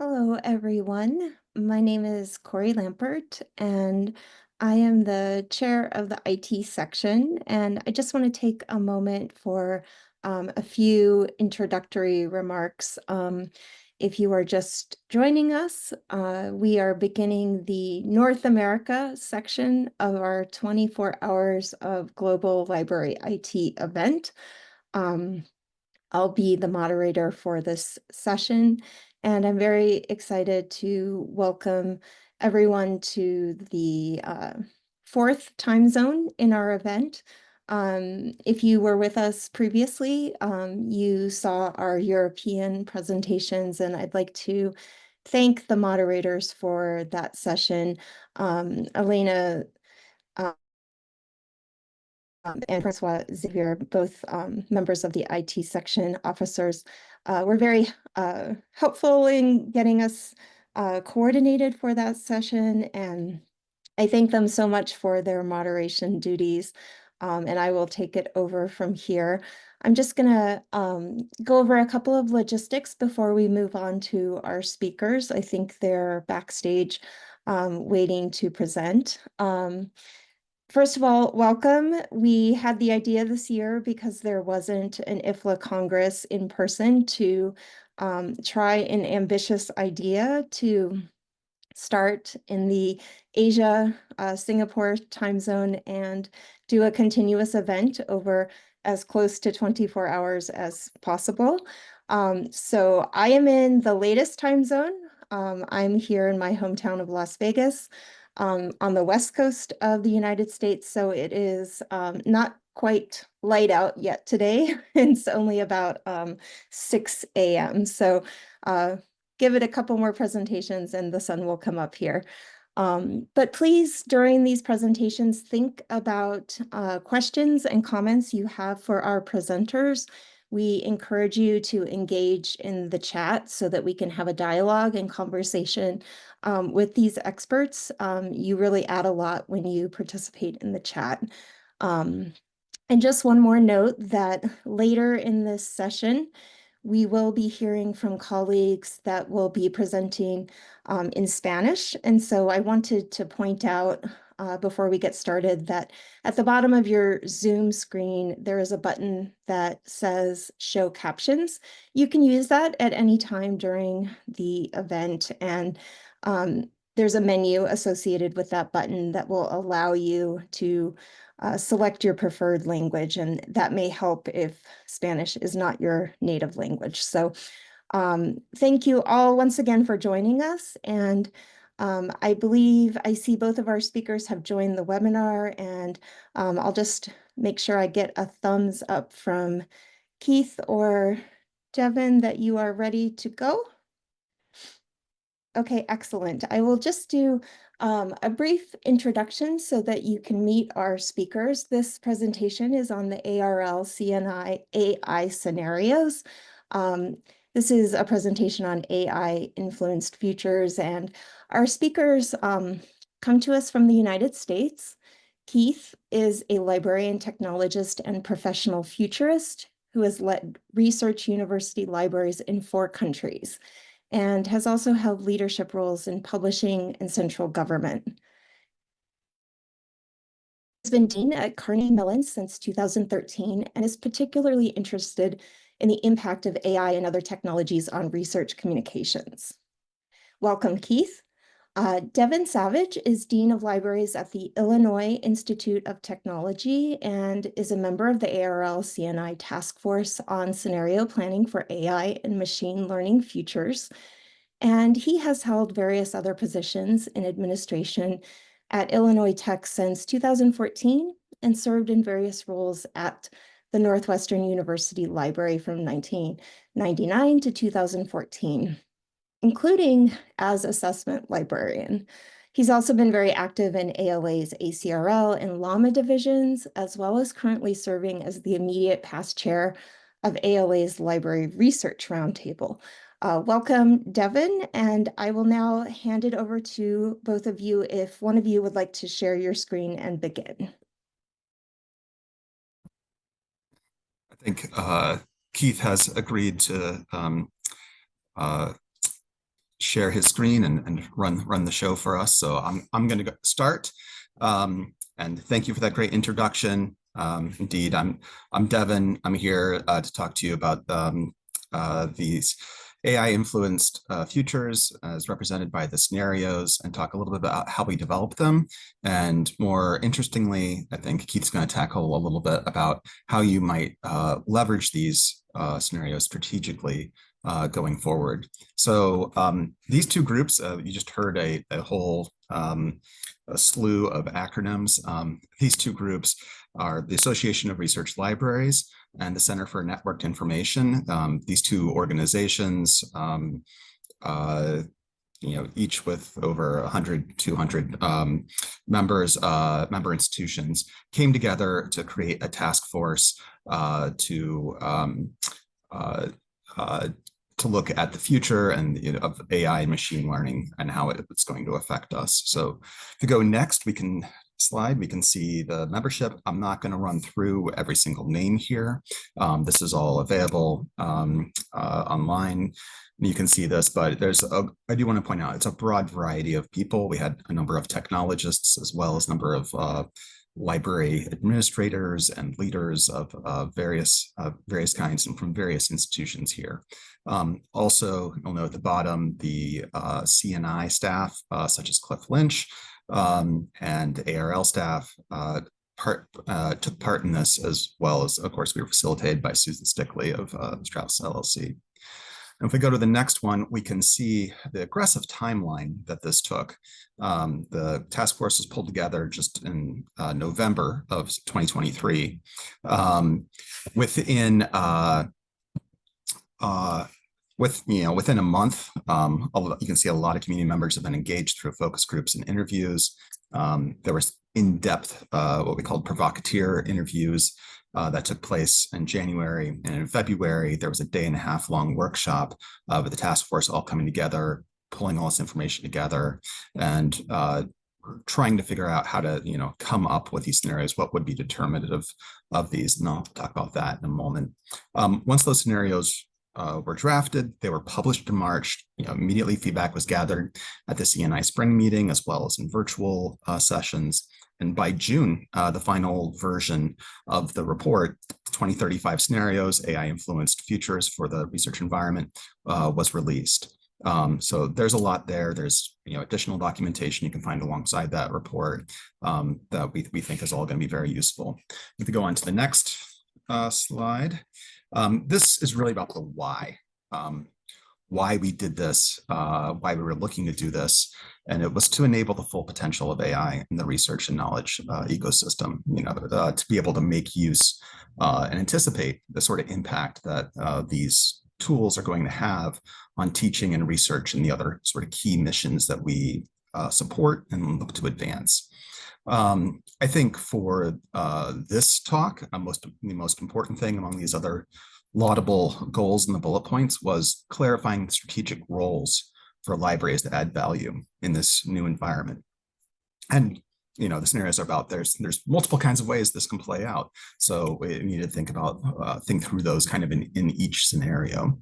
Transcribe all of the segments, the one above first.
Hello, everyone. My name is Cory Lampert, and I am the chair of the IT section. And I just want to take a moment for a few introductory remarks. If you are just joining us, we are beginning the North America section of our 24 Hours of Global Library IT event. I'll be the moderator for this session, and I'm very excited to welcome everyone to the fourth time zone in our event. If you were with us previously, you saw our European presentations, and I'd like to thank the moderators for that session. Elena and Francois Xavier, both members of the IT section officers, were very helpful in getting us coordinated for that session. And I thank them so much for their moderation duties. And I will take it over from here. I'm just going to go over a couple of logistics before we move on to our speakers. I think they're backstage waiting to present. First of all, welcome. We had the idea this year because there wasn't an IFLA Congress in person to try an ambitious idea to start in the Asia, Singapore time zone and do a continuous event over as close to 24 hours as possible. So I am in the latest time zone. I'm here in my hometown of Las Vegas, on the west coast of the United States. So it is not quite light out yet today. It's only about 6 a.m. So give it a couple more presentations and the sun will come up here. But please, during these presentations, think about questions and comments you have for our presenters. We encourage you to engage in the chat so that we can have a dialogue and conversation with these experts. You really add a lot when you participate in the chat. And just one more note that later in this session, we will be hearing from colleagues that will be presenting in Spanish. And so I wanted to point out before we get started that at the bottom of your Zoom screen, there is a button that says show captions. You can use that at any time during the event. And there's a menu associated with that button that will allow you to select your preferred language, and that may help if Spanish is not your native language. So thank you all once again for joining us. And I believe I see both of our speakers have joined the webinar, and I'll just make sure I get a thumbs up from Keith or Devin that you are ready to go. Okay, excellent. I will just do a brief introduction so that you can meet our speakers. This presentation is on the ARL CNI AI scenarios. This is a presentation on AI-influenced futures, and our speakers come to us from the United States. Keith is a librarian, technologist, and professional futurist who has led research university libraries in 4 countries and has also held leadership roles in publishing and central government. He's been dean at Carnegie Mellon since 2013 and is particularly interested in the impact of AI and other technologies on research communications. Welcome, Keith. Devin Savage is Dean of Libraries at the Illinois Institute of Technology and is a member of the ARL CNI Task Force on Scenario Planning for AI and Machine Learning Futures. And he has held various other positions in administration at Illinois Tech since 2014 and served in various roles at the Northwestern University Library from 1999 to 2014. Including as assessment librarian. He's also been very active in ALA's ACRL and LLAMA divisions, as well as currently serving as the immediate past chair of ALA's Library Research Roundtable. Welcome, Devin, and I will now hand it over to both of you if one of you would like to share your screen and begin. I think Keith has agreed to share his screen and run the show for us. So I'm going to start. And thank you for that great introduction. Indeed, I'm Devin. I'm here to talk to you about these AI-influenced futures as represented by the scenarios, and talk a little bit about how we develop them. And more interestingly, I think Keith's going to tackle a little bit about how you might leverage these scenarios strategically going forward. So these two groups, you just heard a whole a slew of acronyms. These two groups are the Association of Research Libraries and the Center for Networked Information. These two organizations, each with over 100, 200 members, member institutions, came together to create a task force to look at the future and of AI and machine learning and how it's going to affect us. So if you go next, we can see the membership. I'm not going to run through every single name here. This is all available online. You can see this, but I do want to point out, it's a broad variety of people. We had a number of technologists as well as a number of library administrators and leaders of various kinds and from various institutions here. Also, you'll note at the bottom the CNI staff, such as Cliff Lynch and ARL staff, took part in this, as well as, of course, we were facilitated by Susan Stickley of Strauss LLC. And if we go to the next one, we can see the aggressive timeline that this took. The task force was pulled together just in November of 2023. Within a month, you can see a lot of community members have been engaged through focus groups and interviews. There was in-depth, what we called provocateur interviews that took place in January. And in February, there was a day-and-a-half-long workshop with the task force all coming together, pulling all this information together, and trying to figure out how to, come up with these scenarios, what would be determinative of these. And I'll talk about that in a moment. Once those scenarios were drafted, they were published in March. Immediately feedback was gathered at the CNI spring meeting, as well as in virtual sessions. And by June, the final version of the report, 2035 Scenarios, AI-Influenced Futures for the Research Environment, was released. So there's a lot there. There's additional documentation you can find alongside that report that we think is all going to be very useful. If we go on to the next slide, this is really about the why we did this, why we were looking to do this. And it was to enable the full potential of AI in the research and knowledge ecosystem, to be able to make use and anticipate the sort of impact that these tools are going to have on teaching and research and the other sort of key missions that we support and look to advance. I think for this talk, the most important thing among these other laudable goals in the bullet points was clarifying the strategic roles for libraries to add value in this new environment. And the scenarios are about there's multiple kinds of ways this can play out. So we need to think through those kind of in each scenario.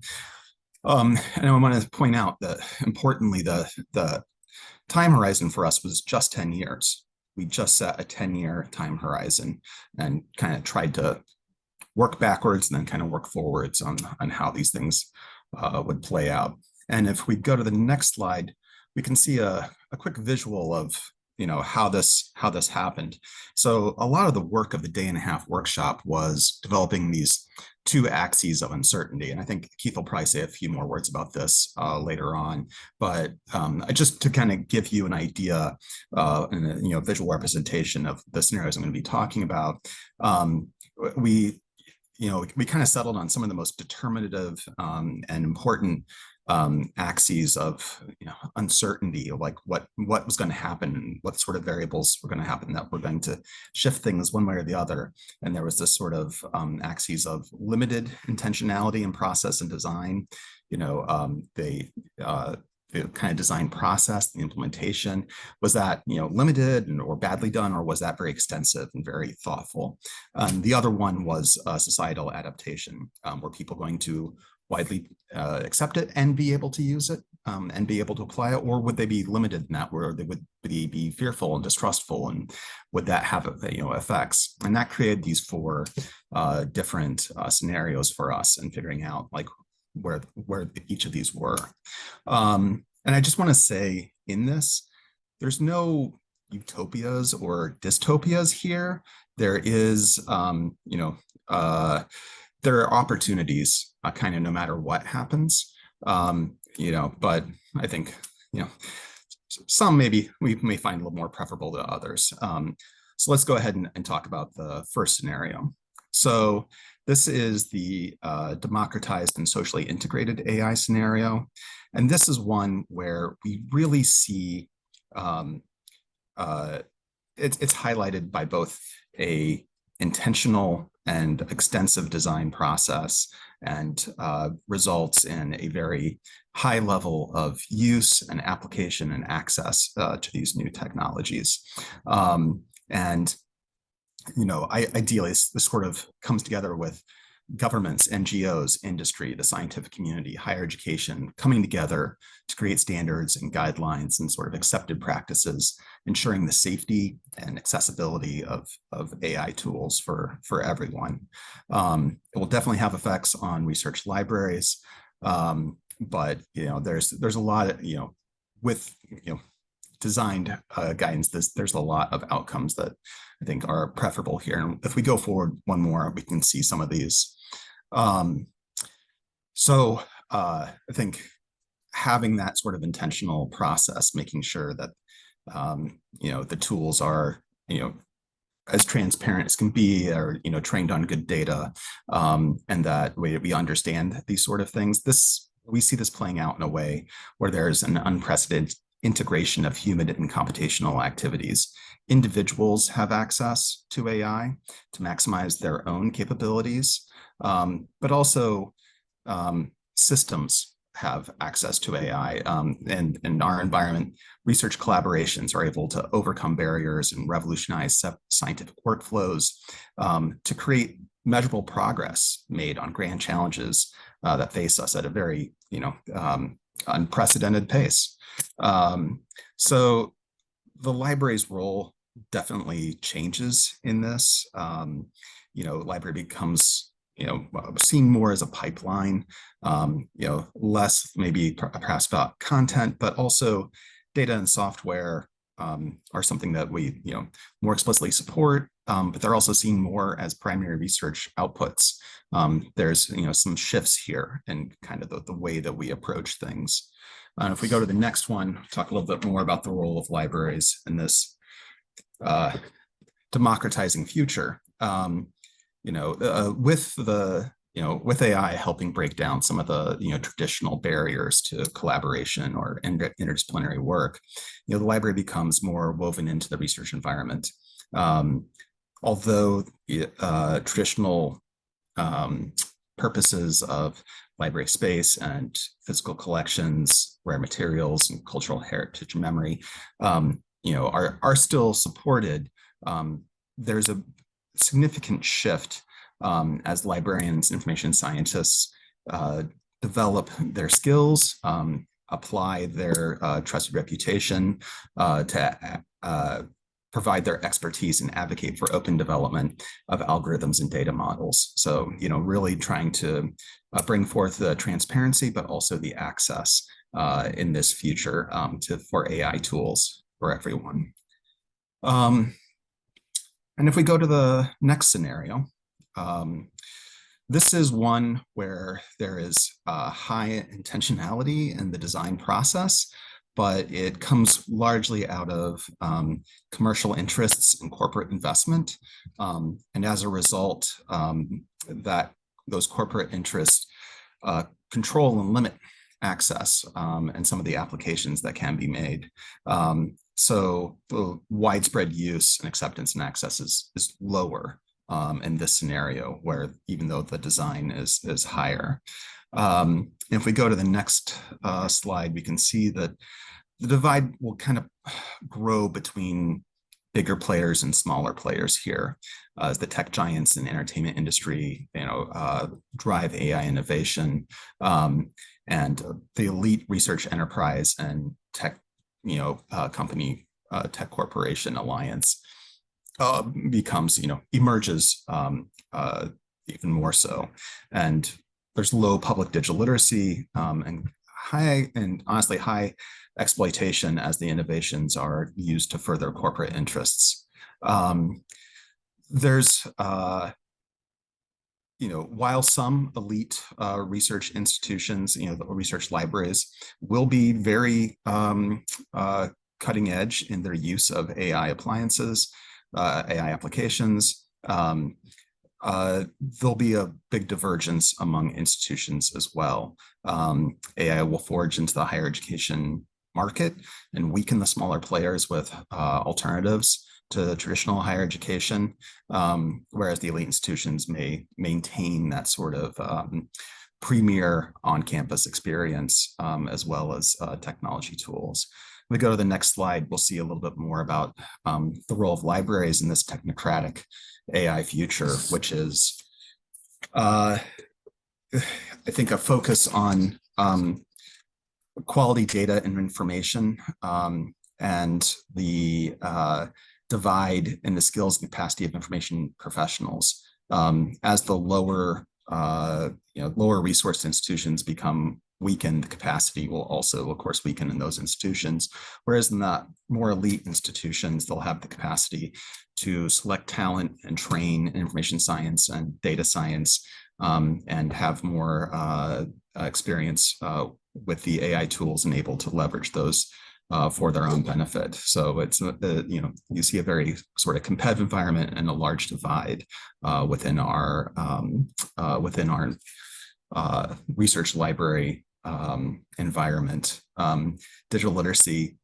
And I want to point out that importantly, the time horizon for us was just 10 years. We just set a 10-year time horizon and kind of tried to work backwards and then kind of work forwards on how these things would play out. And if we go to the next slide, we can see a quick visual of how this happened. So a lot of the work of the day-and-a-half workshop was developing these two axes of uncertainty. And I think Keith will probably say a few more words about this later on. But just to kind of give you an idea and a visual representation of the scenarios I'm going to be talking about, we kind of settled on some of the most determinative and important axes of uncertainty, like what was going to happen and what sort of variables were going to happen that were going to shift things one way or the other. And there was this sort of axes of limited intentionality in process and design. The kind of design process, the implementation, was that limited or badly done, or was that very extensive and very thoughtful? The other one was societal adaptation. Were people going to widely accept it and be able to use it? and be able to apply it, or would they be limited in that, where they would be fearful and distrustful, and would that have effects? And that created these four different scenarios for us in figuring out like where each of these were. And I just want to say in this, there's no utopias or dystopias here. There is, there are opportunities kind of no matter what happens, but I think, some maybe we may find a little more preferable to others. So let's go ahead and talk about the first scenario. So this is the democratized and socially integrated AI scenario. And this is one where we really see it's highlighted by both a intentional and extensive design process, and results in a very high level of use and application and access to these new technologies. Ideally, this sort of comes together with governments, NGOs, industry, the scientific community, higher education, coming together to create standards and guidelines and sort of accepted practices, ensuring the safety and accessibility of AI tools for everyone. It will definitely have effects on research libraries, but there's a lot of, with designed guidance, there's a lot of outcomes that I think are preferable here. And if we go forward one more, we can see some of these. I think having that sort of intentional process, making sure that the tools are as transparent as can be, or trained on good data, and that we understand these sort of things. We see this playing out in a way where there's an unprecedented integration of human and computational activities. Individuals have access to AI to maximize their own capabilities, but also systems have access to AI. And in our environment, research collaborations are able to overcome barriers and revolutionize scientific workflows to create measurable progress made on grand challenges that face us at a very, unprecedented pace. So the library's role definitely changes in this. Library becomes seen more as a pipeline, less maybe perhaps about content, but also data and software are something that we more explicitly support, but they're also seen more as primary research outputs. There's some shifts here in kind of the way that we approach things. If we go to the next one, talk a little bit more about the role of libraries in this democratizing future. With AI helping break down some of the traditional barriers to collaboration or interdisciplinary work, the library becomes more woven into the research environment. Although traditional purposes of library space and physical collections, rare materials, and cultural heritage and memory, are still supported, there's a significant shift as librarians, information scientists develop their skills, apply their trusted reputation to provide their expertise and advocate for open development of algorithms and data models. So, really trying to bring forth the transparency, but also the access in this future for AI tools for everyone. And if we go to the next scenario, this is one where there is high intentionality in the design process, but it comes largely out of commercial interests and corporate investment. And as a result, that those corporate interests control and limit access and some of the applications that can be made. So the widespread use and acceptance and access is lower in this scenario, where even though the design is higher. If we go to the next slide, we can see that the divide will kind of grow between bigger players and smaller players here, as the tech giants in the entertainment industry, drive AI innovation, and the elite research enterprise and tech, company, tech corporation alliance becomes, emerges even more so. And there's low public digital literacy and honestly high exploitation as the innovations are used to further corporate interests. There's while some elite research institutions, the research libraries will be very cutting edge in their use of AI appliances, AI applications, there'll be a big divergence among institutions as well. AI will forge into the higher education market and weaken the smaller players with alternatives to traditional higher education, whereas the elite institutions may maintain that sort of premier on-campus experience, as well as technology tools. When we go to the next slide, we'll see a little bit more about the role of libraries in this technocratic AI future, which is, I think, a focus on quality data and information, and the divide in the skills and capacity of information professionals. As the lower resource institutions become weakened, the capacity will also, of course, weaken in those institutions. Whereas in the more elite institutions, they'll have the capacity to select talent and train in information science and data science, and have more experience with the AI tools and able to leverage those for their own benefit. So it's, you see a very sort of competitive environment and a large divide within our research library environment. Digital literacy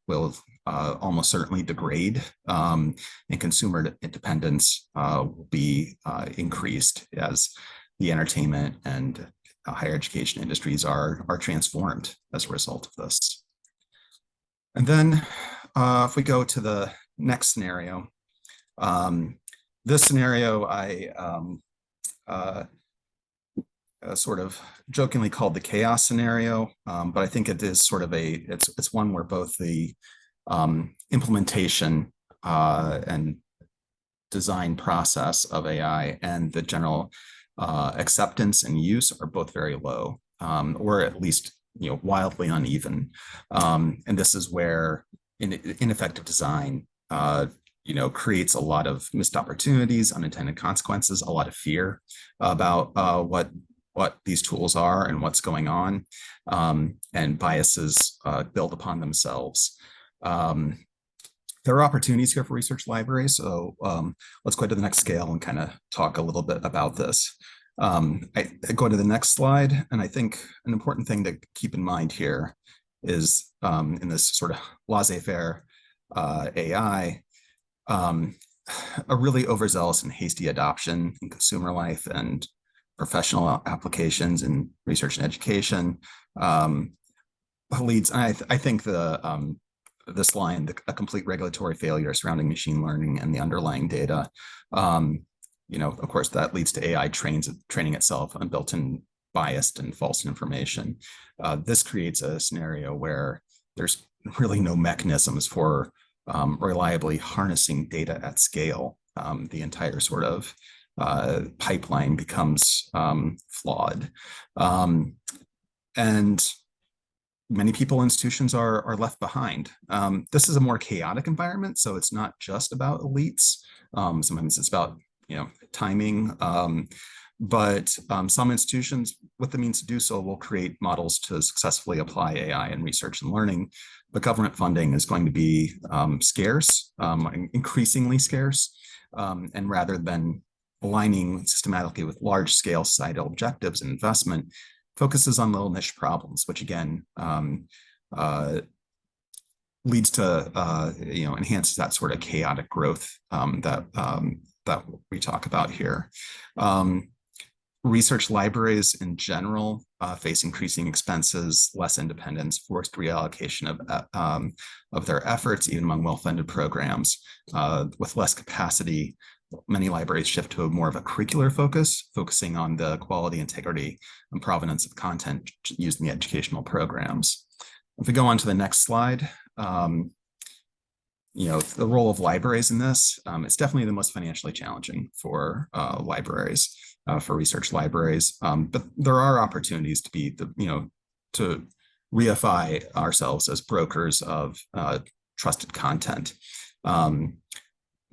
will almost certainly degrade, and consumer independence will be increased as the entertainment and higher education industries are transformed as a result of this. And then if we go to the next scenario, this scenario I sort of jokingly called the chaos scenario, but I think it is sort of it's one where both the implementation and design process of AI and the general acceptance and use are both very low, or at least wildly uneven. And this is where ineffective design creates a lot of missed opportunities, unintended consequences, a lot of fear about what these tools are and what's going on, and biases build upon themselves. There are opportunities here for research libraries. So let's go to the next scale and kind of talk a little bit about this. I go to the next slide, and I think an important thing to keep in mind here is in this sort of laissez-faire AI, a really overzealous and hasty adoption in consumer life and professional applications in research and education leads. And I think this line, a complete regulatory failure surrounding machine learning and the underlying data, of course, that leads to AI training itself on built-in biased and false information. This creates a scenario where there's really no mechanisms for reliably harnessing data at scale. The entire sort of pipeline becomes flawed. And many people, institutions are left behind. This is a more chaotic environment, so it's not just about elites. Sometimes it's about timing, but some institutions with the means to do so will create models to successfully apply AI in research and learning. But government funding is going to be scarce, increasingly scarce, and rather than aligning systematically with large-scale societal objectives and investment, focuses on little niche problems, which again leads to enhances that sort of chaotic growth that we talk about here. research libraries in general face increasing expenses, less independence, forced reallocation of their efforts, even among well-funded programs. With less capacity, many libraries shift to more of a curricular focus, focusing on the quality, integrity, and provenance of content used in the educational programs. If we go on to the next slide, the role of libraries in this, it's definitely the most financially challenging for libraries, for research libraries. But there are opportunities to be to reify ourselves as brokers of trusted content.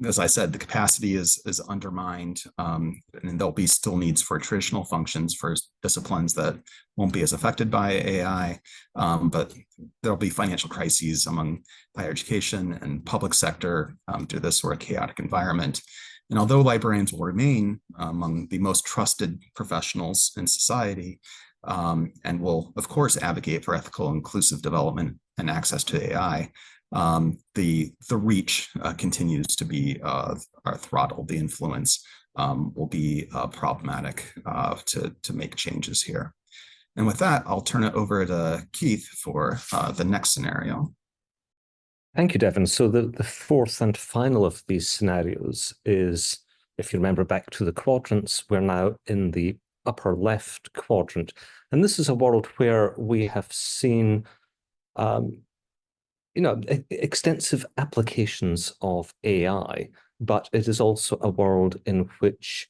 As I said, the capacity is undermined, and there'll be still needs for traditional functions for disciplines that won't be as affected by AI, but there'll be financial crises among higher education and public sector due to this sort of chaotic environment. And although librarians will remain among the most trusted professionals in society, and will, of course, advocate for ethical, inclusive development and access to AI, the reach continues to be throttled. The influence will be problematic to make changes here. And with that, I'll turn it over to Keith for the next scenario. Thank you, Devin. So the fourth and final of these scenarios is, if you remember back to the quadrants, we're now in the upper left quadrant. And this is a world where we have seen extensive applications of AI, but it is also a world in which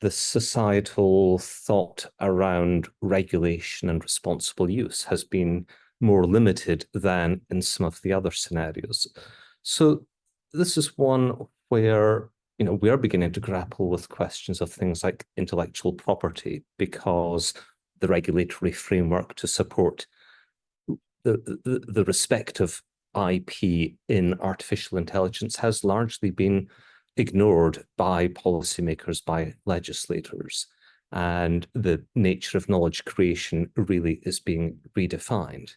the societal thought around regulation and responsible use has been more limited than in some of the other scenarios. So this is one where we are beginning to grapple with questions of things like intellectual property, because the regulatory framework to support the respect of IP in artificial intelligence has largely been ignored by policymakers, by legislators, and the nature of knowledge creation really is being redefined.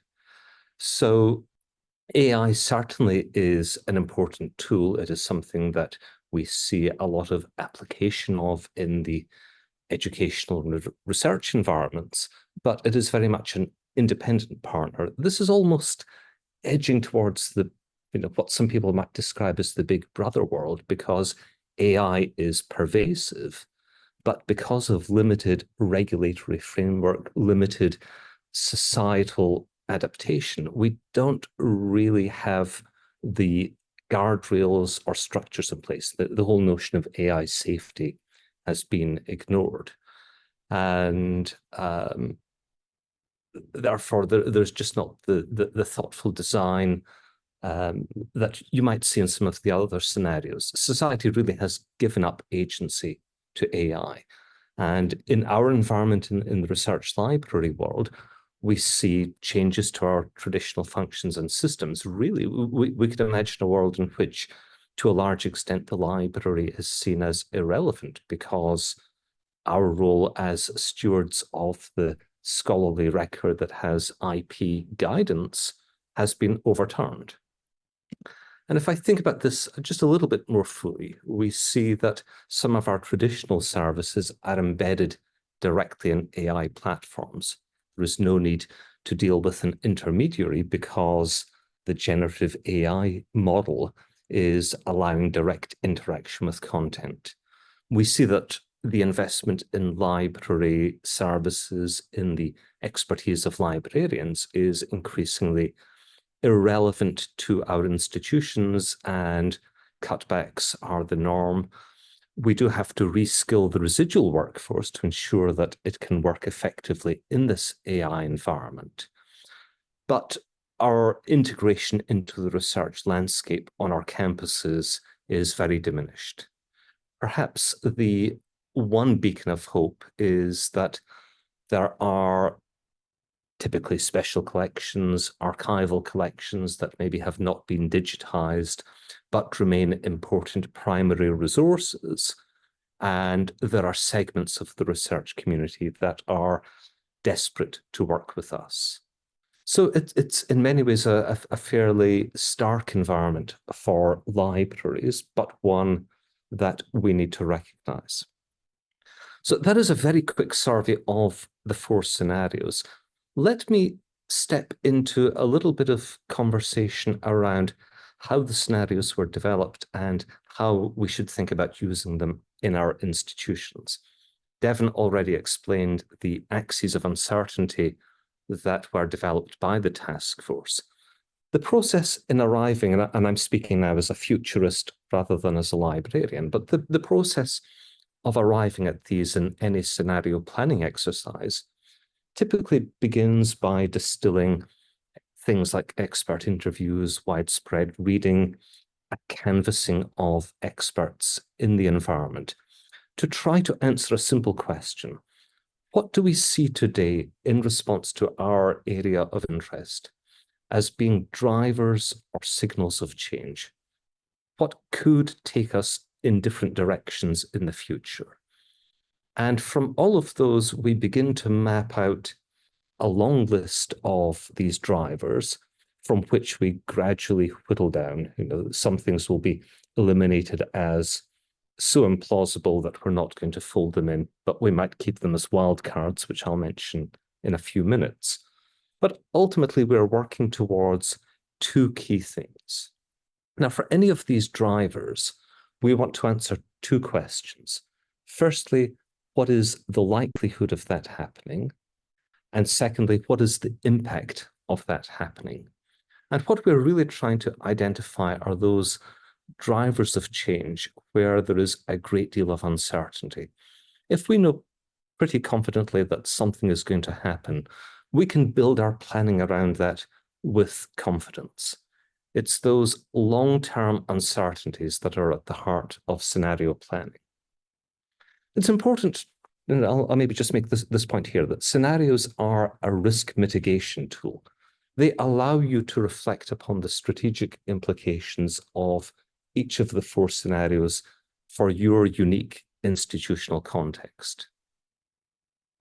So AI certainly is an important tool. It is something that we see a lot of application of in the educational and research environments, but it is very much an independent partner. This is almost edging towards the, what some people might describe as the big brother world, because AI is pervasive, but because of limited regulatory framework, limited societal adaptation, we don't really have the guardrails or structures in place. The whole notion of AI safety has been ignored. And therefore, there's just not the thoughtful design that you might see in some of the other scenarios. Society really has given up agency to AI. And in our environment, in the research library world, we see changes to our traditional functions and systems. Really, we could imagine a world in which, to a large extent, the library is seen as irrelevant because our role as stewards of the scholarly record that has IP guidance has been overturned. And if I think about this just a little bit more fully, we see that some of our traditional services are embedded directly in AI platforms. There is no need to deal with an intermediary because the generative AI model is allowing direct interaction with content. We see that the investment in library services, in the expertise of librarians, is increasingly irrelevant to our institutions, and cutbacks are the norm. We do have to reskill the residual workforce to ensure that it can work effectively in this AI environment. But our integration into the research landscape on our campuses is very diminished. Perhaps the one beacon of hope is that there are typically special collections, archival collections that maybe have not been digitized, but remain important primary resources. And there are segments of the research community that are desperate to work with us. So it's in many ways a fairly stark environment for libraries, but one that we need to recognize. So that is a very quick survey of the 4 scenarios. Let me step into a little bit of conversation around how the scenarios were developed and how we should think about using them in our institutions. Devin already explained the axes of uncertainty that were developed by the task force. The process in arriving, and I'm speaking now as a futurist rather than as a librarian, but the process of arriving at these in any scenario planning exercise typically begins by distilling things like expert interviews, widespread reading, a canvassing of experts in the environment to try to answer a simple question. What do we see today in response to our area of interest as being drivers or signals of change? What could take us in different directions in the future? And from all of those, we begin to map out a long list of these drivers from which we gradually whittle down. Some things will be eliminated as so implausible that we're not going to fold them in, but we might keep them as wildcards, which I'll mention in a few minutes. But ultimately, we're working towards 2 key things. Now, for any of these drivers, we want to answer 2 questions. Firstly, what is the likelihood of that happening? And secondly, what is the impact of that happening? And what we're really trying to identify are those drivers of change where there is a great deal of uncertainty. If we know pretty confidently that something is going to happen, we can build our planning around that with confidence. It's those long-term uncertainties that are at the heart of scenario planning. It's important, and I'll maybe just make this point here, that scenarios are a risk mitigation tool. They allow you to reflect upon the strategic implications of each of the 4 scenarios for your unique institutional context.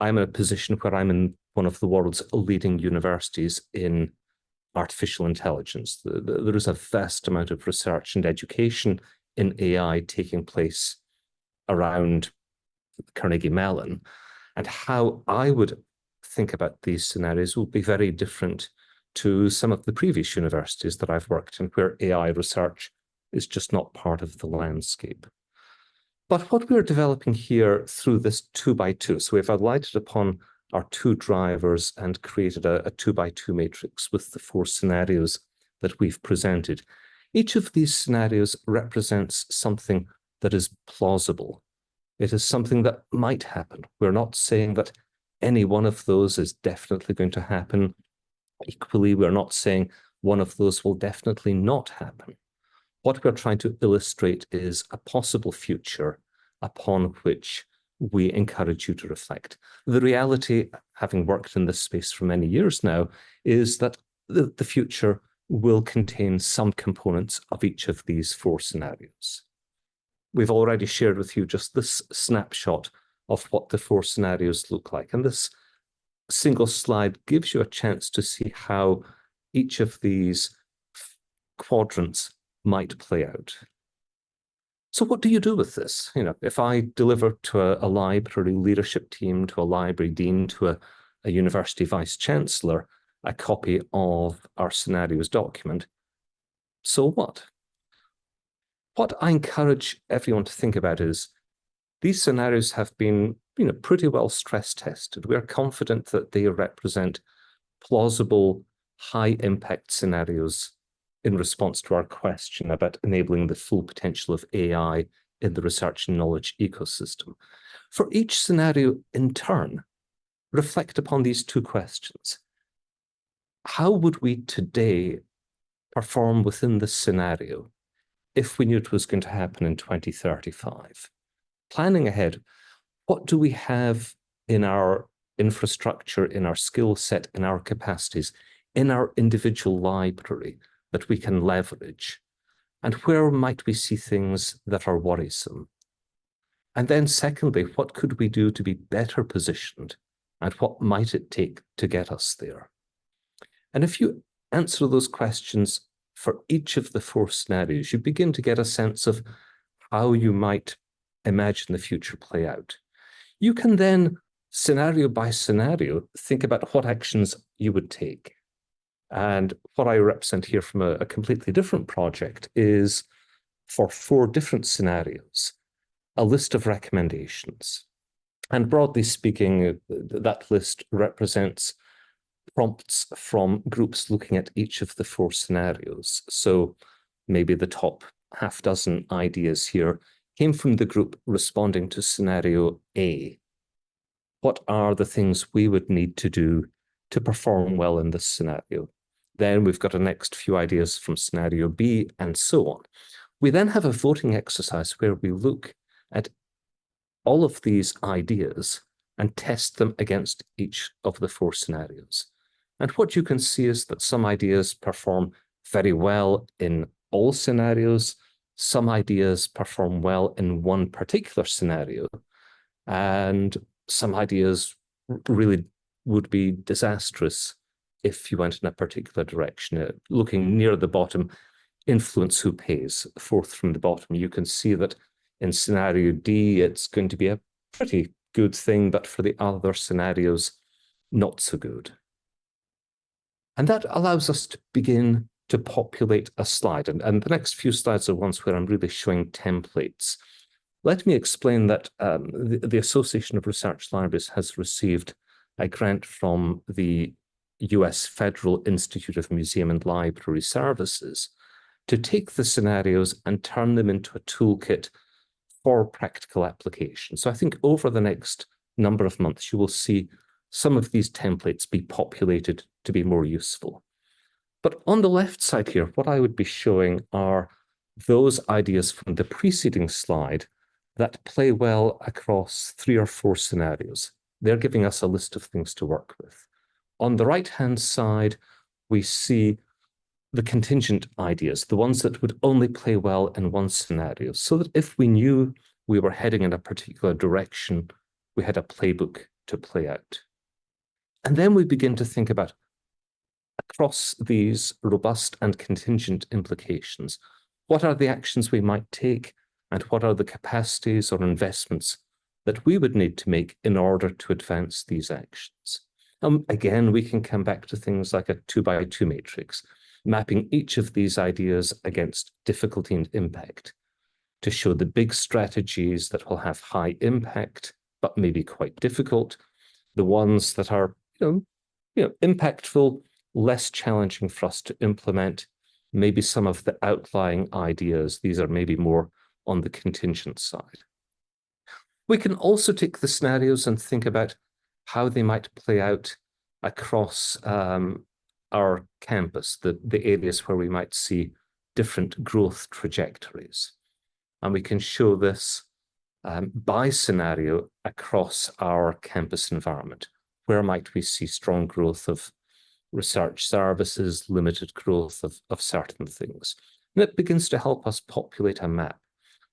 I'm in a position where I'm in one of the world's leading universities in artificial intelligence. There is a vast amount of research and education in AI taking place around Carnegie Mellon, and how I would think about these scenarios will be very different to some of the previous universities that I've worked in, where AI research is just not part of the landscape. But what we're developing here through this 2x2, so we've relied upon our 2 drivers and created a 2x2 matrix with the 4 scenarios that we've presented. Each of these scenarios represents something that is plausible. It is something that might happen. We're not saying that any one of those is definitely going to happen. Equally, we're not saying one of those will definitely not happen. What we're trying to illustrate is a possible future upon which we encourage you to reflect. The reality, having worked in this space for many years now, is that the future will contain some components of each of these 4 scenarios. We've already shared with you just this snapshot of what the 4 scenarios look like. And this single slide gives you a chance to see how each of these quadrants might play out. So what do you do with this? If I deliver to a library leadership team, to a library dean, to a university vice chancellor, a copy of our scenarios document, so what? What I encourage everyone to think about is these scenarios have been pretty well stress tested. We're confident that they represent plausible, high impact scenarios in response to our question about enabling the full potential of AI in the research and knowledge ecosystem. For each scenario in turn, reflect upon these 2 questions. How would we today perform within this scenario if we knew it was going to happen in 2035? Planning ahead, what do we have in our infrastructure, in our skill set, in our capacities, in our individual library that we can leverage? And where might we see things that are worrisome? And then secondly, what could we do to be better positioned? And what might it take to get us there? And if you answer those questions for each of the 4 scenarios, you begin to get a sense of how you might imagine the future play out. You can then, scenario by scenario, think about what actions you would take. And what I represent here from a completely different project is, for 4 different scenarios, a list of recommendations. And broadly speaking, that list represents prompts from groups looking at each of the 4 scenarios. So maybe the top half dozen ideas here came from the group responding to scenario A. What are the things we would need to do to perform well in this scenario? Then we've got a next few ideas from scenario B, and so on. We then have a voting exercise where we look at all of these ideas and test them against each of the 4 scenarios. And what you can see is that some ideas perform very well in all scenarios. Some ideas perform well in one particular scenario. And some ideas really would be disastrous if you went in a particular direction. Looking near the bottom, influence who pays, 4th from the bottom. You can see that in scenario D, it's going to be a pretty good thing, but for the other scenarios, not so good. And that allows us to begin to populate a slide. And the next few slides are ones where I'm really showing templates. Let me explain that the Association of Research Libraries has received a grant from the US Federal Institute of Museum and Library Services to take the scenarios and turn them into a toolkit for practical application. So I think over the next number of months, you will see some of these templates be populated to be more useful. But on the left side here, what I would be showing are those ideas from the preceding slide that play well across 3 or 4 scenarios. They're giving us a list of things to work with. On the right-hand side, we see the contingent ideas, the ones that would only play well in one scenario, so that if we knew we were heading in a particular direction, we had a playbook to play out. And then we begin to think about, across these robust and contingent implications, what are the actions we might take, and what are the capacities or investments that we would need to make in order to advance these actions? Again, we can come back to things like a 2x2 matrix, mapping each of these ideas against difficulty and impact to show the big strategies that will have high impact, but maybe quite difficult, the ones that are impactful, less challenging for us to implement, maybe some of the outlying ideas. These are maybe more on the contingent side. We can also take the scenarios and think about how they might play out across our campus, the areas where we might see different growth trajectories. And we can show this by scenario across our campus environment. Where might we see strong growth of research services, limited growth of certain things? And it begins to help us populate a map.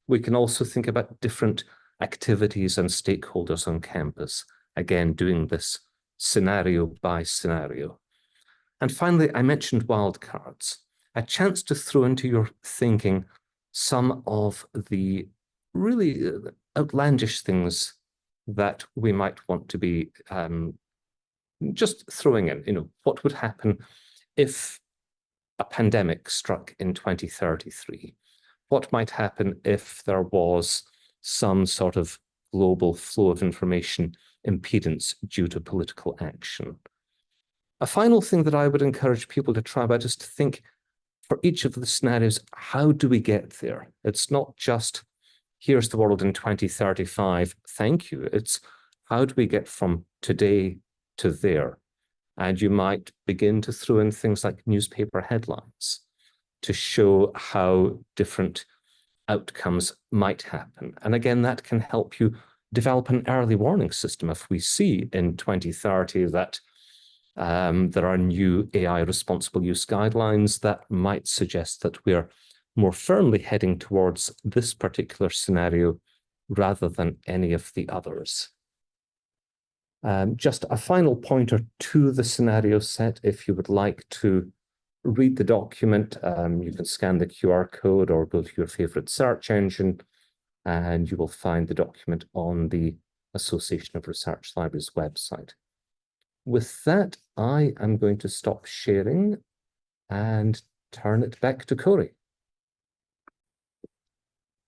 We can also think about different activities and stakeholders on campus, again, doing this scenario by scenario. And finally, I mentioned wildcards, a chance to throw into your thinking some of the really outlandish things that we might want to be just throwing in. What would happen if a pandemic struck in 2033? What might happen if there was some sort of global flow of information impedance due to political action? A final thing that I would encourage people to try about is to think, for each of the scenarios, how do we get there? It's not just, here's the world in 2035, thank you. It's how do we get from today to there? And you might begin to throw in things like newspaper headlines to show how different outcomes might happen. And again, that can help you develop an early warning system. If we see in 2030 that there are new AI responsible use guidelines, that might suggest that we're more firmly heading towards this particular scenario rather than any of the others. Just a final pointer to the scenario set. If you would like to read the document, you can scan the QR code or go to your favorite search engine, and you will find the document on the Association of Research Libraries website. With that, I am going to stop sharing and turn it back to Cory.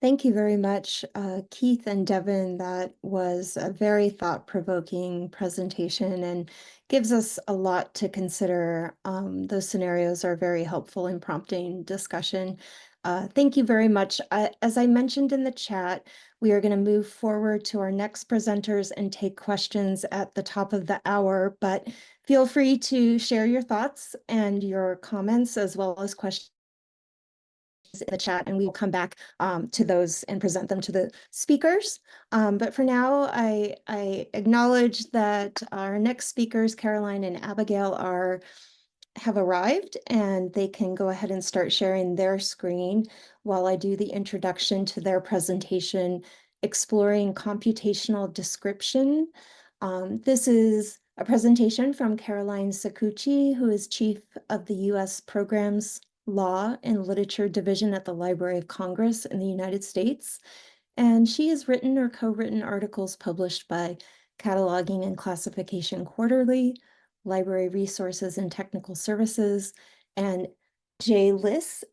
Thank you very much, Keith and Devin. That was a very thought-provoking presentation and gives us a lot to consider. Those scenarios are very helpful in prompting discussion. Thank you very much. As I mentioned in the chat, we are going to move forward to our next presenters and take questions at the top of the hour, but feel free to share your thoughts and your comments as well as questions in the chat, and we will come back to those and present them to the speakers. But for now, I acknowledge that our next speakers, Caroline and Abigail, have arrived, and they can go ahead and start sharing their screen while I do the introduction to their presentation, Exploring Computational Description. This is a presentation from Caroline Saccucci, who is Chief of the U.S. Programs Law and Literature Division at the Library of Congress in the United States. And she has written or co-written articles published by Cataloging and Classification Quarterly, Library Resources and Technical Services, and jlis.it.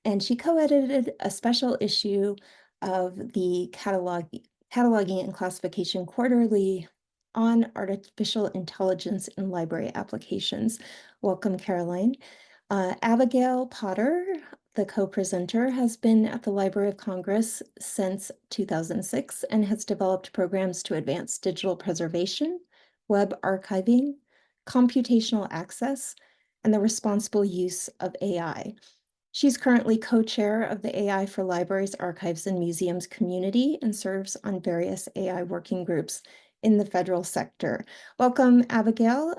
And she co-edited a special issue of the Cataloging and Classification Quarterly on artificial intelligence in library applications. Welcome, Caroline. Abigail Potter, the co-presenter, has been at the Library of Congress since 2006 and has developed programs to advance digital preservation, web archiving, computational access, and the responsible use of AI. She's currently co-chair of the AI for Libraries, Archives, and Museums community and serves on various AI working groups in the federal sector. Welcome, Abigail.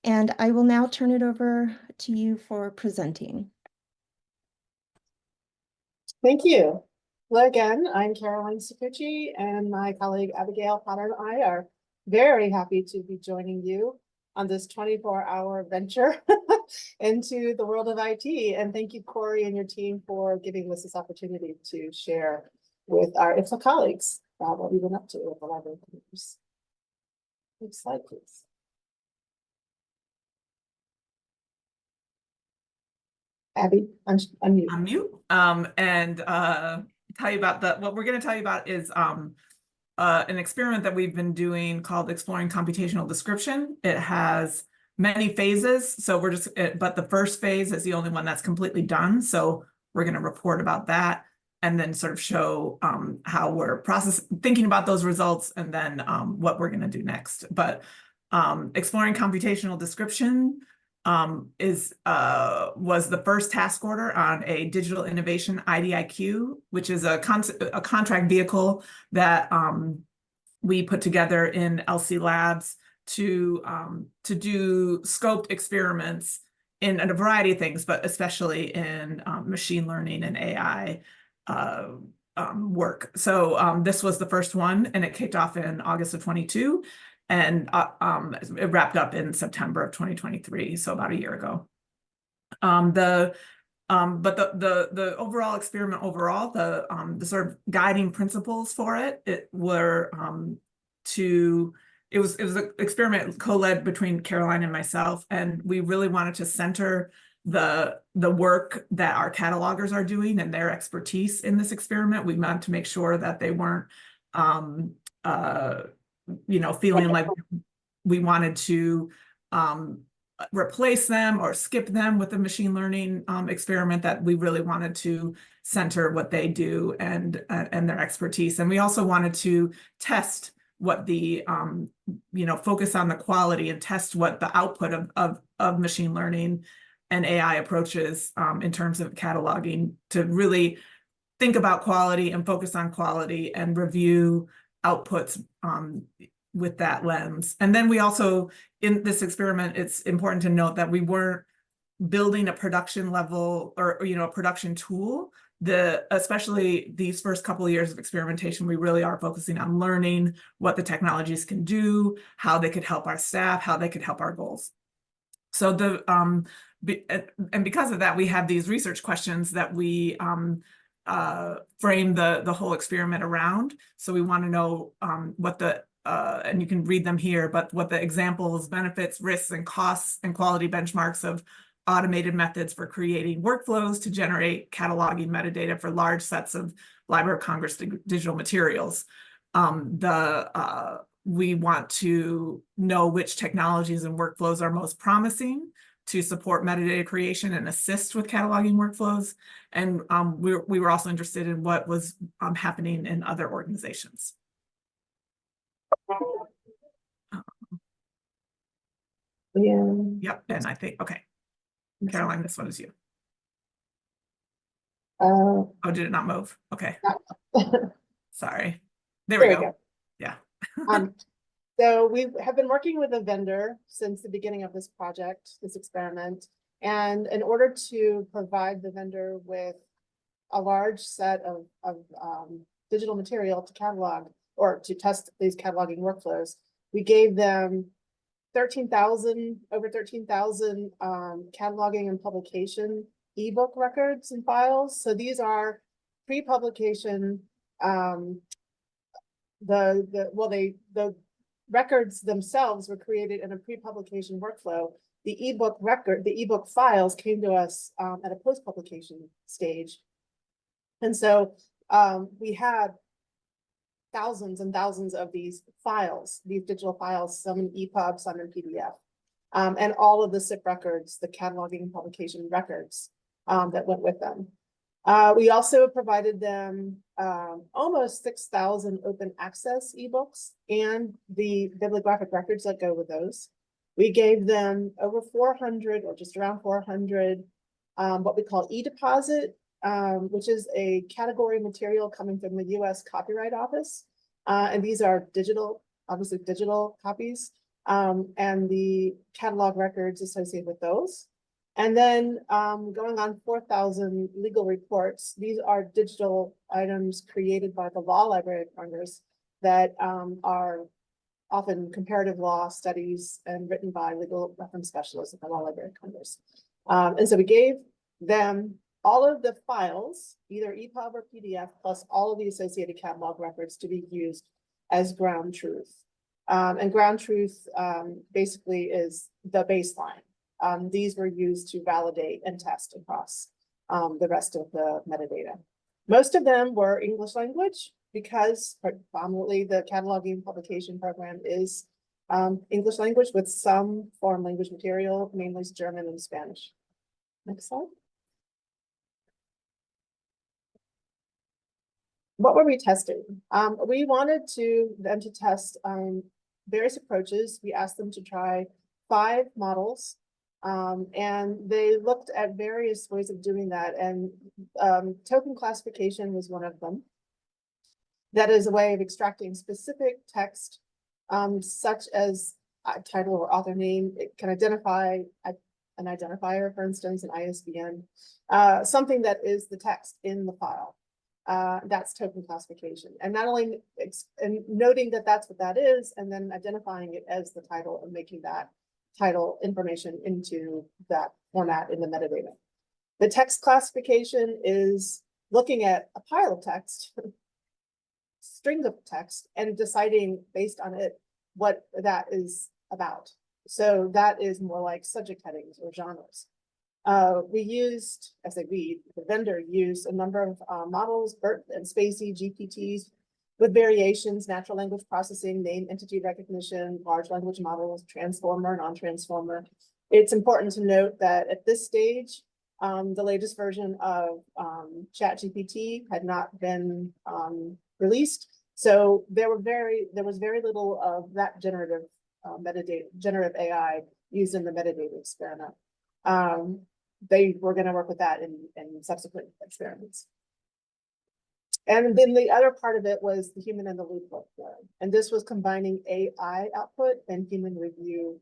And I will now turn it over to you for presenting. Thank you. Hello again, I'm Caroline Saccucci, and my colleague Abigail Potter and I are very happy to be joining you on this 24-hour venture into the world of IT. And thank you, Cory and your team, for giving us this opportunity to share with our IFLA colleagues what we've been up to with the library computers. Next slide, please. Abby, unmute. And tell you about what we're going to tell you about is an experiment that we've been doing called Exploring Computational Description. It has many phases, so but the first phase is the only one that's completely done. So we're going to report about that and then sort of show how we're thinking about those results, and then what we're going to do next. But Exploring Computational Description was the first task order on a digital innovation IDIQ, which is a contract vehicle that we put together in LC Labs to do scoped experiments in a variety of things, but especially in machine learning and AI work. So this was the first one, and it kicked off in August of 22. And it wrapped up in September of 2023, so about a year ago. But the overall experiment, the sort of guiding principles for it was an experiment co-led between Caroline and myself, and we really wanted to center the work that our catalogers are doing and their expertise in this experiment. We wanted to make sure that they weren't feeling like we wanted to replace them or skip them with the machine learning experiment, that we really wanted to center what they do and their expertise. And we also wanted to test what the, focus on the quality and test what the output of machine learning and AI approaches in terms of cataloging, to really think about quality and focus on quality and review outputs with that lens. And then we also, in this experiment, it's important to note that we weren't building a production level or a production tool. Especially these first couple of years of experimentation, we really are focusing on learning what the technologies can do, how they could help our staff, how they could help our goals. So and because of that, we have these research questions that we frame the whole experiment around. So we want to know what the and you can read them here, but what the examples, benefits, risks, and costs and quality benchmarks of automated methods for creating workflows to generate cataloging metadata for large sets of Library of Congress digital materials. We want to know which technologies and workflows are most promising to support metadata creation and assist with cataloging workflows. And we were also interested in what was happening in other organizations. Yeah. Yep, and I think, okay. Caroline, this one is you. Oh, did it not move? Okay. Sorry. There we go. Yeah. So we have been working with a vendor since the beginning of this project, this experiment. And in order to provide the vendor with a large set of digital material to catalog or to test these cataloging workflows, we gave them over 13,000 cataloging and publication ebook records and files. So these are pre-publication, the records themselves were created in a pre-publication workflow. The ebook files came to us at a post-publication stage. And so we had thousands and thousands of these files, these digital files, some in EPUB, some in PDF, and all of the SIP records, the cataloging and publication records that went with them. We also provided them almost 6,000 open access ebooks and the bibliographic records that go with those. We gave them over 400 or just around 400 what we call e-deposit, which is a category material coming from the US Copyright Office. And these are digital, obviously digital copies, and the catalog records associated with those. And then going on 4,000 legal reports. These are digital items created by the Law Library of Congress that are often comparative law studies and written by legal reference specialists at the Law Library of Congress. And so we gave them all of the files, either EPUB or PDF, plus all of the associated catalog records to be used as ground truth. And ground truth basically is the baseline. These were used to validate and test across the rest of the metadata. Most of them were English language because predominantly the cataloging publication program is English language with some foreign language material, mainly German and Spanish. Next slide. What were we testing? We wanted them to test various approaches. We asked them to try 5 models. And they looked at various ways of doing that, and token classification was one of them. That is a way of extracting specific text, such as a title or author name. It can identify an identifier, for instance, an ISBN, something that is the text in the file. That's token classification, and not only noting that that's what that is, and then identifying it as the title and making that title information into that format in the metadata. The text classification is looking at a pile of text, string of text, and deciding based on it what that is about. So that is more like subject headings or genres. We used, as I read, the vendor used a number of models, BERT and SPACY, GPTs, with variations, natural language processing, name entity recognition, large language models, transformer, non-transformer. It's important to note that at this stage, the latest version of ChatGPT had not been released. So there was very little of that generative AI used in the metadata experiment. They were going to work with that in subsequent experiments. And then the other part of it was the human in the loop workflow. And this was combining AI output and human review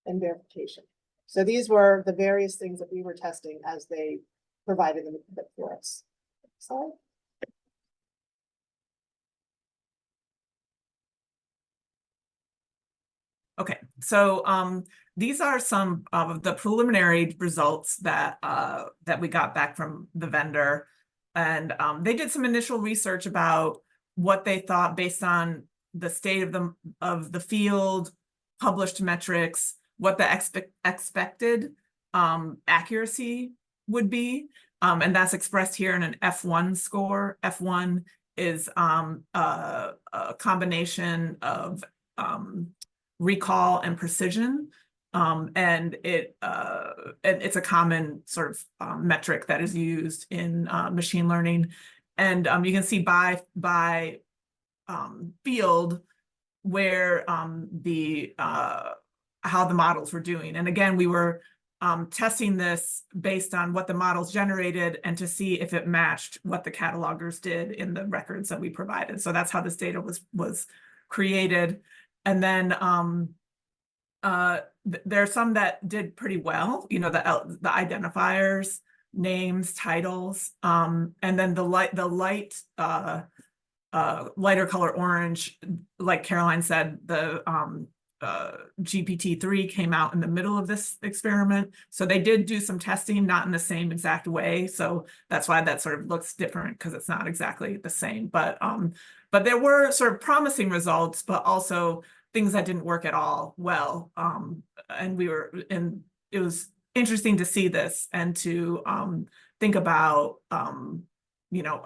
and verification. So these were the various things that we were testing as they provided them for us. Slide. Okay, so these are some of the preliminary results that that we got back from the vendor. And they did some initial research about what they thought based on the state of the field, published metrics, what the expected accuracy would be. And that's expressed here in an F1 score. F1 is a combination of recall and precision. And it's a common sort of metric that is used in machine learning. And you can see by field where how the models were doing. And again, we were testing this based on what the models generated and to see if it matched what the catalogers did in the records that we provided. So that's how this data was created. And then there are some that did pretty well, you know, the identifiers, names, titles, and then the lighter color orange, like Caroline said, the GPT-3 came out in the middle of this experiment. So they did do some testing, not in the same exact way. So that's why that sort of looks different, because it's not exactly the same. But there were sort of promising results, but also things that didn't work at all well. And it was interesting to see this and to think about you know,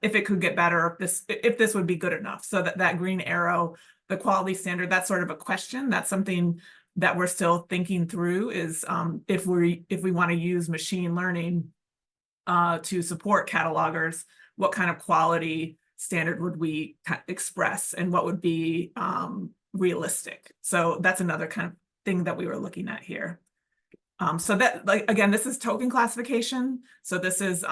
if it could get better, if this would be good enough. So that green arrow, the quality standard, that's sort of a question. That's something that we're still thinking through, is if we want to use machine learning to support catalogers, what kind of quality standard would we express, and what would be realistic? So that's another kind of thing that we were looking at here. So that, like, again, this is token classification. So this is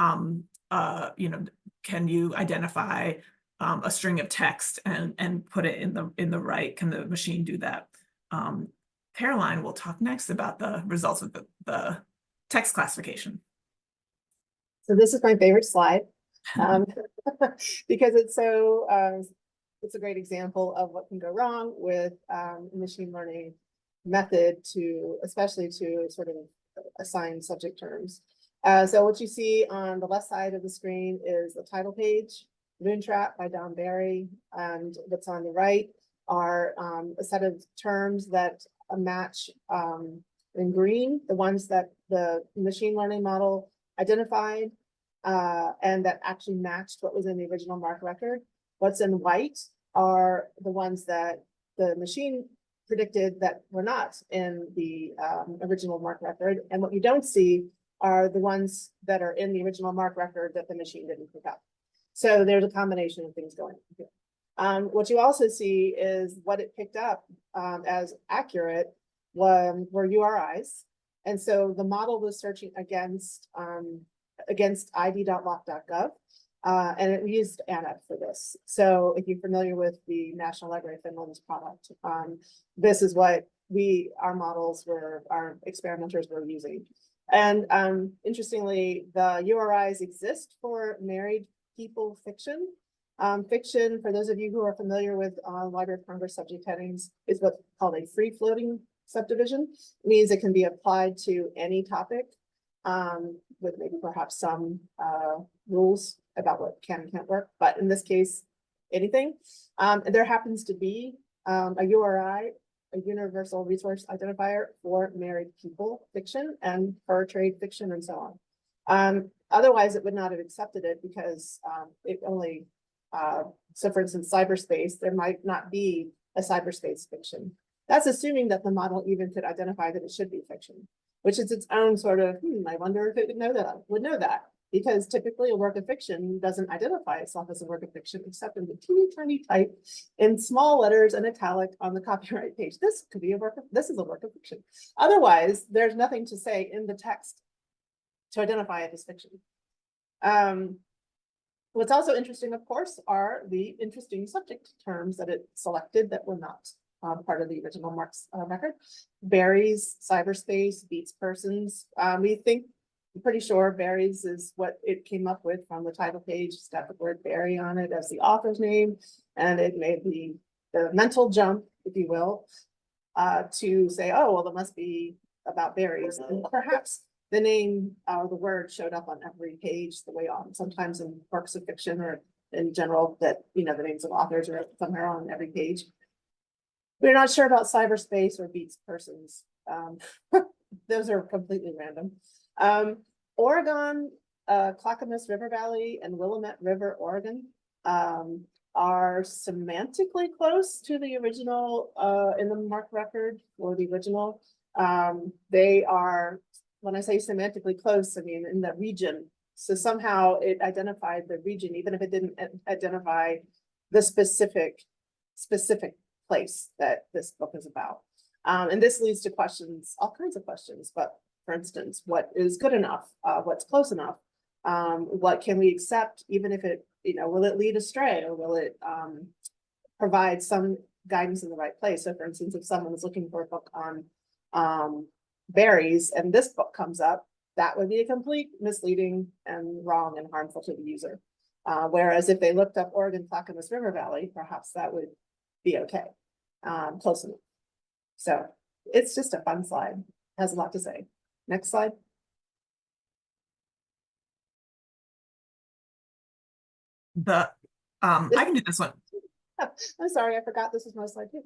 you know, can you identify a string of text and put it in the right? Can the machine do that? Caroline will talk next about the results of the text classification. So this is my favorite slide, because it's a great example of what can go wrong with a machine learning method especially to sort of assign subject terms. So what you see on the left side of the screen is the title page, Moontrap by Don Barry, and what's on the right are a set of terms that match in green, the ones that the machine learning model identified and that actually matched what was in the original MARC record. What's in white are the ones that the machine predicted that were not in the original MARC record. And what you don't see are the ones that are in the original MARC record that the machine didn't pick up. So there's a combination of things going on here. What you also see is what it picked up as accurate were URIs. And so the model was searching against id.loc.gov, and it used ANF for this. So if you're familiar with the National Library of Finland's product, this is what our experimenters were using. And interestingly, the URIs exist for married people fiction. Fiction, for those of you who are familiar with Library of Congress subject headings, is what's called a free-floating subdivision. It means it can be applied to any topic with maybe perhaps some rules about what can and can't work. But in this case, anything. There happens to be a URI, a universal resource identifier for married people fiction and for trade fiction and so on. Otherwise, it would not have accepted it because it only, so for instance, cyberspace, there might not be a cyberspace fiction. That's assuming that the model even could identify that it should be fiction, which is its own sort of, I wonder if it would know that. Because typically a work of fiction doesn't identify itself as a work of fiction, except in the teeny tiny type in small letters and italic on the copyright page. This is a work of fiction. Otherwise, there's nothing to say in the text to identify it as fiction. What's also interesting, of course, are the interesting subject terms that it selected that were not part of the original MARC's record. Berries, cyberspace, beats persons. I'm pretty sure berries is what it came up with from the title page. It's got the word berry on it as the author's name, and it made the mental jump, if you will, to say, oh, well, it must be about berries. And perhaps the name or the word showed up on every page the way on, sometimes in works of fiction or in general that, the names of authors are somewhere on every page. We're not sure about cyberspace or beats persons. Those are completely random. Oregon, Clackamas River Valley and Willamette River, Oregon, are semantically close to the original in the MARC record or the original. They are, when I say semantically close, I mean in the region. So somehow it identified the region, even if it didn't identify the specific place that this book is about. And this leads to questions, all kinds of questions, but for instance, what is good enough? What's close enough? What can we accept, even if it, will it lead astray or will it provide some guidance in the right place? So for instance, if someone is looking for a book on berries and this book comes up, that would be a complete misleading and wrong and harmful to the user. Whereas if they looked up Oregon Clackamas River Valley, perhaps that would be okay, close enough. So it's just a fun slide, has a lot to say. Next slide. I can do this one. I'm sorry, I forgot this is my slide too.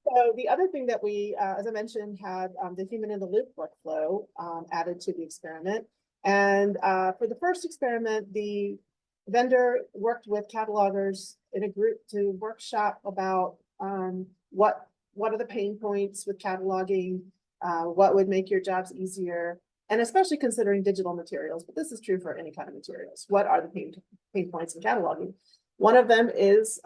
So the other thing that we, as I mentioned, had the human in the loop workflow added to the experiment. And for the first experiment, the vendor worked with catalogers in a group to workshop about what are the pain points with cataloging, what would make your jobs easier, and especially considering digital materials, but this is true for any kind of materials. What are the pain points in cataloging? One of them is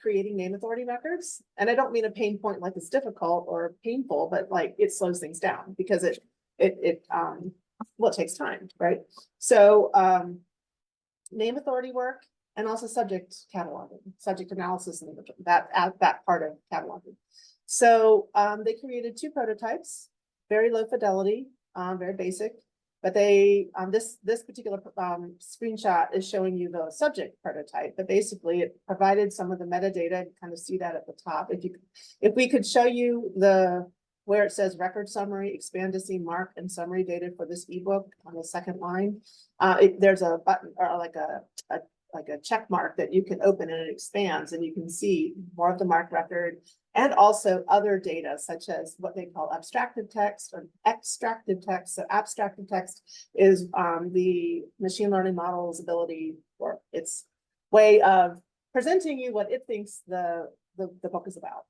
creating name authority records. And I don't mean a pain point like it's difficult or painful, but like it slows things down because it takes time, right? So name authority work and also subject cataloging, subject analysis, and that part of cataloging. So they created 2 prototypes, very low fidelity, very basic, but they this particular screenshot is showing you the subject prototype, but basically it provided some of the metadata. You kind of see that at the top. If we could show you where it says record summary, expand to see MARC and summary data for this ebook on the second line, there's a button or like a check mark that you can open and it expands and you can see more of the MARC record and also other data such as what they call abstracted text or extracted text. So abstracted text is the machine learning model's ability or its way of presenting you what it thinks the book is about.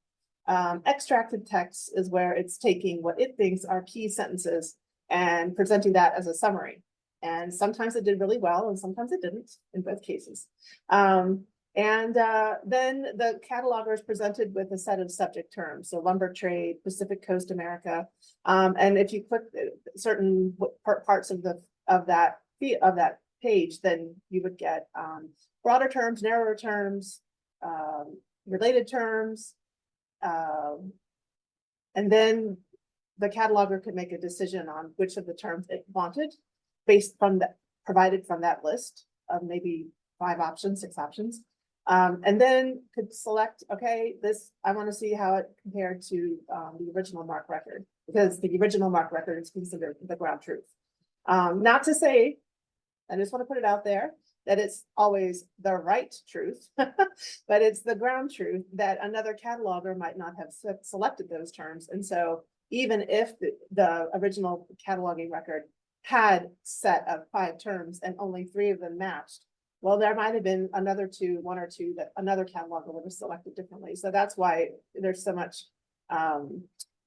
Extracted text is where it's taking what it thinks are key sentences and presenting that as a summary. And sometimes it did really well and sometimes it didn't in both cases. Then the cataloger is presented with a set of subject terms. So lumber trade, Pacific Coast America. And if you click certain parts of that page, then you would get broader terms, narrower terms, related terms. And then the cataloger could make a decision on which of the terms it wanted based from provided from that list of maybe 5 options, 6 options. And then could select, okay, this, I want to see how it compared to the original MARC record, because the original MARC record is considered the ground truth. Not to say, I just want to put it out there, that it's always the right truth, but it's the ground truth that another cataloger might not have selected those terms. And so even if the original cataloging record had set of 5 terms and only 3 of them matched, well, there might have been another 1 or 2 that another cataloger would have selected differently. So that's why there's so much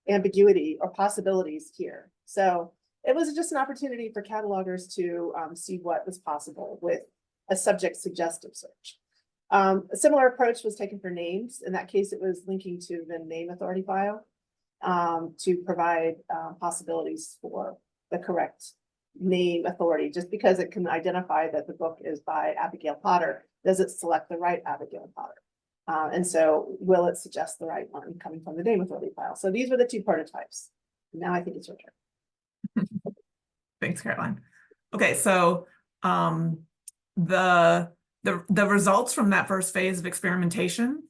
ambiguity or possibilities here. So it was just an opportunity for catalogers to see what was possible with a subject suggestive search. A similar approach was taken for names. In that case, it was linking to the name authority file to provide possibilities for the correct name authority. Just because it can identify that the book is by Abigail Potter, does it select the right Abigail Potter? And so will it suggest the right one coming from the name authority file? So these were the 2 prototypes. Now I think it's your turn. Thanks, Caroline. Okay, so the results from that first phase of experimentation,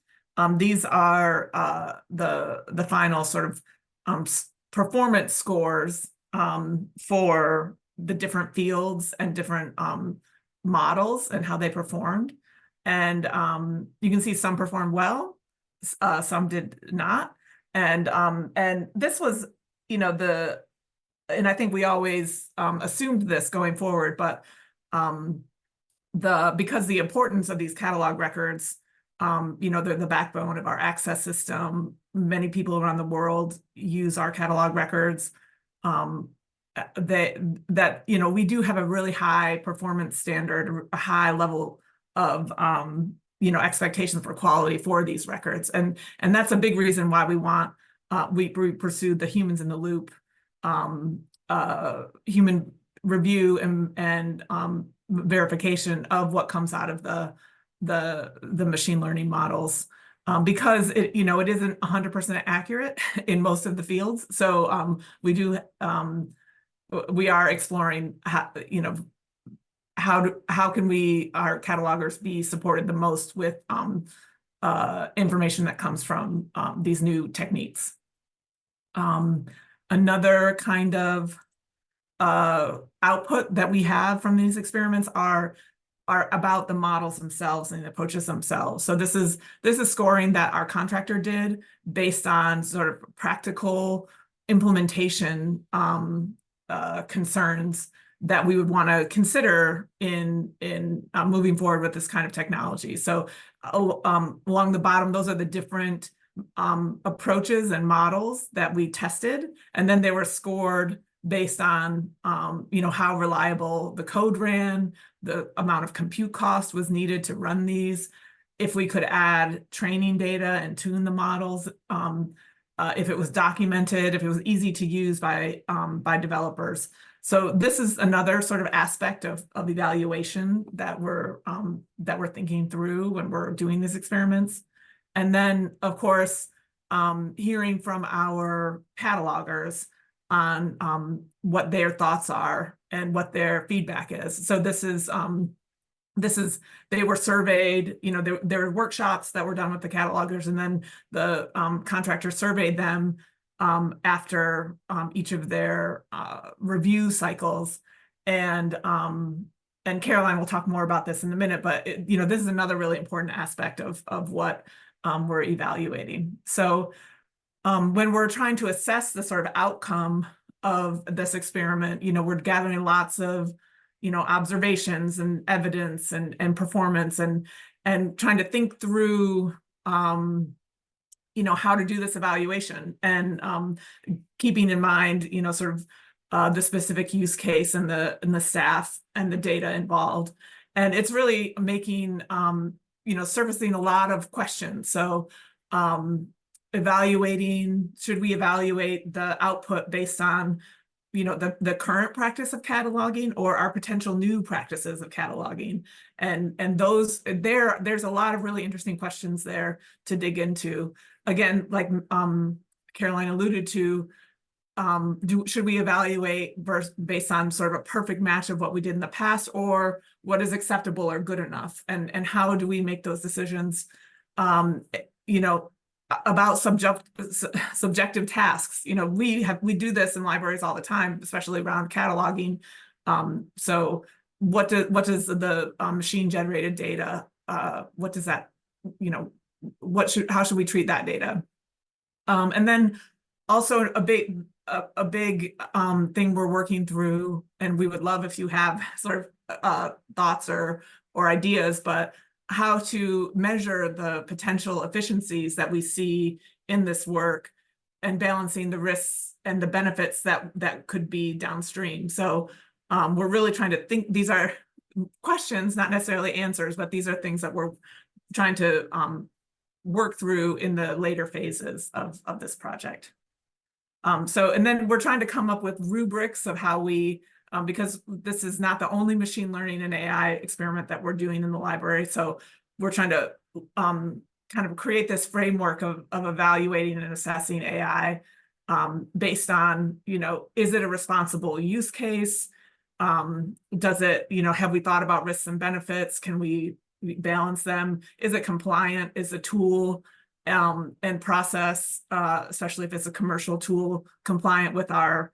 these are the final sort of performance scores for the different fields and different models and how they performed. And you can see some performed well, some did not. And this was, you know, and I think we always assumed this going forward, but because the importance of these catalog records, you know, they're the backbone of our access system. Many people around the world use our catalog records. That you know, we do have a really high performance standard, a high level of you know, expectations for quality for these records, and that's a big reason why we pursued the humans in the loop, human review and verification of what comes out of the machine learning models, because it, you know, it isn't 100% accurate in most of the fields. So we are exploring how, you know, how can our catalogers be supported the most with information that comes from these new techniques. Another kind of output that we have from these experiments are about the models themselves and the approaches themselves. So this is scoring that our contractor did based on sort of practical implementation concerns that we would want to consider in moving forward with this kind of technology. So along the bottom, those are the different approaches and models that we tested, and then they were scored based on you know, how reliable the code ran, the amount of compute cost was needed to run these, if we could add training data and tune the models, if it was documented, if it was easy to use by developers. So this is another sort of aspect of evaluation that we're thinking through when we're doing these experiments. And then, of course, hearing from our catalogers on what their thoughts are and what their feedback is. So this is they were surveyed, you know, there were workshops that were done with the catalogers, and then the contractor surveyed them after each of their review cycles. And Caroline will talk more about this in a minute, but you know, this is another really important aspect of what we're evaluating. So when we're trying to assess the sort of outcome of this experiment, you know, we're gathering lots of, you know, observations and evidence and performance and trying to think through, you know, how to do this evaluation, and keeping in mind, you know, sort of the specific use case and the staff and the data involved. And it's really making, you know, surfacing a lot of questions. So evaluating, should we evaluate the output based on, you know, the current practice of cataloging or our potential new practices of cataloging? And those there's a lot of really interesting questions there to dig into. Again, like Caroline alluded to, should we evaluate based on sort of a perfect match of what we did in the past, or what is acceptable or good enough? And how do we make those decisions, you know, about subjective tasks? You know, we do this in libraries all the time, especially around cataloging. So what does the machine generated data, what does that, you know, how should we treat that data? And then also a big thing we're working through, and we would love if you have sort of thoughts or ideas, but how to measure the potential efficiencies that we see in this work, and balancing the risks and the benefits that could be downstream. So we're really trying to think, these are questions, not necessarily answers, but these are things that we're trying to work through in the later phases of this project. And then we're trying to come up with rubrics of how we, because this is not the only machine learning and AI experiment that we're doing in the library. So we're trying to kind of create this framework of evaluating and assessing AI based on, you know, is it a responsible use case? Does it, you know, have we thought about risks and benefits? Can we balance them? Is it compliant? Is the tool and process, especially if it's a commercial tool, compliant with our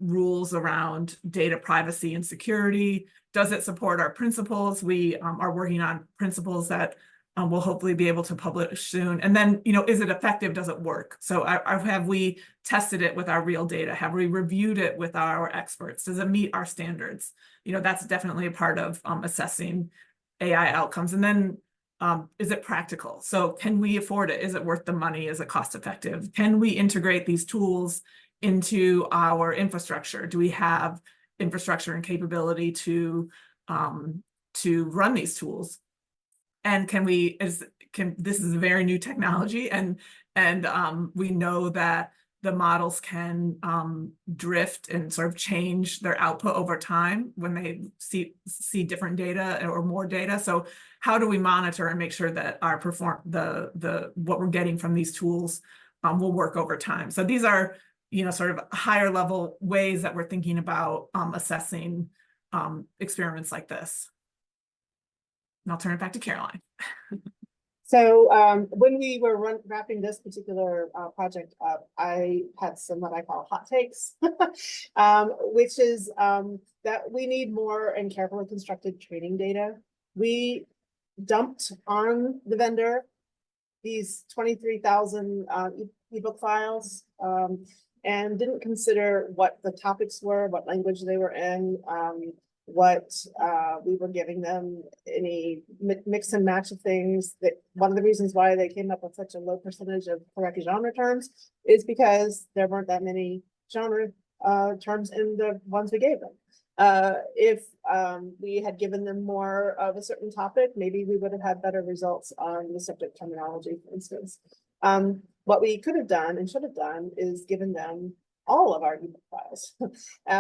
rules around data privacy and security? Does it support our principles? We are working on principles that we'll hopefully be able to publish soon. And then, is it effective? Does it work? So have we tested it with our real data? Have we reviewed it with our experts? Does it meet our standards? That's definitely a part of assessing AI outcomes. And then is it practical? So can we afford it? Is it worth the money? Is it cost effective? Can we integrate these tools into our infrastructure? Do we have infrastructure and capability to run these tools? And this is a very new technology, and we know that the models can drift and sort of change their output over time when they see different data or more data. So how do we monitor and make sure that our what we're getting from these tools will work over time? So these are sort of higher level ways that we're thinking about assessing experiments like this. And I'll turn it back to Caroline. So when we were wrapping this particular project up, I had some what I call hot takes, which is that we need more and carefully constructed training data. We dumped on the vendor these 23,000 ebook files and didn't consider what the topics were, what language they were in, what we were giving them, any mix and match of things. That one of the reasons why they came up with such a low percentage of correct genre terms is because there weren't that many genre terms in the ones we gave them. If we had given them more of a certain topic, maybe we would have had better results on the subject terminology, for instance. What we could have done and should have done is given them all of our ebook files.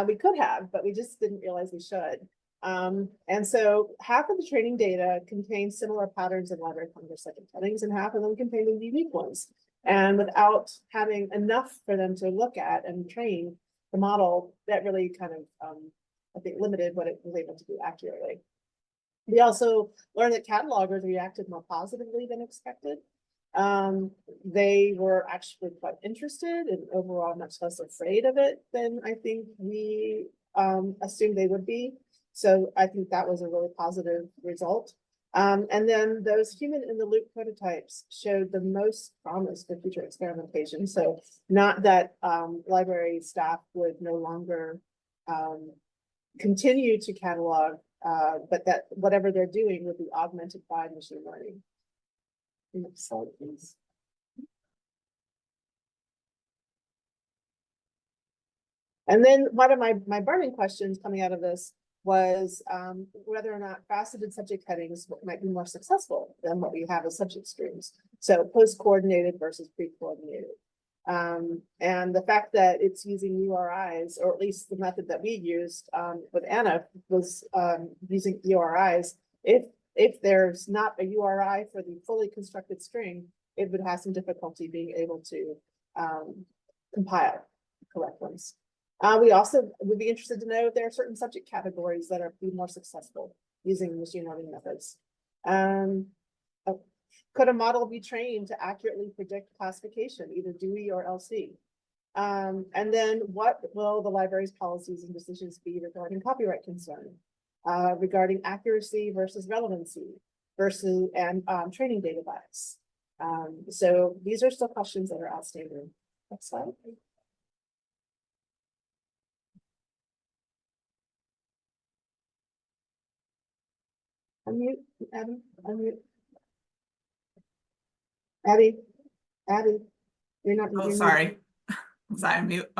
We could have, but we just didn't realize we should. And so half of the training data contains similar patterns in library context subject headings, and half of them contain unique ones. And without having enough for them to look at and train the model, that really kind of, I think, limited what it was able to do accurately. We also learned that catalogers reacted more positively than expected. They were actually quite interested and overall much less afraid of it than I think we assumed they would be. So I think that was a really positive result. And then those human in the loop prototypes showed the most promise for future experimentation. So not that library staff would no longer continue to catalog, but that whatever they're doing would be augmented by machine learning. Next slide, please. And then one of my burning questions coming out of this was whether or not faceted subject headings might be more successful than what we have as subject streams. So post-coordinated versus pre-coordinated. And the fact that it's using URIs, or at least the method that we used with Anna was using URIs. If there's not a URI for the fully constructed string, it would have some difficulty being able to compile the correct ones. We also would be interested to know if there are certain subject categories that are more successful using machine learning methods. Could a model be trained to accurately predict classification, either Dewey or LC? And then what will the library's policies and decisions be regarding copyright concern? Regarding accuracy versus relevancy versus training data bias. So these are still questions that are outstanding. Next slide. Unmute, Abby, unmute. Abby, you're not. Oh, sorry. Sorry, I'm mute.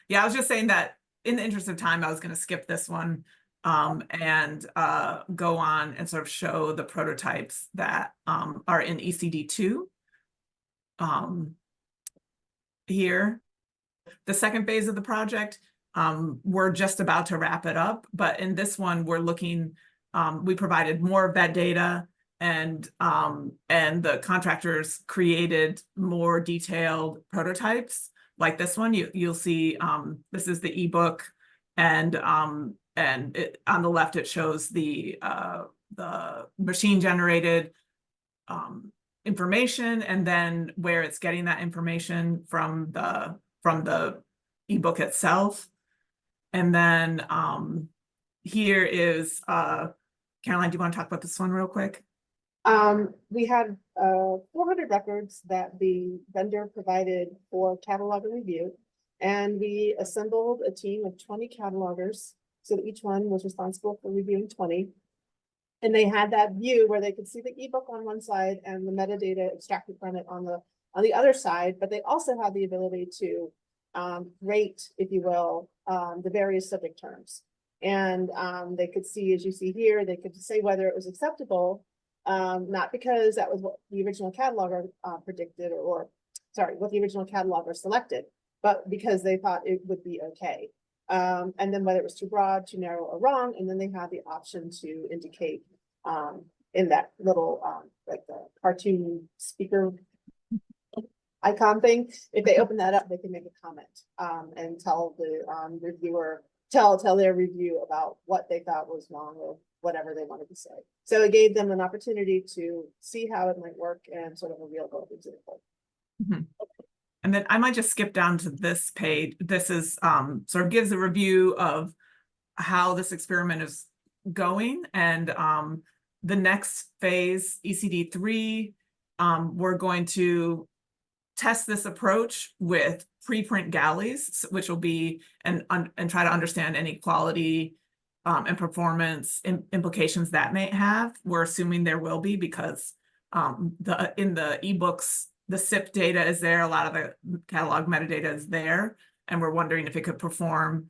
Yeah, I was just saying that in the interest of time, I was going to skip this one. And go on and sort of show the prototypes that are in ECD2 here. The second phase of the project, we're just about to wrap it up, but in this one, we're looking, we provided more of that data, and the contractors created more detailed prototypes like this one. You'll see this is the ebook, and on the left it shows the machine generated information, and then where it's getting that information from the ebook itself. And then here is, Caroline, do you want to talk about this one real quick? We had 400 records that the vendor provided for catalog review, and we assembled a team of 20 catalogers, so that each one was responsible for reviewing 20. And they had that view where they could see the ebook on one side and the metadata extracted from it on the other side, but they also had the ability to rate, if you will, the various subject terms. And they could see, as you see here, they could say whether it was acceptable, not because that was what the original cataloger predicted, or sorry, what the original cataloger selected, but because they thought it would be okay. And then whether it was too broad, too narrow, or wrong, and then they had the option to indicate in that little like the cartoon speaker icon thing. If they open that up, they can make a comment and tell the reviewer, tell their review about what they thought was wrong or whatever they wanted to say. So it gave them an opportunity to see how it might work and sort of a real world example. Mm-hmm. And then I might just skip down to this page. This is sort of gives a review of how this experiment is going. And the next phase, ECD3, we're going to test this approach with preprint galleys, which will be and try to understand any quality and performance implications that may have. We're assuming there will be, because in the ebooks, the SIP data is there, a lot of the catalog metadata is there, and we're wondering if it could perform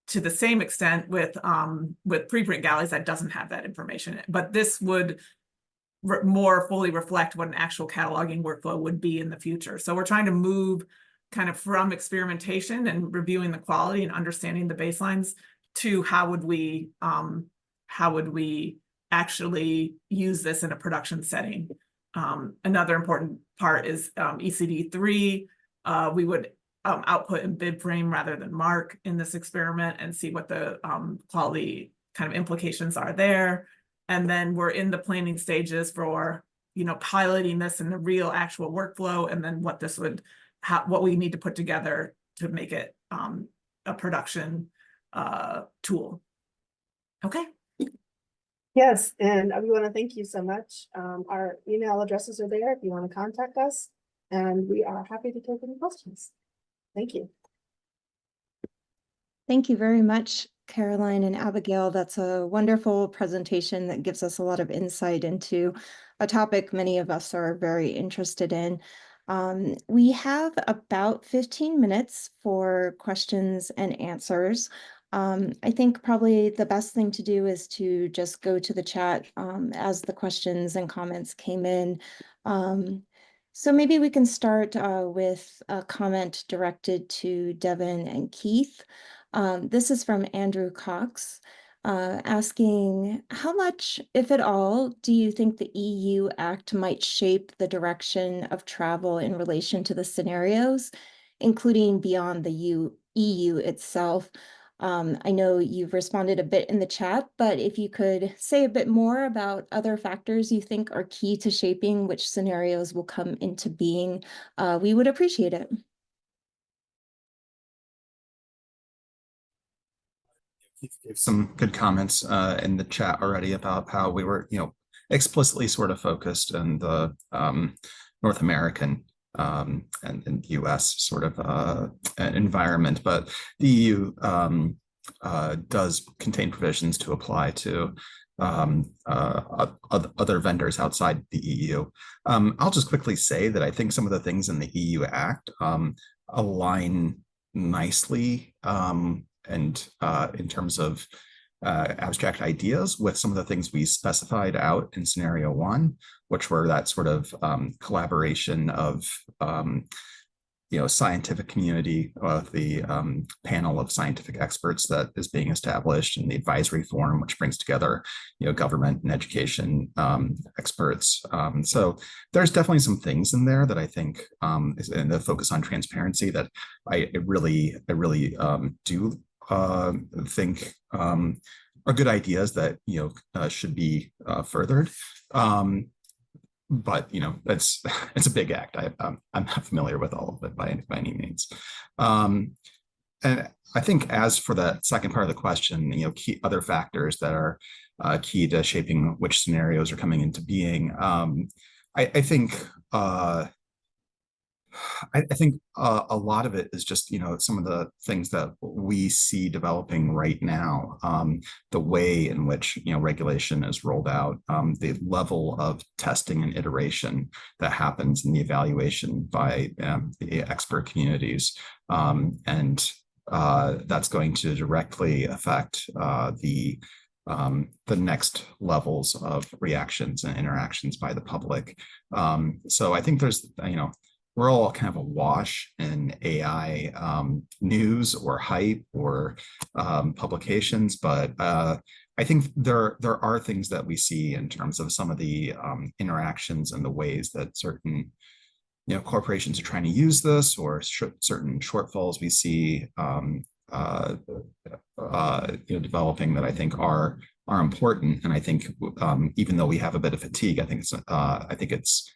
to the same extent with preprint galleys that doesn't have that information. But this would more fully reflect what an actual cataloging workflow would be in the future. So we're trying to move kind of from experimentation and reviewing the quality and understanding the baselines to how would we actually use this in a production setting. Another important part is ECD3. We would output in bib frame rather than mark in this experiment and see what the quality kind of implications are there. And then we're in the planning stages for, piloting this in the real actual workflow, and then what this would, what we need to put together to make it a production tool. Okay. Yes, and we want to thank you so much. Our email addresses are there if you want to contact us, and we are happy to take any questions. Thank you. Thank you very much, Caroline and Abigail. That's a wonderful presentation that gives us a lot of insight into a topic many of us are very interested in. We have about 15 minutes for questions and answers. I think probably the best thing to do is to just go to the chat as the questions and comments came in. So maybe we can start with a comment directed to Devin and Keith. This is from Andrew Cox, asking, how much, if at all, do you think the EU Act might shape the direction of travel in relation to the scenarios, including beyond the EU itself? I know you've responded a bit in the chat, but if you could say a bit more about other factors you think are key to shaping which scenarios will come into being, we would appreciate it. Gave some good comments in the chat already about how we were, explicitly sort of focused in the North American and US sort of environment, but the EU does contain provisions to apply to other vendors outside the EU. I'll just quickly say that I think some of the things in the EU Act align nicely and in terms of abstract ideas with some of the things we specified out in scenario 1, which were that sort of collaboration of scientific community, the panel of scientific experts that is being established, and the advisory forum, which brings together government and education experts. So there's definitely some things in there that I think is in the focus on transparency that I really do think are good ideas that should be furthered. But it's a big act. I'm not familiar with all of it by any means. And I think as for the second part of the question, key other factors that are key to shaping which scenarios are coming into being. I think a lot of it is just, some of the things that we see developing right now, the way in which, regulation is rolled out, the level of testing and iteration that happens in the evaluation by the expert communities. And that's going to directly affect the next levels of reactions and interactions by the public. So I think there's, we're all kind of awash in AI news or hype or publications, but I think there are things that we see in terms of some of the interactions and the ways that certain corporations are trying to use this, or certain shortfalls we see developing that I think are important. And I think even though we have a bit of fatigue, I think it's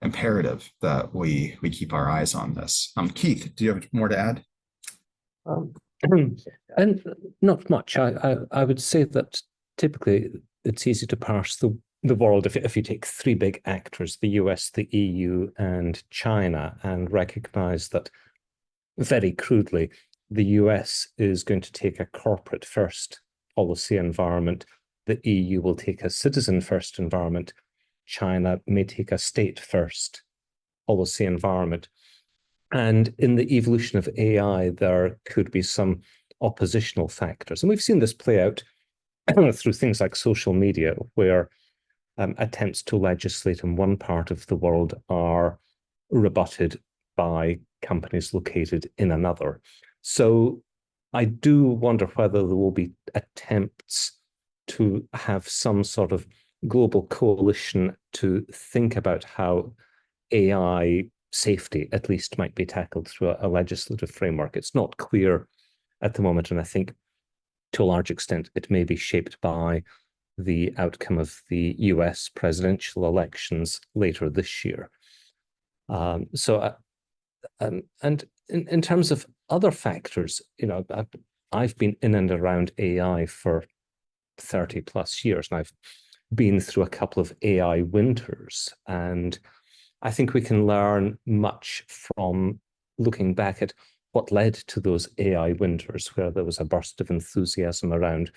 imperative that we keep our eyes on this. Keith, do you have more to add? And not much. I would say that typically it's easy to parse the world if you take three big actors, the US, the EU, and China, and recognize that very crudely, the US is going to take a corporate first policy environment. The EU will take a citizen first environment. China may take a state first policy environment. And in the evolution of AI, there could be some oppositional factors. And we've seen this play out through things like social media, where attempts to legislate in one part of the world are rebutted by companies located in another. So I do wonder whether there will be attempts to have some sort of global coalition to think about how AI safety, at least, might be tackled through a legislative framework. It's not clear at the moment, and I think to a large extent it may be shaped by the outcome of the US presidential elections later this year. And in terms of other factors, I've been in and around AI for 30 plus years, and I've been through a couple of AI winters, and I think we can learn much from looking back at what led to those AI winters, where there was a burst of enthusiasm around,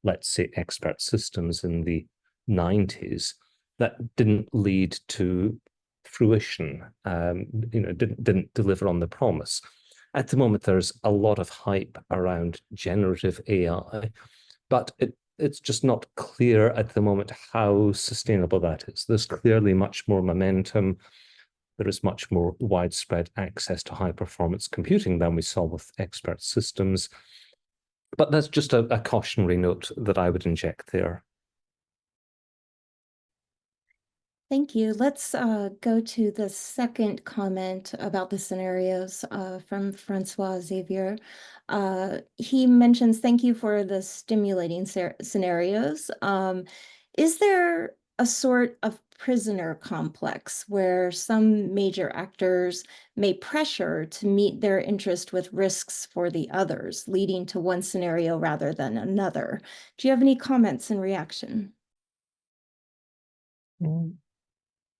let's say, expert systems in the 90s that didn't lead to fruition, didn't deliver on the promise. At the moment, there's a lot of hype around generative AI, but it's just not clear at the moment how sustainable that is. There's clearly much more momentum. There is much more widespread access to high-performance computing than we saw with expert systems. But that's just a cautionary note that I would inject there. Thank you. Let's go to the second comment about the scenarios from Francois Xavier. He mentions, thank you for the stimulating scenarios. Is there a sort of prisoner complex where some major actors may pressure to meet their interest with risks for the others, leading to one scenario rather than another? Do you have any comments and reaction?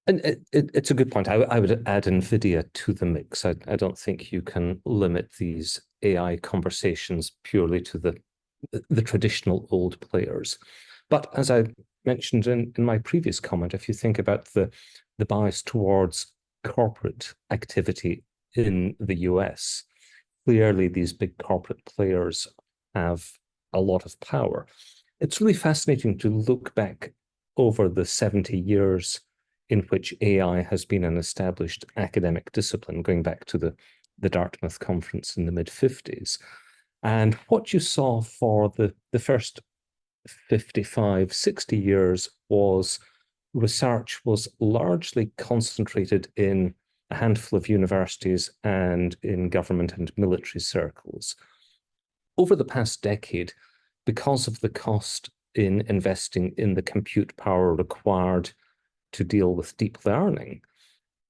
And it's a good point. I would add NVIDIA to the mix. I don't think you can limit these AI conversations purely to the traditional old players. But as I mentioned in my previous comment, if you think about the bias towards corporate activity in the US, clearly these big corporate players have a lot of power. It's really fascinating to look back over the 70 years in which AI has been an established academic discipline, going back to the Dartmouth conference in the mid-50s. And what you saw for the first 55, 60 years was research was largely concentrated in a handful of universities and in government and military circles. Over the past decade, because of the cost in investing in the compute power required to deal with deep learning,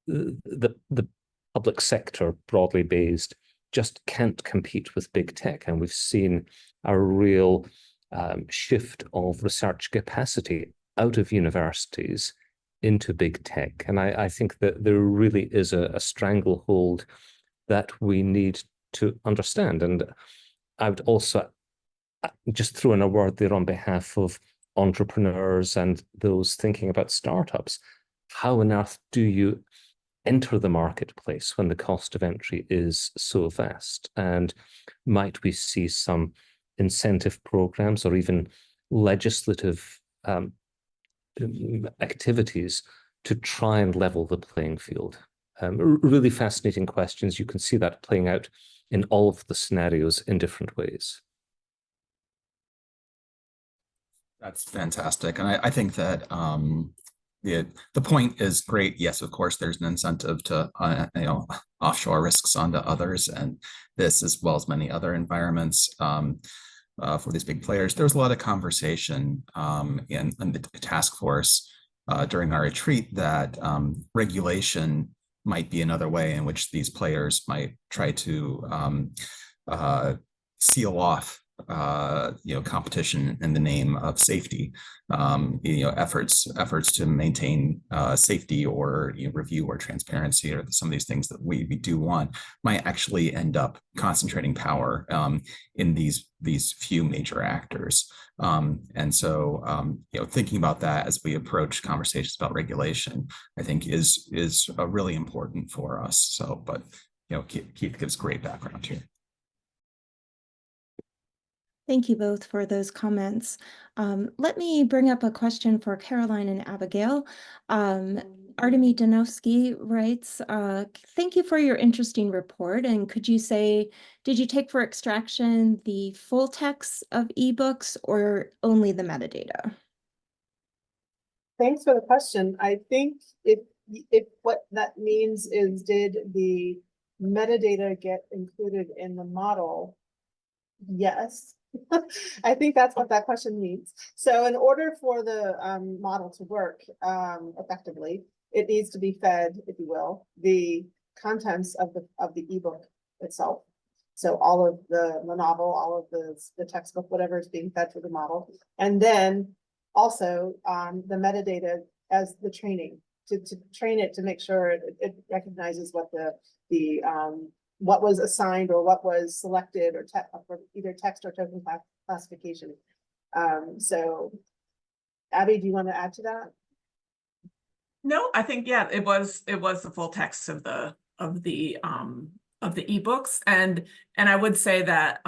the public sector, broadly based, just can't compete with big tech. And we've seen a real shift of research capacity out of universities into big tech. And I think that there really is a stranglehold that we need to understand. And I would also just throw in a word there on behalf of entrepreneurs and those thinking about startups. How on earth do you enter the marketplace when the cost of entry is so vast? And might we see some incentive programs or even legislative activities to try and level the playing field? Really fascinating questions. You can see that playing out in all of the scenarios in different ways. That's fantastic. And I think that the point is great. Yes, of course, there's an incentive to offshore risks onto others, and this, as well as many other environments, for these big players. There was a lot of conversation in the task force during our retreat that regulation might be another way in which these players might try to seal off competition in the name of safety. Efforts to maintain safety or review or transparency, or some of these things that we do want, might actually end up concentrating power in these few major actors. And so thinking about that as we approach conversations about regulation, I think is really important for us. So, but Keith gives great background here. Thank you both for those comments. Let me bring up a question for Caroline and Abigail. Artemy Danowski writes, thank you for your interesting report. And could you say, did you take for extraction the full text of ebooks or only the metadata? Thanks for the question. I think if what that means is, did the metadata get included in the model? Yes. I think that's what that question means. So in order for the model to work effectively, it needs to be fed, if you will, the contents of the ebook itself. So all of the novel, all of the textbook, whatever is being fed to the model, and then also the metadata as the training to train it to make sure it recognizes what what was assigned or what was selected or for either text or token classification. So Abby, do you want to add to that? No, I think, yeah, it was the full text of the ebooks. And I would say that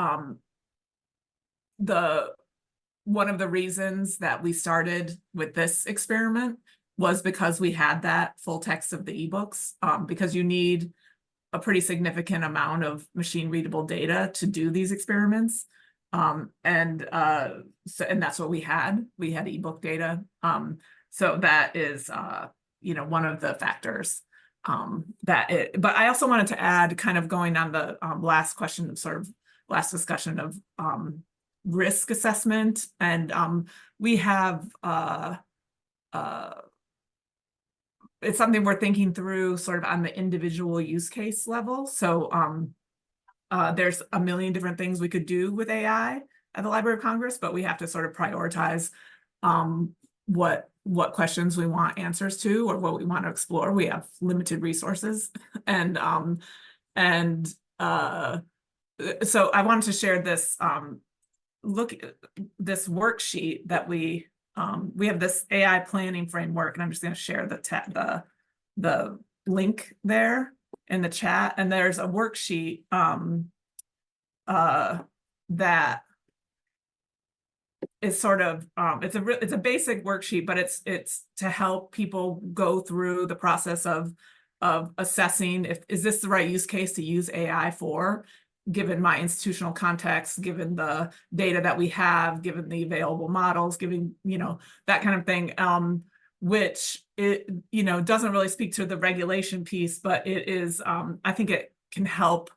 one of the reasons that we started with this experiment was because we had that full text of the ebooks, because you need a pretty significant amount of machine readable data to do these experiments. And that's what we had. We had ebook data. So that is, one of the factors but I also wanted to add, kind of going on the last question, sort of last discussion of risk assessment. And we have, it's something we're thinking through sort of on the individual use case level. So there's a million different things we could do with AI at the Library of Congress, but we have to sort of prioritize what questions we want answers to or what we want to explore. We have limited resources. And so I wanted to share this, this worksheet that we have this AI planning framework, and I'm just going to share the link there in the chat. And there's a worksheet that is sort of it's a basic worksheet, but it's to help people go through the process of assessing is this the right use case to use AI for, given my institutional context, given the data that we have, given the available models, given, that kind of thing, which it, doesn't really speak to the regulation piece, but it is, I think it can help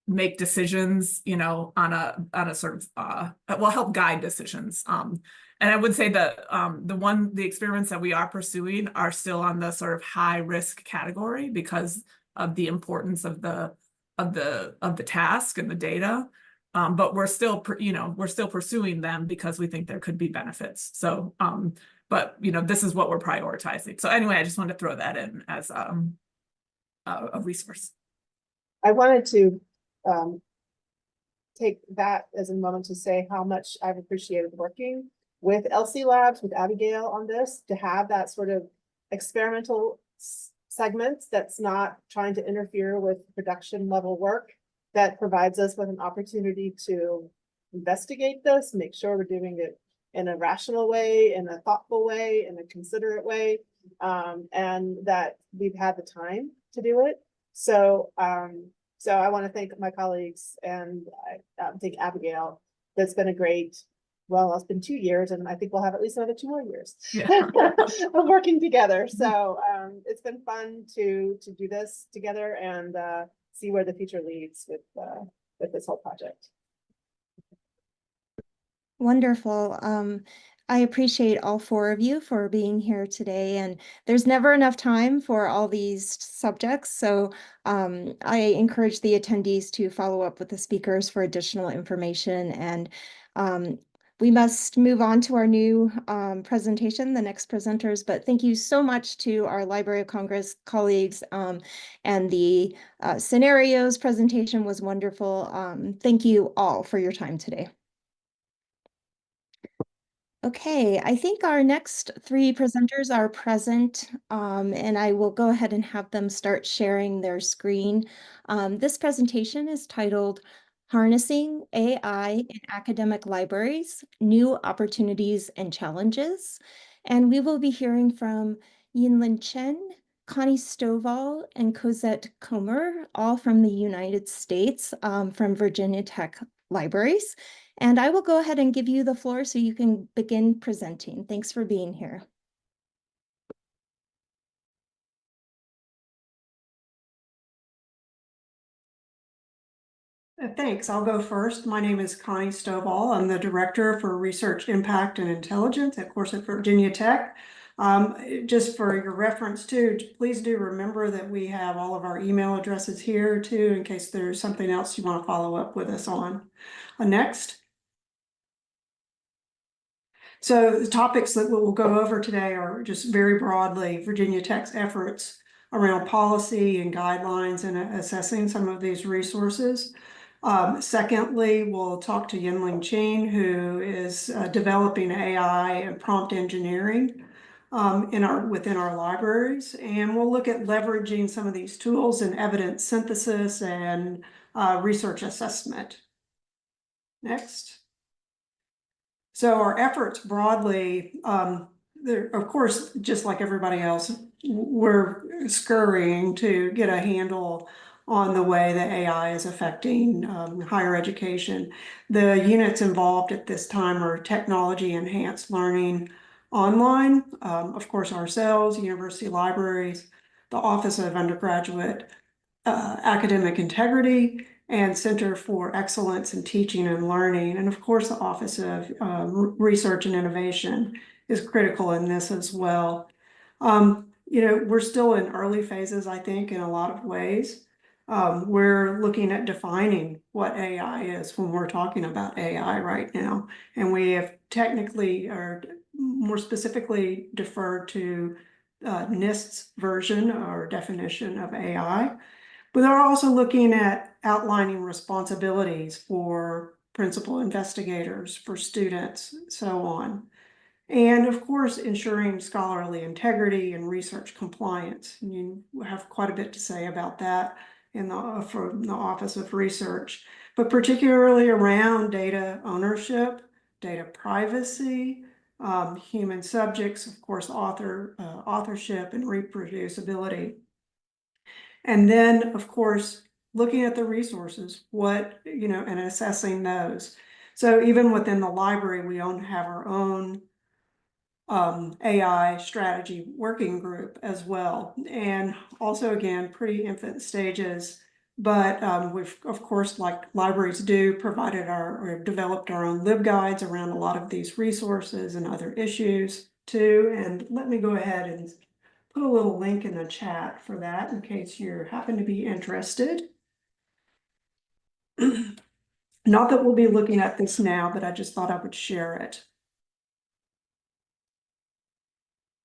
make decisions, on a sort of, will help guide decisions. And I would say that the experiments that we are pursuing are still on the sort of high risk category because of the importance of the the task and the data. But we're still, pursuing them because we think there could be benefits. So, but this is what we're prioritizing. So anyway, I just wanted to throw that in as a resource. I wanted to take that as a moment to say how much I've appreciated working with LC Labs, with Abigail on this, to have that sort of experimental segments that's not trying to interfere with production level work, that provides us with an opportunity to investigate this, make sure we're doing it in a rational way, in a thoughtful way, in a considerate way, and that we've had the time to do it. So, so I want to thank my colleagues, and I thank Abigail. That's been a great, well, it's been 2 years, and I think we'll have at least another 2 more years of working together. So it's been fun to do this together and see where the future leads with this whole project. Wonderful. I appreciate all 4 of you for being here today, and there's never enough time for all these subjects. So I encourage the attendees to follow up with the speakers for additional information, and we must move on to our new presentation, the next presenters, but thank you so much to our Library of Congress colleagues, and the scenarios presentation was wonderful. Thank you all for your time today. Okay, I think our next 3 presenters are present, and I will go ahead and have them start sharing their screen. This presentation is titled Harnessing AI in Academic Libraries, New Opportunities and Challenges. And we will be hearing from Yinlin Chen, Connie Stovall, and Cozette Comer, all from the United States, from Virginia Tech Libraries. And I will go ahead and give you the floor so you can begin presenting. Thanks for being here. Thanks. I'll go first. My name is Connie Stovall. I'm the Director for Research Impact and Intelligence at Virginia Tech. Just for your reference too, please do remember that we have all of our email addresses here too, in case there's something else you want to follow up with us on. Next. So the topics that we'll go over today are just very broadly Virginia Tech's efforts around policy and guidelines and assessing some of these resources. Secondly, we'll talk to Yinlin Chen, who is developing AI and prompt engineering within our libraries. And we'll look at leveraging some of these tools in evidence synthesis and research assessment. Next. So our efforts broadly, of course, just like everybody else, we're scurrying to get a handle on the way that AI is affecting higher education. The units involved at this time are technology enhanced learning online, of course, ourselves, university libraries, the Office of Undergraduate Academic Integrity, and Center for Excellence in Teaching and Learning. And of course, the Office of Research and Innovation is critical in this as well. We're still in early phases, I think, in a lot of ways. We're looking at defining what AI is when we're talking about AI right now. And we have technically, or more specifically, deferred to NIST's version or definition of AI. But they're also looking at outlining responsibilities for principal investigators, for students, so on. And of course, ensuring scholarly integrity and research compliance. And you have quite a bit to say about that from the Office of Research, but particularly around data ownership, data privacy, human subjects, of course, authorship and reproducibility. And then, of course, looking at the resources, and assessing those. So even within the library, we have our own AI strategy working group as well. And also, again, pretty infant stages, but we've, of course, like libraries do, developed our own LibGuides around a lot of these resources and other issues too. And let me go ahead and put a little link in the chat for that in case you happen to be interested. Not that we'll be looking at this now, but I just thought I would share it.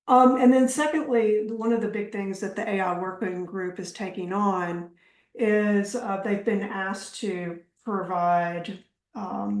And then secondly, one of the big things that the AI working group is taking on is they've been asked to provide a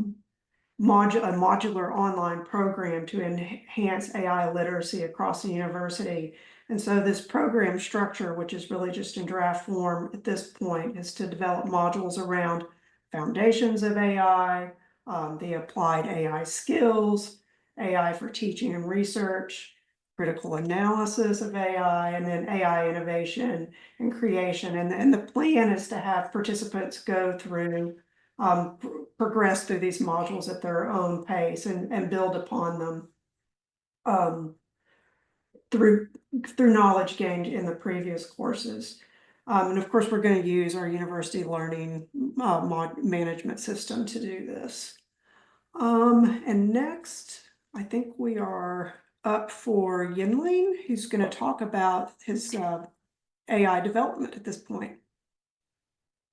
modular online program to enhance AI literacy across the university. And so this program structure, which is really just in draft form at this point, is to develop modules around foundations of AI, the applied AI skills, AI for teaching and research, critical analysis of AI, and then AI innovation and creation. And the plan is to have participants go through progress through these modules at their own pace and build upon them through knowledge gained in the previous courses. And of course, we're going to use our university learning management system to do this. And next, I think we are up for Yinlin, who's going to talk about his AI development at this point.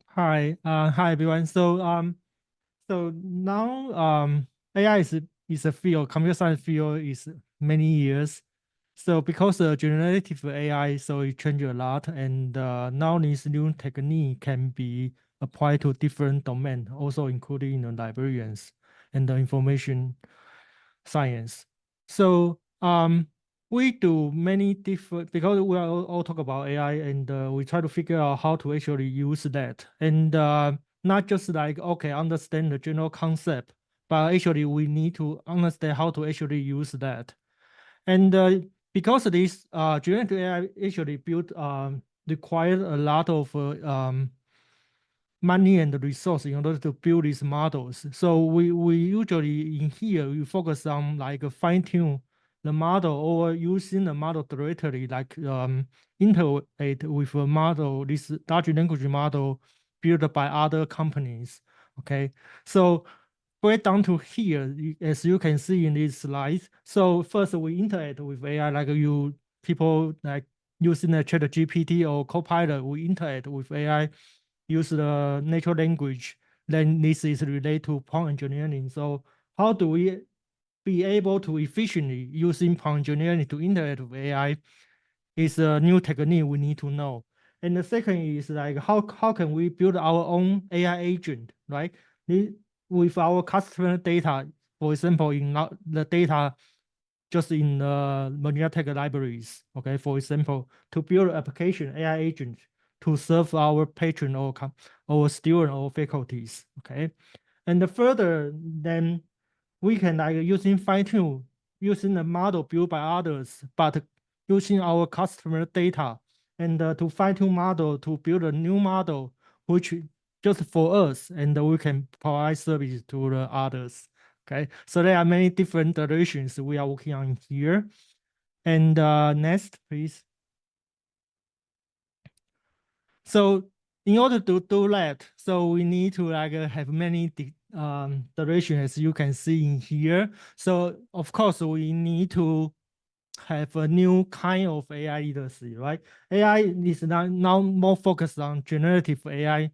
Hi, hi everyone. So now AI is a field, computer science field is many years. So because of generative AI, so it changed a lot, and now this new technique can be applied to different domains, also including the librarians and the information science. So we do many different, because we are all talk about AI, and we try to figure out how to actually use that, and not just like, okay, understand the general concept, but actually we need to understand how to actually use that. And because of this, generative AI actually built required a lot of money and resource in order to build these models. So we usually in here we focus on like fine-tune the model or using the model directly, like integrate with a model, this large language model built by other companies. Okay, so break down to here, as you can see in these slides. So first we interact with AI, like people like using the ChatGPT or Copilot, we interact with AI, use the natural language. Then this is related to prompt engineering. So how do we be able to efficiently using prompt engineering to interact with AI is a new technique we need to know. And the second is like how can we build our own AI agent, right? With our customer data, for example, in the data just in the Marina Tech libraries, okay, for example, to build an application AI agent to serve our patron or student or faculties, okay? And further, then we can like using fine-tune, using the model built by others, but using our customer data and to fine-tune model to build a new model, which just for us, and we can provide service to the others. Okay, so there are many different directions we are working on here. And next, please. So in order to do that, so we need to like have many directions, as you can see in here. So of course we need to have a new kind of AI literacy, right? AI is now more focused on generative AI,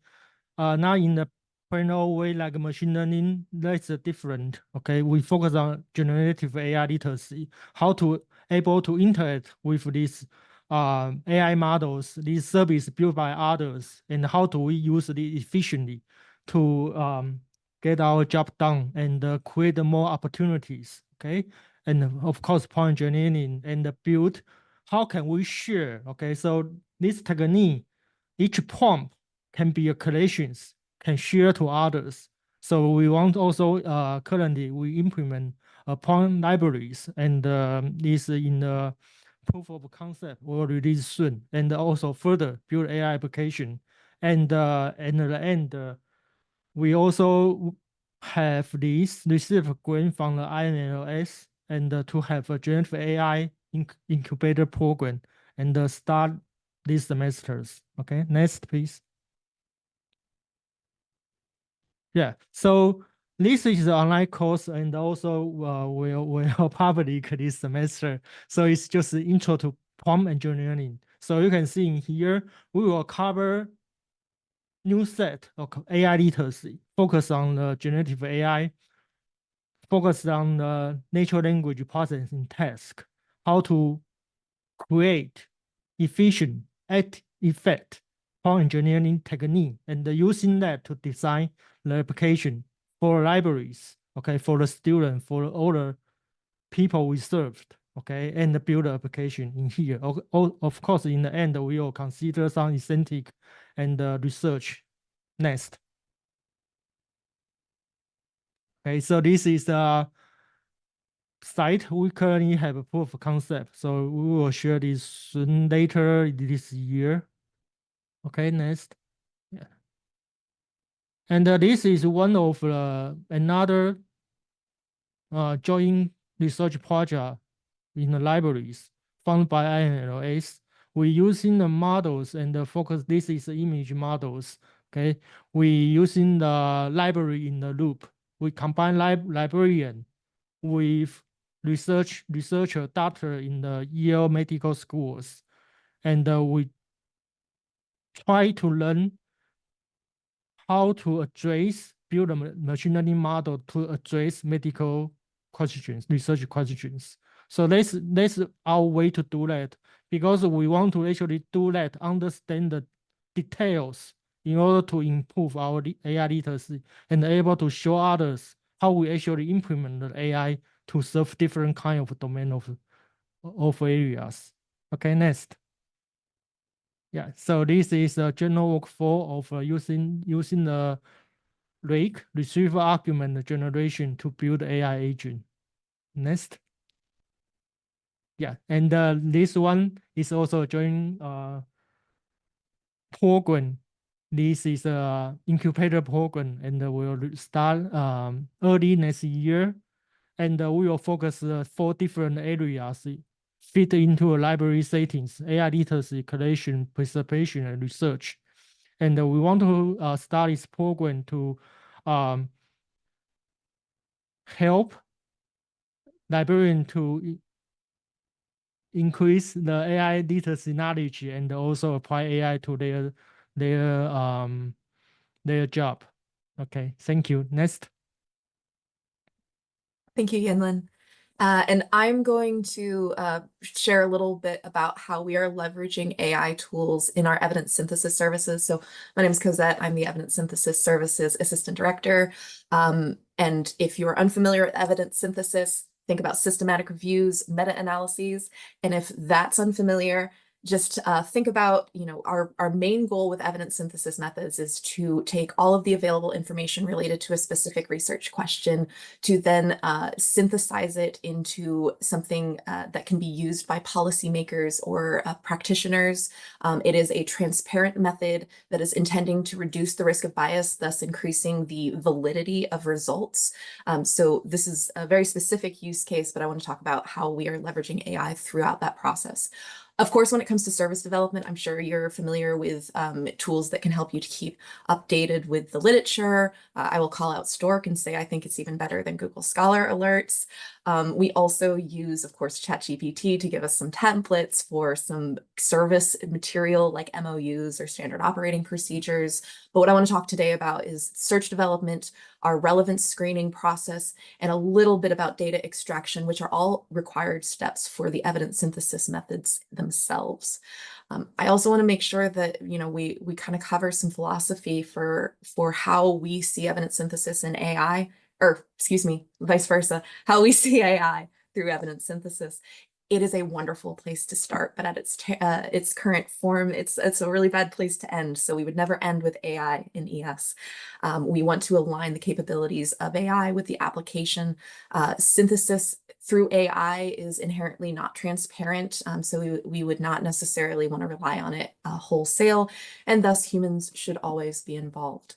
not in the general way like machine learning. That's different. Okay, we focus on generative AI literacy, how to able to interact with these AI models, these services built by others, and how do we use it efficiently to get our job done and create more opportunities. Okay, and of course, prompt engineering and the build. How can we share? Okay, so this technique, each prompt can be a collections, can share to others. So we want also currently we implement prompt libraries, and this in the proof of concept will release soon, and also further build AI application. And at the end, we also have this receive grant from the INLS and to have a generative AI incubator program and start these semesters. Okay, next please. Yeah, so this is the online course, and also we'll public this semester. So it's just the intro to prompt engineering. So you can see in here, we will cover new set of AI literacy, focus on the generative AI, focus on the natural language processing task, how to create efficient effect prompt engineering technique, and using that to design the application for libraries, okay, for the student, for all the people we served, okay, and build the application in here. Of course, in the end, we will consider some incentive and research next. Okay, so this is a site we currently have a proof of concept. So we will share this soon later this year. Okay, next. Yeah. And this is one of another joint research project in the libraries funded by IFLA. We're using the models and the focus. This is image models. Okay, we using the library in the loop. We combine librarian with researcher, doctor in the Yale medical schools, and we try to learn how to build a machine learning model to address medical questions, research questions. So that's our way to do that, because we want to actually do that, understand the details in order to improve our AI literacy and able to show others how we actually implement the AI to serve different kind of domain of areas. Okay, next. Yeah, so this is a general workflow of using the rake retrieval argument generation to build AI agent. Next. Yeah, and this one is also a joint program. This is a incubator program, and we'll start early next year. And we will focus 4 different areas fit into a library settings: AI literacy, collation, preservation, and research. And we want to start this program to help librarians to increase the AI literacy knowledge and also apply AI to their job. Okay, thank you. Next. Thank you, Yinlin. And I'm going to share a little bit about how we are leveraging AI tools in our evidence synthesis services. So my name is Cozette. I'm the Evidence Synthesis Services Assistant Director. And if you're unfamiliar with evidence synthesis, think about systematic reviews, meta-analyses. And if that's unfamiliar, just think about, our main goal with evidence synthesis methods is to take all of the available information related to a specific research question to then synthesize it into something that can be used by policymakers or practitioners. It is a transparent method that is intending to reduce the risk of bias, thus increasing the validity of results. So this is a very specific use case, but I want to talk about how we are leveraging AI throughout that process. Of course, when it comes to service development, I'm sure you're familiar with tools that can help you to keep updated with the literature. I will call out Stork and say I think it's even better than Google Scholar alerts. We also use, of course, ChatGPT to give us some templates for some service material like MOUs or standard operating procedures. But what I want to talk today about is search development, our relevance screening process, and a little bit about data extraction, which are all required steps for the evidence synthesis methods themselves. I also want to make sure that we kind of cover some philosophy for how we see evidence synthesis and AI, or excuse me, vice versa, how we see AI through evidence synthesis. It is a wonderful place to start, but at its current form, it's a really bad place to end. So we would never end with AI in ES. We want to align the capabilities of AI with the application. Synthesis through AI is inherently not transparent, so we would not necessarily want to rely on it wholesale, and thus humans should always be involved.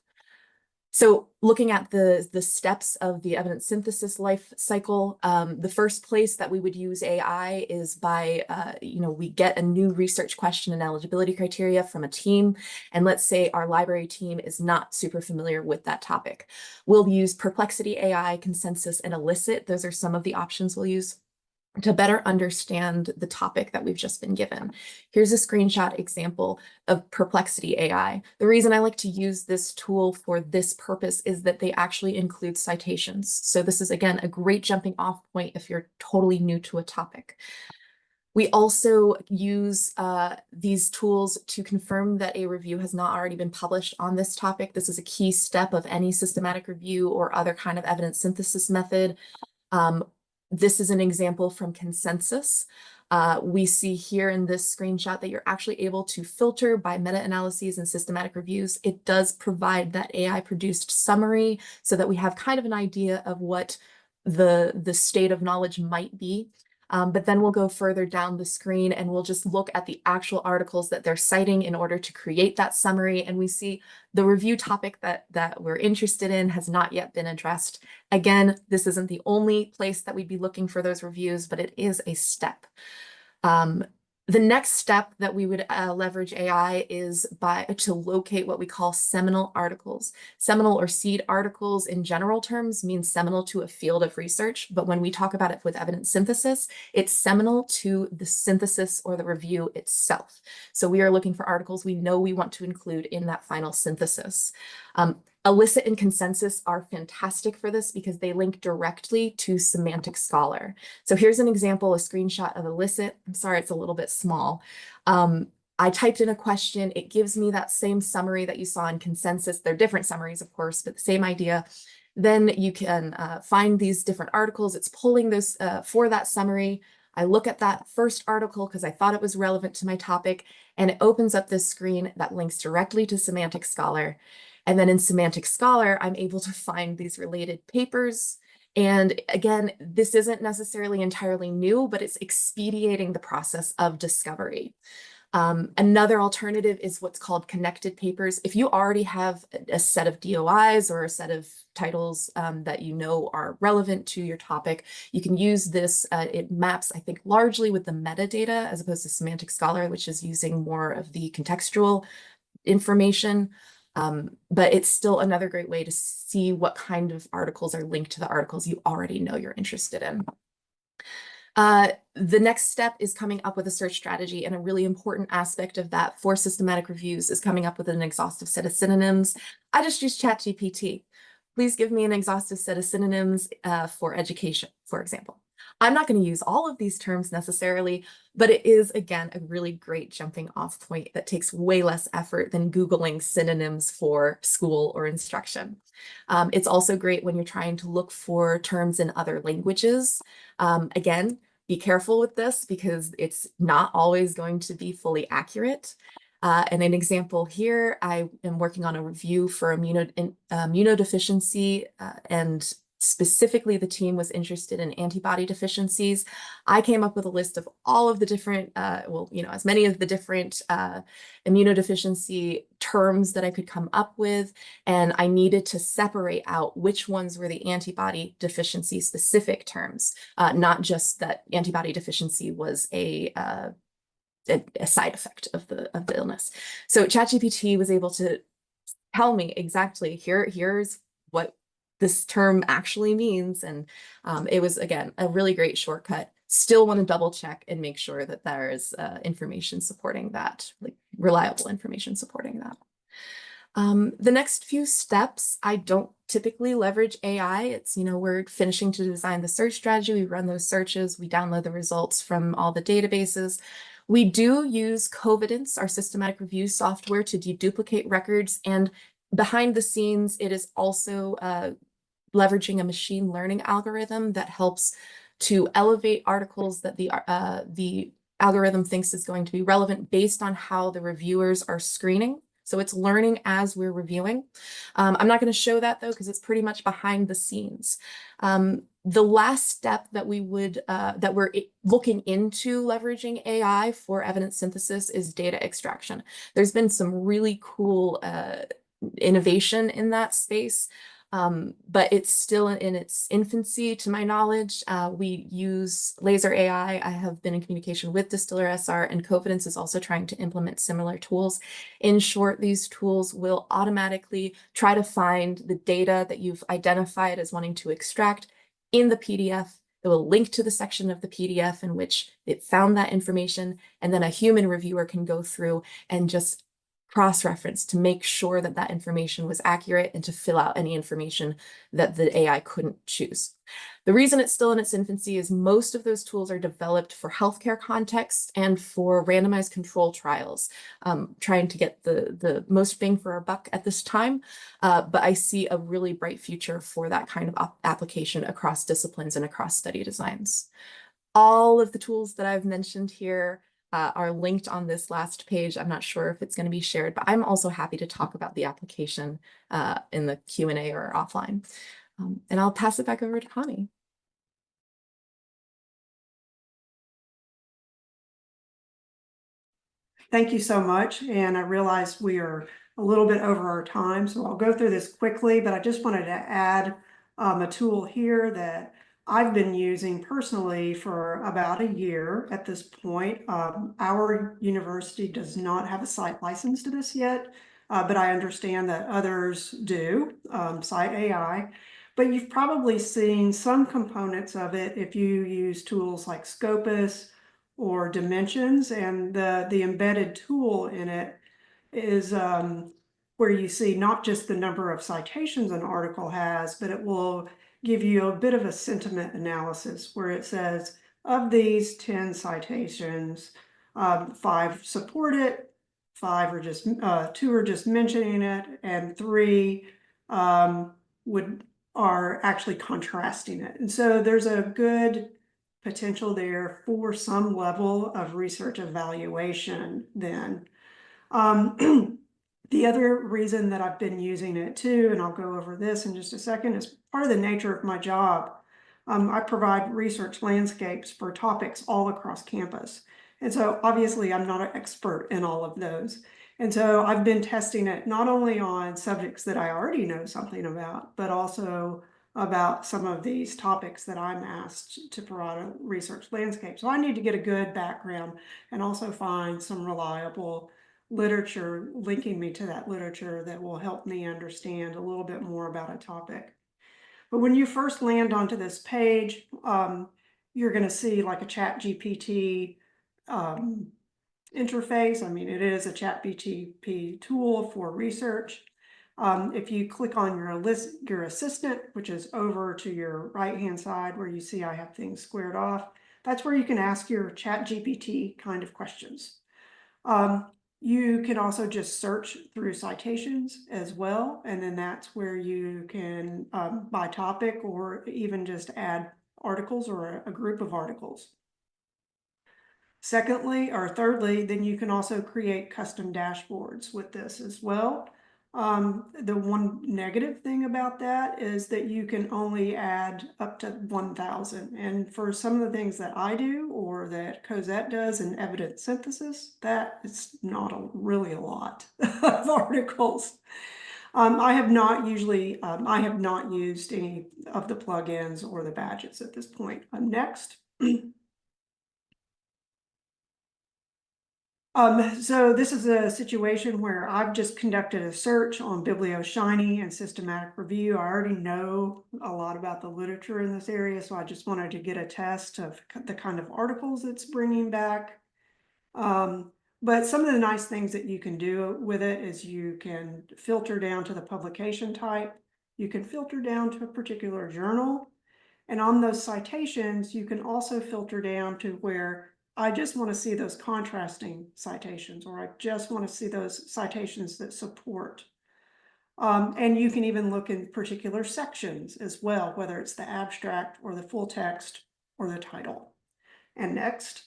So looking at the steps of the evidence synthesis life cycle, the first place that we would use AI is by, we get a new research question and eligibility criteria from a team. And let's say our library team is not super familiar with that topic. We'll use Perplexity AI, Consensus, and Elicit. Those are some of the options we'll use. to better understand the topic that we've just been given. Here's a screenshot example of Perplexity AI. The reason I like to use this tool for this purpose is that they actually include citations. So this is, again, a great jumping off point if you're totally new to a topic. We also use these tools to confirm that a review has not already been published on this topic. This is a key step of any systematic review or other kind of evidence synthesis method. This is an example from Consensus. We see here in this screenshot that you're actually able to filter by meta-analyses and systematic reviews. It does provide that AI-produced summary so that we have kind of an idea of what the state of knowledge might be. But then we'll go further down the screen and we'll just look at the actual articles that they're citing in order to create that summary. And we see the review topic that we're interested in has not yet been addressed. Again, this isn't the only place that we'd be looking for those reviews, but it is a step. The next step that we would leverage AI is to locate what we call seminal articles. Seminal or seed articles in general terms means seminal to a field of research, but when we talk about it with evidence synthesis, it's seminal to the synthesis or the review itself. So we are looking for articles we know we want to include in that final synthesis. Elicit and Consensus are fantastic for this because they link directly to Semantic Scholar. So here's an example, a screenshot of Elicit. I'm sorry, it's a little bit small. I typed in a question. It gives me that same summary that you saw in Consensus. They're different summaries, of course, but the same idea. Then you can find these different articles. It's pulling those for that summary. I look at that first article because I thought it was relevant to my topic, and it opens up this screen that links directly to Semantic Scholar. And then in Semantic Scholar, I'm able to find these related papers. And again, this isn't necessarily entirely new, but it's expediting the process of discovery. Another alternative is what's called connected papers. If you already have a set of DOIs or a set of titles that you know are relevant to your topic, you can use this. It maps, I think, largely with the metadata as opposed to Semantic Scholar, which is using more of the contextual information. But it's still another great way to see what kind of articles are linked to the articles you already know you're interested in. The next step is coming up with a search strategy, and a really important aspect of that for systematic reviews is coming up with an exhaustive set of synonyms. I just use ChatGPT. Please give me an exhaustive set of synonyms for education, for example. I'm not going to use all of these terms necessarily, but it is, again, a really great jumping off point that takes way less effort than Googling synonyms for school or instruction. It's also great when you're trying to look for terms in other languages. Again, be careful with this because it's not always going to be fully accurate. And an example here, I am working on a review for immunodeficiency and specifically the team was interested in antibody deficiencies. I came up with a list of all of the different, as many of the different immunodeficiency terms that I could come up with. And I needed to separate out which ones were the antibody deficiency specific terms, not just that antibody deficiency was a side effect of the illness. So ChatGPT was able to tell me exactly here's what this term actually means. And it was, again, a really great shortcut. Still want to double check and make sure that there is information supporting that, like reliable information supporting that. The next few steps, I don't typically leverage AI. It's, we're finishing to design the search strategy. We run those searches. We download the results from all the databases. We do use Covidence, our systematic review software, to deduplicate records. And behind the scenes, it is also leveraging a machine learning algorithm that helps to elevate articles that the algorithm thinks is going to be relevant based on how the reviewers are screening. So it's learning as we're reviewing. I'm not going to show that though, because it's pretty much behind the scenes. The last step that that we're looking into leveraging AI for evidence synthesis is data extraction. There's been some really cool innovation in that space. But it's still in its infancy, to my knowledge. We use Laser AI. I have been in communication with Distiller SR, and Covidence is also trying to implement similar tools. In short, these tools will automatically try to find the data that you've identified as wanting to extract in the PDF. It will link to the section of the PDF in which it found that information, and then a human reviewer can go through and just cross-reference to make sure that that information was accurate and to fill out any information that the AI couldn't choose. The reason it's still in its infancy is most of those tools are developed for healthcare contexts and for randomized control trials, trying to get the most bang for our buck at this time. But I see a really bright future for that kind of application across disciplines and across study designs. All of the tools that I've mentioned here are linked on this last page. I'm not sure if it's going to be shared, but I'm also happy to talk about the application in the Q&A or offline. And I'll pass it back over to Connie. Thank you so much. And I realize we are a little bit over our time, so I'll go through this quickly, but I just wanted to add a tool here that I've been using personally for about a year at this point. Our university does not have a site license to this yet, but I understand that others do, Site AI. But you've probably seen some components of it if you use tools like Scopus or Dimensions, and the embedded tool in it is where you see not just the number of citations an article has, but it will give you a bit of a sentiment analysis where it says, of these 10 citations, 5 support it, 5 are just 2 are just mentioning it, and 3 are actually contrasting it. And so there's a good potential there for some level of research evaluation then. The other reason that I've been using it too, and I'll go over this in just a second, is part of the nature of my job. I provide research landscapes for topics all across campus. And so obviously I'm not an expert in all of those. And so I've been testing it not only on subjects that I already know something about, but also about some of these topics that I'm asked to provide a research landscape. So I need to get a good background and also find some reliable literature linking me to that literature that will help me understand a little bit more about a topic. But when you first land onto this page, you're going to see like a ChatGPT interface. I mean, it is a ChatGPT tool for research. If you click on your assistant, which is over to your right-hand side where you see I have things squared off, that's where you can ask your ChatGPT kind of questions. You can also just search through citations as well, and then that's where you can by topic or even just add articles or a group of articles. Secondly, or thirdly, then you can also create custom dashboards with this as well. The one negative thing about that is that you can only add up to 1,000. And for some of the things that I do or that Cozette does in evidence synthesis, that is not really a lot of articles. I have not used any of the plugins or the badges at this point. Next. So this is a situation where I've just conducted a search on BiblioShiny and systematic review. I already know a lot about the literature in this area, so I just wanted to get a test of the kind of articles it's bringing back. But some of the nice things that you can do with it is you can filter down to the publication type. You can filter down to a particular journal. And on those citations, you can also filter down to where I just want to see those contrasting citations, or I just want to see those citations that support. And you can even look in particular sections as well, whether it's the abstract or the full text or the title. And next.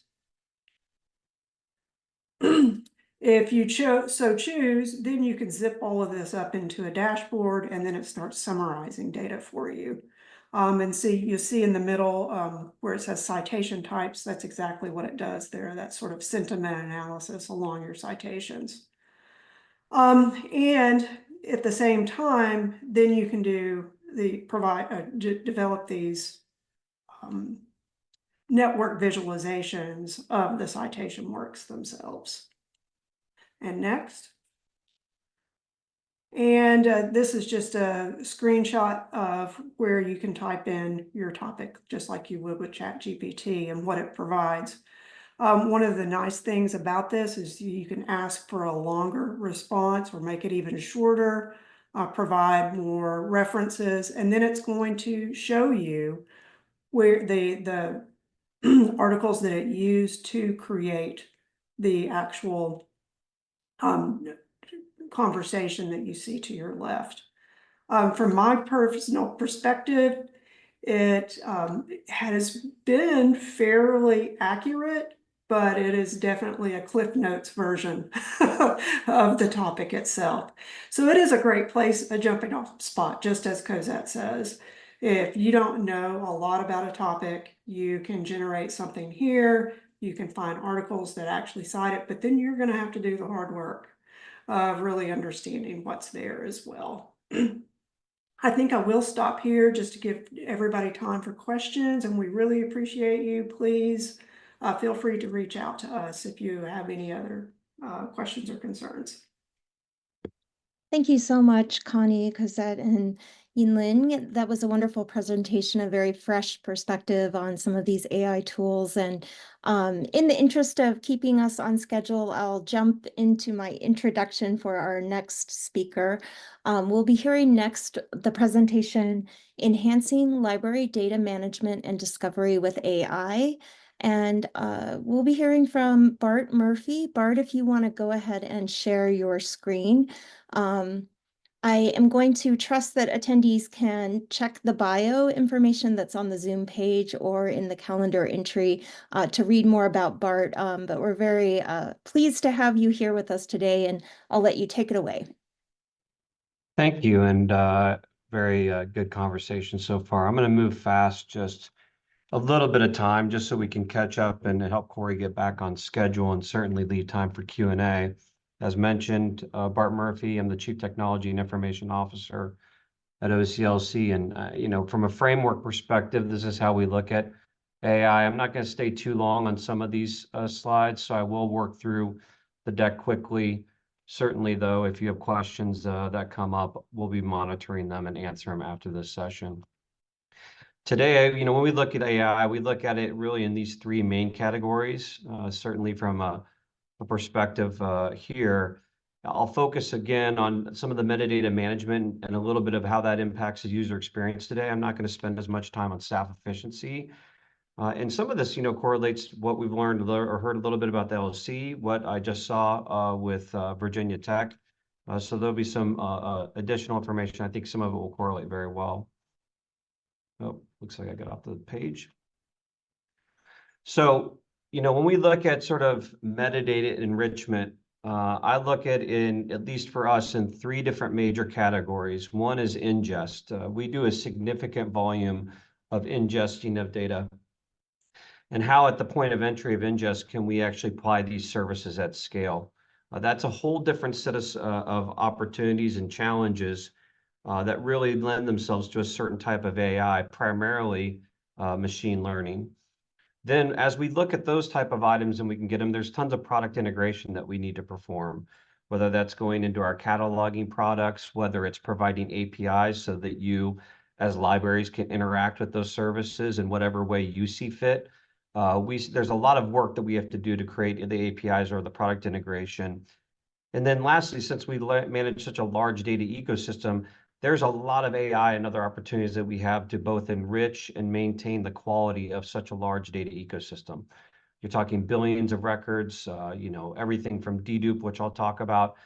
If you choose, then you can zip all of this up into a dashboard, and then it starts summarizing data for you. And you see in the middle where it says citation types, that's exactly what it does there. That sort of sentiment analysis along your citations. And at the same time, then you can develop these network visualizations of the citation works themselves. And next. And this is just a screenshot of where you can type in your topic, just like you would with ChatGPT and what it provides. One of the nice things about this is you can ask for a longer response or make it even shorter, provide more references, and then it's going to show you where the articles that it used to create the actual conversation that you see to your left. From my personal perspective, it has been fairly accurate, but it is definitely a Cliff Notes version of the topic itself. So it is a great place, a jumping off spot, just as Cozette says. If you don't know a lot about a topic, you can generate something here. You can find articles that actually cite it, but then you're going to have to do the hard work of really understanding what's there as well. I think I will stop here just to give everybody time for questions, and we really appreciate you. Please feel free to reach out to us if you have any other questions or concerns. Thank you so much, Connie, Cozette, and Yinlin. That was a wonderful presentation, a very fresh perspective on some of these AI tools. And in the interest of keeping us on schedule, I'll jump into my introduction for our next speaker. We'll be hearing next the presentation, Enhancing Library Data Management and Discovery with AI. And we'll be hearing from Bart Murphy. Bart, if you want to go ahead and share your screen. I am going to trust that attendees can check the bio information that's on the Zoom page or in the calendar entry to read more about Bart, but we're very pleased to have you here with us today, and I'll let you take it away. Thank you, and very good conversation so far. I'm going to move fast, just a little bit of time, just so we can catch up and help Cory get back on schedule, and certainly leave time for Q&A. As mentioned, Bart Murphy, I'm the Chief Technology and Information Officer at OCLC, and from a framework perspective, this is how we look at AI. I'm not going to stay too long on some of these slides, so I will work through the deck quickly. Certainly, though, if you have questions that come up, we'll be monitoring them and answer them after this session. Today, when we look at AI, we look at it really in these three main categories. Certainly from a perspective here, I'll focus again on some of the metadata management and a little bit of how that impacts the user experience today. I'm not going to spend as much time on staff efficiency. And some of this, correlates to what we've learned or heard a little bit about the LOC, what I just saw with Virginia Tech. So there'll be some additional information. I think some of it will correlate very well. Oh, looks like I got off the page. So, when we look at sort of metadata enrichment, I look at least for us, in three different major categories. One is ingest. We do a significant volume of ingesting of data. And how at the point of entry of ingest can we actually apply these services at scale? That's a whole different set of opportunities and challenges that really lend themselves to a certain type of AI, primarily machine learning. Then as we look at those type of items and we can get them, there's tons of product integration that we need to perform, whether that's going into our cataloging products, whether it's providing APIs so that you as libraries can interact with those services in whatever way you see fit. There's a lot of work that we have to do to create the APIs or the product integration. And then lastly, since we manage such a large data ecosystem, there's a lot of AI and other opportunities that we have to both enrich and maintain the quality of such a large data ecosystem. You're talking billions of records, everything from dedupe, which I'll talk about,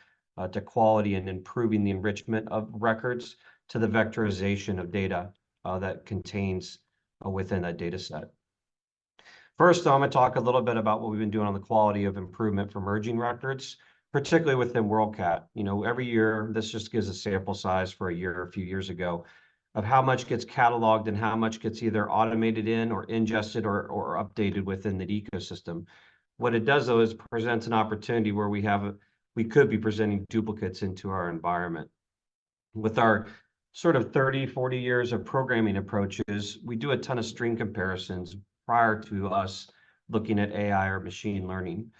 to quality and improving the enrichment of records, to the vectorization of data that contains within that data set. First, I'm going to talk a little bit about what we've been doing on the quality of improvement for merging records, particularly within WorldCat. Every year, this just gives a sample size for a year or a few years ago of how much gets cataloged and how much gets either automated in or ingested or updated within the ecosystem. What it does, though, is presents an opportunity where we could be presenting duplicates into our environment. With our sort of 30, 40 years of programming approaches, we do a ton of string comparisons prior to us looking at AI or machine learning.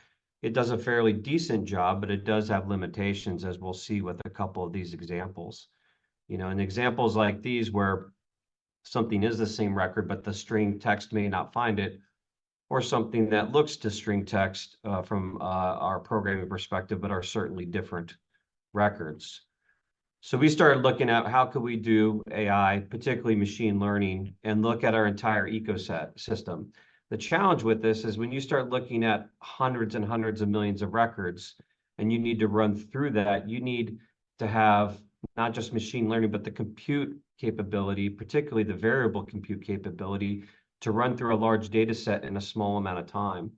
it does a fairly decent job, but it does have limitations, as we'll see with a couple of these examples. You know, and examples like these where something is the same record, but the string text may not find it, or something that looks to string text from our programming perspective, but are certainly different records. So we started looking at how could we do AI, particularly machine learning, and look at our entire ecosystem. The challenge with this is when you start looking at hundreds and hundreds of millions of records, and you need to run through that, you need to have not just machine learning, but the compute capability, particularly the variable compute capability, to run through a large data set in a small amount of time.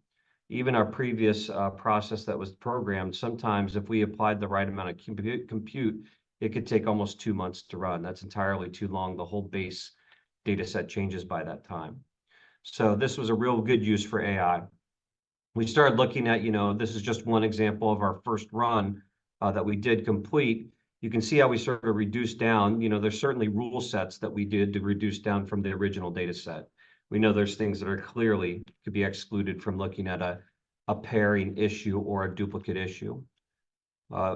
Even our previous process that was programmed, sometimes if we applied the right amount of compute, it could take almost 2 months to run. That's entirely too long. The whole base data set changes by that time. So this was a real good use for AI. We started looking at, you know, this is just one example of our first run that we did complete. You can see how we sort of reduced down. You know, there's certainly rule sets that we did to reduce down from the original data set. We know there's things that are clearly could be excluded from looking at a pairing issue or a duplicate issue.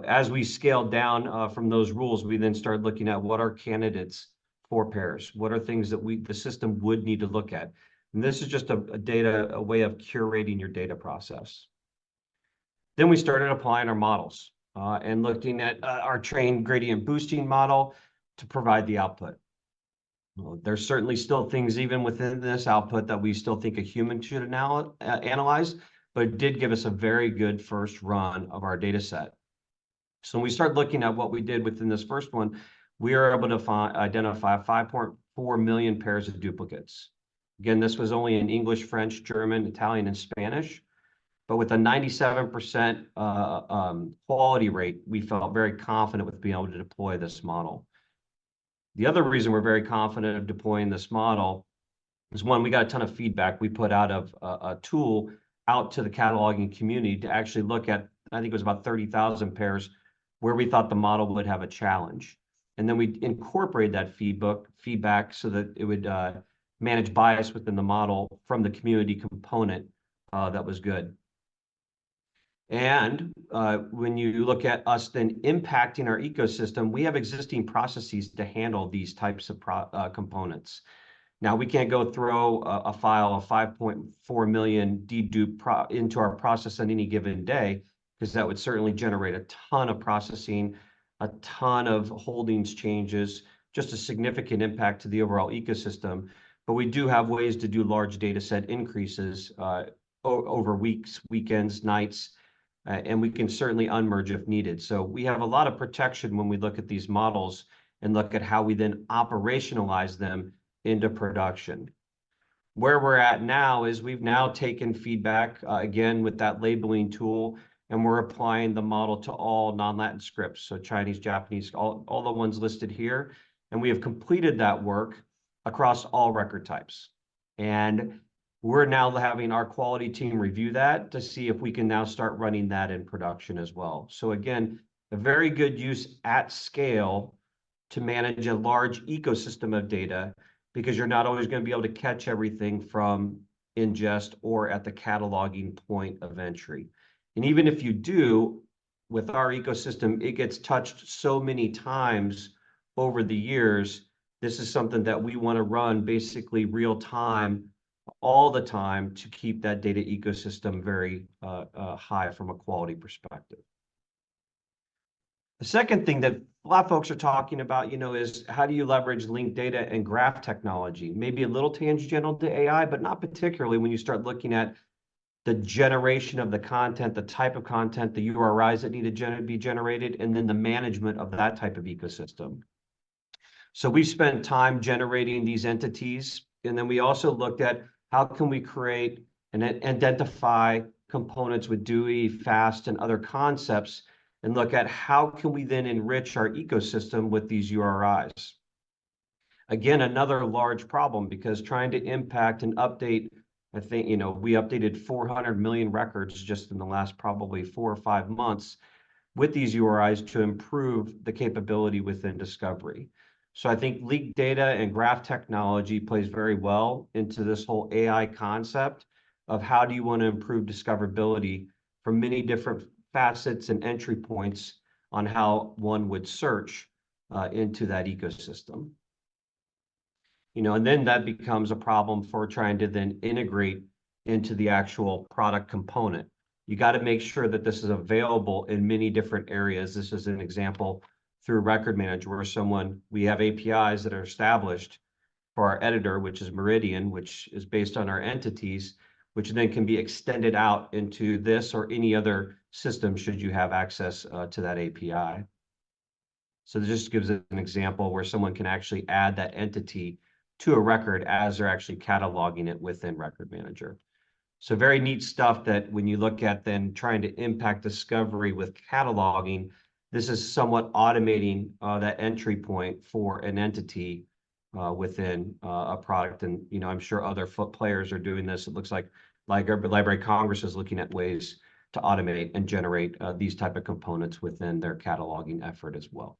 As we scaled down from those rules, we then started looking at what are candidates for pairs, what are things that the system would need to look at. And this is just a way of curating your data process. Then we started applying our models and looking at our trained gradient boosting model to provide the output. Well, there's certainly still things even within this output that we still think a human should analyze, but it did give us a very good first run of our data set. So when we start looking at what we did within this first one, we were able to identify 5.4 million pairs of duplicates. Again, this was only in English, French, German, Italian, and Spanish. But with a 97% quality rate, we felt very confident with being able to deploy this model. The other reason we're very confident of deploying this model is, one, we got a ton of feedback we put out of a tool out to the cataloging community to actually look at, I think it was about 30,000 pairs, where we thought the model would have a challenge. And then we incorporated that feedback so that it would manage bias within the model from the community component that was good. And when you look at us then impacting our ecosystem, we have existing processes to handle these types of components. Now, we can't go throw a file of 5.4 million dedupe into our process on any given day, because that would certainly generate a ton of processing, a ton of holdings changes, just a significant impact to the overall ecosystem. But we do have ways to do large data set increases over weeks, weekends, nights, and we can certainly unmerge if needed. So we have a lot of protection when we look at these models and look at how we then operationalize them into production. Where we're at now is we've now taken feedback, again, with that labeling tool, and we're applying the model to all non-Latin scripts, so Chinese, Japanese, all the ones listed here. And we have completed that work across all record types. And we're now having our quality team review that to see if we can now start running that in production as well. So again, a very good use at scale to manage a large ecosystem of data, because you're not always going to be able to catch everything from ingest or at the cataloging point of entry. And even if you do, with our ecosystem, it gets touched so many times over the years. This is something that we want to run basically real time, all the time, to keep that data ecosystem very high from a quality perspective. The second thing that a lot of folks are talking about, is how do you leverage linked data and graph technology? Maybe a little tangential to AI, but not particularly when you start looking at the generation of the content, the type of content, the URIs that need to be generated, and then the management of that type of ecosystem. So we've spent time generating these entities, and then we also looked at how can we create and identify components with Dewey, FAST, and other concepts, and look at how can we then enrich our ecosystem with these URIs. Again, another large problem, because trying to impact and update, I think, we updated 400 million records just in the last probably 4 or 5 months with these URIs to improve the capability within discovery. So I think linked data and graph technology plays very well into this whole AI concept of how do you want to improve discoverability from many different facets and entry points on how one would search into that ecosystem. You know, and then that becomes a problem for trying to then integrate into the actual product component. You got to make sure that this is available in many different areas. This is an example through Record Manager where we have APIs that are established for our editor, which is Meridian, which is based on our entities, which then can be extended out into this or any other system should you have access to that API. So this just gives an example where someone can actually add that entity to a record as they're actually cataloging it within Record Manager. So very neat stuff that when you look at then trying to impact discovery with cataloging, this is somewhat automating that entry point for an entity within a product. And, you know, I'm sure other players are doing this. It looks like our Library of Congress is looking at ways to automate and generate these type of components within their cataloging effort as well.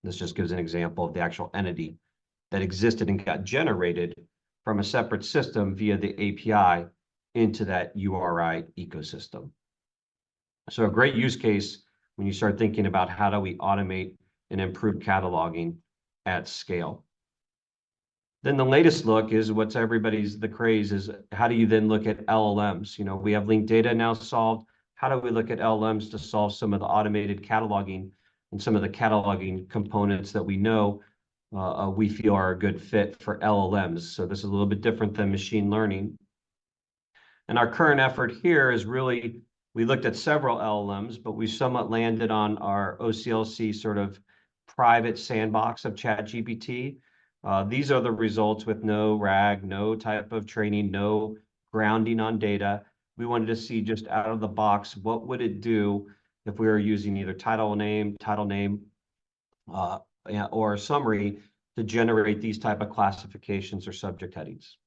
This just gives an example of the actual entity that existed and got generated from a separate system via the API into that URI ecosystem. So a great use case when you start thinking about how do we automate and improve cataloging at scale. Then the latest look is what's the craze is how do you then look at LLMs? You know, we have linked data now solved. How do we look at LLMs to solve some of the automated cataloging and some of the cataloging components that we know we feel are a good fit for LLMs. So this is a little bit different than machine learning. And our current effort here is really, we looked at several LLMs, but we somewhat landed on our OCLC sort of private sandbox of ChatGPT. These are the results with no RAG, no type of training, no grounding on data. We wanted to see just out of the box, what would it do if we were using either title name, or a summary to generate these type of classifications or subject headings.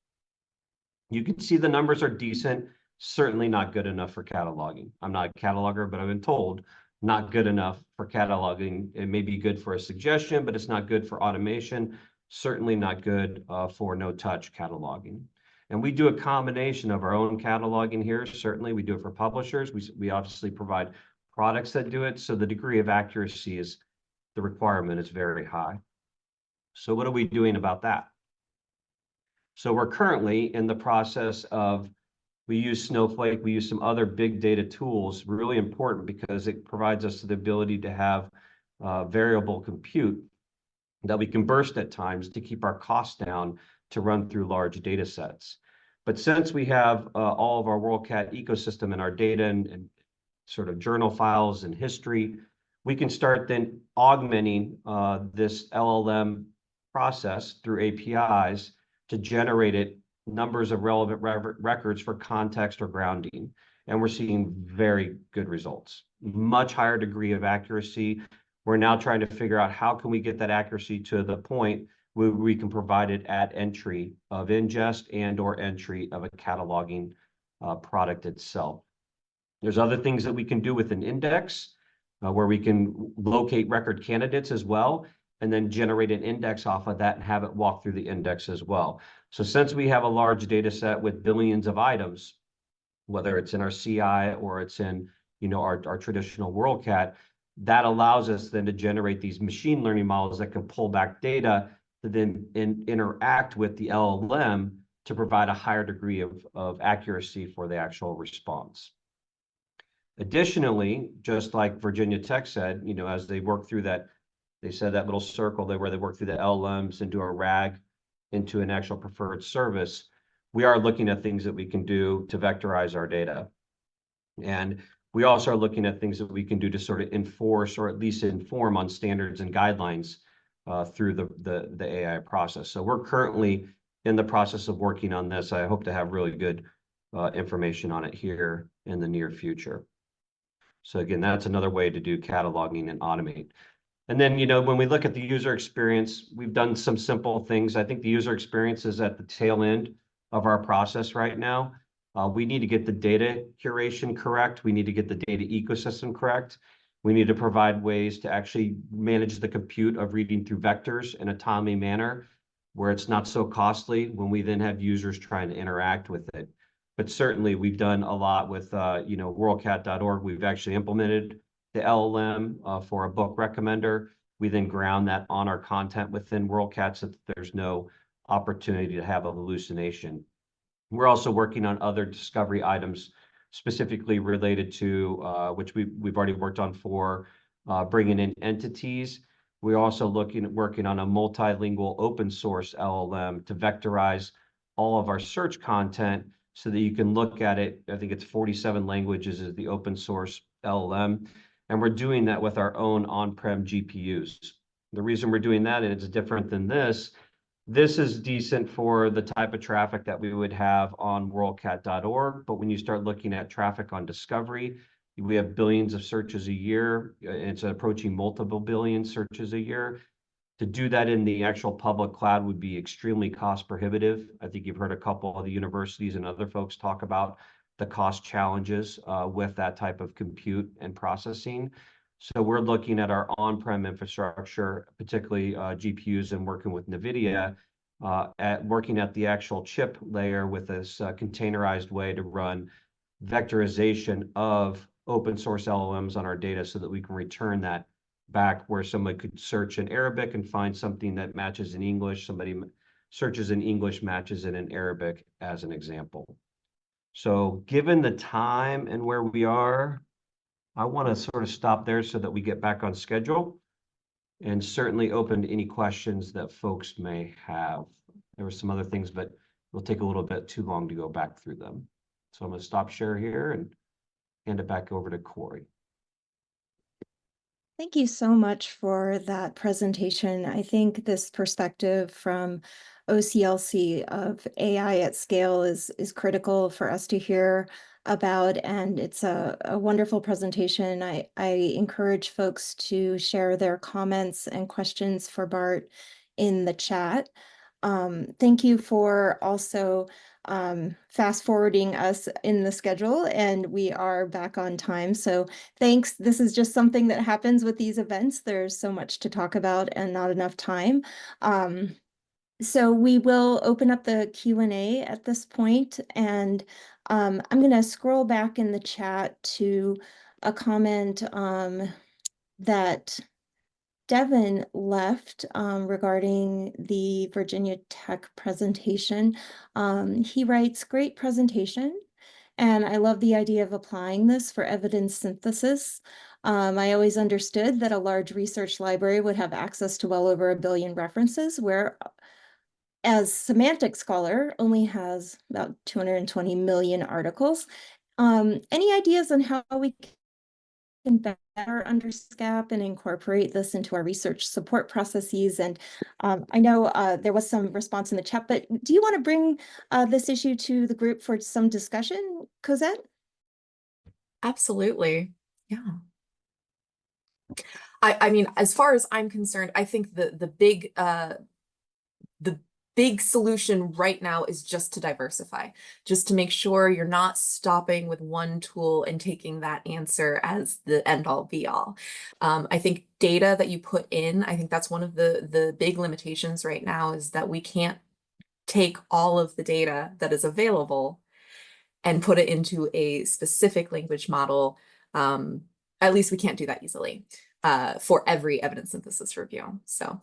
You can see the numbers are decent, certainly not good enough for cataloging. I'm not a cataloger, but I've been told not good enough for cataloging. It may be good for a suggestion, but it's not good for automation, certainly not good for no-touch cataloging. And we do a combination of our own cataloging here. Certainly, we do it for publishers. We obviously provide products that do it, so the degree of accuracy is the requirement is very high. So what are we doing about that? So we're currently in the process of, we use Snowflake, we use some other big data tools, really important because it provides us the ability to have variable compute that we can burst at times to keep our costs down to run through large data sets. But since we have all of our WorldCat ecosystem and our data and sort of journal files and history, we can start then augmenting this LLM process through APIs to generate numbers of relevant records for context or grounding. And we're seeing very good results, much higher degree of accuracy. We're now trying to figure out how can we get that accuracy to the point where we can provide it at entry of ingest and or entry of a cataloging product itself. There's other things that we can do with an index where we can locate record candidates as well, and then generate an index off of that and have it walk through the index as well. So since we have a large data set with billions of items, whether it's in our CI or it's in, you know, our traditional WorldCat, that allows us then to generate these machine learning models that can pull back data to then interact with the LLM to provide a higher degree of accuracy for the actual response. Additionally, just like Virginia Tech said, you know, as they work through that, they said that little circle there where they work through the LLMs into a RAG, into an actual preferred service, we are looking at things that we can do to vectorize our data. And we also are looking at things that we can do to sort of enforce or at least inform on standards and guidelines through the AI process. So we're currently in the process of working on this. I hope to have really good information on it here in the near future. So again, that's another way to do cataloging and automate. And then, you know, when we look at the user experience, we've done some simple things. I think the user experience is at the tail end of our process right now. We need to get the data curation correct. We need to get the data ecosystem correct. We need to provide ways to actually manage the compute of reading through vectors in a timely manner where it's not so costly when we then have users trying to interact with it. But certainly we've done a lot with, worldcat.org. We've actually implemented the LLM for a book recommender. We then ground that on our content within WorldCat so that there's no opportunity to have a hallucination. We're also working on other discovery items specifically related to which we've already worked on for bringing in entities. We're also working on a multilingual open source LLM to vectorize all of our search content so that you can look at it. I think it's 47 languages is the open source LLM. And we're doing that with our own on-prem GPUs. The reason we're doing that, and it's different than this is decent for the type of traffic that we would have on worldcat.org. But when you start looking at traffic on Discovery, we have billions of searches a year. It's approaching multiple billion searches a year. To do that in the actual public cloud would be extremely cost prohibitive. I think you've heard a couple of the universities and other folks talk about the cost challenges with that type of compute and processing. So we're looking at our on-prem infrastructure, particularly GPUs, and working with NVIDIA at working at the actual chip layer with this containerized way to run vectorization of open source LLMs on our data so that we can return that back where somebody could search in Arabic and find something that matches in English. Somebody searches in English, matches it in Arabic, as an example. So given the time and where we are, I want to sort of stop there so that we get back on schedule, and certainly open to any questions that folks may have. There were some other things, but it'll take a little bit too long to go back through them. So I'm going to stop share here and hand it back over to Cory. Thank you so much for that presentation. I think this perspective from OCLC of AI at scale is critical for us to hear about, and it's a wonderful presentation. I encourage folks to share their comments and questions for Bart in the chat. Thank you for also fast forwarding us in the schedule, and we are back on time. So thanks. This is just something that happens with these events. There's so much to talk about and not enough time. So we will open up the Q&A at this point, and I'm going to scroll back in the chat to a comment that Devin left regarding the Virginia Tech presentation. He writes, "Great presentation, and I love the idea of applying this for evidence synthesis. I always understood that a large research library would have access to well over 1 billion references, where as Semantic Scholar only has about 220 million articles. Any ideas on how we can better understand and incorporate this into our research support processes?" And I know there was some response in the chat, but do you want to bring this issue to the group for some discussion, Cozette? Absolutely. Yeah. I mean, as far as I'm concerned, I think the big solution right now is just to diversify, just to make sure you're not stopping with one tool and taking that answer as the end all be all. I think data that you put in, I think that's one of the big limitations right now, is that we can't take all of the data that is available and put it into a specific language model. At least we can't do that easily for every evidence synthesis review. So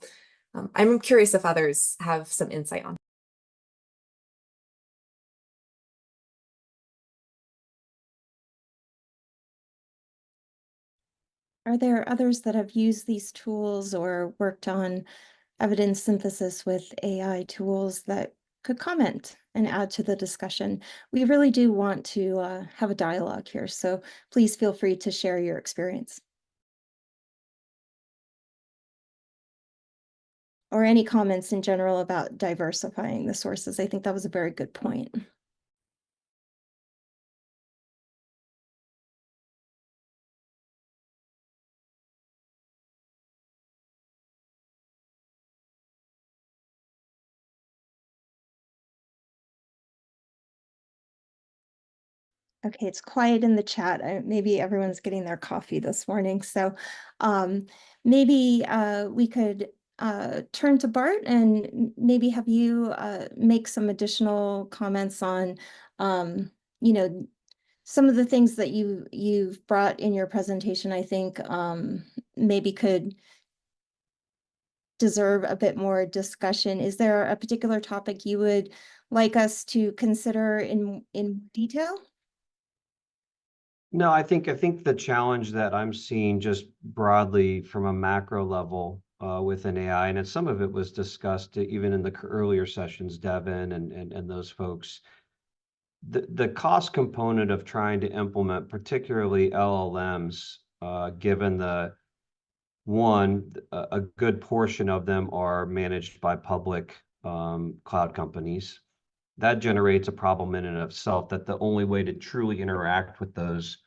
I'm curious if others have some insight on. Are there others that have used these tools or worked on evidence synthesis with AI tools that could comment and add to the discussion? We really do want to have a dialogue here, so please feel free to share your experience. Or any comments in general about diversifying the sources. I think that was a very good point. Okay, it's quiet in the chat. Maybe everyone's getting their coffee this morning. So maybe we could turn to Bart and maybe have you make some additional comments on you know, some of the things that you've brought in your presentation, I think maybe could deserve a bit more discussion. Is there a particular topic you would like us to consider in detail? No, I think the challenge that I'm seeing just broadly from a macro level within AI, and some of it was discussed even in the earlier sessions, Devin and those folks. The cost component of trying to implement, particularly LLMs, given a good portion of them are managed by public cloud companies. That generates a problem in and of itself, that the only way to truly interact with those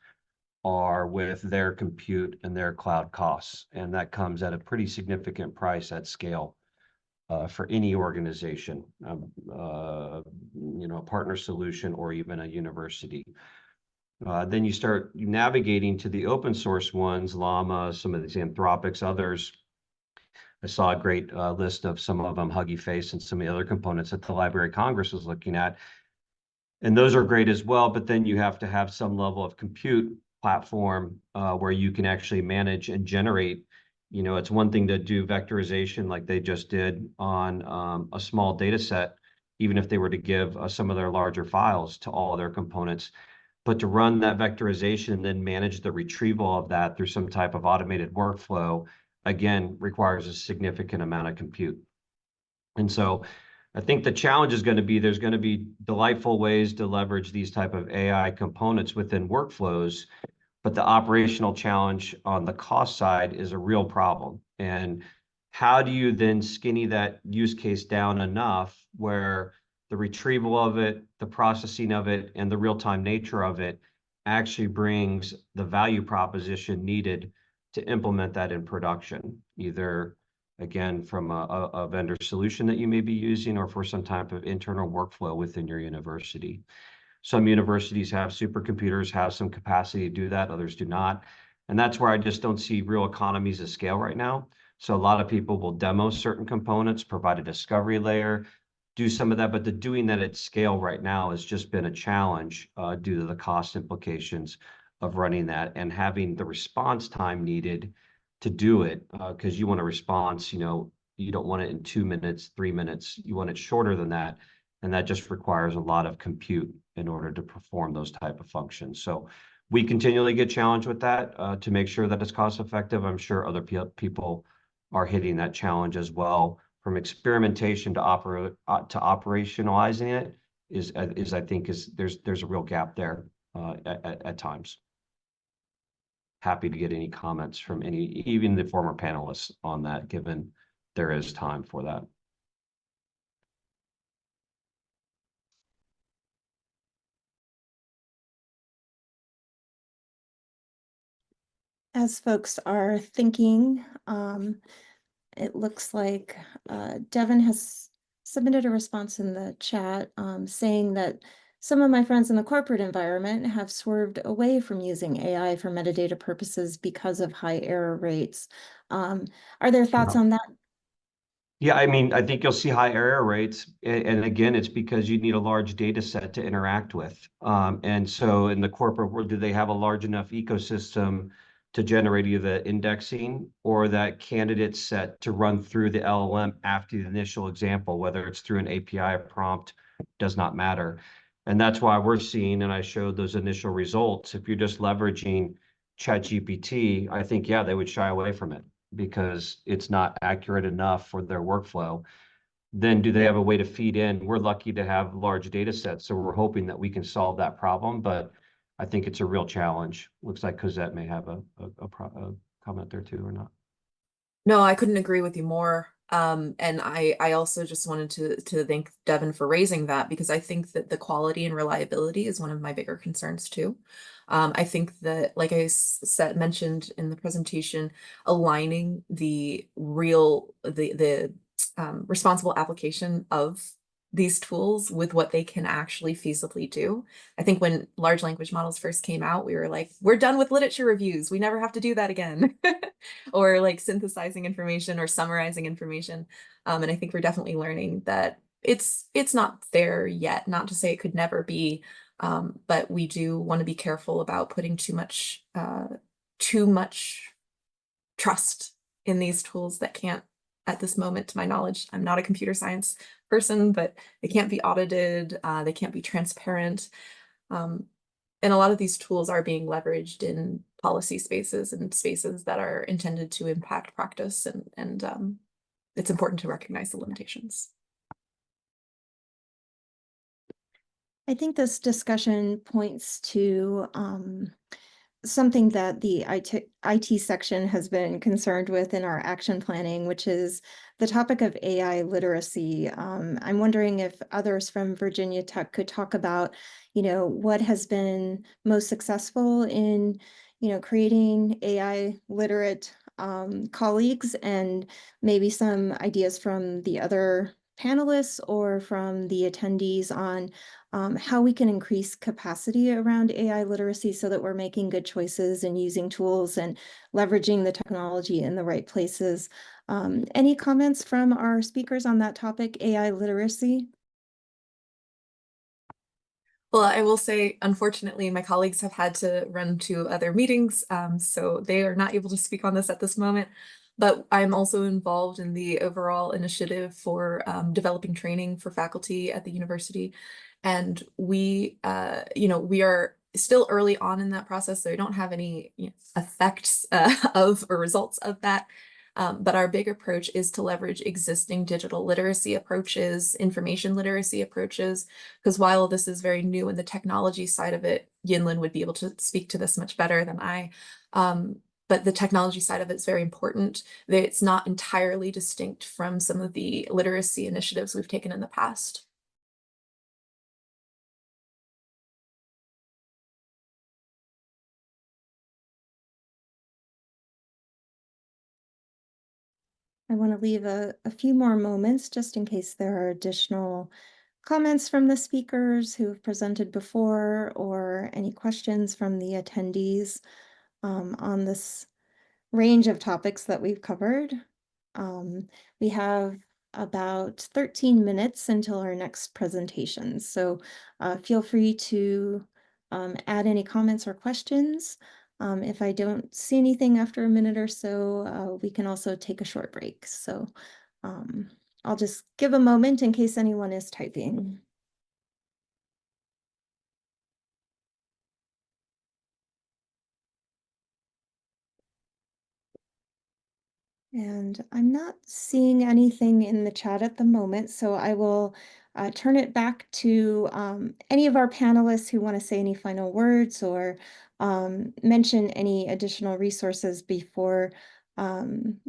are with their compute and their cloud costs. And that comes at a pretty significant price at scale for any organization, a partner solution or even a university. Then you start navigating to the open source ones, Llama, some of these Anthropics, others. I saw a great list of some of them, Hugging Face, and some of the other components that the Library of Congress was looking at. And those are great as well, but then you have to have some level of compute platform where you can actually manage and generate. It's one thing to do vectorization like they just did on a small data set, even if they were to give some of their larger files to all of their components. But to run that vectorization and then manage the retrieval of that through some type of automated workflow, again, requires a significant amount of compute. And so I think the challenge is going to be, there's going to be delightful ways to leverage these type of AI components within workflows, but the operational challenge on the cost side is a real problem. And how do you then skinny that use case down enough where the retrieval of it, the processing of it, and the real-time nature of it actually brings the value proposition needed to implement that in production, either, again, from a vendor solution that you may be using or for some type of internal workflow within your university. Some universities have supercomputers, have some capacity to do that, others do not. And that's where I just don't see real economies of scale right now. So a lot of people will demo certain components, provide a discovery layer, do some of that, but the doing that at scale right now has just been a challenge due to the cost implications of running that and having the response time needed to do it, because you want a response, you don't want it in 2 minutes, 3 minutes, you want it shorter than that. And that just requires a lot of compute in order to perform those type of functions. So we continually get challenged with that to make sure that it's cost effective. I'm sure other people are hitting that challenge as well. From experimentation to operationalizing it is I think there's a real gap there at times. Happy to get any comments from even the former panelists on that, given there is time for that. As folks are thinking, it looks like Devin has submitted a response in the chat saying that some of my friends in the corporate environment have swerved away from using AI for metadata purposes because of high error rates. Are there thoughts on that? Yeah, I mean, I think you'll see high error rates. And again, it's because you need a large data set to interact with. And so in the corporate world, do they have a large enough ecosystem to generate either indexing or that candidate set to run through the LLM after the initial example, whether it's through an API or prompt, does not matter. And that's why we're seeing, and I showed those initial results, if you're just leveraging ChatGPT, I think, yeah, they would shy away from it because it's not accurate enough for their workflow. Then do they have a way to feed in? We're lucky to have large data sets, so we're hoping that we can solve that problem, but I think it's a real challenge. Looks like Cozette may have a comment there too, or not. No, I couldn't agree with you more. And I also just wanted to thank Devin for raising that, because I think that the quality and reliability is one of my bigger concerns too. I think that, like I mentioned in the presentation, aligning the responsible application of these tools with what they can actually feasibly do. I think when large language models first came out, we were like, we're done with literature reviews. We never have to do that again. Or like synthesizing information or summarizing information. And I think we're definitely learning that it's not there yet, not to say it could never be, But we do want to be careful about putting too much trust in these tools that can't, at this moment, to my knowledge, I'm not a computer science person, but they can't be audited, they can't be transparent. And a lot of these tools are being leveraged in policy spaces and spaces that are intended to impact practice, and it's important to recognize the limitations. I think this discussion points to something that the IT section has been concerned with in our action planning, which is the topic of AI literacy. I'm wondering if others from Virginia Tech could talk about, what has been most successful in, creating AI literate colleagues, and maybe some ideas from the other panelists or from the attendees on how we can increase capacity around AI literacy so that we're making good choices and using tools and leveraging the technology in the right places. Any comments from our speakers on that topic, AI literacy? Well, I will say, unfortunately, my colleagues have had to run to other meetings, so they are not able to speak on this at this moment. But I'm also involved in the overall initiative for developing training for faculty at the university. And we are still early on in that process, so I don't have any effects of or results of that. But our big approach is to leverage existing digital literacy approaches, information literacy approaches, because while this is very new in the technology side of it, Yinlin would be able to speak to this much better than I. But the technology side of it is very important. It's not entirely distinct from some of the literacy initiatives we've taken in the past. I want to leave a few more moments just in case there are additional comments from the speakers who have presented before, or any questions from the attendees on this range of topics that we've covered. We have about 13 minutes until our next presentation, so feel free to add any comments or questions. If I don't see anything after a minute or so, we can also take a short break. So I'll just give a moment in case anyone is typing. And I'm not seeing anything in the chat at the moment, so I will turn it back to any of our panelists who want to say any final words or mention any additional resources before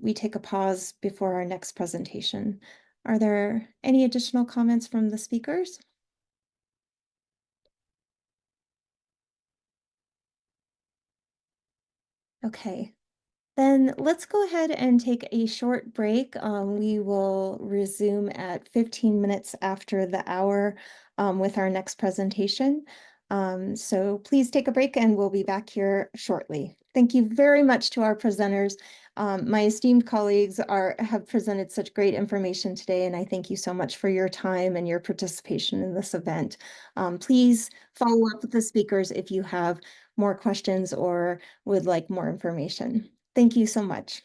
we take a pause before our next presentation. Are there any additional comments from the speakers? Okay. Then let's go ahead and take a short break. We will resume at 15 minutes after the hour with our next presentation. So please take a break and we'll be back here shortly. Thank you very much to our presenters. My esteemed colleagues have presented such great information today, and I thank you so much for your time and your participation in this event. Please follow up with the speakers if you have more questions or would like more information. Thank you so much.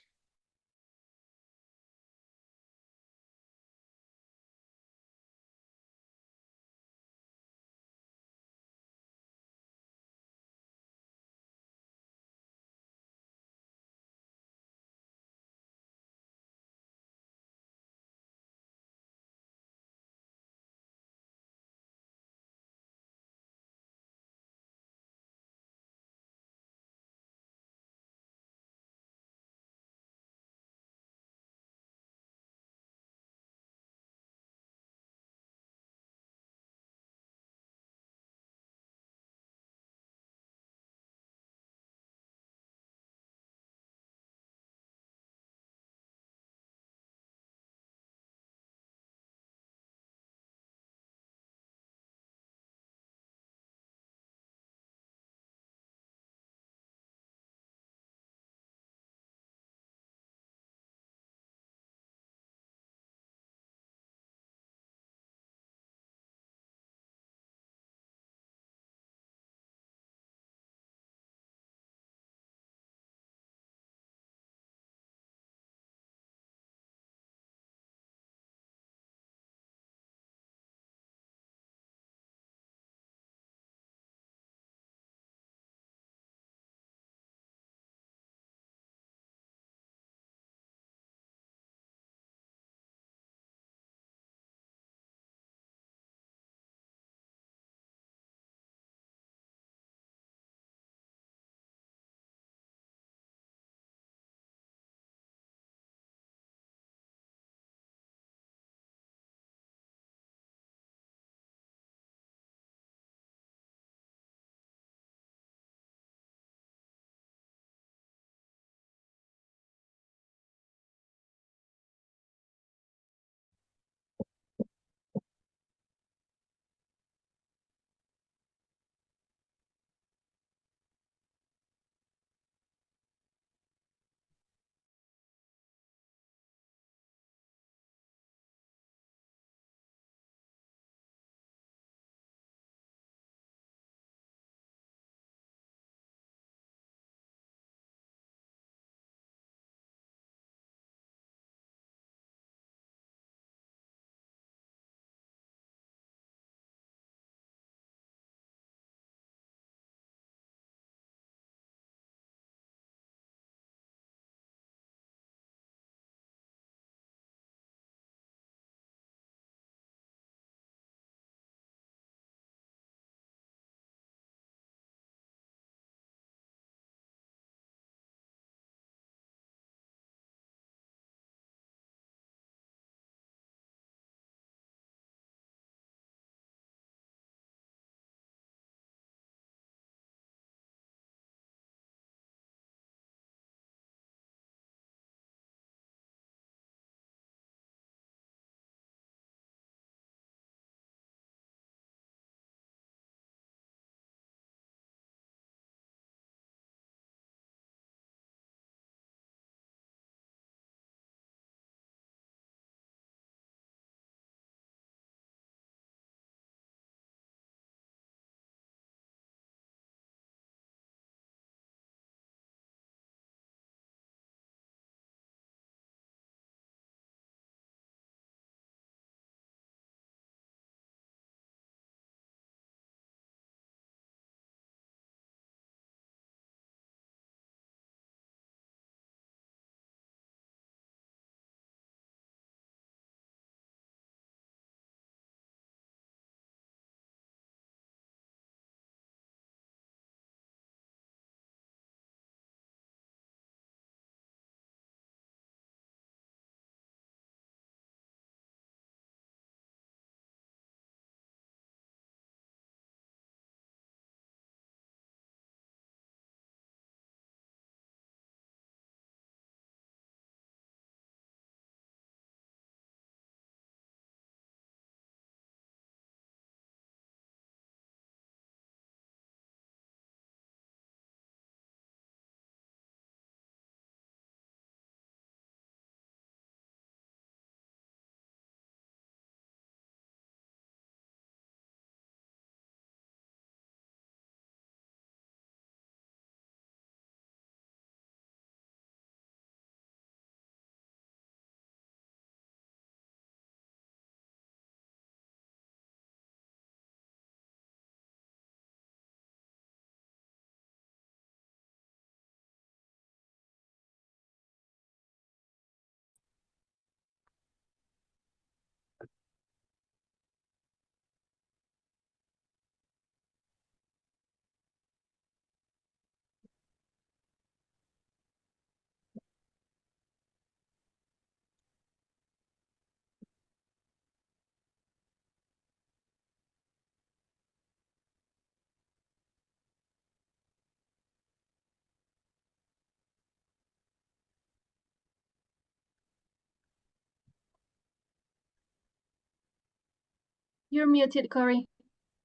You're muted, Cory.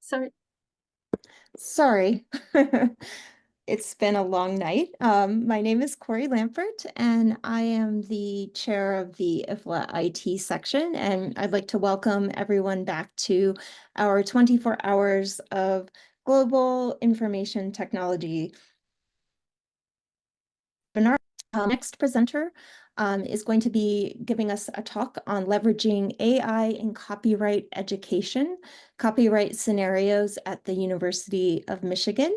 Sorry. Sorry. It's been a long night. My name is Cory Lampert, and I am the chair of the IFLA IT section, and I'd like to welcome everyone back to our 24 hours of global information technology webinar. Next presenter is going to be giving us a talk on leveraging AI in copyright education, copyright scenarios at the University of Michigan.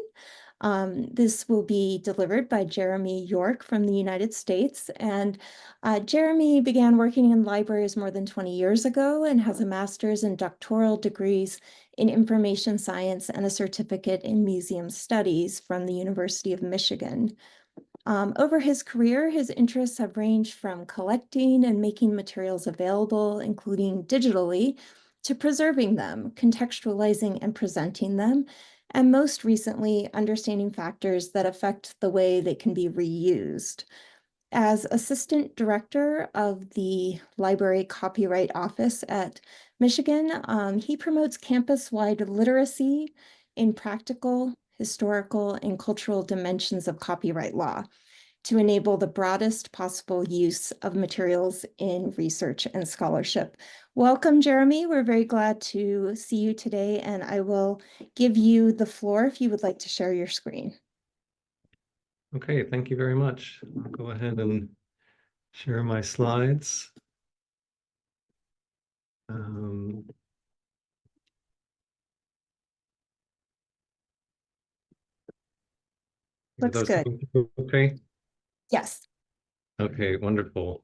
This will be delivered by Jeremy York from the United States. And Jeremy began working in libraries more than 20 years ago and has a master's and doctoral degrees in information science and a certificate in museum studies from the University of Michigan. Over his career, his interests have ranged from collecting and making materials available, including digitally, to preserving them, contextualizing and presenting them, and most recently, understanding factors that affect the way they can be reused. As Assistant Director of the Library Copyright Office at Michigan, he promotes campus-wide literacy in practical, historical, and cultural dimensions of copyright law to enable the broadest possible use of materials in research and scholarship. Welcome, Jeremy. We're very glad to see you today, and I will give you the floor if you would like to share your screen. Okay, thank you very much. I'll go ahead and share my slides. Looks good. Okay. Yes. Okay, wonderful.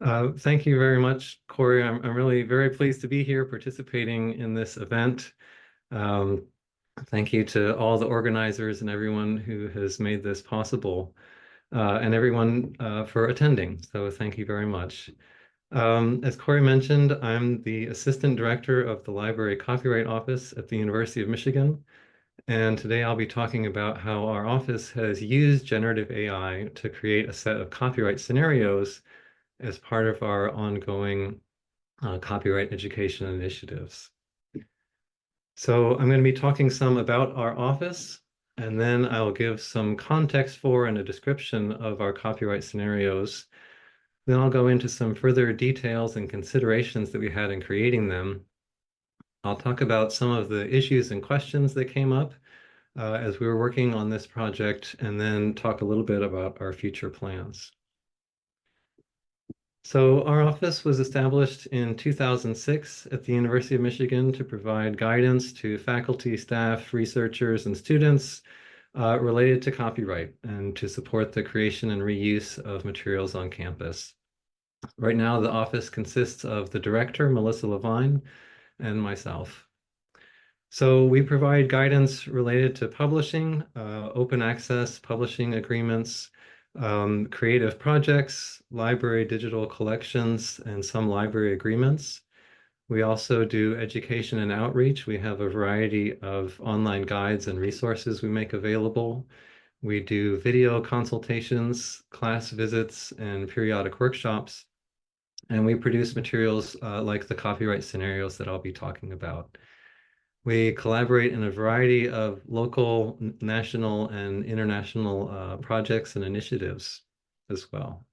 Thank you very much, Cory. I'm really very pleased to be here participating in this event. Thank you to all the organizers and everyone who has made this possible, and everyone for attending. So thank you very much. As Cory mentioned, I'm the Assistant Director of the Library Copyright Office at the University of Michigan. And today I'll be talking about how our office has used generative AI to create a set of copyright scenarios as part of our ongoing copyright education initiatives. So I'm going to be talking some about our office, and then I'll give some context for and a description of our copyright scenarios. Then I'll go into some further details and considerations that we had in creating them. I'll talk about some of the issues and questions that came up as we were working on this project, and then talk a little bit about our future plans. So our office was established in 2006 at the University of Michigan to provide guidance to faculty, staff, researchers, and students related to copyright and to support the creation and reuse of materials on campus. Right now, the office consists of the director, Melissa Levine, and myself. So we provide guidance related to publishing, open access publishing agreements, creative projects, library digital collections, and some library agreements. We also do education and outreach. We have a variety of online guides and resources we make available. We do video consultations, class visits, and periodic workshops. And we produce materials like the copyright scenarios that I'll be talking about. We collaborate in a variety of local, national, and international projects and initiatives as well.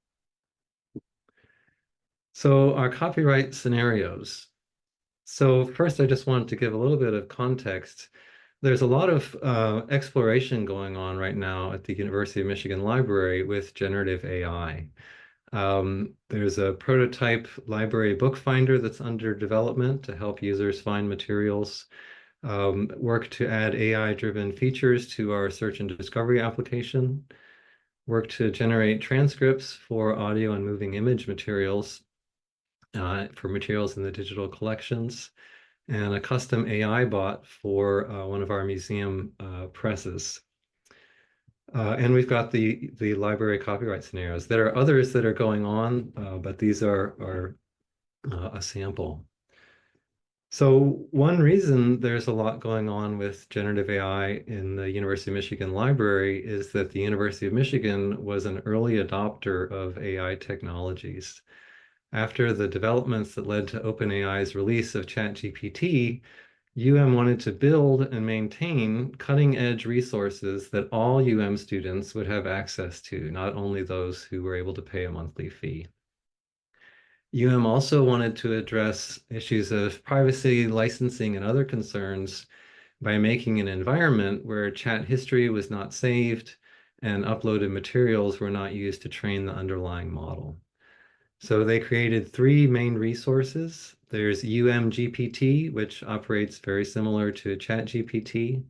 So our copyright scenarios. So first, I just wanted to give a little bit of context. There's a lot of exploration going on right now at the University of Michigan Library with generative AI. There's a prototype library book finder that's under development to help users find materials. Work to add AI-driven features to our search and discovery application, work to generate transcripts for audio and moving image materials, for materials in the digital collections, and a custom AI bot for one of our museum presses. And we've got the library copyright scenarios. There are others that are going on, but these are a sample. So one reason there's a lot going on with generative AI in the University of Michigan Library is that the University of Michigan was an early adopter of AI technologies. After the developments that led to OpenAI's release of ChatGPT, wanted to build and maintain cutting-edge resources that all students would have access to, not only those who were able to pay a monthly fee. Also wanted to address issues of privacy, licensing, and other concerns by making an environment where chat history was not saved and uploaded materials were not used to train the underlying model. So they created 3 main resources. There's GPT, which operates very similar to ChatGPT.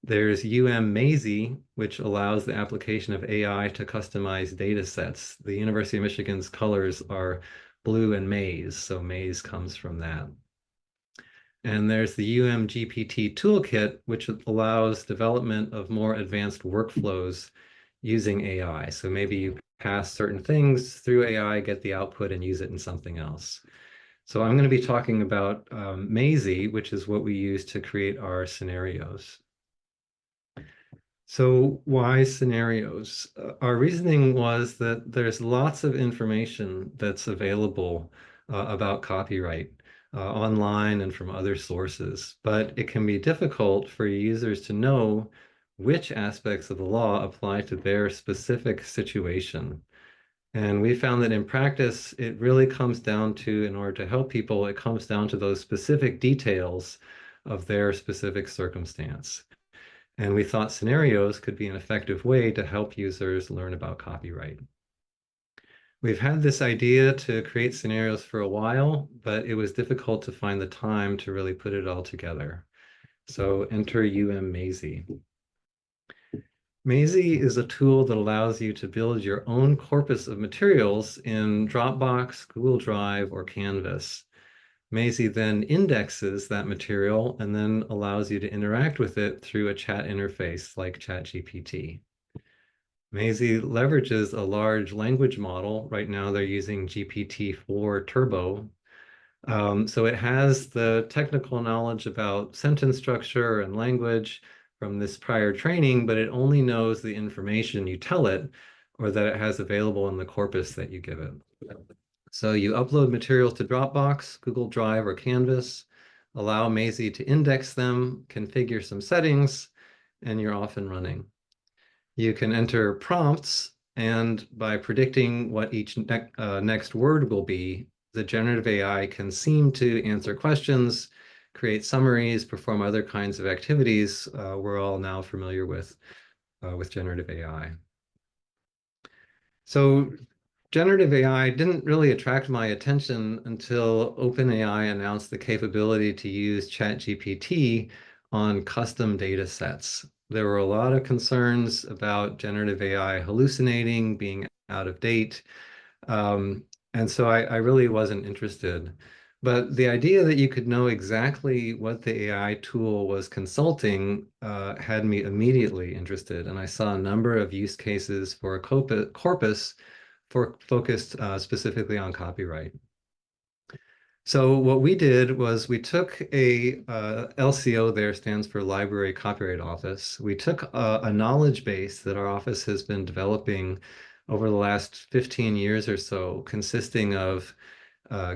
There's Maisie, which allows the application of AI to customize data sets. The University of Michigan's colors are blue and maize, so maize comes from that. And there's the GPT toolkit, which allows development of more advanced workflows using AI. So maybe you pass certain things through AI, get the output, and use it in something else. So I'm going to be talking about Maisie, which is what we use to create our scenarios. So why scenarios? Our reasoning was that there's lots of information that's available about copyright online and from other sources, but it can be difficult for users to know which aspects of the law apply to their specific situation. And we found that in practice, it really comes down to, in order to help people, it comes down to those specific details of their specific circumstance. And we thought scenarios could be an effective way to help users learn about copyright. We've had this idea to create scenarios for a while, but it was difficult to find the time to really put it all together. So enter Maisie. Maisie is a tool that allows you to build your own corpus of materials in Dropbox, Google Drive, or Canvas. Maisie then indexes that material and then allows you to interact with it through a chat interface like ChatGPT. Maisie leverages a large language model. Right now they're using GPT-4 Turbo. So it has the technical knowledge about sentence structure and language from this prior training, but it only knows the information you tell it or that it has available in the corpus that you give it. So you upload materials to Dropbox, Google Drive, or Canvas, allow Maisie to index them, configure some settings, and you're off and running. You can enter prompts, and by predicting what each next word will be, the generative AI can seem to answer questions, create summaries, perform other kinds of activities we're all now familiar with generative AI. So generative AI didn't really attract my attention until OpenAI announced the capability to use ChatGPT on custom data sets. There were a lot of concerns about generative AI hallucinating, being out of date. And so I really wasn't interested. But the idea that you could know exactly what the AI tool was consulting had me immediately interested. And I saw a number of use cases for a corpus focused specifically on copyright. So what we did was we took a LCO, there stands for Library Copyright Office. We took a knowledge base that our office has been developing over the last 15 years or so, consisting of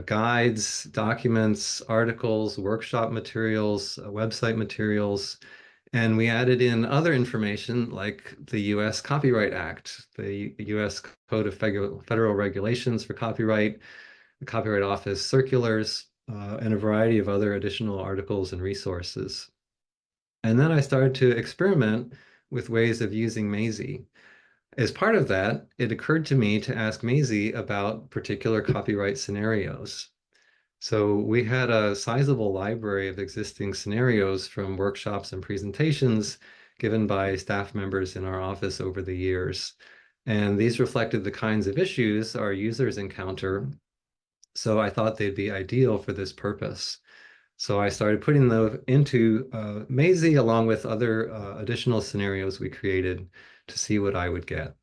guides, documents, articles, workshop materials, website materials, and we added in other information like the US Copyright Act, the US Code of Federal Regulations for Copyright, the Copyright Office circulars, and a variety of other additional articles and resources. And then I started to experiment with ways of using Maisie. As part of that, it occurred to me to ask Maisie about particular copyright scenarios. So we had a sizable library of existing scenarios from workshops and presentations given by staff members in our office over the years. And these reflected the kinds of issues our users encounter. So I thought they'd be ideal for this purpose. So I started putting them into Maisie along with other additional scenarios we created to see what I would get.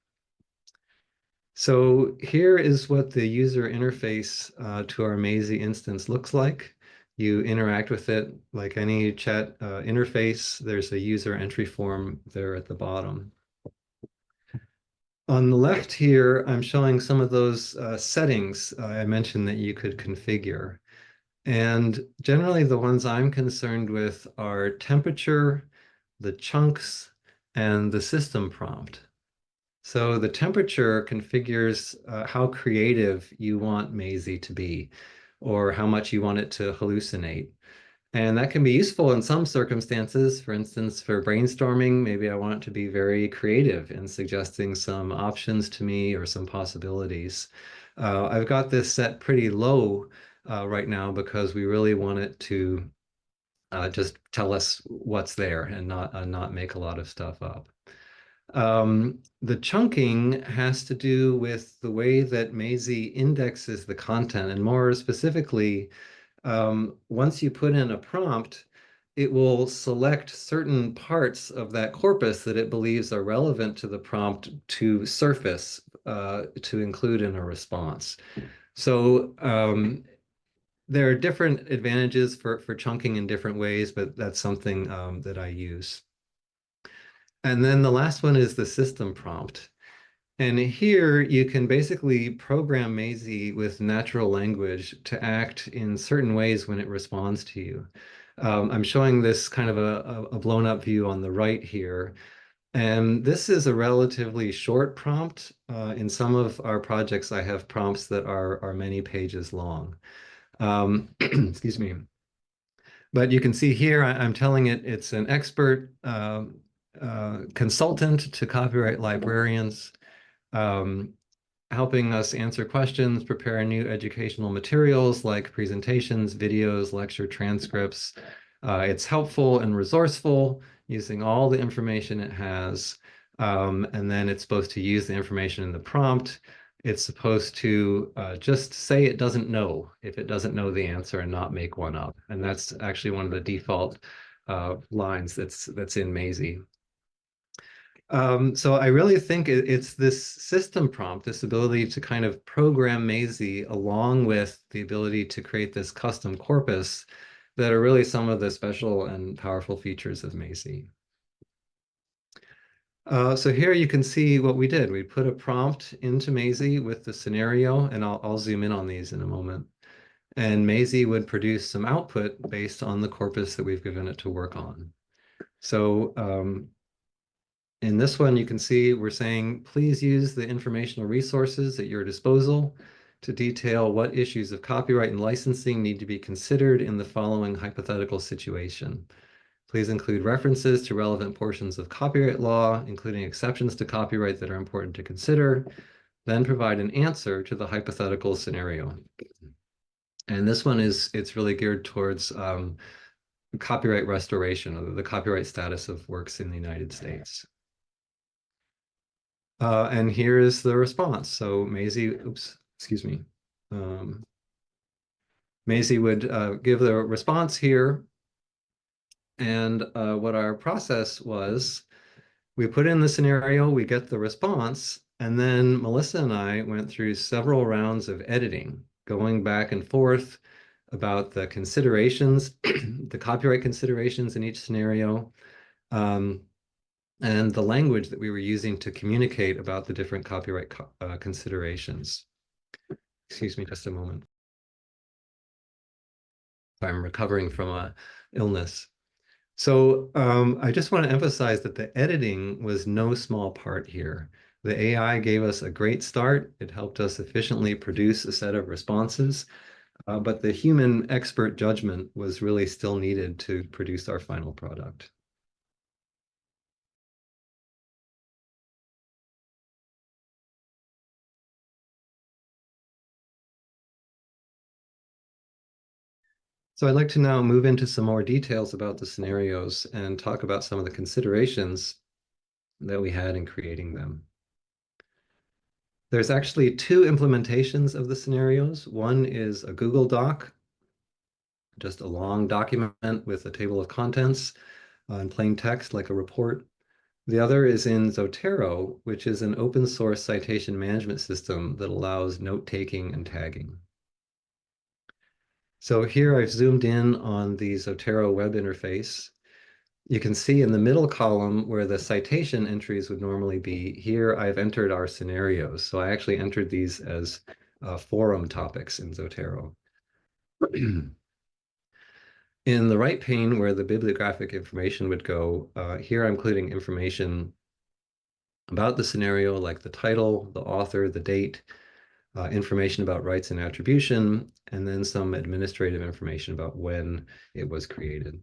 So here is what the user interface to our Maisie instance looks like. You interact with it like any chat interface. There's a user entry form there at the bottom. On the left here, I'm showing some of those settings I mentioned that you could configure. And generally the ones I'm concerned with are temperature, the chunks, and the system prompt. So the temperature configures how creative you want Maisie to be, or how much you want it to hallucinate. And that can be useful in some circumstances. For instance, for brainstorming, maybe I want it to be very creative in suggesting some options to me or some possibilities. I've got this set pretty low right now because we really want it to just tell us what's there and not make a lot of stuff up. The chunking has to do with the way that Maisie indexes the content, and more specifically, once you put in a prompt, it will select certain parts of that corpus that it believes are relevant to the prompt to surface, to include in a response. So there are different advantages for chunking in different ways, but that's something that I use. And then the last one is the system prompt. And here you can basically program Maisie with natural language to act in certain ways when it responds to you. I'm showing this kind of a blown up view on the right here. And this is a relatively short prompt. In some of our projects, I have prompts that are many pages long. Excuse me. But you can see here, I'm telling it it's an expert consultant to copyright librarians, helping us answer questions, prepare new educational materials like presentations, videos, lecture transcripts. It's helpful and resourceful, using all the information it has. And then it's supposed to use the information in the prompt. It's supposed to just say it doesn't know if it doesn't know the answer and not make one up. And that's actually one of the default lines that's in Maisie. So I really think it's this system prompt, this ability to kind of program Maisie along with the ability to create this custom corpus that are really some of the special and powerful features of Maisie. So here you can see what we did. We put a prompt into Maisie with the scenario, and I'll zoom in on these in a moment. And Maisie would produce some output based on the corpus that we've given it to work on. So in this one, you can see we're saying, please use the informational resources at your disposal to detail what issues of copyright and licensing need to be considered in the following hypothetical situation. Please include references to relevant portions of copyright law, including exceptions to copyright that are important to consider, then provide an answer to the hypothetical scenario. And this one it's really geared towards copyright restoration, or the copyright status of works in the United States. And here is the response. So Maisie, Maisie would give the response here. And what our process was, we put in the scenario, we get the response, and then Melissa and I went through several rounds of editing, going back and forth about the considerations, the copyright considerations in each scenario, and the language that we were using to communicate about the different copyright considerations. Excuse me just a moment. I'm recovering from an illness. So I just want to emphasize that the editing was no small part here. The AI gave us a great start. It helped us efficiently produce a set of responses, but the human expert judgment was really still needed to produce our final product. So I'd like to now move into some more details about the scenarios and talk about some of the considerations that we had in creating them. There's actually two implementations of the scenarios. One is a Google Doc, just a long document with a table of contents in plain text like a report. The other is in Zotero, which is an open source citation management system that allows note-taking and tagging. So here I've zoomed in on the Zotero web interface. You can see in the middle column where the citation entries would normally be, here I've entered our scenarios. So I actually entered these as forum topics in Zotero. In the right pane where the bibliographic information would go, here I'm including information about the scenario, like the title, the author, the date, information about rights and attribution, and then some administrative information about when it was created.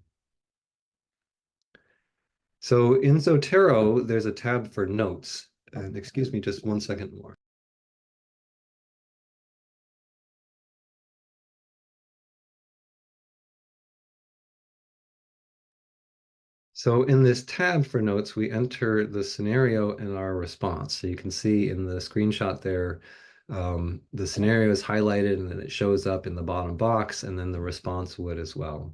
So in Zotero, there's a tab for notes. And excuse me just 1 second more. So in this tab for notes, we enter the scenario and our response. So you can see in the screenshot there, the scenario is highlighted and then it shows up in the bottom box, and then the response would as well.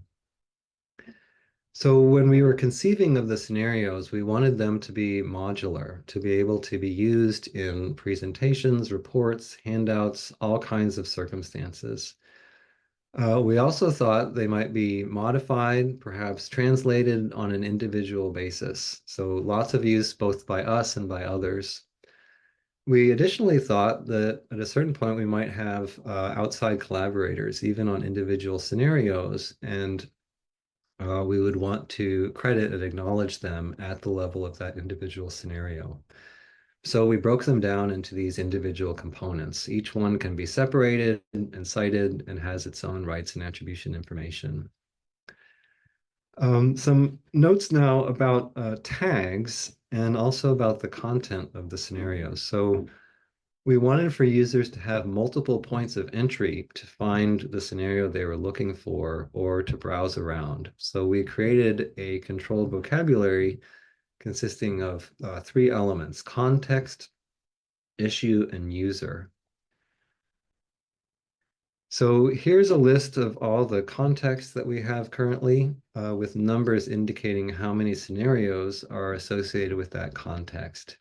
So when we were conceiving of the scenarios, we wanted them to be modular, to be able to be used in presentations, reports, handouts, all kinds of circumstances. We also thought they might be modified, perhaps translated on an individual basis. So lots of use both by us and by others. We additionally thought that at a certain point we might have outside collaborators, even on individual scenarios, and we would want to credit and acknowledge them at the level of that individual scenario. So we broke them down into these individual components. Each one can be separated and cited and has its own rights and attribution information. Some notes now about tags and also about the content of the scenarios. So we wanted for users to have multiple points of entry to find the scenario they were looking for or to browse around. So we created a controlled vocabulary consisting of 3 elements: context, issue, and user. So here's a list of all the context that we have currently, with numbers indicating how many scenarios are associated with that context.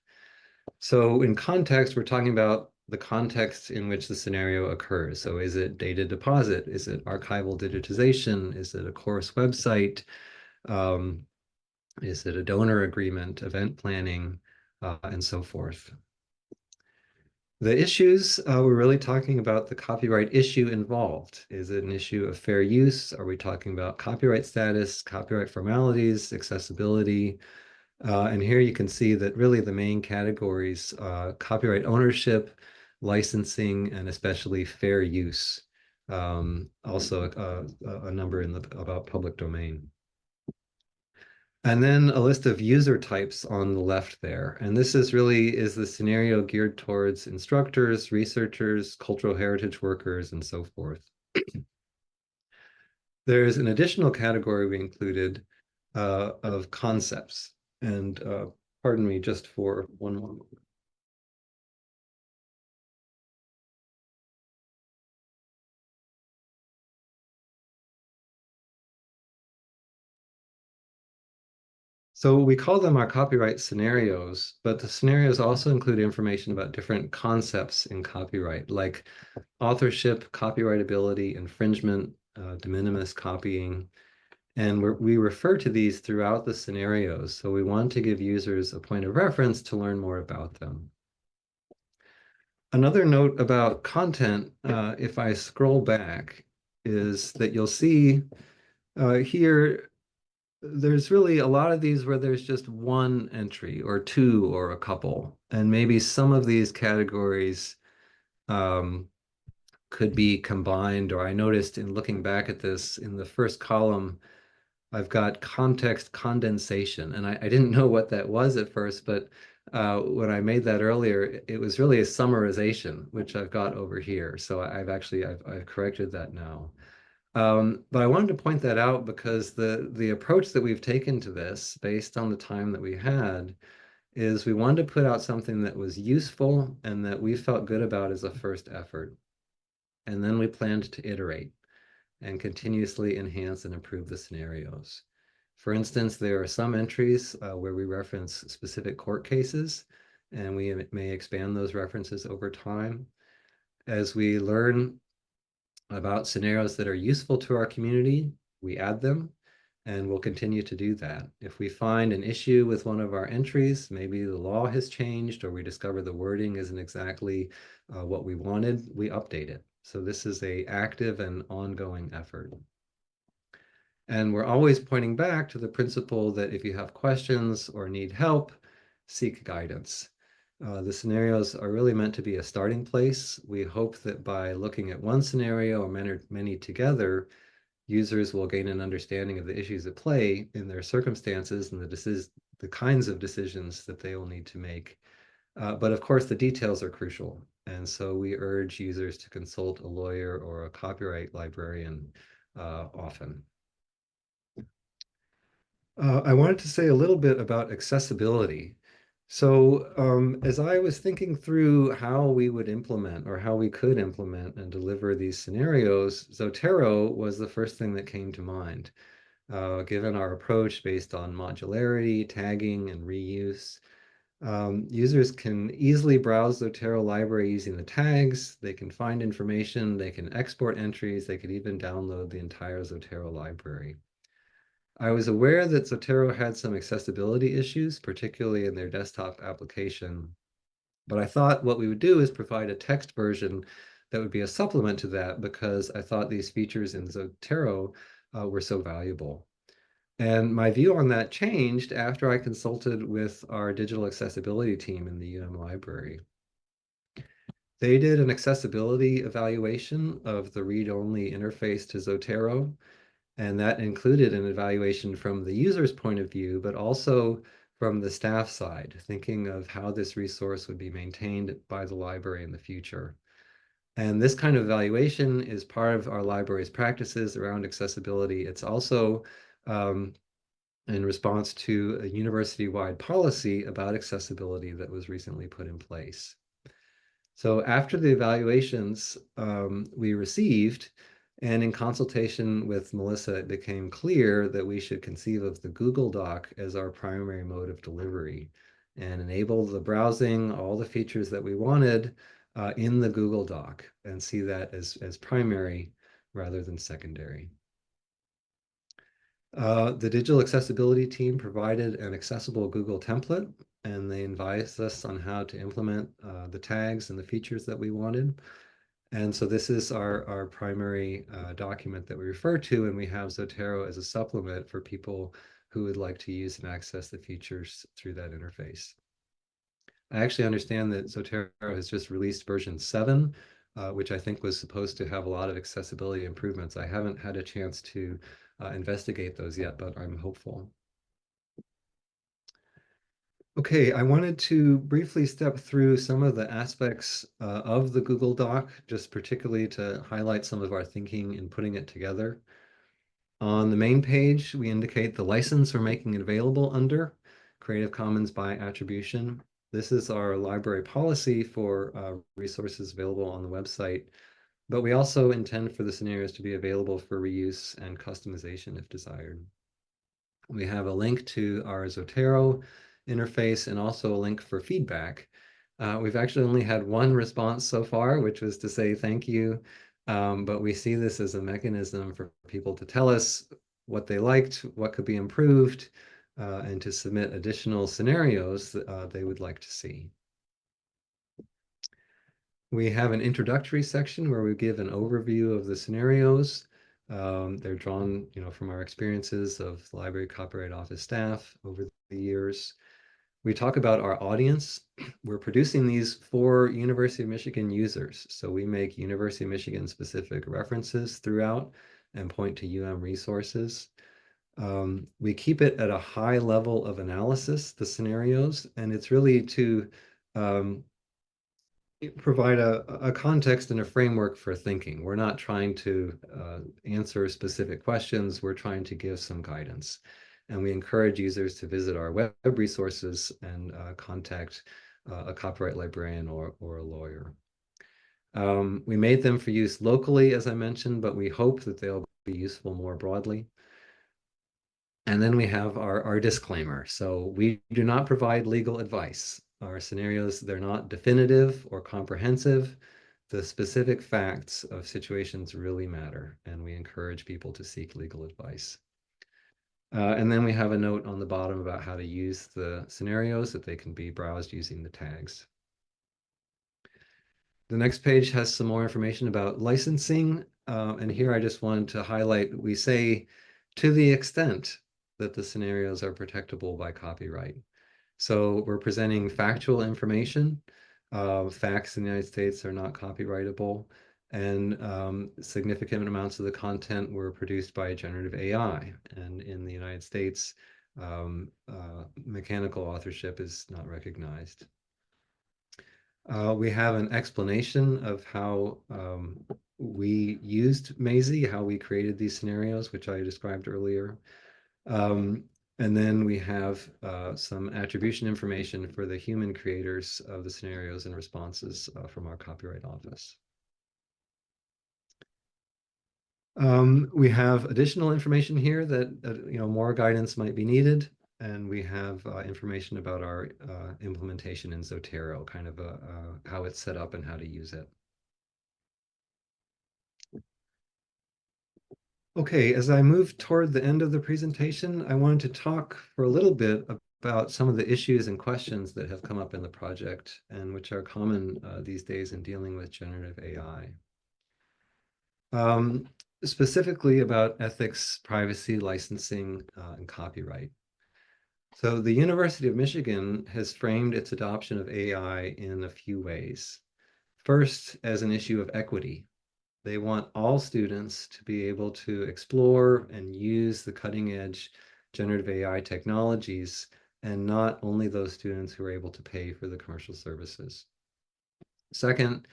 So in context, we're talking about the context in which the scenario occurs. So is it data deposit? Is it archival digitization? Is it a course website? Is it a donor agreement, event planning, and so forth? The issues, we're really talking about the copyright issue involved. Is it an issue of fair use? Are we talking about copyright status, copyright formalities, accessibility? And here you can see that really the main categories, copyright ownership, licensing, and especially fair use. Also a number in about public domain. And then a list of user types on the left there. And this is the scenario geared towards instructors, researchers, cultural heritage workers, and so forth. There's an additional category we included of concepts. And pardon me just for one moment. So we call them our copyright scenarios, but the scenarios also include information about different concepts in copyright, like authorship, copyrightability, infringement, de minimis copying. And we refer to these throughout the scenarios. So we want to give users a point of reference to learn more about them. Another note about content, if I scroll back, is that you'll see here, there's really a lot of these where there's just one entry or 2 or a couple. And maybe some of these categories could be combined, or I noticed in looking back at this in the first column, I've got context condensation, and I didn't know what that was at first, but when I made that earlier, it was really a summarization, which I've got over here. So I've corrected that now. But I wanted to point that out because the approach that we've taken to this, based on the time that we had, is we wanted to put out something that was useful and that we felt good about as a first effort. And then we planned to iterate and continuously enhance and improve the scenarios. For instance, there are some entries where we reference specific court cases, and we may expand those references over time. As we learn about scenarios that are useful to our community, we add them. and we'll continue to do that. If we find an issue with one of our entries, maybe the law has changed or we discover the wording isn't exactly what we wanted, we update it. So this is an active and ongoing effort. And we're always pointing back to the principle that if you have questions or need help, seek guidance. The scenarios are really meant to be a starting place. We hope that by looking at one scenario or many together, users will gain an understanding of the issues at play in their circumstances and the kinds of decisions that they will need to make. But of course, the details are crucial. And so we urge users to consult a lawyer or a copyright librarian often. I wanted to say a little bit about accessibility. So as I was thinking through how we would implement or how we could implement and deliver these scenarios, Zotero was the first thing that came to mind. Given our approach based on modularity, tagging, and reuse, users can easily browse Zotero library using the tags. They can find information, they can export entries, they could even download the entire Zotero library. I was aware that Zotero had some accessibility issues, particularly in their desktop application, but I thought what we would do is provide a text version that would be a supplement to that because I thought these features in Zotero were so valuable. And my view on that changed after I consulted with our digital accessibility team in the library. They did an accessibility evaluation of the read-only interface to Zotero, and that included an evaluation from the user's point of view, but also from the staff side, thinking of how this resource would be maintained by the library in the future. And this kind of evaluation is part of our library's practices around accessibility. It's also in response to a university-wide policy about accessibility that was recently put in place. So after the evaluations we received, and in consultation with Melissa, it became clear that we should conceive of the Google Doc as our primary mode of delivery and enable the browsing, all the features that we wanted in the Google Doc and see that as primary rather than secondary. The digital accessibility team provided an accessible Google template, and they advised us on how to implement the tags and the features that we wanted. And so this is our primary document that we refer to, and we have Zotero as a supplement for people who would like to use and access the features through that interface. I actually understand that Zotero has just released version 7, which I think was supposed to have a lot of accessibility improvements. I haven't had a chance to investigate those yet, but I'm hopeful. Okay, I wanted to briefly step through some of the aspects of the Google Doc, just particularly to highlight some of our thinking in putting it together. On the main page, we indicate the license we're making it available under, Creative Commons by attribution. This is our library policy for resources available on the website, but we also intend for the scenarios to be available for reuse and customization if desired. We have a link to our Zotero interface and also a link for feedback. We've actually only had one response so far, which was to say thank you, but we see this as a mechanism for people to tell us what they liked, what could be improved, and to submit additional scenarios that they would like to see. We have an introductory section where we give an overview of the scenarios. They're drawn, from our experiences of the Library Copyright Office staff over the years. We talk about our audience. We're producing these for University of Michigan users. So we make University of Michigan specific references throughout and point to resources. We keep it at a high level of analysis, the scenarios, and it's really to provide a context and a framework for thinking. We're not trying to answer specific questions. We're trying to give some guidance. And we encourage users to visit our web resources and contact a copyright librarian or a lawyer. We made them for use locally, as I mentioned, but we hope that they'll be useful more broadly. And then we have our disclaimer. So we do not provide legal advice. Our scenarios, they're not definitive or comprehensive. The specific facts of situations really matter, and we encourage people to seek legal advice. And then we have a note on the bottom about how to use the scenarios, that they can be browsed using the tags. The next page has some more information about licensing. And here I just wanted to highlight, we say, to the extent that the scenarios are protectable by copyright. So we're presenting factual information. Facts in the United States are not copyrightable, and significant amounts of the content were produced by generative AI. And in the United States, mechanical authorship is not recognized. We have an explanation of how we used Maisie, how we created these scenarios, which I described earlier. And then we have some attribution information for the human creators of the scenarios and responses from our Copyright Office. We have additional information here that more guidance might be needed. And we have information about our implementation in Zotero, kind of how it's set up and how to use it. Okay, as I move toward the end of the presentation, I wanted to talk for a little bit about some of the issues and questions that have come up in the project and which are common these days in dealing with generative AI. Specifically about ethics, privacy, licensing, and copyright. So the University of Michigan has framed its adoption of AI in a few ways. First, as an issue of equity. They want all students to be able to explore and use the cutting edge generative AI technologies, and not only those students who are able to pay for the commercial services. Second,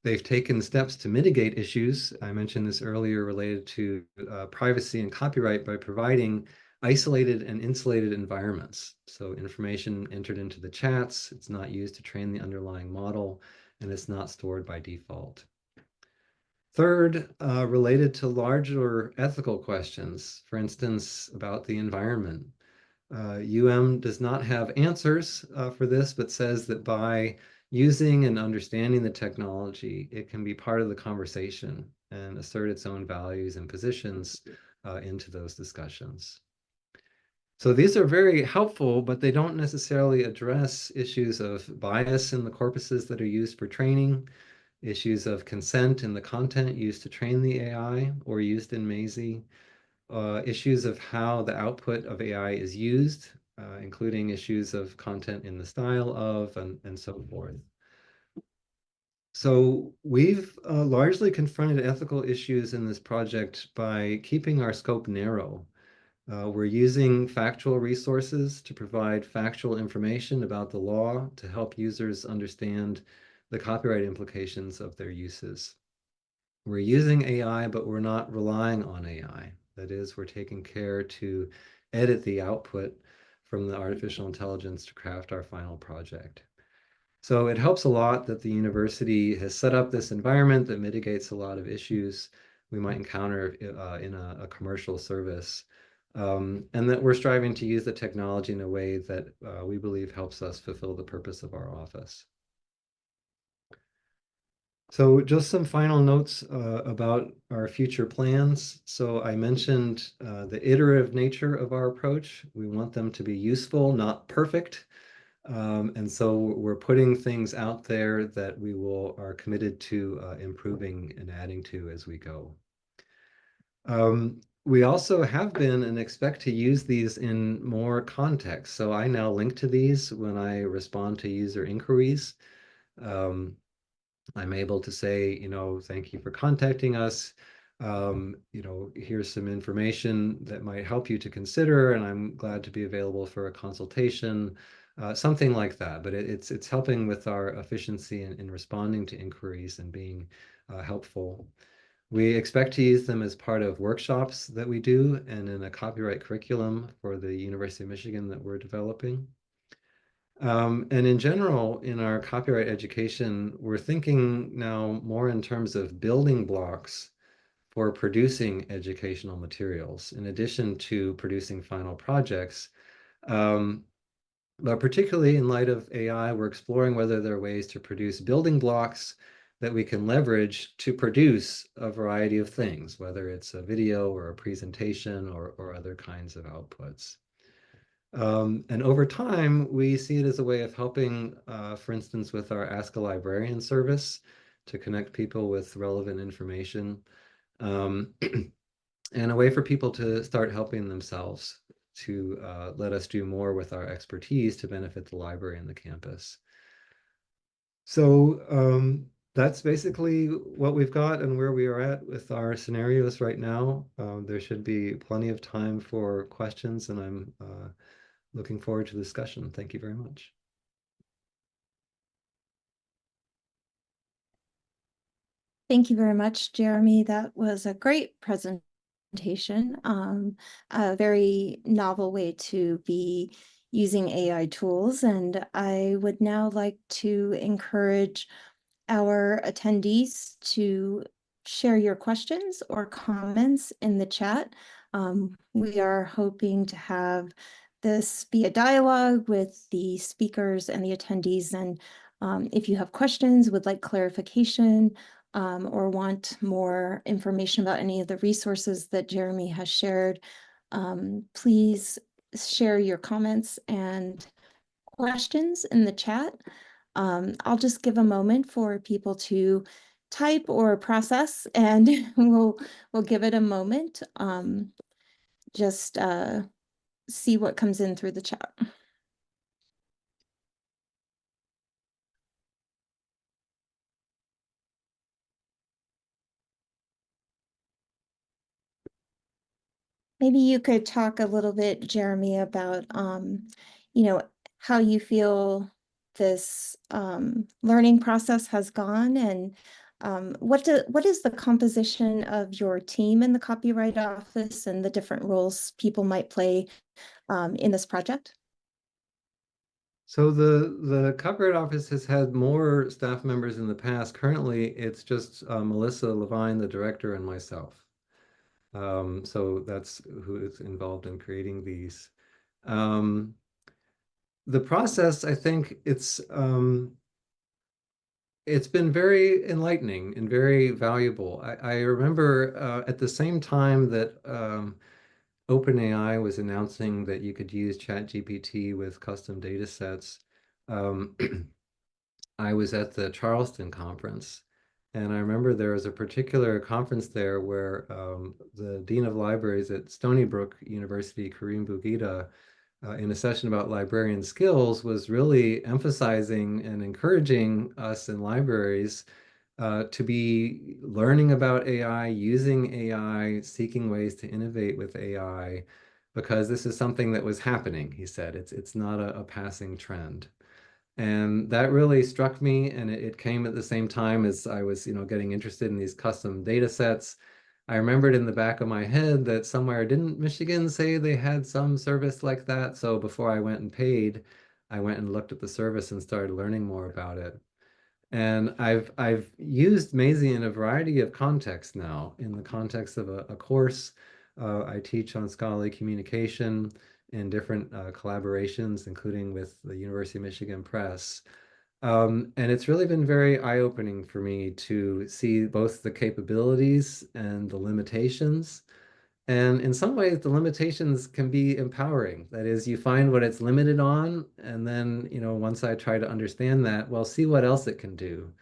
they've taken steps to mitigate issues. I mentioned this earlier related to privacy and copyright by providing isolated and insulated environments. So information entered into the chats, it's not used to train the underlying model, and it's not stored by default. Third, related to larger ethical questions, for instance, about the environment. does not have answers for this, but says that by using and understanding the technology, it can be part of the conversation and assert its own values and positions into those discussions. So these are very helpful, but they don't necessarily address issues of bias in the corpuses that are used for training, issues of consent in the content used to train the AI or used in Maisie, issues of how the output of AI is used, including issues of content in the style of, and so forth. So we've largely confronted ethical issues in this project by keeping our scope narrow. We're using factual resources to provide factual information about the law to help users understand the copyright implications of their uses. We're using AI, but we're not relying on AI. That is, we're taking care to edit the output from the artificial intelligence to craft our final project. So it helps a lot that the university has set up this environment that mitigates a lot of issues we might encounter in a commercial service. And that we're striving to use the technology in a way that we believe helps us fulfill the purpose of our office. So just some final notes about our future plans. So I mentioned the iterative nature of our approach. We want them to be useful, not perfect. And so we're putting things out there that we are committed to improving and adding to as we go. We also have been and expect to use these in more context. So I now link to these when I respond to user inquiries. I'm able to say, thank you for contacting us. Here's some information that might help you to consider, and I'm glad to be available for a consultation, something like that. But it's helping with our efficiency in responding to inquiries and being helpful. We expect to use them as part of workshops that we do and in a copyright curriculum for the University of Michigan that we're developing. And in general, in our copyright education, we're thinking now more in terms of building blocks for producing educational materials, in addition to producing final projects. But particularly in light of AI, we're exploring whether there are ways to produce building blocks that we can leverage to produce a variety of things, whether it's a video or a presentation or other kinds of outputs. And over time, we see it as a way of helping, for instance, with our Ask a Librarian service to connect people with relevant information, and a way for people to start helping themselves to let us do more with our expertise to benefit the library and the campus. So that's basically what we've got and where we are at with our scenarios right now. There should be plenty of time for questions, and I'm looking forward to the discussion. Thank you very much. Thank you very much, Jeremy. That was a great presentation. A very novel way to be using AI tools. And I would now like to encourage our attendees to share your questions or comments in the chat. We are hoping to have this be a dialogue with the speakers and the attendees. And if you have questions, would like clarification, or want more information about any of the resources that Jeremy has shared, please share your comments and questions in the chat. I'll just give a moment for people to type or process, and we'll give it a moment. Just see what comes in through the chat. Maybe you could talk a little bit, Jeremy, about how you feel this learning process has gone, and what is the composition of your team in the Copyright Office and the different roles people might play in this project? So the Copyright Office has had more staff members in the past. Currently, it's just Melissa Levine, the director, and myself. So that's who is involved in creating these. The process, I think it's been very enlightening and very valuable. I remember at the same time that OpenAI was announcing that you could use ChatGPT with custom data sets, I was at the Charleston conference. And I remember there was a particular conference there where the Dean of Libraries at Stony Brook University, Kareem Bougida, in a session about librarian skills, was really emphasizing and encouraging us in libraries to be learning about AI, using AI, seeking ways to innovate with AI, because this is something that was happening, he said. It's not a passing trend. And that really struck me, and it came at the same time as I was, getting interested in these custom data sets. I remembered in the back of my head that somewhere, didn't Michigan say they had some service like that? So before I went and paid, I went and looked at the service and started learning more about it. And I've used Maisie in a variety of contexts now. In the context of a course, I teach on scholarly communication in different collaborations, including with the University of Michigan Press. And it's really been very eye-opening for me to see both the capabilities and the limitations. And in some ways, the limitations can be empowering. That is, you find what it's limited on, and then, once I try to understand that, well, see what else it can do.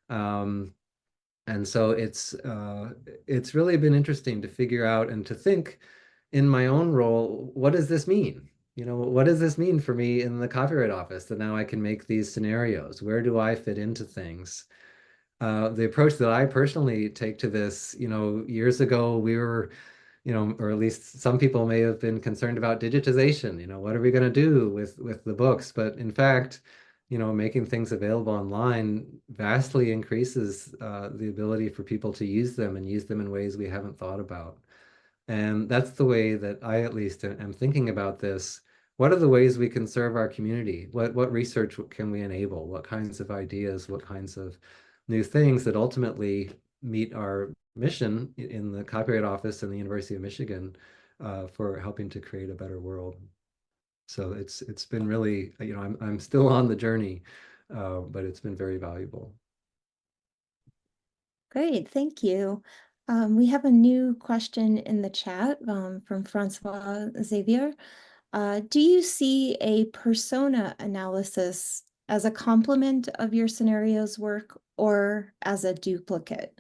And so it's really been interesting to figure out and to think in my own role, what does this mean? What does this mean for me in the Copyright Office, that now I can make these scenarios? Where do I fit into things? The approach that I personally take to this, years ago, we were, or at least some people may have been concerned about digitization. What are we going to do with the books? But in fact, making things available online vastly increases the ability for people to use them and use them in ways we haven't thought about. And that's the way that I at least am thinking about this. What are the ways we can serve our community? What research can we enable? What kinds of ideas, what kinds of new things that ultimately meet our mission in the Copyright Office and the University of Michigan for helping to create a better world. So it's been really, I'm still on the journey, but it's been very valuable. Great, thank you. We have a new question in the chat from Francois Xavier. Do you see a persona analysis as a complement of your scenarios work or as a duplicate?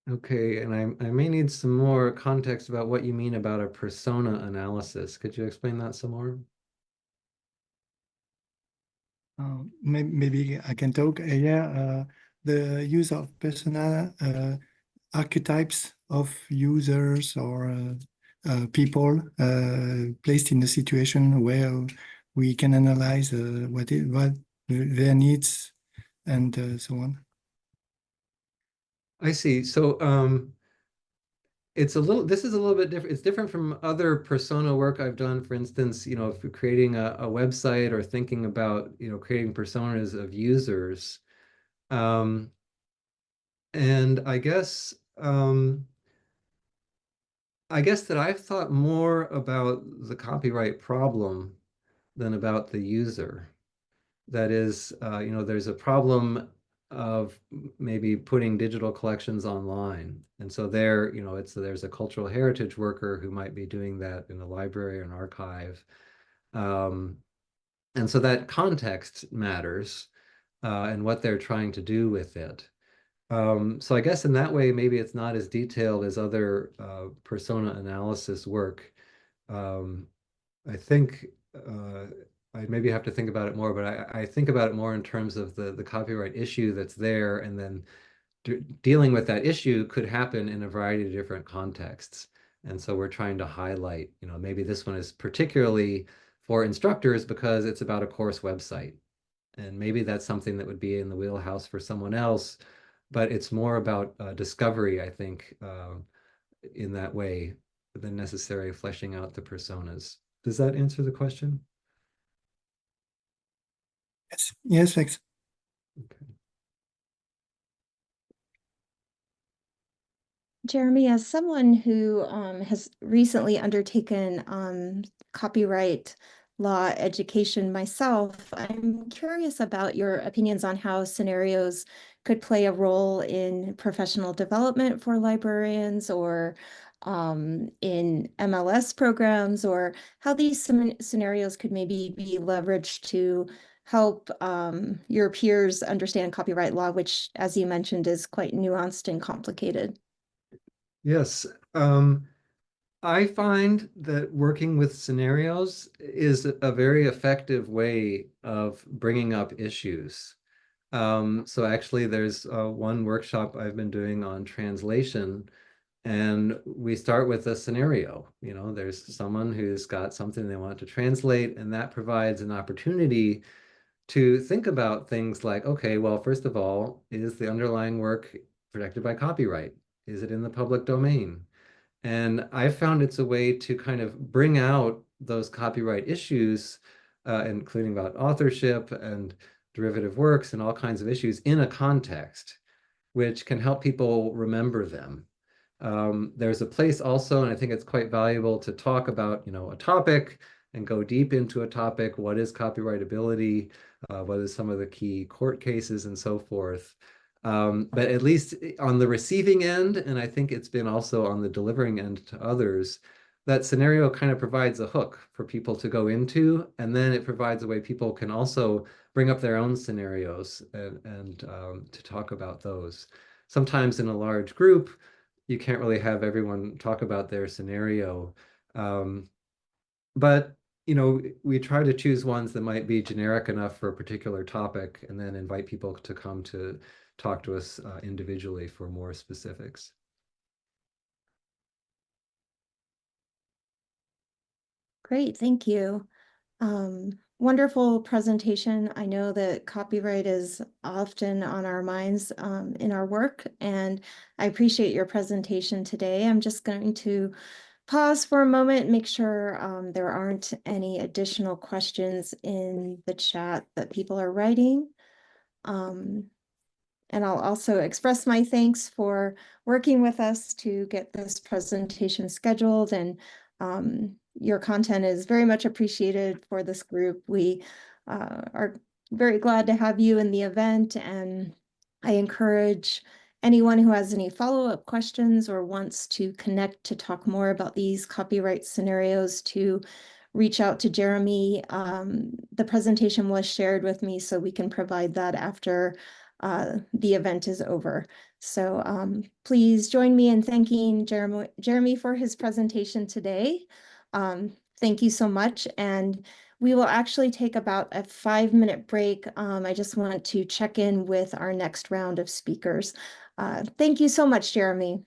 Okay, and I may need some more context about what you mean about a persona analysis. Could you explain that some more? Maybe I can talk. The use of persona archetypes of users or people placed in a situation where we can analyze what their needs and so on. I see. So this is a little bit different. It's different from other persona work I've done. For instance, if you're creating a website or thinking about, creating personas of users. And I guess that I've thought more about the copyright problem than about the user. That is, there's a problem of maybe putting digital collections online. And so there's a cultural heritage worker who might be doing that in a library or an archive. And so that context matters and what they're trying to do with it. So I guess in that way, maybe it's not as detailed as other persona analysis work. I think I maybe have to think about it more, but I think about it more in terms of the copyright issue that's there, and then dealing with that issue could happen in a variety of different contexts. And so we're trying to highlight, maybe this one is particularly for instructors because it's about a course website. And maybe that's something that would be in the wheelhouse for someone else, but it's more about discovery, I think, in that way than necessarily fleshing out the personas. Does that answer the question? Yes, thanks. Okay. Jeremy, as someone who has recently undertaken copyright law education myself, I'm curious about your opinions on how scenarios could play a role in professional development for librarians or in MLS programs, or how these scenarios could maybe be leveraged to help your peers understand copyright law, which, as you mentioned, is quite nuanced and complicated. Yes. I find that working with scenarios is a very effective way of bringing up issues. So actually there's one workshop I've been doing on translation, and we start with a scenario. There's someone who's got something they want to translate, and that provides an opportunity to think about things like, okay, well, first of all, is the underlying work protected by copyright? Is it in the public domain? And I found it's a way to kind of bring out those copyright issues, including about authorship and derivative works and all kinds of issues in a context, which can help people remember them. There's a place also, and I think it's quite valuable to talk about, a topic and go deep into a topic. What is copyrightability? What is some of the key court cases and so forth? But at least on the receiving end, and I think it's been also on the delivering end to others, that scenario kind of provides a hook for people to go into, and then it provides a way people can also bring up their own scenarios and to talk about those. Sometimes in a large group, you can't really have everyone talk about their scenario. But we try to choose ones that might be generic enough for a particular topic, and then invite people to come to talk to us individually for more specifics. Great, thank you. Wonderful presentation. I know that copyright is often on our minds in our work, and I appreciate your presentation today. I'm just going to pause for a moment, make sure there aren't any additional questions in the chat that people are writing. And I'll also express my thanks for working with us to get this presentation scheduled, and your content is very much appreciated for this group. We are very glad to have you in the event, and I encourage anyone who has any follow-up questions or wants to connect to talk more about these copyright scenarios to reach out to Jeremy. The presentation was shared with me, so we can provide that after the event is over. So please join me in thanking Jeremy for his presentation today. Thank you so much. And we will actually take about a 5-minute break. I just want to check in with our next round of speakers. Thank you so much, Jeremy.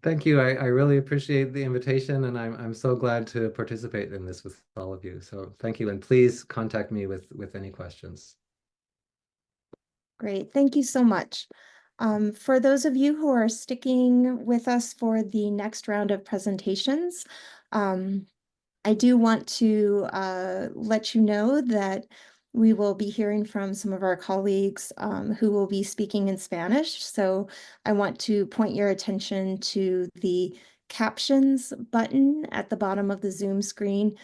Thank you. I really appreciate the invitation, and I'm so glad to participate in this with all of you. So thank you, and please contact me with any questions. Great, thank you so much. For those of you who are sticking with us for the next round of presentations, I do want to let you know that we will be hearing from some of our colleagues who will be speaking in Spanish. So I want to point your attention to the captions button at the bottom of the Zoom screen.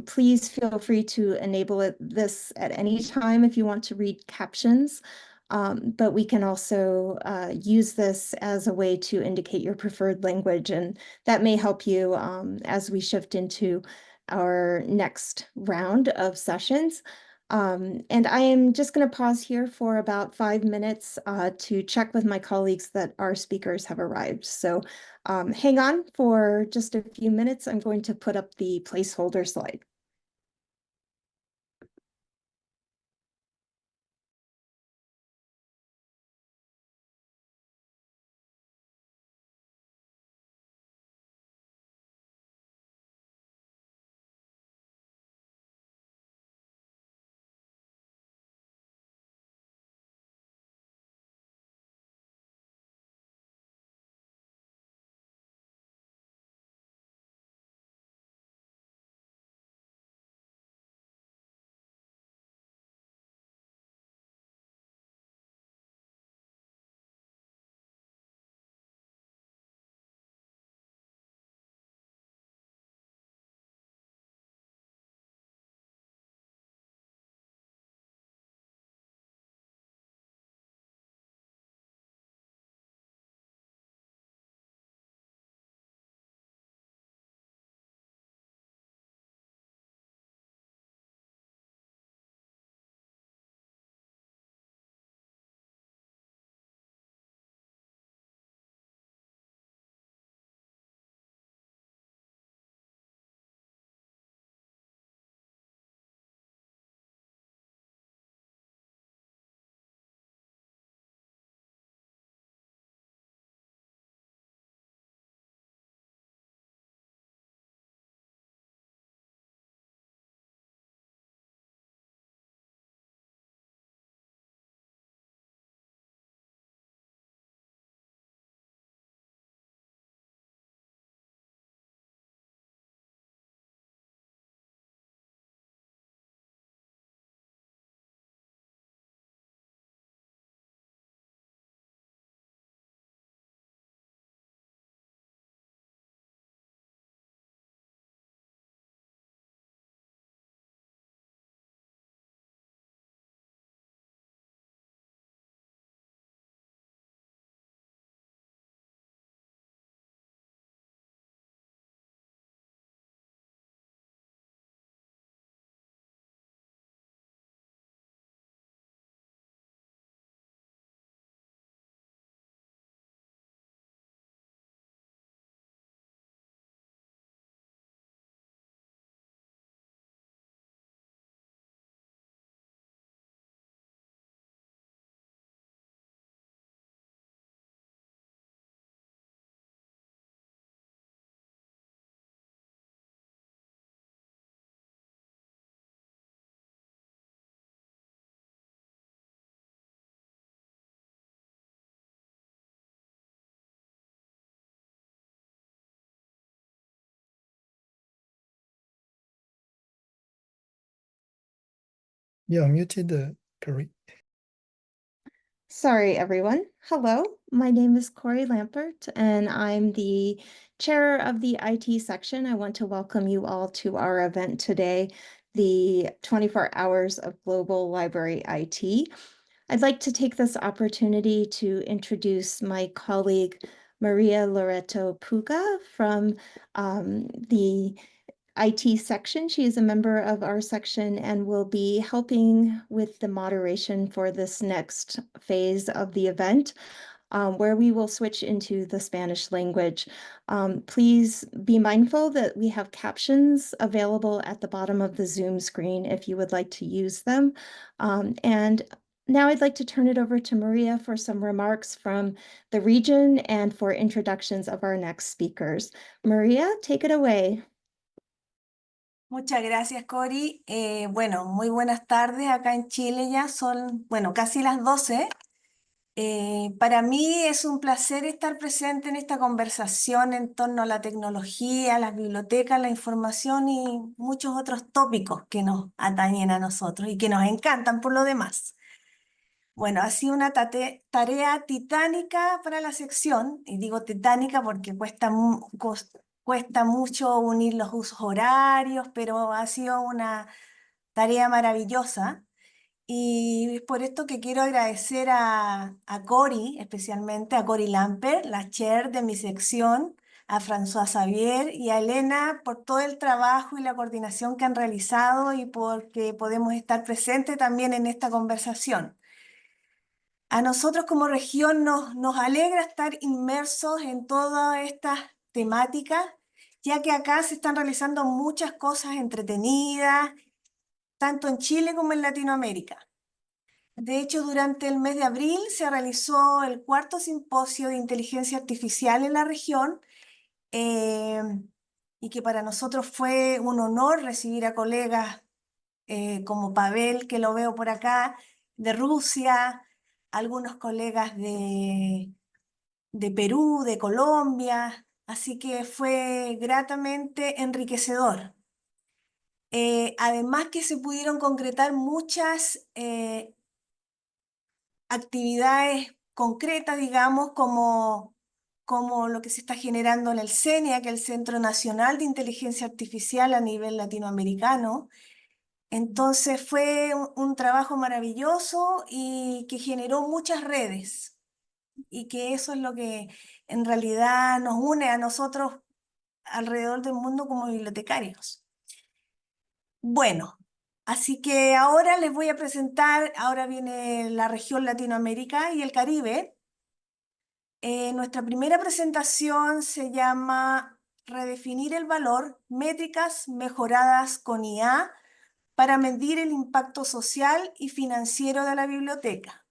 Please feel free to enable this at any time if you want to read captions. But we can also use this as a way to indicate your preferred language, and that may help you as we shift into our next round of sessions. And I am just going to pause here for about 5 minutes to check with my colleagues that our speakers have arrived. So hang on for just a few minutes. I'm going to put up the placeholder slide. You're muted, Cory. Sorry, everyone. Hello, my name is Cory Lampert, and I'm the chair of the IT section. I want to welcome you all to our event today, the 24 Hours of Global Library IT. I'd like to take this opportunity to introduce my colleague, Maria Loreto Puga from the IT section. She is a member of our section and will be helping with the moderation for this next phase of the event, where we will switch into the Spanish language. Please be mindful that we have captions available at the bottom of the Zoom screen if you would like to use them. And now I'd like to turn it over to Maria for some remarks from the region and for introductions of our next speakers. Maria, take it away. Muchas gracias, Cory. Bueno, muy buenas tardes. Acá en Chile ya son, bueno, casi las 12. Para mí es un placer estar presente en esta conversación en torno a la tecnología, las bibliotecas, la información y muchos otros tópicos que nos atañen a nosotros y que nos encantan por lo demás. Bueno, ha sido una tarea titánica para la sección, y digo titánica porque cuesta mucho unir los usos horarios, pero ha sido una tarea maravillosa. Y es por esto que quiero agradecer a Cory, especialmente a Cory Lampert, la chair de mi sección, a François Xavier y a Elena por todo el trabajo y la coordinación que han realizado y porque podemos estar presentes también en esta conversación. A nosotros como región nos alegra estar inmersos en todas estas temáticas, ya que acá se están realizando muchas cosas entretenidas, tanto en Chile como en Latinoamérica. De hecho, durante el mes de abril se realizó el 4º simposio de inteligencia artificial en la región, y que para nosotros fue un honor recibir a colegas como Pavel, que lo veo por acá, de Rusia, algunos colegas de Perú, de Colombia, así que fue gratamente enriquecedor. Además que se pudieron concretar muchas actividades concretas, digamos, como lo que se está generando en el CENIA, que es el Centro Nacional de Inteligencia Artificial a nivel latinoamericano. Entonces fue un trabajo maravilloso y que generó muchas redes, y que eso es lo que en realidad nos une a nosotros alrededor del mundo como bibliotecarios. Bueno, así que ahora les voy a presentar, ahora viene la región Latinoamérica y el Caribe. Nuestra primera presentación se llama Redefinir el valor, métricas mejoradas con IA para medir el impacto social y financiero de la biblioteca.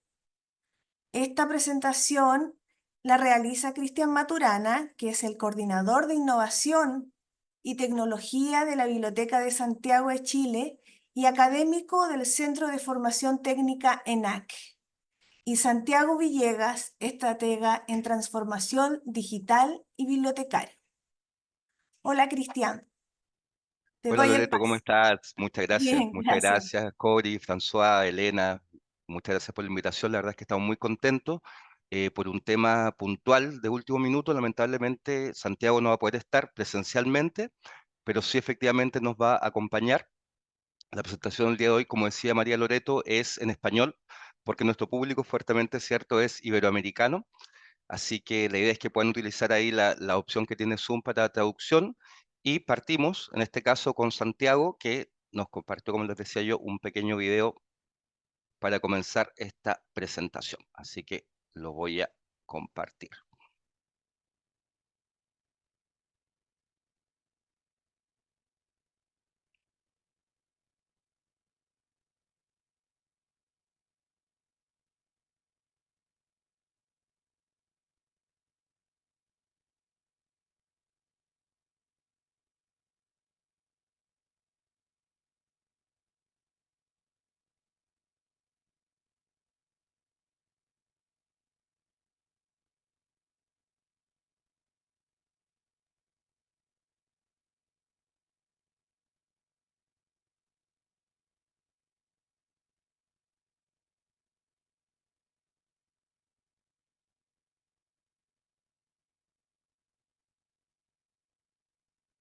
Esta presentación la realiza Cristian Maturana, que es el coordinador de innovación y tecnología de la Biblioteca de Santiago de Chile y académico del Centro de Formación Técnica ENAC. Y Santiago Villegas, estratega en transformación digital y bibliotecario. Hola, Cristian. Te Hola doy el Loreto, ¿cómo paso. estás? Muchas gracias, Bien, muchas gracias. gracias, Cory, François, Elena, muchas gracias por la invitación. La verdad es que estamos muy contentos por un tema puntual de último minuto. Lamentablemente, Santiago no va a poder estar presencialmente, pero sí efectivamente nos va a acompañar. La presentación del día de hoy, como decía María Loreto, es en español, porque nuestro público fuertemente cierto es iberoamericano. Así que la idea es que puedan utilizar ahí la opción que tiene Zoom para traducción. Y partimos, en este caso, con Santiago, que nos compartió, como les decía yo, un pequeño video para comenzar esta presentación. Así que lo voy a compartir.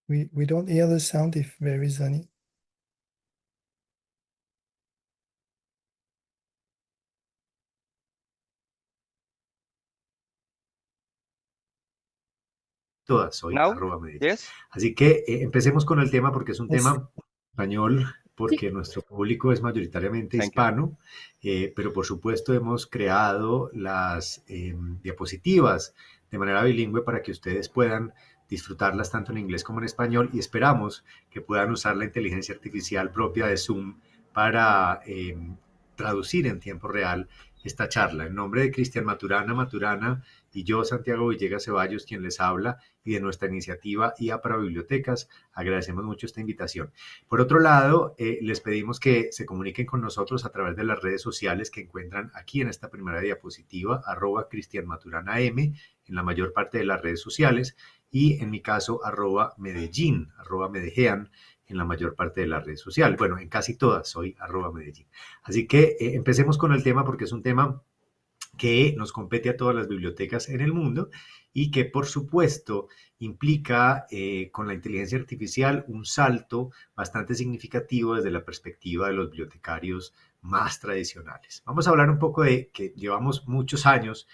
We don't hear the sound if there is any. todas soy Now, @Medellín. yes. Así que empecemos con el tema porque es un Yes. tema español, porque nuestro público es mayoritariamente Thank you. hispano, pero por supuesto hemos creado las diapositivas de manera bilingüe para que ustedes puedan disfrutarlas tanto en inglés como en español y esperamos que puedan usar la inteligencia artificial propia de Zoom para traducir en tiempo real esta charla. En nombre de Cristian Maturana y yo, Santiago Villegas Ceballos, quien les habla, y de nuestra iniciativa IA para Bibliotecas, agradecemos mucho esta invitación. Por otro lado, les pedimos que se comuniquen con nosotros a través de las redes sociales que encuentran aquí en esta primera diapositiva, @CristianMaturanaM, en la mayor parte de las redes sociales, y en mi caso, @Medellín, @Medejean, en la mayor parte de las redes sociales. Bueno, en casi todas soy @Medellín. Así que empecemos con el tema porque es un tema que nos compete a todas las bibliotecas en el mundo y que por supuesto implica con la inteligencia artificial un salto bastante significativo desde la perspectiva de los bibliotecarios más tradicionales. Vamos a hablar un poco de que llevamos muchos años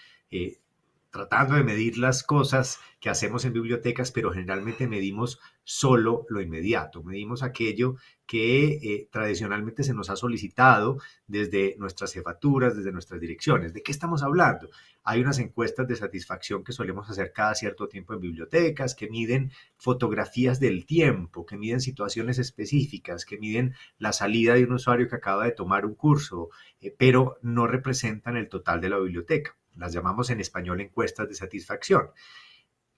tratando de medir las cosas que hacemos en bibliotecas, pero generalmente medimos solo lo inmediato, medimos aquello que tradicionalmente se nos ha solicitado desde nuestras jefaturas, desde nuestras direcciones. ¿De qué estamos hablando? Hay unas encuestas de satisfacción que solemos hacer cada cierto tiempo en bibliotecas, que miden fotografías del tiempo, que miden situaciones específicas, que miden la salida de un usuario que acaba de tomar un curso, pero no representan el total de la biblioteca. Las llamamos en español encuestas de satisfacción.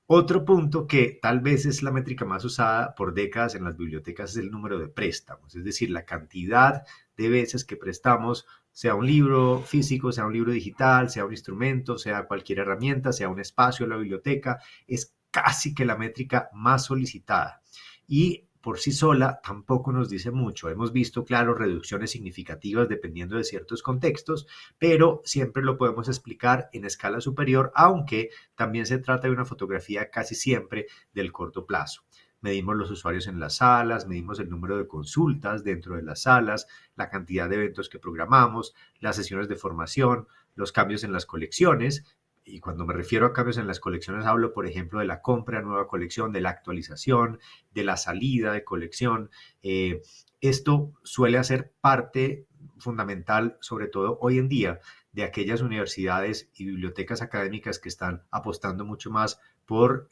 Otro punto que tal vez es la métrica más usada por décadas en las bibliotecas es el número de préstamos, es decir, la cantidad de veces que prestamos, sea un libro físico, sea un libro digital, sea un instrumento, sea cualquier herramienta, sea un espacio en la biblioteca, es casi que la métrica más solicitada. Y por sí sola tampoco nos dice mucho. Hemos visto, claro, reducciones significativas dependiendo de ciertos contextos, pero siempre lo podemos explicar en escala superior, aunque también se trata de una fotografía casi siempre del corto plazo. Medimos los usuarios en las salas, medimos el número de consultas dentro de las salas, la cantidad de eventos que programamos, las sesiones de formación, los cambios en las colecciones. Y cuando me refiero a cambios en las colecciones, hablo, por ejemplo, de la compra de nueva colección, de la actualización, de la salida de colección. Esto suele hacer parte fundamental, sobre todo hoy en día, de aquellas universidades y bibliotecas académicas que están apostando mucho más por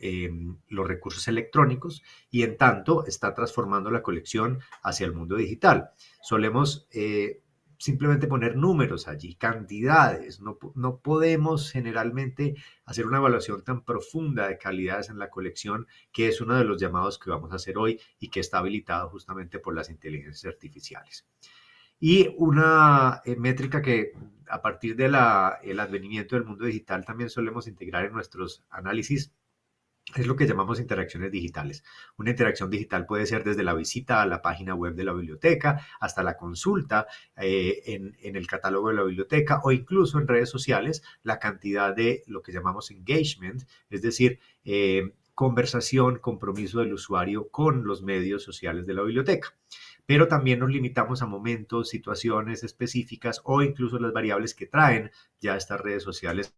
los recursos electrónicos y en tanto está transformando la colección hacia el mundo digital. Solemos simplemente poner números allí, cantidades. No podemos generalmente hacer una evaluación tan profunda de calidades en la colección, que es uno de los llamados que vamos a hacer hoy y que está habilitado justamente por las inteligencias artificiales. Y una métrica que a partir del advenimiento del mundo digital también solemos integrar en nuestros análisis es lo que llamamos interacciones digitales. Una interacción digital puede ser desde la visita a la página web de la biblioteca hasta la consulta en el catálogo de la biblioteca o incluso en redes sociales, la cantidad de lo que llamamos engagement, es decir, conversación, compromiso del usuario con los medios sociales de la biblioteca. Pero también nos limitamos a momentos, situaciones específicas o incluso las variables que traen ya estas redes sociales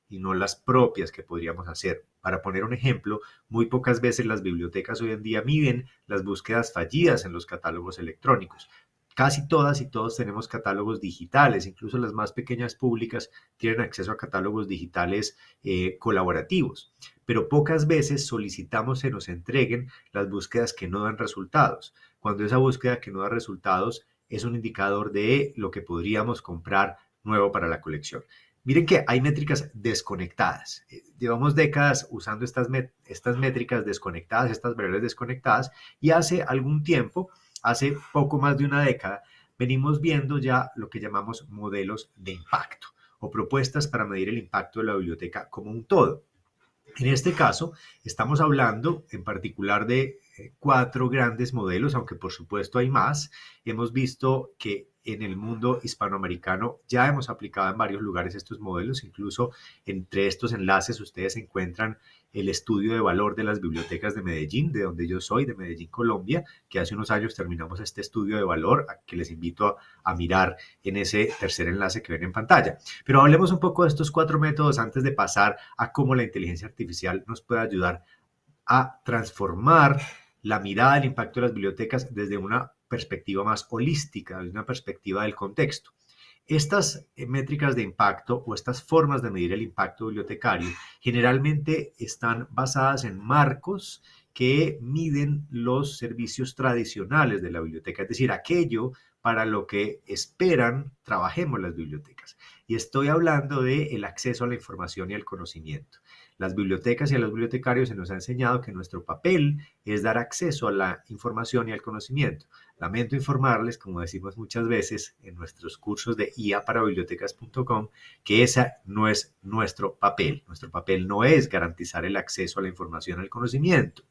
y no las propias que podríamos hacer. Para poner un ejemplo, muy pocas veces las bibliotecas hoy en día miden las búsquedas fallidas en los catálogos electrónicos. Casi todas y todos tenemos catálogos digitales, incluso las más pequeñas públicas tienen acceso a catálogos digitales colaborativos, pero pocas veces solicitamos se nos entreguen las búsquedas que no dan resultados. Cuando esa búsqueda que no da resultados es un indicador de lo que podríamos comprar nuevo para la colección. Miren que hay métricas desconectadas. Llevamos décadas usando estas métricas desconectadas, estas variables desconectadas, y hace algún tiempo, hace poco más de una década, venimos viendo ya lo que llamamos modelos de impacto o propuestas para medir el impacto de la biblioteca como un todo. En este caso, estamos hablando en particular de 4 grandes modelos, aunque por supuesto hay más. Hemos visto que en el mundo hispanoamericano ya hemos aplicado en varios lugares estos modelos, incluso entre estos enlaces ustedes encuentran el estudio de valor de las bibliotecas de Medellín, de donde yo soy, de Medellín, Colombia, que hace unos años terminamos este estudio de valor, que les invito a mirar en ese tercer enlace que ven en pantalla. Pero hablemos un poco de estos 4 métodos antes de pasar a cómo la inteligencia artificial nos puede ayudar a transformar la mirada del impacto de las bibliotecas desde una perspectiva más holística, desde una perspectiva del contexto. Estas métricas de impacto o estas formas de medir el impacto bibliotecario generalmente están basadas en marcos que miden los servicios tradicionales de la biblioteca, es decir, aquello para lo que esperan trabajemos las bibliotecas. Y estoy hablando del acceso a la información y al conocimiento. Las bibliotecas y a los bibliotecarios se nos ha enseñado que nuestro papel es dar acceso a la información y al conocimiento. Lamento informarles, como decimos muchas veces en nuestros cursos de IA-para-bibliotecas.com, que ese no es nuestro papel. Nuestro papel no es garantizar el acceso a la información y al conocimiento.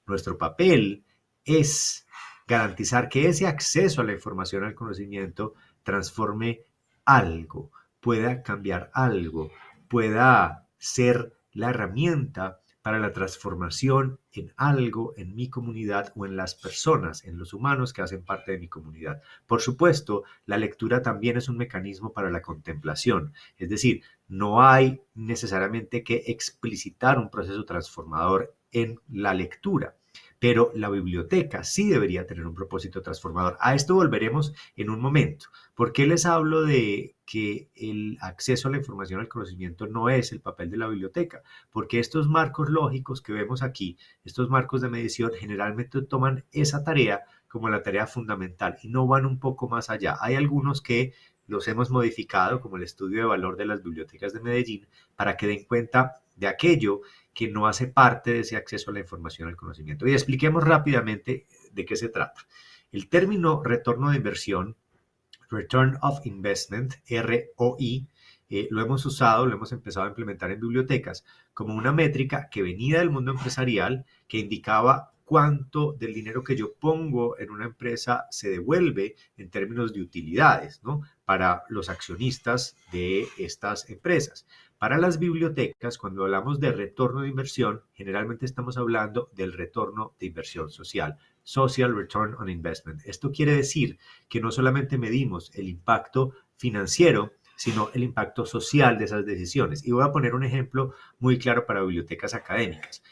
Nuestro papel es garantizar que ese acceso a la información y al conocimiento transforme algo, pueda cambiar algo, pueda ser la herramienta para la transformación en algo, en mi comunidad o en las personas, en los humanos que hacen parte de mi comunidad. Por supuesto, la lectura también es un mecanismo para la contemplación, es decir, no hay necesariamente que explicitar un proceso transformador en la lectura, pero la biblioteca sí debería tener un propósito transformador. A esto volveremos en un momento. ¿Por qué les hablo de que el acceso a la información, al conocimiento no es el papel de la biblioteca? Porque estos marcos lógicos que vemos aquí, estos marcos de medición, generalmente toman esa tarea como la tarea fundamental y no van un poco más allá. Hay algunos que los hemos modificado, como el estudio de valor de las bibliotecas de Medellín, para que den cuenta de aquello que no hace parte de ese acceso a la información, al conocimiento. Y expliquemos rápidamente de qué se trata. El término retorno de inversión, Return of Investment, ROI, lo hemos usado, lo hemos empezado a implementar en bibliotecas como una métrica que venía del mundo empresarial, que indicaba cuánto del dinero que yo pongo en una empresa se devuelve en términos de utilidades, ¿no? Para los accionistas de estas empresas. Para las bibliotecas, cuando hablamos de retorno de inversión, generalmente estamos hablando del retorno de inversión social, Social Return on Investment. Esto quiere decir que no solamente medimos el impacto financiero, sino el impacto social de esas decisiones. Y voy a poner un ejemplo muy claro para bibliotecas académicas.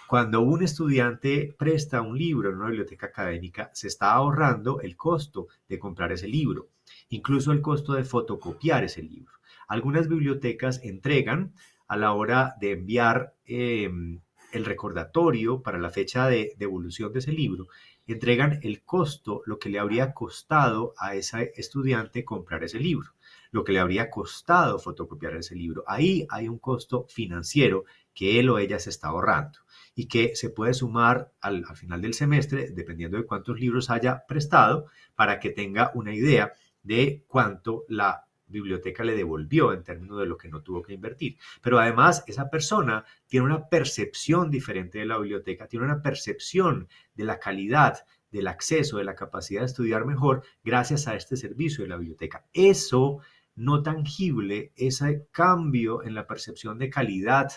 Cuando un estudiante presta un libro en una biblioteca académica, se está ahorrando el costo de comprar ese libro, incluso el costo de fotocopiar ese libro. Algunas bibliotecas entregan a la hora de enviar el recordatorio para la fecha de devolución de ese libro, entregan el costo, lo que le habría costado a ese estudiante comprar ese libro, lo que le habría costado fotocopiar ese libro. Ahí hay un costo financiero que él o ella se está ahorrando y que se puede sumar al final del semestre, dependiendo de cuántos libros haya prestado, para que tenga una idea de cuánto la biblioteca le devolvió en términos de lo que no tuvo que invertir. Pero además, esa persona tiene una percepción diferente de la biblioteca, tiene una percepción de la calidad, del acceso, de la capacidad de estudiar mejor gracias a este servicio de la biblioteca. Eso no tangible, ese cambio en la percepción de calidad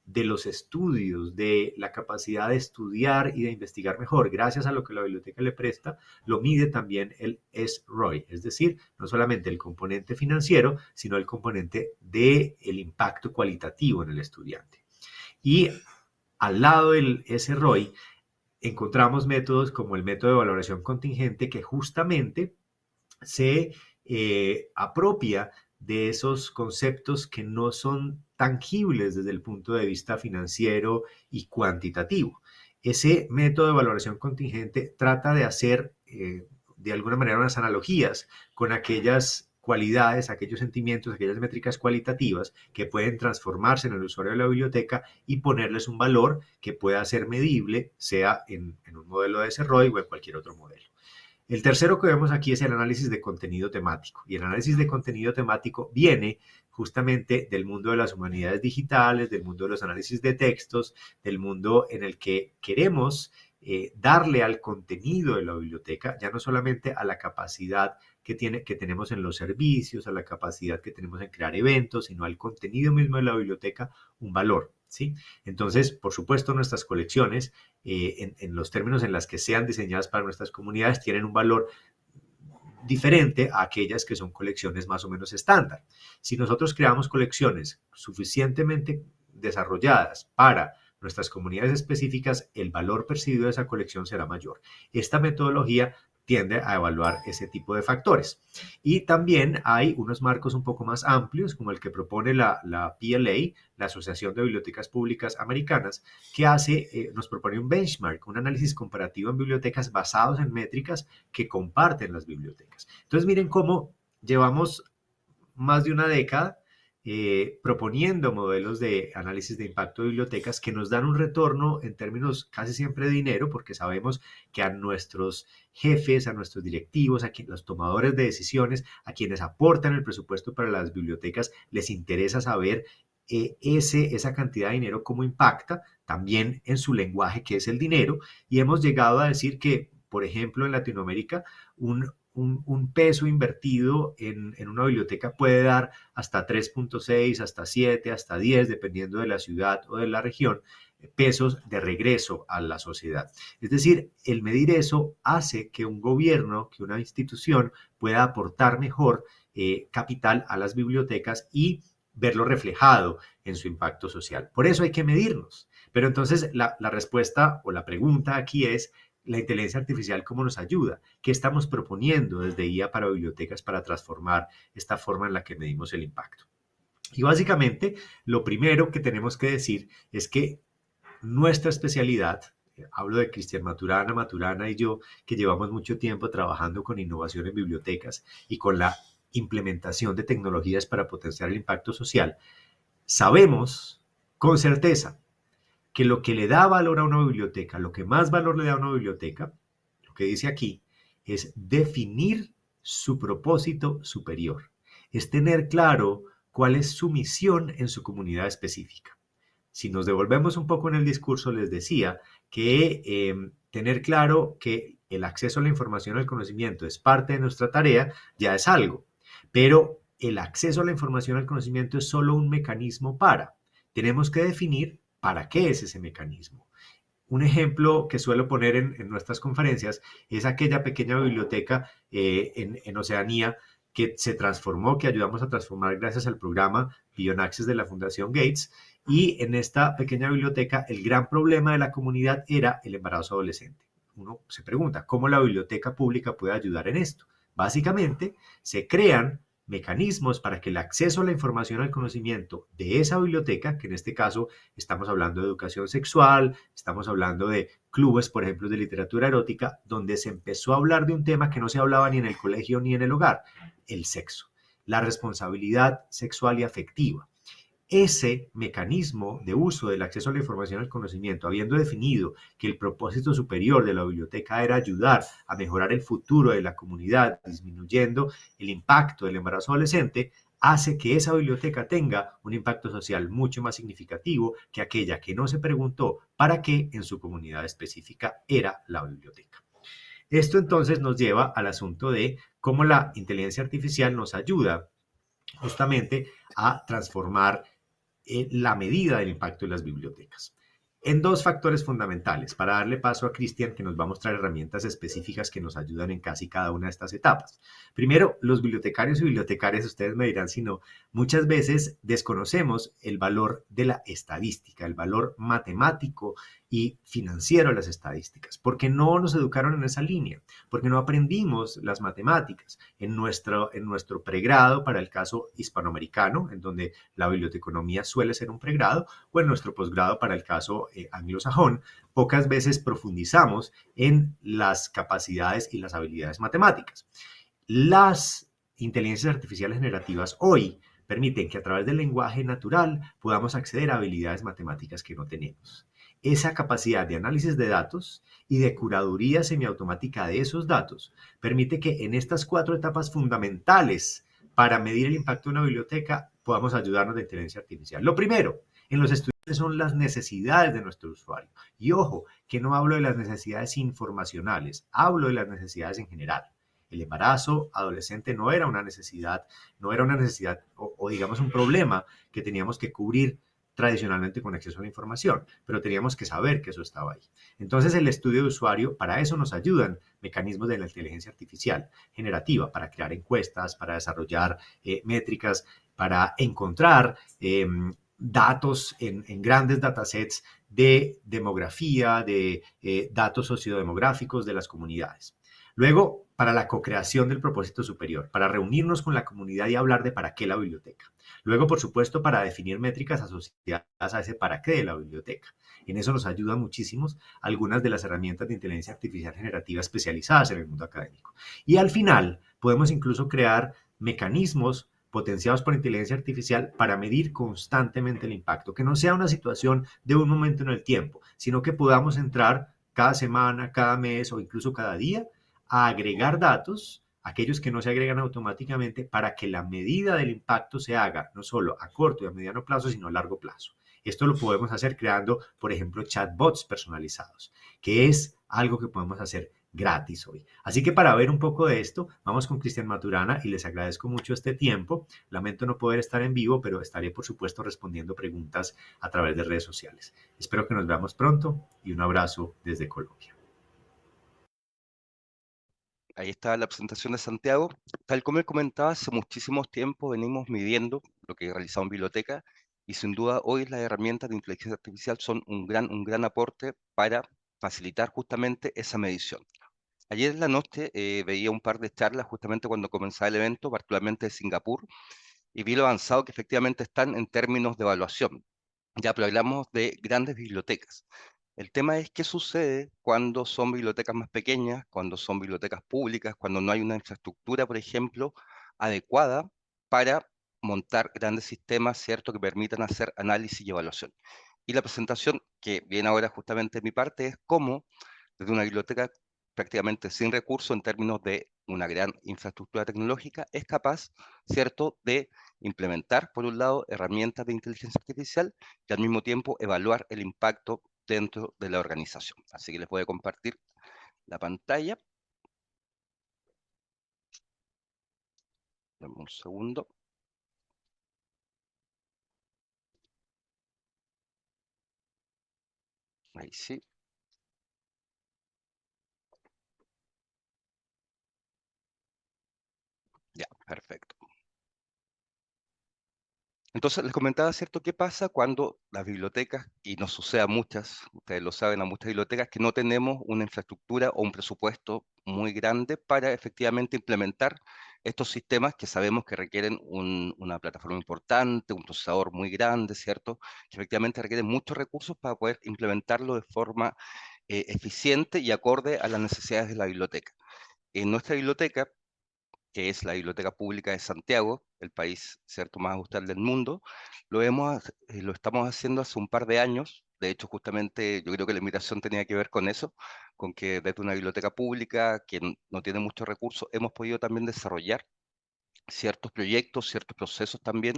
de los estudios, de la capacidad de estudiar y de investigar mejor, gracias a lo que la biblioteca le presta, lo mide también el SROI, es decir, no solamente el componente financiero, sino el componente del impacto cualitativo en el estudiante. Y al lado del SROI encontramos métodos como el método de valoración contingente, que justamente se apropia de esos conceptos que no son tangibles desde el punto de vista financiero y cuantitativo. Ese método de valoración contingente trata de hacer de alguna manera unas analogías con aquellas cualidades, aquellos sentimientos, aquellas métricas cualitativas que pueden transformarse en el usuario de la biblioteca y ponerles un valor que pueda ser medible, sea en un modelo de desarrollo o en cualquier otro modelo. El tercero que vemos aquí es el análisis de contenido temático. Y el análisis de contenido temático viene justamente del mundo de las humanidades digitales, del mundo de los análisis de textos, del mundo en el que queremos darle al contenido de la biblioteca, ya no solamente a la capacidad que tenemos en los servicios, a la capacidad que tenemos en crear eventos, sino al contenido mismo de la biblioteca, un valor, ¿sí? Entonces, por supuesto, nuestras colecciones, en los términos en las que sean diseñadas para nuestras comunidades, tienen un valor diferente a aquellas que son colecciones más o menos estándar. Si nosotros creamos colecciones suficientemente desarrolladas para nuestras comunidades específicas, el valor percibido de esa colección será mayor. Esta metodología tiende a evaluar ese tipo de factores. Y también hay unos marcos un poco más amplios, como el que propone la PLA, la Asociación de Bibliotecas Públicas Americanas, que nos propone un benchmark, un análisis comparativo en bibliotecas basados en métricas que comparten las bibliotecas. Entonces, miren cómo llevamos más de una década proponiendo modelos de análisis de impacto de bibliotecas que nos dan un retorno en términos casi siempre de dinero, porque sabemos que a nuestros jefes, a nuestros directivos, los tomadores de decisiones, a quienes aportan el presupuesto para las bibliotecas, les interesa saber esa cantidad de dinero cómo impacta también en su lenguaje, que es el dinero, y hemos llegado a decir que, por ejemplo, en Latinoamérica, un peso invertido en una biblioteca puede dar hasta 3.6, hasta 7, hasta 10, dependiendo de la ciudad o de la región, pesos de regreso a la sociedad. Es decir, el medir eso hace que un gobierno, que una institución pueda aportar mejor capital a las bibliotecas y verlo reflejado en su impacto social. Por eso hay que medirnos. Pero entonces la respuesta o la pregunta aquí es: ¿la inteligencia artificial cómo nos ayuda? ¿Qué estamos proponiendo desde IA para bibliotecas para transformar esta forma en la que medimos el impacto? Y básicamente, lo primero que tenemos que decir es que nuestra especialidad, hablo de Cristian Maturana y yo, que llevamos mucho tiempo trabajando con innovación en bibliotecas y con la implementación de tecnologías para potenciar el impacto social, sabemos con certeza que lo que le da valor a una biblioteca, lo que más valor le da a una biblioteca, lo que dice aquí, es definir su propósito superior, es tener claro cuál es su misión en su comunidad específica. Si nos devolvemos un poco en el discurso, les decía que tener claro que el acceso a la información, al conocimiento es parte de nuestra tarea, ya es algo, pero el acceso a la información, al conocimiento es solo un mecanismo para. Tenemos que definir ¿para qué es ese mecanismo? Un ejemplo que suelo poner en nuestras conferencias es aquella pequeña biblioteca en Oceanía que se transformó, que ayudamos a transformar gracias al programa Beyond Access de la Fundación Gates. Y en esta pequeña biblioteca el gran problema de la comunidad era el embarazo adolescente. Uno se pregunta, ¿cómo la biblioteca pública puede ayudar en esto? Básicamente, se crean mecanismos para que el acceso a la información, al conocimiento de esa biblioteca, que en este caso estamos hablando de educación sexual, estamos hablando de clubes, por ejemplo, de literatura erótica, donde se empezó a hablar de un tema que no se hablaba ni en el colegio ni en el hogar, el sexo, la responsabilidad sexual y afectiva. Ese mecanismo de uso del acceso a la información y al conocimiento, habiendo definido que el propósito superior de la biblioteca era ayudar a mejorar el futuro de la comunidad, disminuyendo el impacto del embarazo adolescente, hace que esa biblioteca tenga un impacto social mucho más significativo que aquella que no se preguntó para qué en su comunidad específica era la biblioteca. Esto entonces nos lleva al asunto de cómo la inteligencia artificial nos ayuda justamente a transformar la medida del impacto de las bibliotecas en dos factores fundamentales, para darle paso a Cristian, que nos va a mostrar herramientas específicas que nos ayudan en casi cada una de estas etapas. Primero, los bibliotecarios y bibliotecarias, ustedes me dirán si no, muchas veces desconocemos el valor de la estadística, el valor matemático y financiero de las estadísticas, porque no nos educaron en esa línea, porque no aprendimos las matemáticas en nuestro pregrado, para el caso hispanoamericano, en donde la biblioteconomía suele ser un pregrado, o en nuestro posgrado para el caso anglosajón. Pocas veces profundizamos en las capacidades y las habilidades matemáticas. Las inteligencias artificiales generativas hoy permiten que a través del lenguaje natural podamos acceder a habilidades matemáticas que no tenemos. Esa capacidad de análisis de datos y de curaduría semiautomática de esos datos permite que en estas 4 etapas fundamentales para medir el impacto de una biblioteca podamos ayudarnos de inteligencia artificial. Lo primero en los estudiantes son las necesidades de nuestro usuario. Y ojo, que no hablo de las necesidades informacionales, hablo de las necesidades en general. El embarazo adolescente no era una necesidad o digamos un problema que teníamos que cubrir tradicionalmente con acceso a la información, pero teníamos que saber que eso estaba ahí. Entonces el estudio de usuario, para eso nos ayudan mecanismos de la inteligencia artificial generativa, para crear encuestas, para desarrollar métricas, para encontrar datos en grandes datasets de demografía, de datos sociodemográficos de las comunidades. Luego, para la co-creación del propósito superior, para reunirnos con la comunidad y hablar de para qué la biblioteca. Luego, por supuesto, para definir métricas asociadas a ese para qué de la biblioteca. En eso nos ayudan muchísimo algunas de las herramientas de inteligencia artificial generativa especializadas en el mundo académico. Y al final, podemos incluso crear mecanismos potenciados por inteligencia artificial para medir constantemente el impacto, que no sea una situación de un momento en el tiempo, sino que podamos entrar cada semana, cada mes o incluso cada día a agregar datos, aquellos que no se agregan automáticamente, para que la medida del impacto se haga no solo a corto y a mediano plazo, sino a largo plazo. Esto lo podemos hacer creando, por ejemplo, chatbots personalizados, que es algo que podemos hacer gratis hoy. Así que para ver un poco de esto, vamos con Cristian Maturana y les agradezco mucho este tiempo. Lamento no poder estar en vivo, pero estaré, por supuesto, respondiendo preguntas a través de redes sociales. Espero que nos veamos pronto y un abrazo desde Colombia. Ahí está la presentación de Santiago. Tal como él comentaba, hace muchísimos tiempos venimos midiendo lo que realizamos en biblioteca y sin duda hoy las herramientas de inteligencia artificial son un gran aporte para facilitar justamente esa medición. Ayer en la noche veía un par de charlas justamente cuando comenzaba el evento, particularmente de Singapur, y vi lo avanzado que efectivamente están en términos de evaluación. Ya, pero hablamos de grandes bibliotecas. El tema es qué sucede cuando son bibliotecas más pequeñas, cuando son bibliotecas públicas, cuando no hay una infraestructura, por ejemplo, adecuada para montar grandes sistemas, ¿cierto?, que permitan hacer análisis y evaluación. Y la presentación que viene ahora justamente de mi parte es cómo desde una biblioteca prácticamente sin recursos en términos de una gran infraestructura tecnológica, es capaz, ¿cierto?, de implementar, por un lado, herramientas de inteligencia artificial y al mismo tiempo evaluar el impacto dentro de la organización. Así que les voy a compartir la pantalla. Dame un segundo. Ahí sí. Ya, perfecto. Entonces, les comentaba, ¿cierto?, qué pasa cuando las bibliotecas, y nos sucede a muchas, ustedes lo saben, a muchas bibliotecas, que no tenemos una infraestructura o un presupuesto muy grande para efectivamente implementar estos sistemas que sabemos que requieren una plataforma importante, un procesador muy grande, ¿cierto?, que efectivamente requieren muchos recursos para poder implementarlo de forma eficiente y acorde a las necesidades de la biblioteca. En nuestra biblioteca, que es la Biblioteca Pública de Santiago, el país, ¿cierto?, más austral del mundo, lo estamos haciendo hace un par de años. De hecho, justamente yo creo que la invitación tenía que ver con eso, con que desde una biblioteca pública que no tiene muchos recursos, hemos podido también desarrollar ciertos proyectos, ciertos procesos también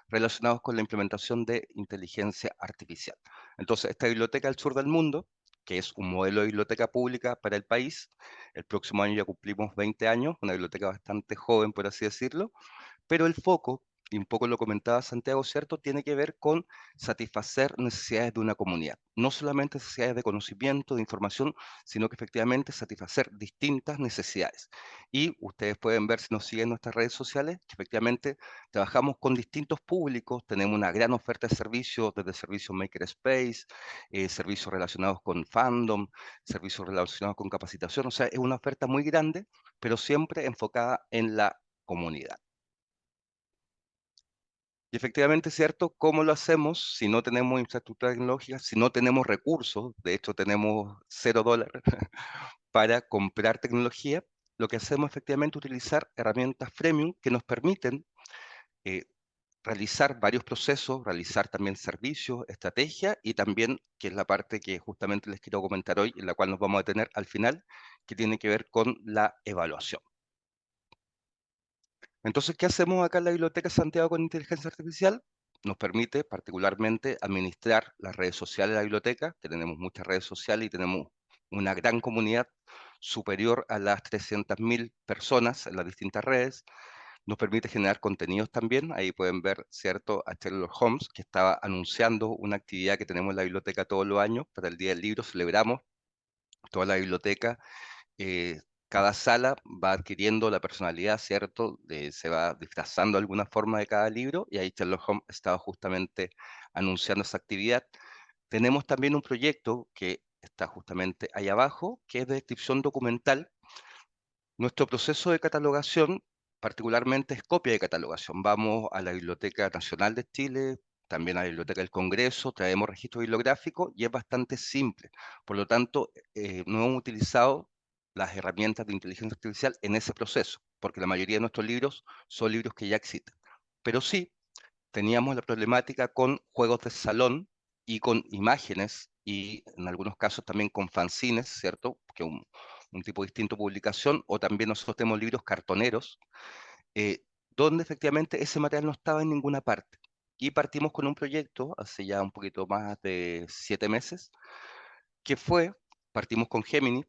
relacionados con la implementación de inteligencia artificial. Entonces, esta biblioteca del sur del mundo, que es un modelo de biblioteca pública para el país, el próximo año ya cumplimos 20 años, una biblioteca bastante joven, por así decirlo, pero el foco, y un poco lo comentaba Santiago, ¿cierto?, tiene que ver con satisfacer necesidades de una comunidad. No solamente necesidades de conocimiento, de información, sino que efectivamente satisfacer distintas necesidades. Y ustedes pueden ver, si nos siguen en nuestras redes sociales, que efectivamente trabajamos con distintos públicos, tenemos una gran oferta de servicios, desde servicios Makerspace, servicios relacionados con fandom, servicios relacionados con capacitación, o sea, es una oferta muy grande, pero siempre enfocada en la comunidad. Y efectivamente es cierto, ¿cómo lo hacemos si no tenemos infraestructura tecnológica, si no tenemos recursos? De hecho, tenemos $0 para comprar tecnología. Lo que hacemos efectivamente es utilizar herramientas freemium que nos permiten realizar varios procesos, realizar también servicios, estrategia y también, que es la parte que justamente les quiero comentar hoy, en la cual nos vamos a detener al final, que tiene que ver con la evaluación. Entonces, ¿qué hacemos acá en la Biblioteca Santiago con inteligencia artificial? Nos permite particularmente administrar las redes sociales de la biblioteca, que tenemos muchas redes sociales y tenemos una gran comunidad superior a las 300.000 personas en las distintas redes. Nos permite generar contenidos también. Ahí pueden ver, ¿cierto?, a Sherlock Holmes, que estaba anunciando una actividad que tenemos en la biblioteca todos los años. Para el Día del Libro celebramos toda la biblioteca. Cada sala va adquiriendo la personalidad, ¿cierto? Se va disfrazando de alguna forma de cada libro, y ahí Sherlock Holmes estaba justamente anunciando esa actividad. Tenemos también un proyecto que está justamente ahí abajo, que es de descripción documental. Nuestro proceso de catalogación particularmente es copia de catalogación. Vamos a la Biblioteca Nacional de Chile, también a la Biblioteca del Congreso, traemos registro bibliográfico y es bastante simple. Por lo tanto, no hemos utilizado las herramientas de inteligencia artificial en ese proceso, porque la mayoría de nuestros libros son libros que ya existen. Pero sí, teníamos la problemática con juegos de salón y con imágenes y en algunos casos también con fanzines, ¿cierto? Que un tipo distinto de publicación, o también nosotros tenemos libros cartoneros, donde efectivamente ese material no estaba en ninguna parte. Y partimos con un proyecto hace ya un poquito más de 7 meses, que partimos con Gemini,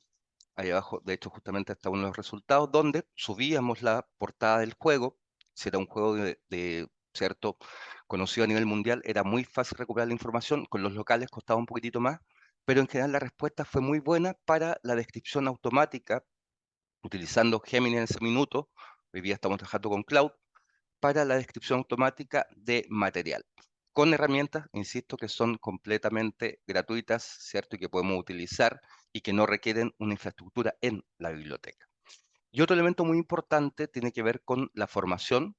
ahí abajo, de hecho, justamente está uno de los resultados, donde subíamos la portada del juego. Si era un juego cierto, conocido a nivel mundial, era muy fácil recuperar la información. Con los locales costaba un poquitito más, pero en general la respuesta fue muy buena para la descripción automática, utilizando Gemini en ese minuto. Hoy día estamos trabajando con Cloud para la descripción automática de material, con herramientas, insisto, que son completamente gratuitas, ¿cierto? Y que podemos utilizar y que no requieren una infraestructura en la biblioteca. Y otro elemento muy importante tiene que ver con la formación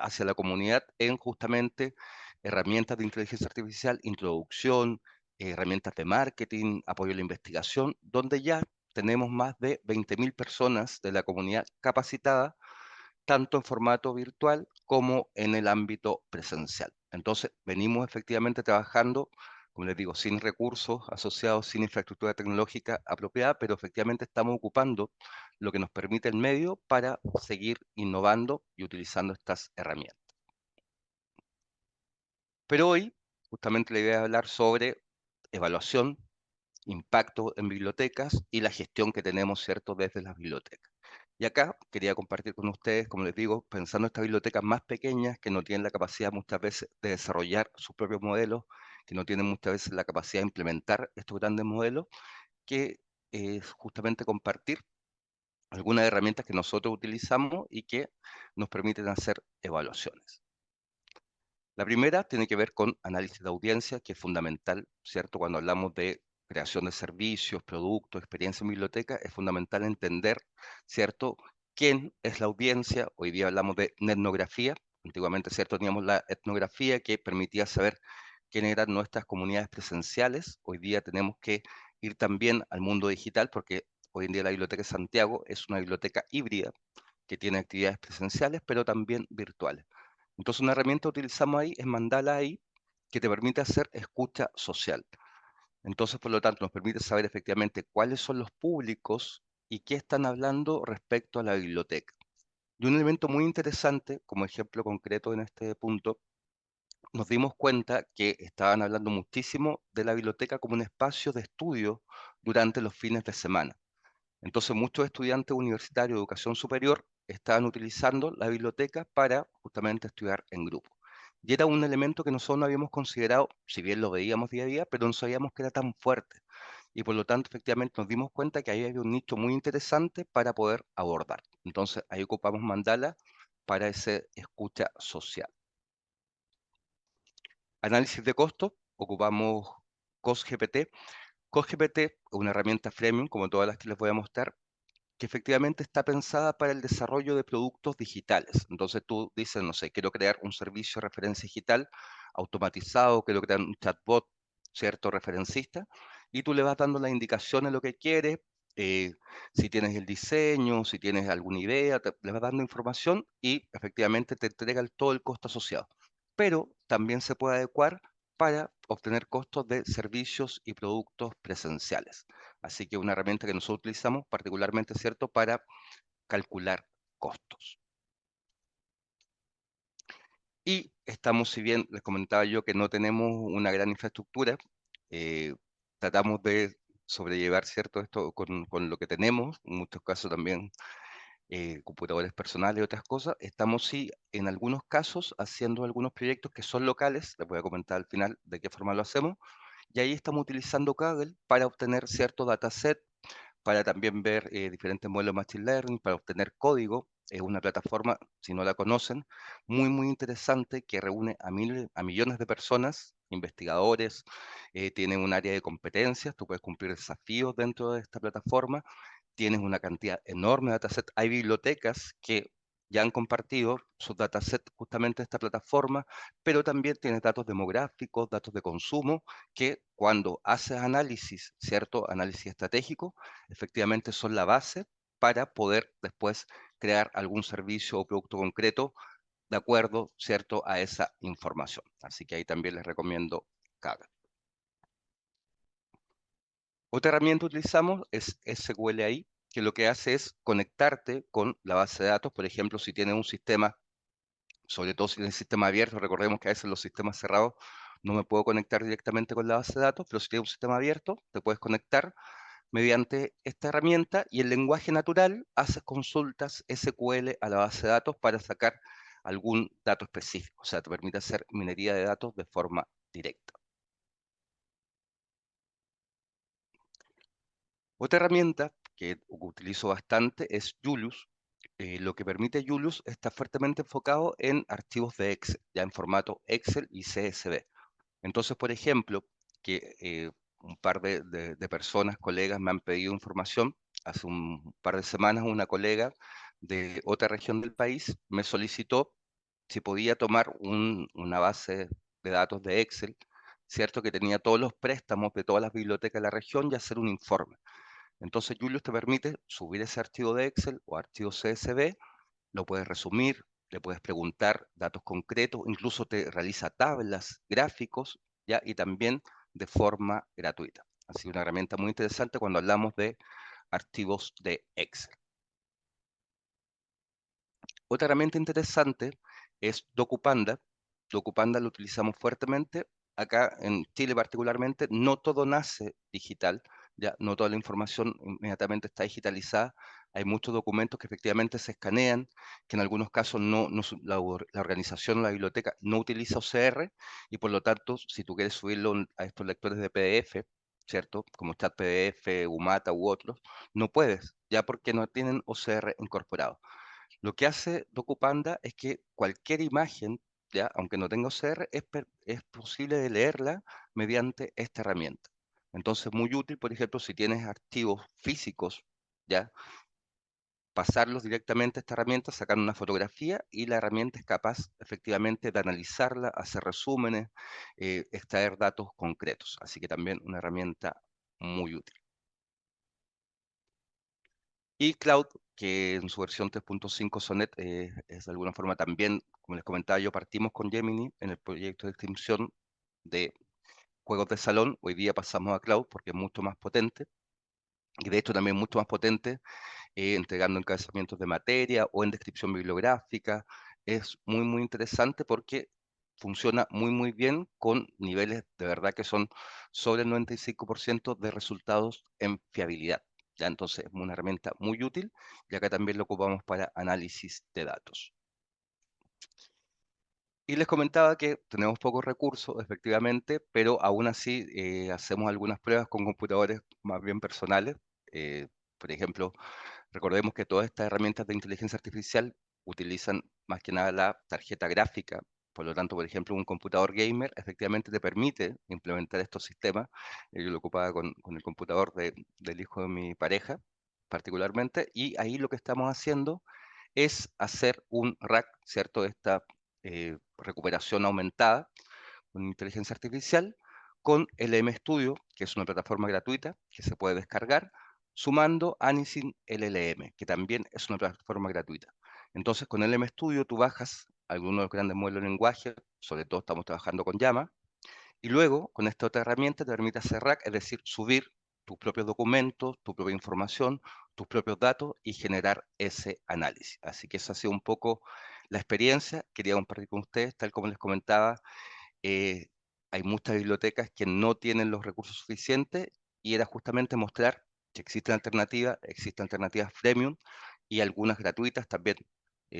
hacia la comunidad en justamente herramientas de inteligencia artificial, introducción, herramientas de marketing, apoyo a la investigación, donde ya tenemos más de 20.000 personas de la comunidad capacitada, tanto en formato virtual como en el ámbito presencial. Entonces, venimos efectivamente trabajando, como les digo, sin recursos asociados, sin infraestructura tecnológica apropiada, pero efectivamente estamos ocupando lo que nos permite el medio para seguir innovando y utilizando estas herramientas. Pero hoy, justamente, la idea es hablar sobre evaluación, impacto en bibliotecas y la gestión que tenemos, ¿cierto?, desde las bibliotecas. Y acá quería compartir con ustedes, como les digo, pensando en estas bibliotecas más pequeñas que no tienen la capacidad muchas veces de desarrollar sus propios modelos, que no tienen muchas veces la capacidad de implementar estos grandes modelos, que es justamente compartir algunas herramientas que nosotros utilizamos y que nos permiten hacer evaluaciones. La primera tiene que ver con análisis de audiencia, que es fundamental, ¿cierto? Cuando hablamos de creación de servicios, productos, experiencia en biblioteca, es fundamental entender, ¿cierto?, quién es la audiencia. Hoy día hablamos de etnografía. Antiguamente, ¿cierto?, teníamos la etnografía que permitía saber quiénes eran nuestras comunidades presenciales. Hoy día tenemos que ir también al mundo digital, porque hoy en día la Biblioteca de Santiago es una biblioteca híbrida que tiene actividades presenciales, pero también virtuales. Entonces, una herramienta que utilizamos ahí es Mandala AI, que te permite hacer escucha social. Entonces, por lo tanto, nos permite saber efectivamente cuáles son los públicos y qué están hablando respecto a la biblioteca. Y un elemento muy interesante, como ejemplo concreto en este punto, nos dimos cuenta que estaban hablando muchísimo de la biblioteca como un espacio de estudio durante los fines de semana. Entonces, muchos estudiantes universitarios de educación superior estaban utilizando la biblioteca para justamente estudiar en grupo. Y era un elemento que nosotros no habíamos considerado, si bien lo veíamos día a día, pero no sabíamos que era tan fuerte. Y por lo tanto, efectivamente, nos dimos cuenta que ahí había un nicho muy interesante para poder abordar. Entonces, ahí ocupamos Mandala para ese escucha social. Análisis de costo, ocupamos CostGPT. CostGPT es una herramienta freemium, como todas las que les voy a mostrar, que efectivamente está pensada para el desarrollo de productos digitales. Entonces tú dices, no sé, quiero crear un servicio de referencia digital automatizado, quiero crear un chatbot, ¿cierto?, referencista, y tú le vas dando las indicaciones de lo que quieres, si tienes el diseño, si tienes alguna idea, le vas dando información y efectivamente te entrega todo el costo asociado. Pero también se puede adecuar para obtener costos de servicios y productos presenciales. Así que una herramienta que nosotros utilizamos particularmente, ¿cierto?, para calcular costos. Y estamos, si bien les comentaba yo que no tenemos una gran infraestructura, tratamos de sobrellevar, ¿cierto?, esto con lo que tenemos, en muchos casos también computadores personales y otras cosas. Estamos, sí, en algunos casos haciendo algunos proyectos que son locales, les voy a comentar al final de qué forma lo hacemos, y ahí estamos utilizando Kaggle para obtener cierto dataset, para también ver diferentes modelos de Machine Learning, para obtener código. Es una plataforma, si no la conocen, muy, muy interesante que reúne a millones de personas investigadores, tienen un área de competencias, tú puedes cumplir desafíos dentro de esta plataforma, tienes una cantidad enorme de datasets, hay bibliotecas que ya han compartido sus datasets justamente en esta plataforma, pero también tienes datos demográficos, datos de consumo, que cuando haces análisis, ¿cierto? Análisis estratégico, efectivamente son la base para poder después crear algún servicio o producto concreto de acuerdo, ¿cierto?, a esa información. Así que ahí también les recomiendo Kaggle. Otra herramienta que utilizamos es SQLI, que lo que hace es conectarte con la base de datos. Por ejemplo, si tienes un sistema, sobre todo si tienes sistema abierto, recordemos que a veces los sistemas cerrados no me puedo conectar directamente con la base de datos, pero si tienes un sistema abierto, te puedes conectar mediante esta herramienta y en lenguaje natural haces consultas SQL a la base de datos para sacar algún dato específico. O sea, te permite hacer minería de datos de forma directa. Otra herramienta que utilizo bastante es Julius. Lo que permite Julius está fuertemente enfocado en archivos de Excel, ya en formato Excel y CSV. Entonces, por ejemplo, que un par de personas, colegas, me han pedido información. Hace un par de semanas una colega de otra región del país me solicitó si podía tomar una base de datos de Excel, ¿cierto? Que tenía todos los préstamos de todas las bibliotecas de la región y hacer un informe. Entonces, Julius te permite subir ese archivo de Excel o archivo CSV, lo puedes resumir, le puedes preguntar datos concretos, incluso te realiza tablas, gráficos, ¿ya? Y también de forma gratuita. Así que una herramienta muy interesante cuando hablamos de archivos de Excel. Otra herramienta interesante es DocuPanda. DocuPanda lo utilizamos fuertemente. Acá en Chile particularmente, no todo nace digital, ya no toda la información inmediatamente está digitalizada. Hay muchos documentos que efectivamente se escanean, que en algunos casos la organización o la biblioteca no utiliza OCR, y por lo tanto, si tú quieres subirlo a estos lectores de PDF, ¿cierto? Como Chat PDF, Umata u otros, no puedes, ya porque no tienen OCR incorporado. Lo que hace DocuPanda es que cualquier imagen, ya, aunque no tenga OCR, es posible de leerla mediante esta herramienta. Entonces, muy útil, por ejemplo, si tienes archivos físicos, ya, pasarlos directamente a esta herramienta, sacar una fotografía y la herramienta es capaz efectivamente de analizarla, hacer resúmenes, extraer datos concretos. Así que también una herramienta muy útil. Y Cloud, que en su versión 3.5 Sonnet es de alguna forma también, como les comentaba yo, partimos con Gemini en el proyecto de extensión de juegos de salón. Hoy día pasamos a Cloud porque es mucho más potente, y de hecho también mucho más potente entregando encabezamientos de materia o en descripción bibliográfica. Es muy, muy interesante porque funciona muy, muy bien con niveles de verdad que son sobre el 95% de resultados en fiabilidad. ¿Ya? Entonces es una herramienta muy útil y acá también lo ocupamos para análisis de datos. Y les comentaba que tenemos pocos recursos, efectivamente, pero aún así hacemos algunas pruebas con computadores más bien personales. Por ejemplo, recordemos que todas estas herramientas de inteligencia artificial utilizan más que nada la tarjeta gráfica. Por lo tanto, por ejemplo, un computador gamer efectivamente te permite implementar estos sistemas. Yo lo ocupaba con el computador del hijo de mi pareja, particularmente, y ahí lo que estamos haciendo es hacer un rack, ¿cierto? Esta recuperación aumentada con inteligencia artificial, con LM Studio, que es una plataforma gratuita que se puede descargar, sumando Anything LLM, que también es una plataforma gratuita. Entonces, con LM Studio tú bajas algunos de los grandes modelos de lenguaje, sobre todo estamos trabajando con Llama, y luego, con esta otra herramienta, te permite hacer rack, es decir, subir tus propios documentos, tu propia información, tus propios datos y generar ese análisis. Así que esa ha sido un poco la experiencia. Quería compartir con ustedes, tal como les comentaba, hay muchas bibliotecas que no tienen los recursos suficientes y era justamente mostrar que existen alternativas freemium y algunas gratuitas también.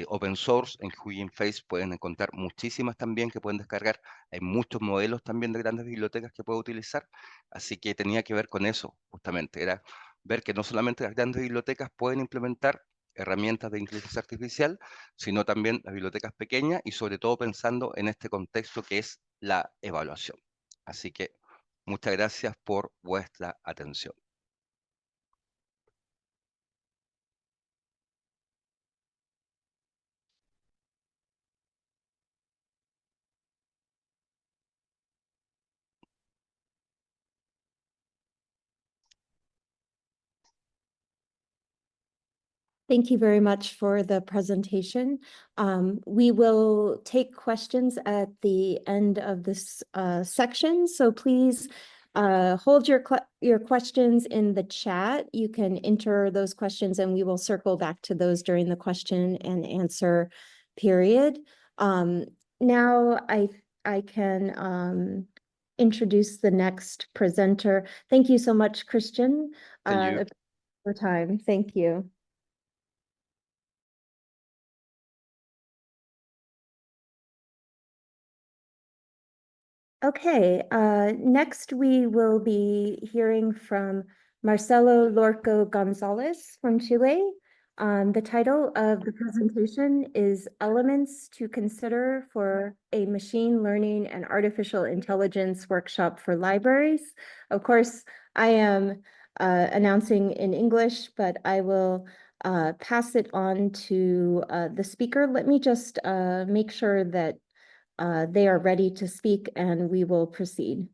Open source en Hugging Face pueden encontrar muchísimas también que pueden descargar. Hay muchos modelos también de grandes bibliotecas que puedo utilizar, así que tenía que ver con eso justamente, era ver que no solamente las grandes bibliotecas pueden implementar herramientas de inteligencia artificial, sino también las bibliotecas pequeñas y sobre todo pensando en este contexto que es la evaluación. Así que muchas gracias por vuestra atención. Thank you very much for the presentation. We will take questions at the end of this section, so please hold your questions in the chat. You can enter those questions and we will circle back to those during the question and answer period. Now I can introduce the next presenter. Thank you so much, Christian, for time. Thank you. Okay, next we will be hearing from Marcelo Lorco Gonzalez from Chile. The title of the presentation is Elements to Consider for a Machine Learning and Artificial Intelligence Workshop for Libraries. Of course, I am announcing in English, but I will pass it on to the speaker. Let me just make sure that they are ready to speak and we will proceed.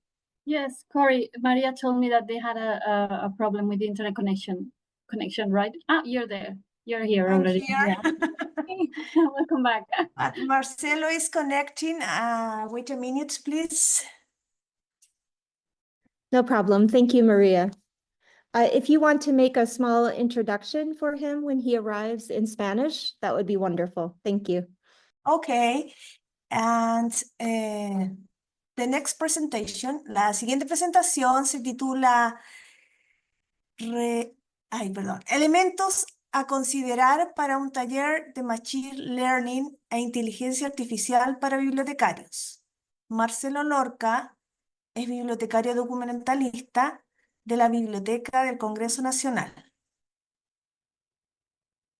Yes, Cory, Maria told me that they had a problem with the internet connection, right? Ah, you're there. You're here I'm already. here. Yeah. Welcome back. Marcelo is connecting. Wait a minute, please. No problem. Thank you, Maria. If you want to make a small introduction for him when he arrives in Spanish, that would be wonderful. Thank you. Okay. And the next presentation, la siguiente presentación se titula Elementos a considerar para un taller de Machine Learning e Inteligencia Artificial para bibliotecarios. Marcelo Lorca es bibliotecario documentalista de la Biblioteca del Congreso Nacional.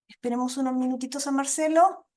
Esperemos unos minutitos a Marcelo.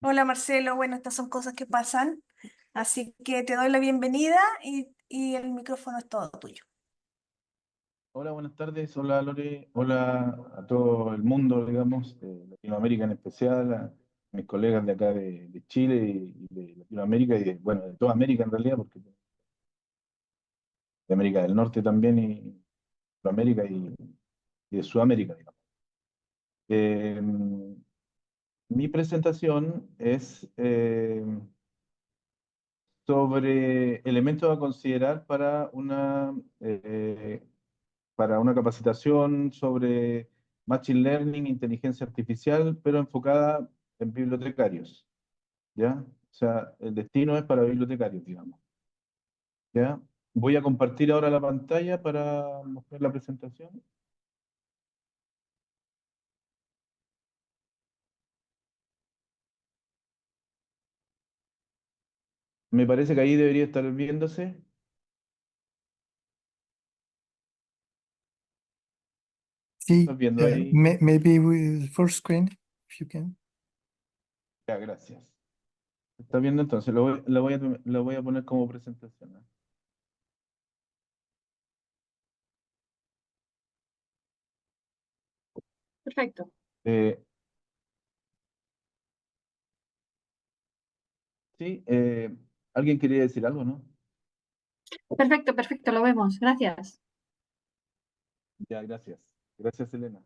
Hola Marcelo, bueno, estas son cosas que pasan, así que te doy la bienvenida y el micrófono es todo tuyo. Hola, buenas tardes. Hola, Lore. Hola a todo el mundo, digamos, de Latinoamérica en especial, a mis colegas de acá de Chile y de Latinoamérica y de, bueno, de toda América en realidad, porque de América del Norte también y América y de Sudamérica, digamos. Eh, Mi presentación es sobre elementos a considerar para una capacitación sobre Machine Learning, inteligencia artificial, pero enfocada en bibliotecarios, ¿ya? O sea, el destino es para bibliotecarios, digamos, ¿ya? Voy a compartir ahora la pantalla para mostrar la presentación. Me parece que ahí debería estar viéndose. Sí, ¿Estás viendo ahí? maybe with full screen, if you can. Ya, gracias. ¿Está viendo entonces? Lo voy a poner como presentación, ¿no? Perfecto. Sí, ¿alguien quería decir algo, no? Perfecto, perfecto, lo vemos. Gracias. Ya, gracias. Gracias, Elena.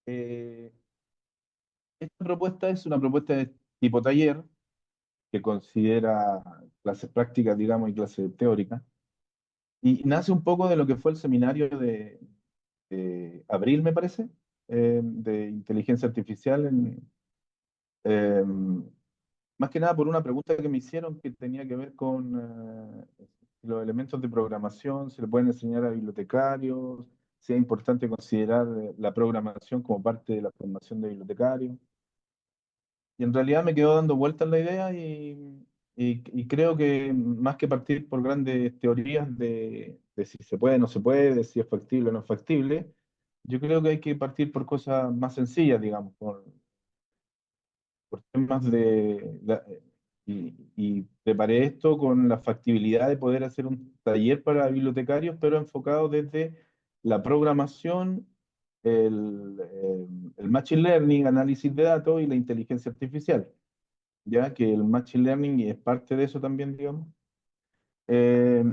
Esta propuesta es una propuesta de tipo taller que considera clases prácticas, digamos, y clases teóricas. Y nace un poco de lo que fue el seminario de abril, me parece, de inteligencia artificial, más que nada por una pregunta que me hicieron que tenía que ver con los elementos de programación, se le pueden enseñar a bibliotecarios, si es importante considerar la programación como parte de la formación de bibliotecarios. Y en realidad me quedó dando vueltas la idea y creo que más que partir por grandes teorías de si se puede o no se puede, de si es factible o no es factible, yo creo que hay que partir por cosas más sencillas, digamos, por temas y preparé esto con la factibilidad de poder hacer un taller para bibliotecarios, pero enfocado desde la programación, el machine learning, análisis de datos y la inteligencia artificial, ya que el machine learning es parte de eso también, digamos. Eh,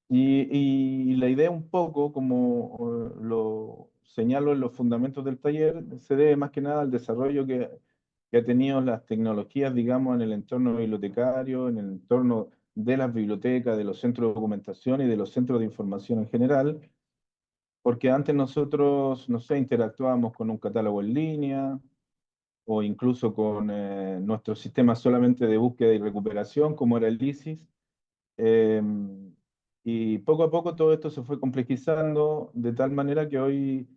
y la idea un poco, como lo señalo en los fundamentos del taller, se debe más que nada al desarrollo que ha tenido las tecnologías, digamos, en el entorno bibliotecario, en el entorno de las bibliotecas, de los centros de documentación y de los centros de información en general, porque antes nosotros, no sé, interactuábamos con un catálogo en línea o incluso con nuestro sistema solamente de búsqueda y recuperación, como era el ISIS. Eh, y poco a poco todo esto se fue complejizando de tal manera que hoy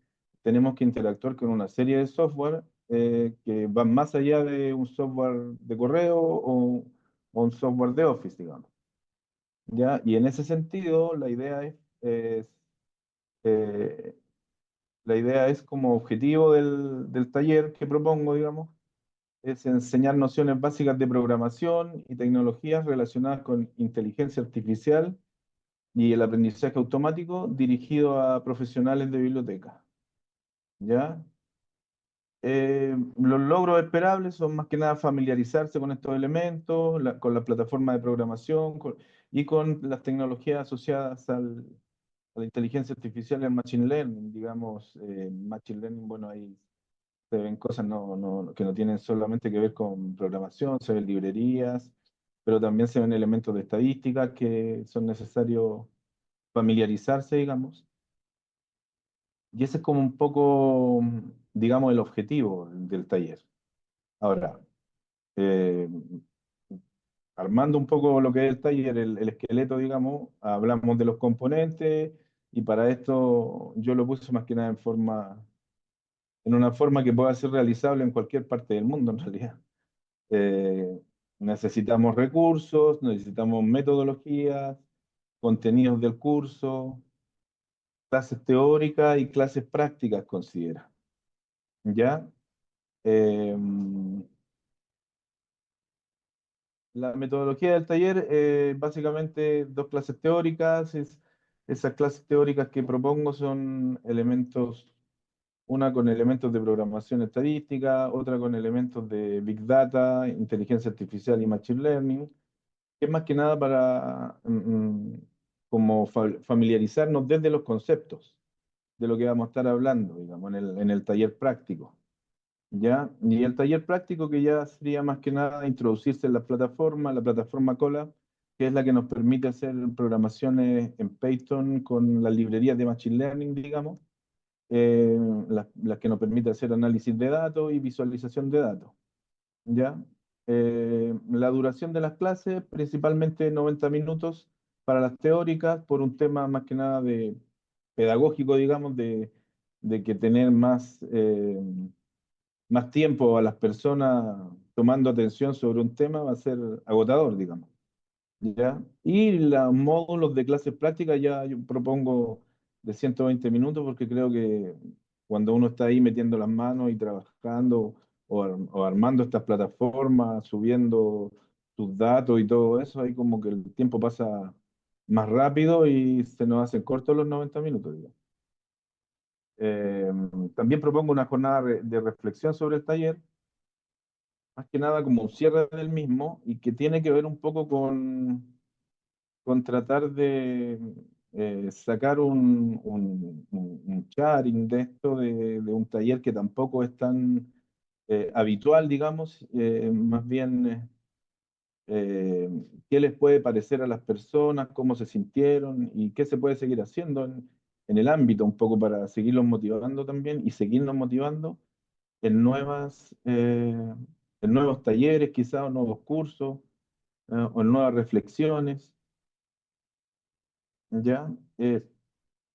tenemos que interactuar con una serie de software que van más allá de un software de correo o un software de Office, digamos. ¿Ya? Y en ese sentido, eh, la idea es como objetivo del taller que propongo, digamos, es enseñar nociones básicas de programación y tecnologías relacionadas con inteligencia artificial y el aprendizaje automático dirigido a profesionales de biblioteca. ¿Ya? Los logros esperables son más que nada familiarizarse con estos elementos, con la plataforma de programación y con las tecnologías asociadas a la inteligencia artificial y al machine learning. Digamos, machine learning, bueno, ahí se ven cosas que no tienen solamente que ver con programación, se ven librerías, pero también se ven elementos de estadística que son necesarios familiarizarse, digamos. Y ese es como un poco, digamos, el objetivo del taller. Ahora, eh, armando un poco lo que es el taller, el esqueleto, digamos, hablamos de los componentes y para esto yo lo puse más que nada en una forma que pueda ser realizable en cualquier parte del mundo, en realidad. Eh, necesitamos recursos, necesitamos metodologías, contenidos del curso, clases teóricas y clases prácticas, considera. ¿Ya? Eh, la metodología del taller, básicamente dos clases teóricas. Esas clases teóricas que propongo son elementos, una con elementos de programación estadística, otra con elementos de Big Data, inteligencia artificial y Machine Learning, que es más que nada para como familiarizarnos desde los conceptos de lo que vamos a estar hablando, digamos, en el taller práctico. ¿Ya? Y el taller práctico que ya sería más que nada introducirse en la plataforma Cola, que es la que nos permite hacer programaciones en Python con las librerías de Machine Learning, digamos, las que nos permite hacer análisis de datos y visualización de datos. ¿Ya? La duración de las clases, principalmente 90 minutos para las teóricas, por un tema más que nada de pedagógico, digamos, de que tener más tiempo a las personas tomando atención sobre un tema va a ser agotador, digamos. ¿Ya? Y los módulos de clases prácticas ya yo propongo de 120 minutos porque creo que cuando uno está ahí metiendo las manos y trabajando o armando estas plataformas, subiendo sus datos y todo eso, ahí como que el tiempo pasa más rápido y se nos hacen cortos los 90 minutos, digamos. Eh, también propongo una jornada de reflexión sobre el taller, más que nada como un cierre del mismo y que tiene que ver un poco con tratar de sacar un sharing de esto, de un taller que tampoco es tan habitual, digamos, más bien qué les puede parecer a las personas, cómo se sintieron y qué se puede seguir haciendo en el ámbito un poco para seguirlos motivando también y seguirnos motivando en en nuevos talleres, quizás, o nuevos cursos, o en nuevas reflexiones, ¿ya? En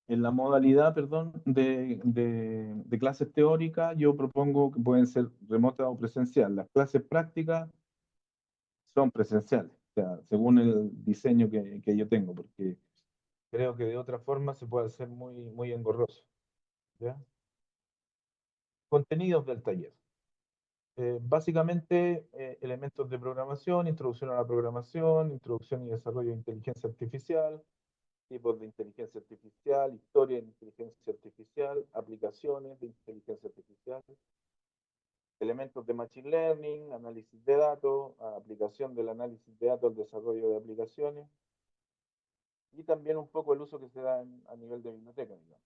la modalidad, perdón, de clases teóricas, yo propongo que pueden ser remotas o presencial. Las clases prácticas son presenciales, o sea, según el diseño que yo tengo, porque creo que de otra forma se puede hacer muy engorroso, ¿ya? Contenidos del taller. Básicamente, elementos de programación, introducción a la programación, introducción y desarrollo de inteligencia artificial, tipos de inteligencia artificial, historia de inteligencia artificial, aplicaciones de inteligencia artificial, elementos de machine learning, análisis de datos, aplicación del análisis de datos al desarrollo de aplicaciones, y también un poco el uso que se da a nivel de biblioteca, digamos.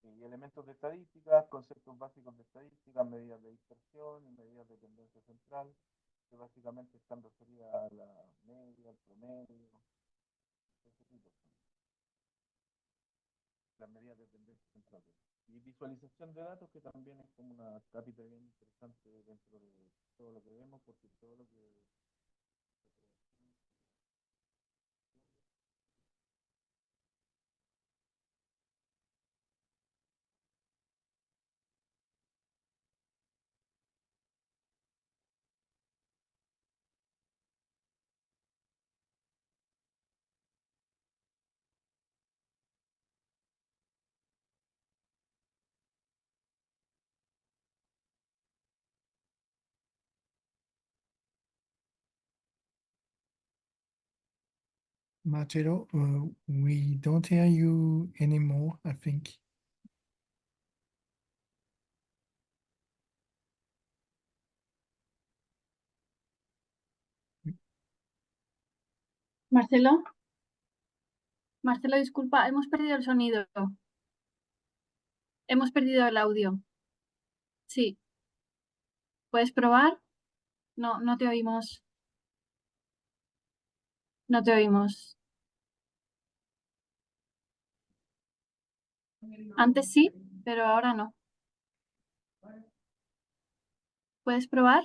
Y elementos de estadística, conceptos básicos de estadística, medidas de dispersión y medidas de tendencia central, que básicamente están referidas a la media, al promedio, ese tipo. Las medidas de tendencia central. Y visualización de datos, que también es como una cápita bien interesante dentro de todo lo que vemos, porque todo lo que... Marcelo, we don't hear you anymore, I think. Marcelo, Marcelo, disculpa, hemos perdido el sonido. Hemos perdido el audio. Sí. ¿Puedes probar? No, no te oímos. No te oímos. Antes sí, pero ahora no. ¿Puedes probar?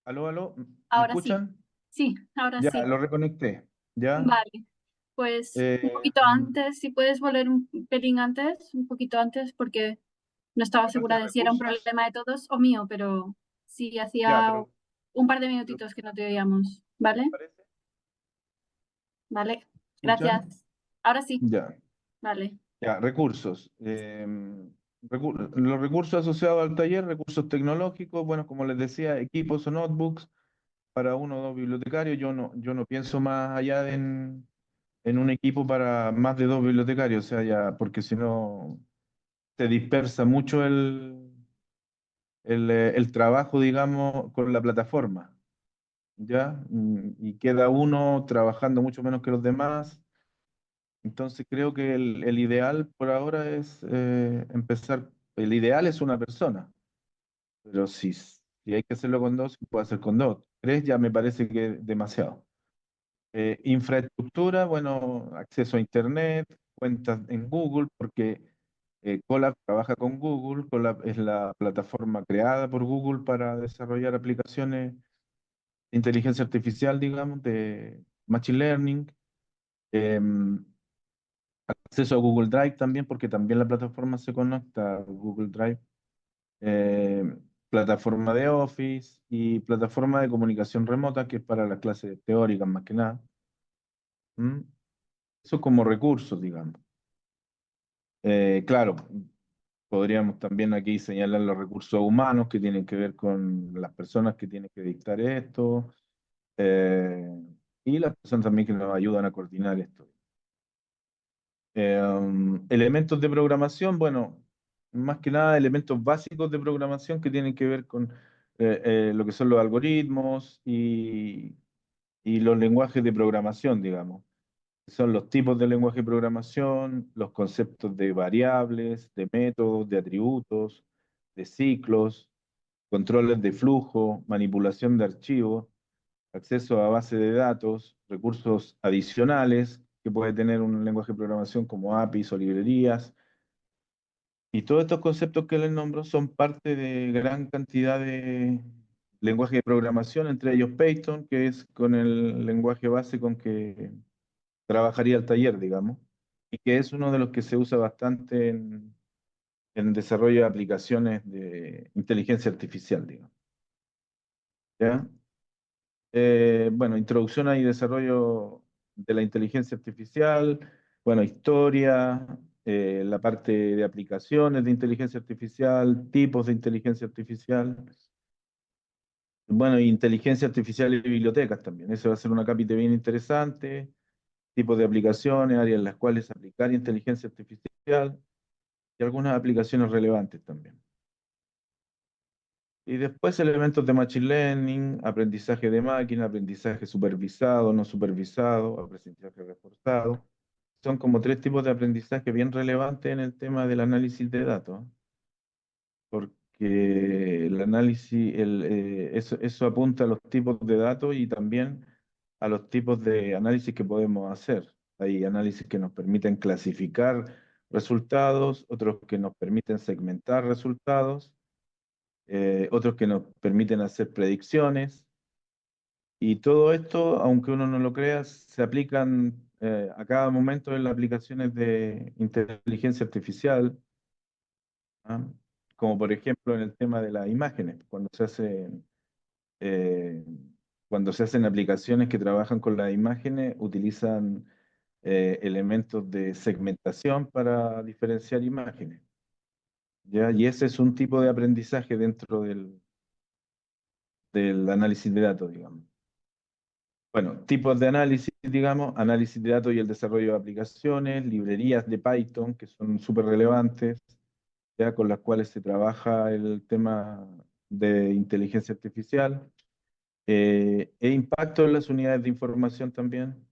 Aló, aló, ¿me Ahora sí. escuchan? Sí, ahora Ya, sí. lo reconecté, ¿ya? Vale. Pues un Eh, poquito antes, si puedes volver un pelín antes, un poquito antes, porque no estaba la parte segura de de si era un recursos, problema de todos o mío, pero sí ya, hacía un par de minutitos que no te oíamos. ¿Vale? ¿parece? Vale. ¿Escuchan? Gracias. Ahora sí. Ya, Vale. ya, recursos. Los recursos asociados al taller, recursos tecnológicos, bueno, como les decía, equipos o notebooks para uno o dos bibliotecarios. Yo no pienso más allá en un equipo para más de dos bibliotecarios, o sea, ya, porque si no se dispersa mucho el trabajo, digamos, con la plataforma, ¿ya? Y queda uno trabajando mucho menos que los demás. Entonces creo que el ideal por ahora es empezar, el ideal es una persona, pero si hay que hacerlo con dos, se puede hacer con dos. Tres ya me parece que es demasiado. Infraestructura, bueno, acceso a Internet, cuentas en Google, porque Colab trabaja con Google. Colab es la plataforma creada por Google para desarrollar aplicaciones de inteligencia artificial, digamos, de Machine Learning. Em, Acceso a Google Drive también, porque también la plataforma se conecta a Google Drive. Plataforma de Office y plataforma de comunicación remota, que es para las clases teóricas más que nada. ¿Mm? Eso como recursos, digamos. Claro, podríamos también aquí señalar los recursos humanos que tienen que ver con las personas que tienen que dictar esto, eh, y las personas también que nos ayudan a coordinar esto. Elementos de programación, bueno, más que nada elementos básicos de programación que tienen que ver con lo que son los algoritmos y los lenguajes de programación, digamos. Son los tipos de lenguaje de programación, los conceptos de variables, de métodos, de atributos, de ciclos, controles de flujo, manipulación de archivos, acceso a base de datos, recursos adicionales que puede tener un lenguaje de programación como APIs o librerías. Y todos estos conceptos que les nombro son parte de gran cantidad de lenguajes de programación, entre ellos Python, que es con el lenguaje base con que trabajaría el taller, digamos, y que es uno de los que se usa bastante en desarrollo de aplicaciones de inteligencia artificial, digamos. ¿Ya? Bueno, introducción y desarrollo de la inteligencia artificial, bueno, historia, la parte de aplicaciones de inteligencia artificial, tipos de inteligencia artificial, bueno, inteligencia artificial y bibliotecas también. Eso va a ser una capítulo bien interesante, tipos de aplicaciones, áreas en las cuales aplicar inteligencia artificial y algunas aplicaciones relevantes también. Y después elementos de Machine Learning, aprendizaje de máquina, aprendizaje supervisado, no supervisado, aprendizaje reforzado. Son como tres tipos de aprendizaje bien relevantes en el tema del análisis de datos, porque el análisis, eso apunta a los tipos de datos y también a los tipos de análisis que podemos hacer. Hay análisis que nos permiten clasificar resultados, otros que nos permiten segmentar resultados, otros que nos permiten hacer predicciones. Y todo esto, aunque uno no lo crea, se aplican a cada momento en las aplicaciones de inteligencia artificial, ¿ah? Como por ejemplo en el tema de las imágenes, eh, cuando se hacen aplicaciones que trabajan con las imágenes, utilizan elementos de segmentación para diferenciar imágenes, ¿ya? Y ese es un tipo de aprendizaje dentro del análisis de datos, digamos. Bueno, tipos de análisis, digamos, análisis de datos y el desarrollo de aplicaciones, librerías de Python, que son súper relevantes, ya con las cuales se trabaja el tema de inteligencia artificial, e impacto en las unidades de información también.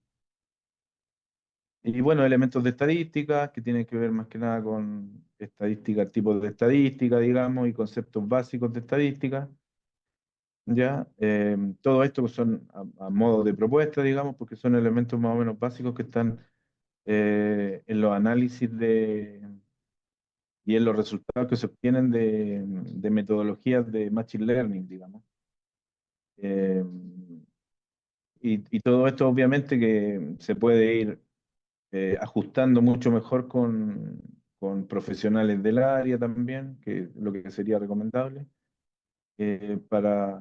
Y bueno, elementos de estadística, que tienen que ver más que nada con estadística, tipos de estadística, digamos, y conceptos básicos de estadística. ¿Ya? Todo esto son a modo de propuesta, digamos, porque son elementos más o menos básicos que están en los análisis y en los resultados que se obtienen de metodologías de Machine Learning, digamos. Eh, y todo esto obviamente que se puede ir ajustando mucho mejor con profesionales del área también, que es lo que sería recomendable, para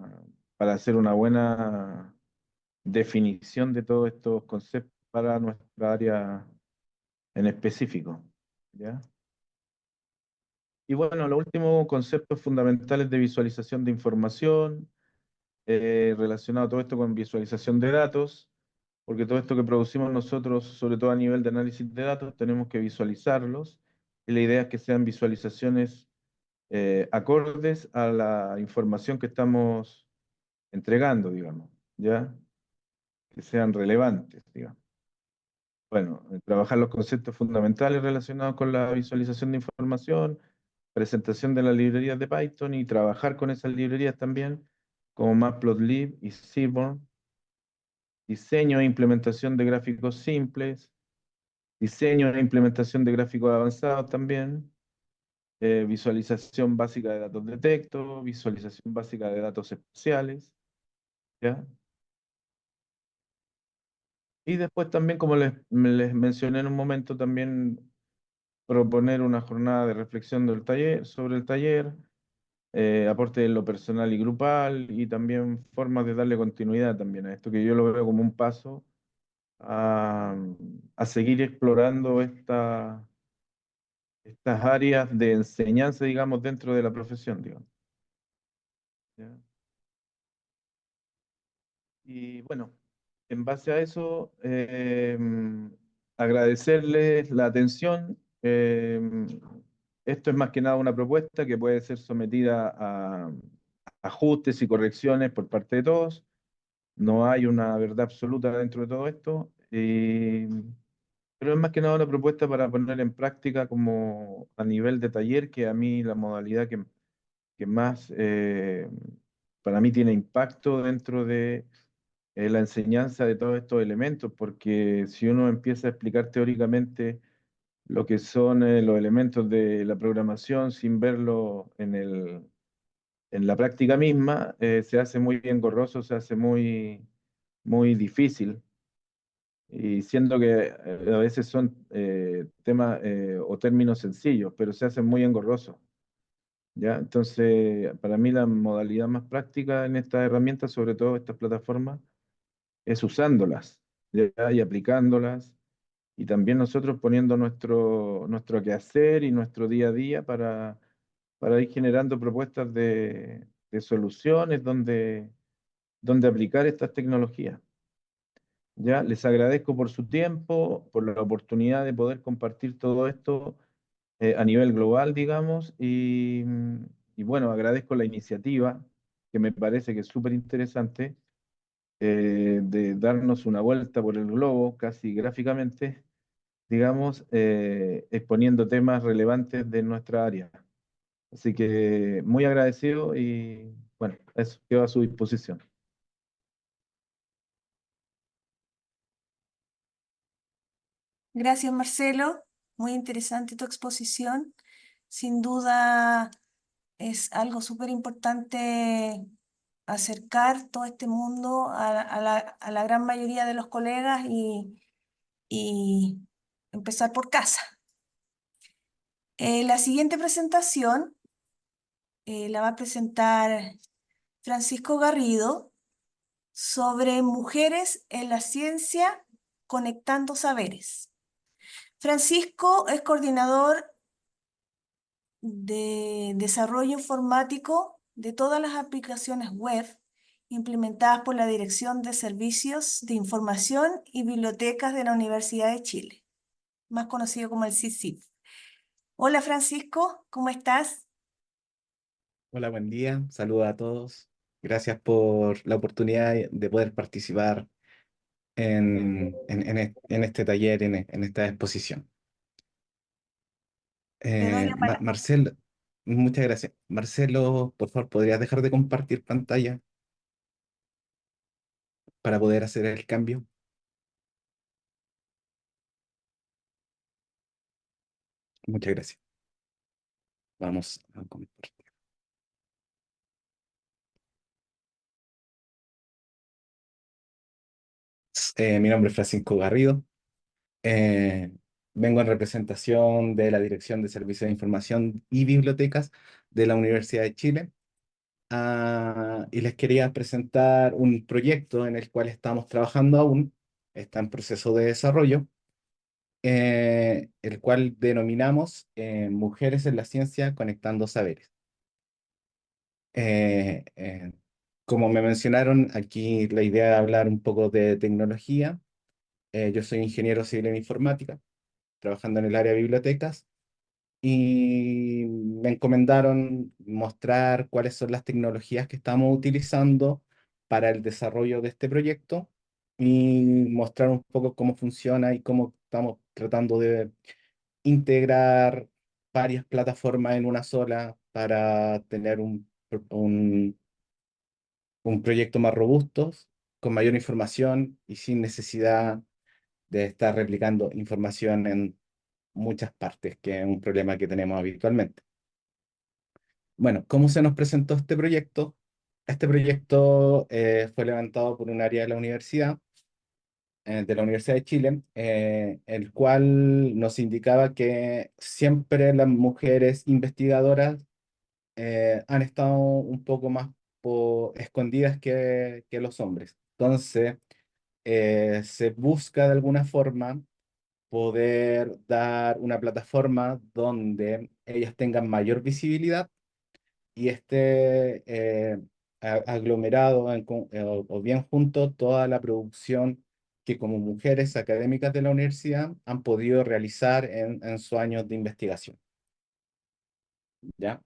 hacer una buena definición de todos estos conceptos para nuestra área en específico, ¿ya? Y bueno, los últimos conceptos fundamentales de visualización de información, relacionado todo esto con visualización de datos, porque todo esto que producimos nosotros, sobre todo a nivel de análisis de datos, tenemos que visualizarlos, y la idea es que sean visualizaciones acordes a la información que estamos entregando, digamos, ¿ya? Que sean relevantes, digamos. Bueno, trabajar los conceptos fundamentales relacionados con la visualización de información, presentación de las librerías de Python y trabajar con esas librerías también, como Matplotlib y Seaborn, diseño e implementación de gráficos simples, diseño e implementación de gráficos avanzados también, visualización básica de datos de texto, visualización básica de datos espaciales, ¿ya? Y después también, como les mencioné en un momento, también proponer una jornada de reflexión del taller, sobre el taller, aporte en lo personal y grupal, y también formas de darle continuidad también a esto, que yo lo veo como un paso a, a seguir explorando estas áreas de enseñanza, digamos, dentro de la profesión, digamos. ¿Ya? Y bueno, en base a eso, agradecerles la atención. Esto es más que nada una propuesta que puede ser sometida a ajustes y correcciones por parte de todos. No hay una verdad absoluta dentro de todo esto, pero es más que nada una propuesta para poner en práctica como a nivel de taller, que a mí la modalidad que más para mí tiene impacto dentro de la enseñanza de todos estos elementos, porque si uno empieza a explicar teóricamente lo que son los elementos de la programación sin verlo en la práctica misma, se hace muy engorroso, se hace muy difícil, y siendo que a veces son temas o términos sencillos, pero se hacen muy engorrosos. ¿Ya? Entonces, para mí la modalidad más práctica en estas herramientas, sobre todo estas plataformas, es usándolas, ¿ya? Y aplicándolas, y también nosotros poniendo nuestro quehacer y nuestro día a día para ir generando propuestas de soluciones donde aplicar estas tecnologías. ¿Ya? Les agradezco por su tiempo, por la oportunidad de poder compartir todo esto a nivel global, digamos, y bueno, agradezco la iniciativa, que me parece que es súper interesante, de darnos una vuelta por el globo, casi gráficamente, digamos, exponiendo temas relevantes de nuestra área. Así que muy agradecido y bueno, eso quedo a su disposición. Gracias, Marcelo. Muy interesante tu exposición. Sin duda es algo súper importante acercar todo este mundo a la gran mayoría de los colegas y empezar por casa. La siguiente presentación la va a presentar Francisco Garrido sobre mujeres en la ciencia conectando saberes. Francisco es coordinador de desarrollo informático de todas las aplicaciones web implementadas por la Dirección de Servicios de Información y Bibliotecas de la Universidad de Chile, más conocido como el CICIP. Hola Francisco, ¿cómo estás? Hola, buen día. Saludos a todos. Gracias por la oportunidad de poder participar en este taller, en esta exposición. Te doy la palabra. Marcelo, muchas gracias. Marcelo, por favor, ¿podrías dejar de compartir pantalla para poder hacer el cambio? Muchas gracias. Vamos a compartir. Mi nombre es Francisco Garrido. Eh, Vengo en representación de la Dirección de Servicios de Información y Bibliotecas de la Universidad de Chile. Y les quería presentar un proyecto en el cual estamos trabajando aún, está en proceso de desarrollo, el cual denominamos Mujeres en la Ciencia Conectando Saberes. Eh, eh, Como me mencionaron, aquí la idea de hablar un poco de tecnología. Yo soy ingeniero civil en informática, trabajando en el área de bibliotecas, y me encomendaron mostrar cuáles son las tecnologías que estamos utilizando para el desarrollo de este proyecto y mostrar un poco cómo funciona y cómo estamos tratando de integrar varias plataformas en una sola para tener un proyecto más robusto, con mayor información y sin necesidad de estar replicando información en muchas partes, que es un problema que tenemos habitualmente. Bueno, ¿cómo se nos presentó este proyecto? Este proyecto fue levantado por un área de la Universidad de Chile, el cual nos indicaba que siempre las mujeres investigadoras han estado un poco más escondidas que los hombres. Entonces, se busca de alguna forma poder dar una plataforma donde ellas tengan mayor visibilidad y esté aglomerado o bien junto toda la producción que como mujeres académicas de la universidad han podido realizar en sus años de investigación. ¿Ya?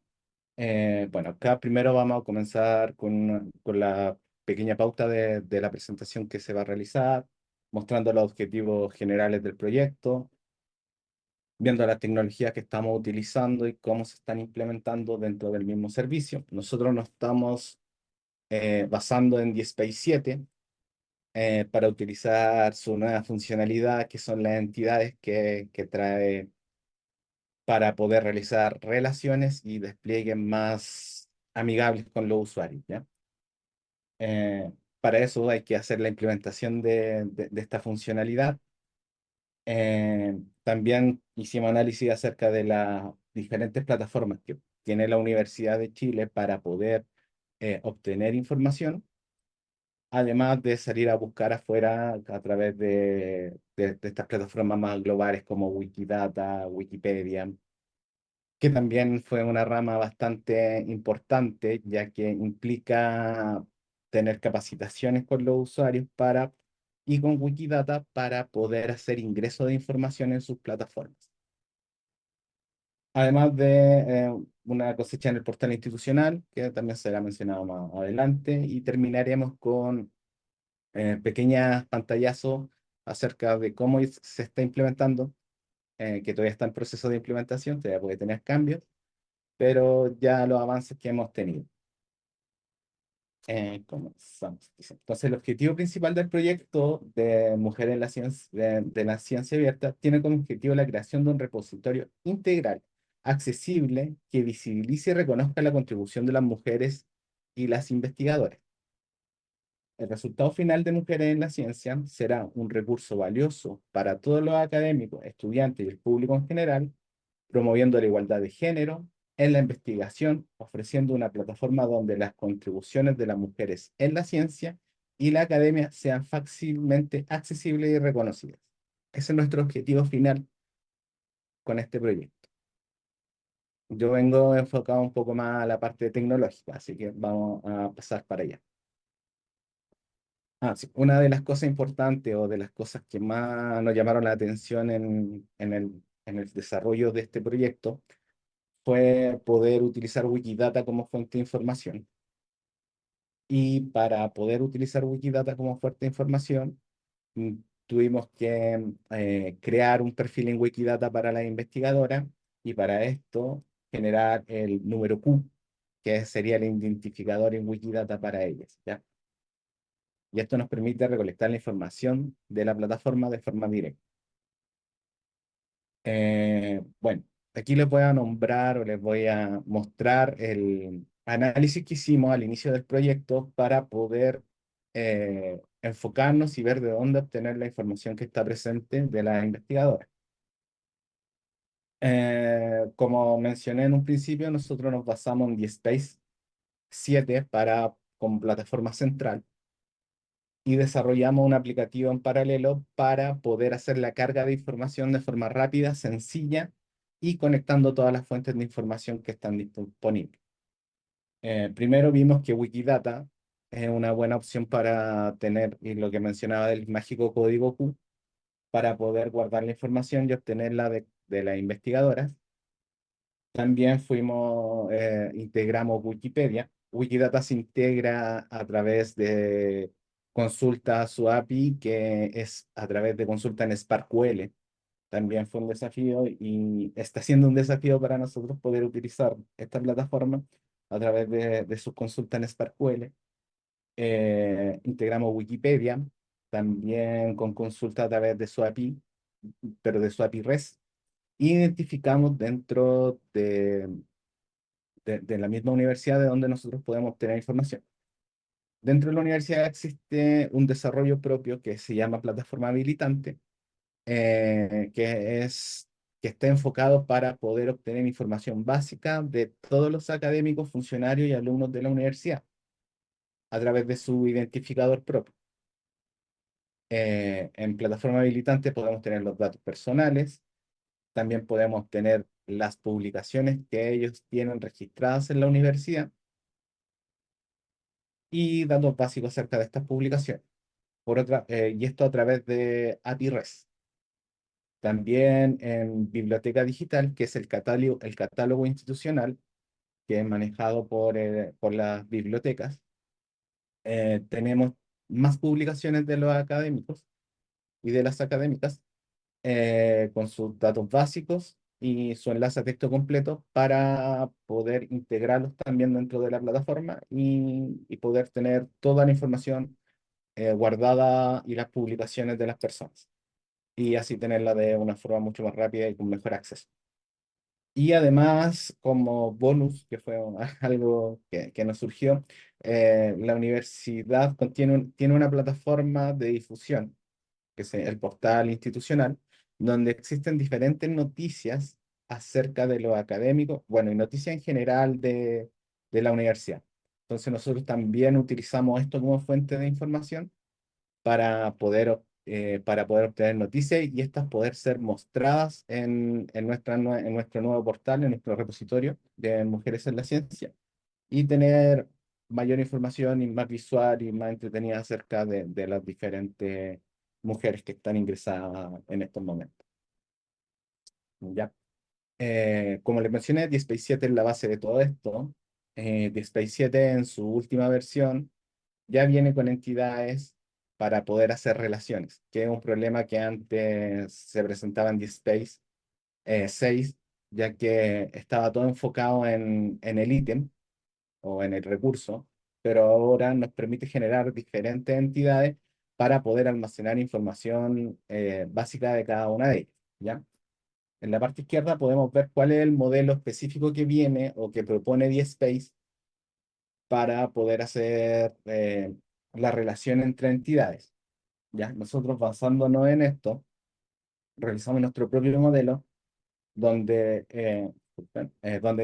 Bueno, acá primero vamos a comenzar con la pequeña pauta de la presentación que se va a realizar, mostrando los objetivos generales del proyecto, viendo las tecnologías que estamos utilizando y cómo se están implementando dentro del mismo servicio. Nosotros nos estamos basando en DSpace 7 para utilizar su nueva funcionalidad, que son las entidades que trae para poder realizar relaciones y despliegues más amigables con los usuarios, ¿ya? Para eso hay que hacer la implementación de esta funcionalidad. También hicimos análisis acerca de las diferentes plataformas que tiene la Universidad de Chile para poder obtener información, además de salir a buscar afuera a través de estas plataformas más globales como Wikidata, Wikipedia, que también fue una rama bastante importante, ya que implica tener capacitaciones con los usuarios y con Wikidata para poder hacer ingreso de información en sus plataformas. Además de una cosecha en el portal institucional, que también será mencionado más adelante, y terminaremos con pequeñas pantallazos acerca de cómo se está implementando, que todavía está en proceso de implementación, todavía puede tener cambios, pero ya los avances que hemos tenido. Comenzamos. Entonces, el objetivo principal del proyecto de Mujeres en la Ciencia, de la Ciencia Abierta tiene como objetivo la creación de un repositorio integral, accesible, que visibilice y reconozca la contribución de las mujeres y las investigadoras. El resultado final de Mujeres en la Ciencia será un recurso valioso para todos los académicos, estudiantes y el público en general, promoviendo la igualdad de género en la investigación, ofreciendo una plataforma donde las contribuciones de las mujeres en la ciencia y la academia sean fácilmente accesibles y reconocidas. Ese es nuestro objetivo final con este proyecto. Yo vengo enfocado un poco más a la parte tecnológica, así que vamos a pasar para allá. Sí, una de las cosas importantes o de las cosas que más nos llamaron la atención en el desarrollo de este proyecto fue poder utilizar Wikidata como fuente de información. Y para poder utilizar Wikidata como fuente de información, mm, tuvimos que crear un perfil en Wikidata para la investigadora y para esto generar el número Q, que sería el identificador en Wikidata para ellas, ¿ya? Y esto nos permite recolectar la información de la plataforma de forma directa. Bueno, aquí les voy a nombrar o les voy a mostrar el análisis que hicimos al inicio del proyecto para poder enfocarnos y ver de dónde obtener la información que está presente de la investigadora. Como mencioné en un principio, nosotros nos basamos en DSpace 7 como plataforma central y desarrollamos un aplicativo en paralelo para poder hacer la carga de información de forma rápida, sencilla y conectando todas las fuentes de información que están disponibles. Primero vimos que Wikidata es una buena opción para tener, y lo que mencionaba del mágico código Q, para poder guardar la información y obtenerla de las investigadoras. También integramos Wikipedia. Wikidata se integra a través de consulta a su API, que es a través de consulta en SparkQL. También fue un desafío y está siendo un desafío para nosotros poder utilizar esta plataforma a través de sus consultas en SparkQL. Integramos Wikipedia, también con consulta a través de su API, pero de su API REST. Identificamos dentro de la misma universidad de donde nosotros podemos obtener información. Dentro de la universidad existe un desarrollo propio que se llama plataforma habilitante, que está enfocado para poder obtener información básica de todos los académicos, funcionarios y alumnos de la universidad a través de su identificador propio. En plataforma habilitante podemos tener los datos personales, también podemos tener las publicaciones que ellos tienen registradas en la universidad y datos básicos acerca de estas publicaciones. Y esto a través de API REST. También en biblioteca digital, que es el catálogo institucional, que es manejado por las bibliotecas. tenemos más publicaciones de los académicos y de las académicas con sus datos básicos y su enlace a texto completo para poder integrarlos también dentro de la plataforma y poder tener toda la información guardada y las publicaciones de las personas. Y así tenerla de una forma mucho más rápida y con mejor acceso. Y además, como bonus, que fue algo que nos surgió, la universidad tiene una plataforma de difusión, que es el portal institucional, donde existen diferentes noticias acerca de lo académico, bueno, y noticias en general de la universidad. Entonces nosotros también utilizamos esto como fuente de información para poder obtener noticias y estas poder ser mostradas en nuestro nuevo portal, en nuestro repositorio de Mujeres en la Ciencia, y tener mayor información y más visual y más entretenida acerca de las diferentes mujeres que están ingresadas en estos momentos. ¿Ya? Como les mencioné, DSpace 7 es la base de todo esto. DSpace 7 en su última versión ya viene con entidades para poder hacer relaciones, que es un problema que antes se presentaba en DSpace 6, ya que estaba todo enfocado en el ítem o en el recurso, pero ahora nos permite generar diferentes entidades para poder almacenar información básica de cada una de ellas, ¿ya? En la parte izquierda podemos ver cuál es el modelo específico que viene o que propone DSpace para poder hacer la relación entre entidades, ¿ya? Nosotros basándonos en esto, realizamos nuestro propio modelo donde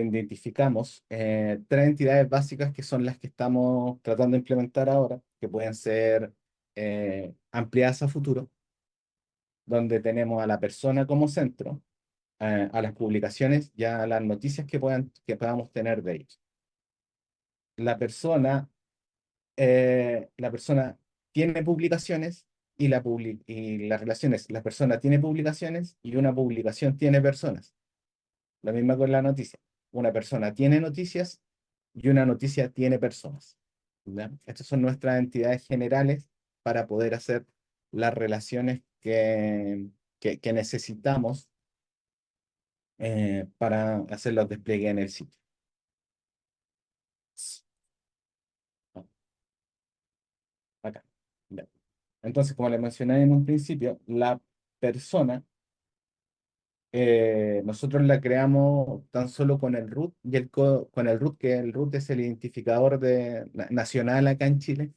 identificamos tres entidades básicas que son las que estamos tratando de implementar ahora, que pueden ser ampliadas a futuro, donde tenemos a la persona como centro, a las publicaciones y a las noticias que podamos tener de ellos. La persona tiene publicaciones y la relación es, la persona tiene publicaciones y una publicación tiene personas. La misma con la noticia. Una persona tiene noticias y una noticia tiene personas, ¿ya? Estas son nuestras entidades generales para poder hacer las relaciones que necesitamos para hacer los despliegues en el sitio. Acá. Ya. Entonces, como les mencioné en un principio, la persona, nosotros la creamos tan solo con el root y con el root, que el root es el identificador nacional acá en Chile,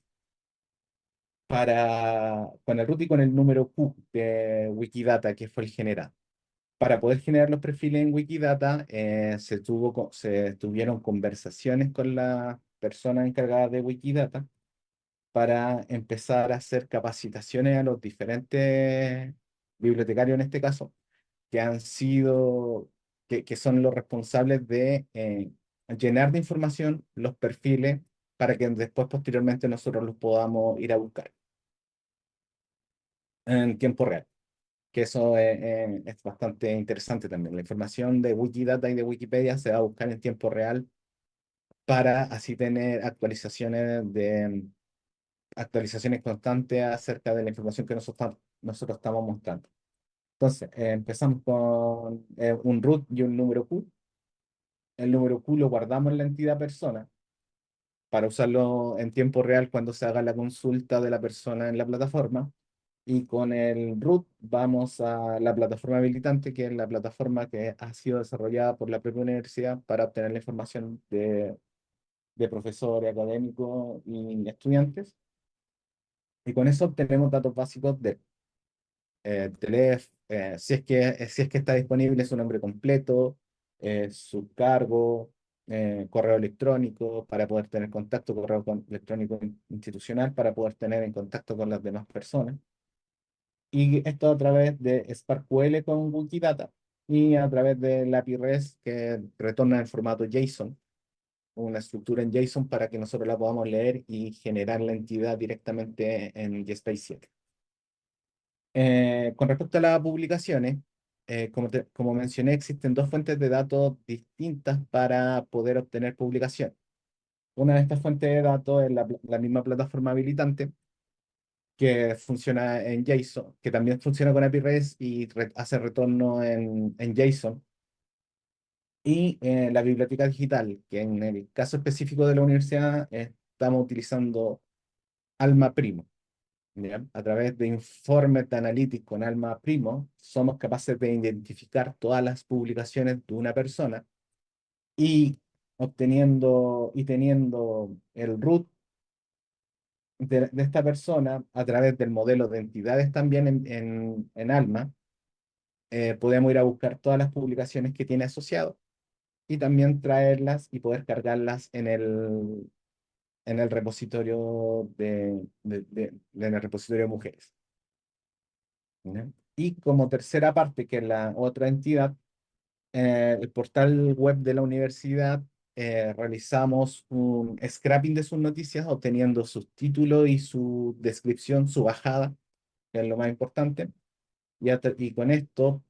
con el root y con el número Q de Wikidata, que fue el generado. Para poder generar los perfiles en Wikidata, se tuvieron conversaciones con las personas encargadas de Wikidata para empezar a hacer capacitaciones a los diferentes bibliotecarios en este caso, que son los responsables de llenar de información los perfiles para que después posteriormente nosotros los podamos ir a buscar en tiempo real. Que eso es bastante interesante también. La información de Wikidata y de Wikipedia se va a buscar en tiempo real para así tener actualizaciones constantes acerca de la información que nosotros estamos mostrando. Entonces, empezamos con un root y un número Q. El número Q lo guardamos en la entidad persona para usarlo en tiempo real cuando se haga la consulta de la persona en la plataforma. Y con el root vamos a la plataforma habilitante, que es la plataforma que ha sido desarrollada por la propia universidad para obtener la información de profesores, académicos y estudiantes. Y con eso obtenemos datos básicos de si es que está disponible su nombre completo, su cargo, correo electrónico para poder tener contacto, electrónico institucional para poder tener en contacto con las demás personas. Y esto a través de SparkQL con Wikidata y a través de la API REST que retorna en formato JSON, una estructura en JSON para que nosotros la podamos leer y generar la entidad directamente en DSpace 7. Con respecto a las publicaciones, como mencioné, existen dos fuentes de datos distintas para poder obtener publicación. Una de estas fuentes de datos es la misma plataforma habilitante que funciona en JSON, que también funciona con API REST y hace retorno en JSON. Y la biblioteca digital, que en el caso específico de la universidad estamos utilizando Alma Primo. ¿Ya? A través de informes de analytics con Alma Primo, somos capaces de identificar todas las publicaciones de una persona y teniendo el root de esta persona a través del modelo de entidades también en Alma, podemos ir a buscar todas las publicaciones que tiene asociado y también traerlas y poder cargarlas en el repositorio en el repositorio de mujeres. ¿Ya? Y como tercera parte, que es la otra entidad, el portal web de la universidad, realizamos un scrapping de sus noticias, obteniendo sus títulos y su descripción, su bajada, que es lo más importante. Y con esto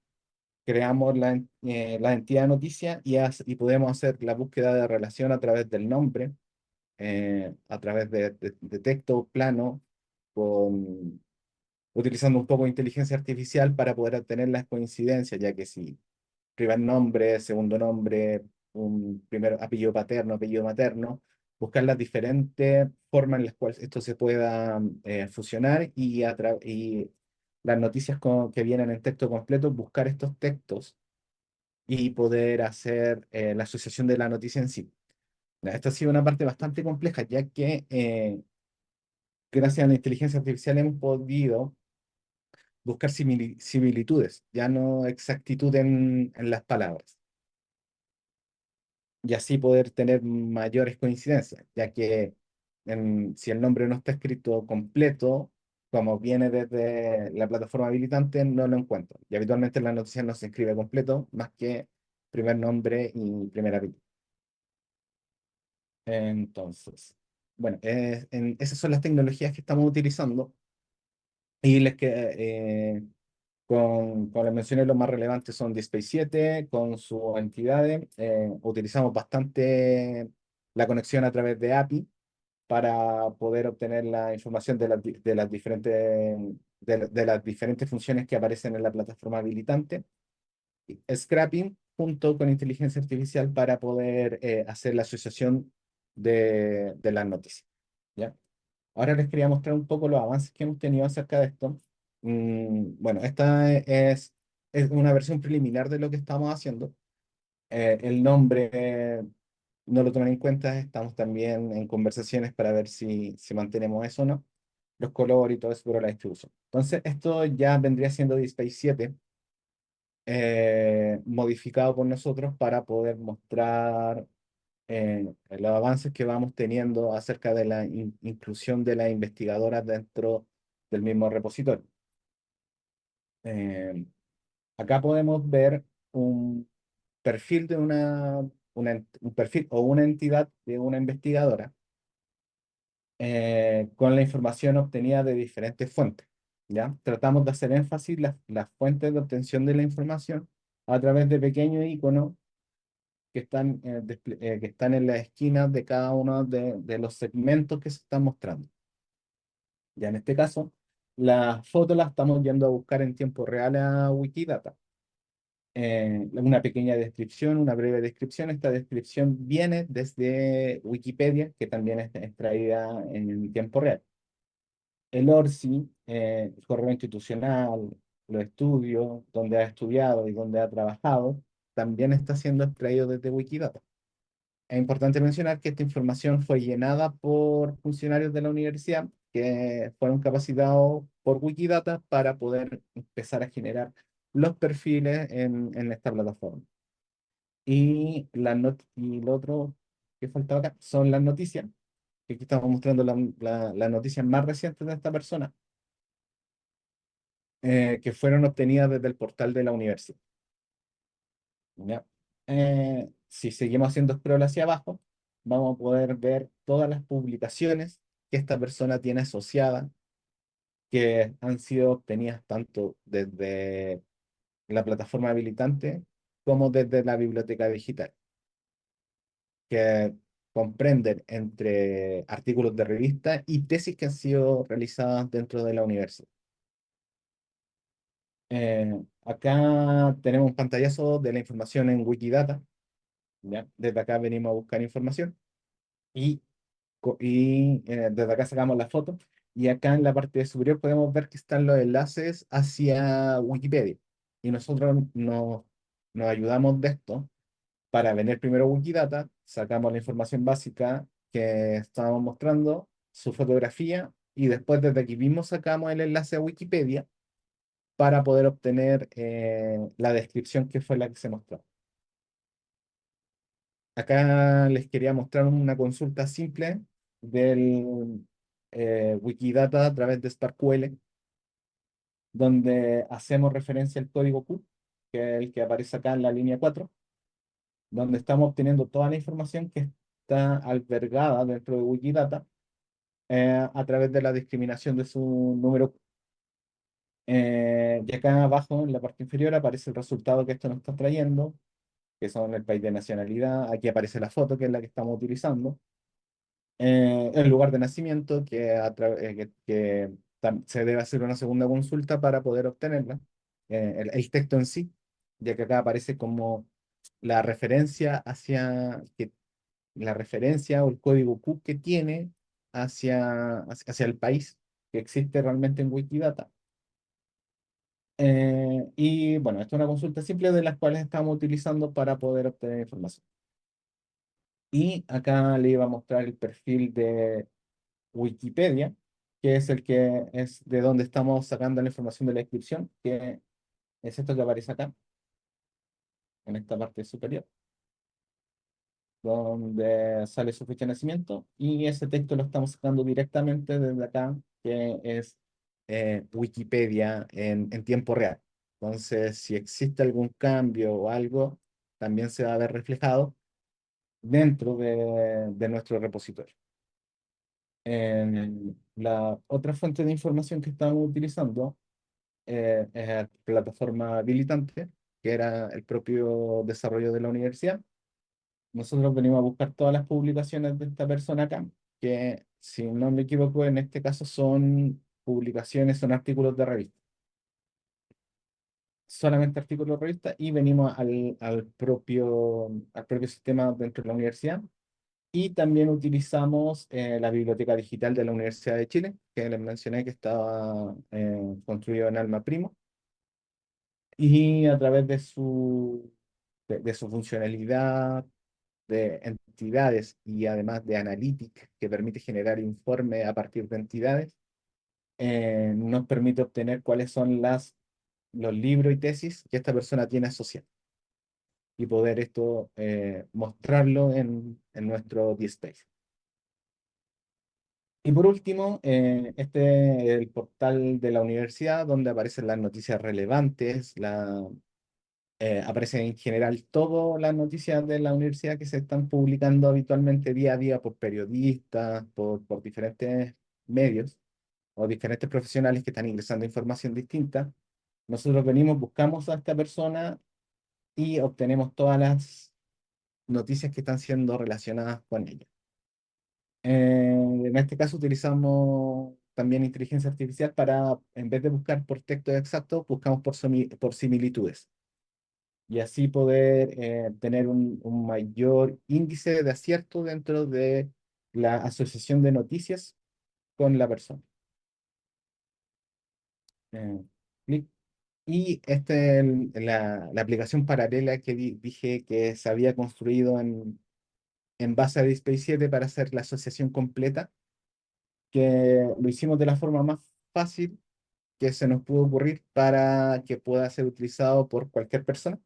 creamos la entidad de noticias y podemos hacer la búsqueda de relación a través del nombre, a través de texto plano, utilizando un poco de inteligencia artificial para poder obtener las coincidencias, ya que si primer nombre, segundo nombre, un primer apellido paterno, apellido materno, buscar las diferentes formas en las cuales esto se pueda fusionar y las noticias que vienen en texto completo, buscar estos textos y poder hacer la asociación de la noticia en sí. Esta ha sido una parte bastante compleja, ya que gracias a la inteligencia artificial hemos podido buscar similitudes, ya no exactitud en las palabras. Y así poder tener mayores coincidencias, ya que si el nombre no está escrito completo, como viene desde la plataforma habilitante, no lo encuentro. Y habitualmente en las noticias no se escribe completo, más que primer nombre y primer apellido. Entonces, bueno, esas son las tecnologías que estamos utilizando. Y como les mencioné, los más relevantes son DSpace 7 con sus entidades. Utilizamos bastante la conexión a través de API para poder obtener la información de las diferentes funciones que aparecen en la plataforma habilitante. Scrapping junto con inteligencia artificial para poder hacer la asociación de las noticias. ¿Ya? Ahora les quería mostrar un poco los avances que hemos tenido acerca de esto. Bueno, esta es una versión preliminar de lo que estamos haciendo. El nombre no lo toman en cuenta, estamos también en conversaciones para ver si mantenemos eso o no. Los colores y todo eso, pero la distribución. Entonces, esto ya vendría siendo DSpace 7, modificado por nosotros para poder mostrar los avances que vamos teniendo acerca de la inclusión de las investigadoras dentro del mismo repositorio. Eh, Acá podemos ver un perfil de un perfil o una entidad de una investigadora con la información obtenida de diferentes fuentes. ¿Ya? Tratamos de hacer énfasis las fuentes de obtención de la información a través de pequeños iconos que están en las esquinas de cada uno de los segmentos que se están mostrando. Ya en este caso, las fotos las estamos yendo a buscar en tiempo real a Wikidata. Una pequeña descripción, una breve descripción. Esta descripción viene desde Wikipedia, que también está extraída en tiempo real. El ORCI, el correo institucional, los estudios, donde ha estudiado y donde ha trabajado, también está siendo extraído desde Wikidata. Es importante mencionar que esta información fue llenada por funcionarios de la universidad que fueron capacitados por Wikidata para poder empezar a generar los perfiles en esta plataforma. Y lo otro que faltaba acá son las noticias, que aquí estamos mostrando las noticias más recientes de esta persona, que fueron obtenidas desde el portal de la universidad. ¿Ya? Si seguimos haciendo scroll hacia abajo, vamos a poder ver todas las publicaciones que esta persona tiene asociadas, que han sido obtenidas tanto desde la plataforma habilitante como desde la biblioteca digital. Que comprenden entre artículos de revista y tesis que han sido realizadas dentro de la universidad. Acá tenemos un pantallazo de la información en Wikidata. ¿Ya? Desde acá venimos a buscar información y, desde acá sacamos la foto y acá en la parte superior podemos ver que están los enlaces hacia Wikipedia y nosotros nos ayudamos de esto para venir primero a Wikidata, sacamos la información básica que estábamos mostrando, su fotografía y después desde aquí mismo sacamos el enlace a Wikipedia para poder obtener la descripción que fue la que se mostró. Acá les quería mostrar una consulta simple del Wikidata a través de SparkQL, donde hacemos referencia al código Q, que es el que aparece acá en la línea 4, donde estamos obteniendo toda la información que está albergada dentro de Wikidata a través de la discriminación de su número Q. Y acá abajo, en la parte inferior, aparece el resultado que esto nos está trayendo, que son el país de nacionalidad. Aquí aparece la foto, que es la que estamos utilizando. El lugar de nacimiento, que se debe hacer una segunda consulta para poder obtenerla. El texto en sí, ya que acá aparece como la referencia la referencia o el código Q que tiene hacia el país que existe realmente en Wikidata. Y bueno, esta es una consulta simple de las cuales estamos utilizando para poder obtener información. Y acá le iba a mostrar el perfil de Wikipedia, que es el que es de donde estamos sacando la información de la descripción, que es esto que aparece acá, en esta parte superior, donde sale su fecha de nacimiento, y ese texto lo estamos sacando directamente desde acá, que es Wikipedia en tiempo real. Entonces, si existe algún cambio o algo, también se va a ver reflejado dentro de nuestro repositorio. La otra fuente de información que estamos utilizando es la plataforma habilitante, que era el propio desarrollo de la universidad. Nosotros venimos a buscar todas las publicaciones de esta persona acá, que si no me equivoco, en este caso son publicaciones, son artículos de revista. Solamente artículos de revista y venimos al propio sistema dentro de la universidad. Y también utilizamos la biblioteca digital de la Universidad de Chile, que les mencioné que estaba construido en Alma Primo. Y a través de su funcionalidad de entidades y además de analytics, que permite generar informes a partir de entidades, nos permite obtener cuáles son los libros y tesis que esta persona tiene asociados y poder esto mostrarlo en nuestro DSpace. Y por último, este es el portal de la universidad donde aparecen las noticias relevantes, aparecen en general todas las noticias de la universidad que se están publicando habitualmente día a día por periodistas, por diferentes medios o diferentes profesionales que están ingresando información distinta. Nosotros venimos, buscamos a esta persona y obtenemos todas las noticias que están siendo relacionadas con ella. En este caso utilizamos también inteligencia artificial para, en vez de buscar por textos exactos, buscamos por similitudes. Y así poder tener un mayor índice de acierto dentro de la asociación de noticias con la persona. Clic. Y esta es la aplicación paralela que dije que se había construido en base a DSpace 7 para hacer la asociación completa, que lo hicimos de la forma más fácil que se nos pudo ocurrir para que pueda ser utilizado por cualquier persona,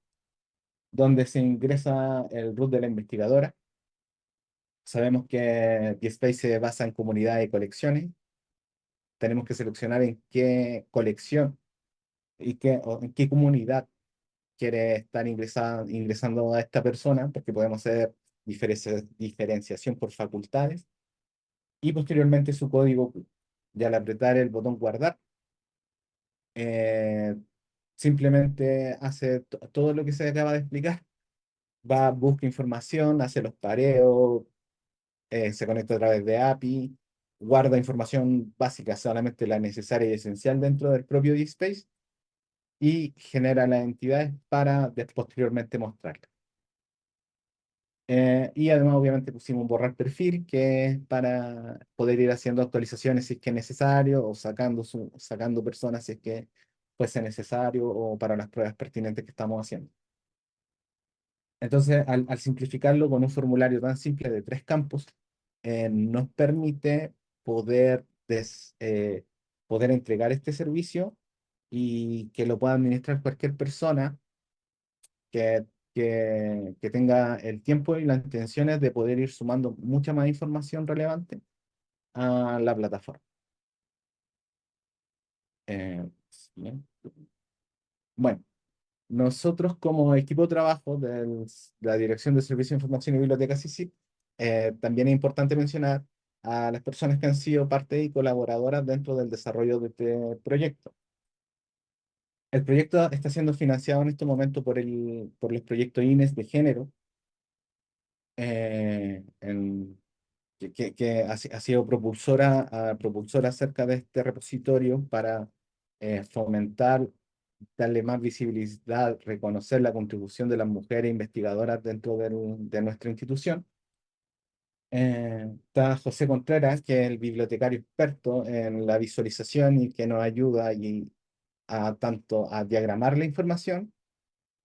donde se ingresa el root de la investigadora. Sabemos que DSpace se basa en comunidades y colecciones. Tenemos que seleccionar en qué colección o en qué comunidad quiere estar ingresando a esta persona, porque podemos hacer diferenciación por facultades y posteriormente su código Q. Y al apretar el botón guardar, eh, simplemente hace todo lo que se acaba de explicar. Busca información, hace los pareos, se conecta a través de API, guarda información básica, solamente la necesaria y esencial dentro del propio DSpace, y genera las entidades para posteriormente mostrarlas. Y además, obviamente, pusimos un borrar perfil, que es para poder ir haciendo actualizaciones si es que es necesario, o sacando personas si es que fuese necesario, o para las pruebas pertinentes que estamos haciendo. Entonces, al simplificarlo con un formulario tan simple de 3 campos, nos permite poder entregar este servicio y que lo pueda administrar cualquier persona que, que tenga el tiempo y las intenciones de poder ir sumando mucha más información relevante a la plataforma. Sí. Bueno, nosotros como equipo de trabajo de la Dirección de Servicios de Información y Bibliotecas ICIP, también es importante mencionar a las personas que han sido parte y colaboradoras dentro del desarrollo de este proyecto. El proyecto está siendo financiado en este momento por los proyectos INES de género, que ha sido propulsora acerca de este repositorio para fomentar, darle más visibilidad, reconocer la contribución de las mujeres investigadoras dentro de nuestra institución. Está José Contreras, que es el bibliotecario experto en la visualización y que nos ayuda tanto a diagramar la información,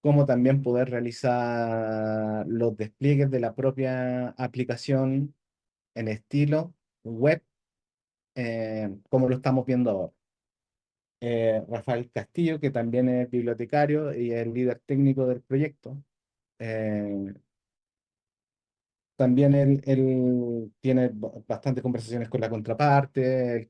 como también poder realizar los despliegues de la propia aplicación en estilo web, como lo estamos viendo ahora. Rafael Castillo, que también es bibliotecario y es el líder técnico del proyecto. También él tiene bastantes conversaciones con la contraparte,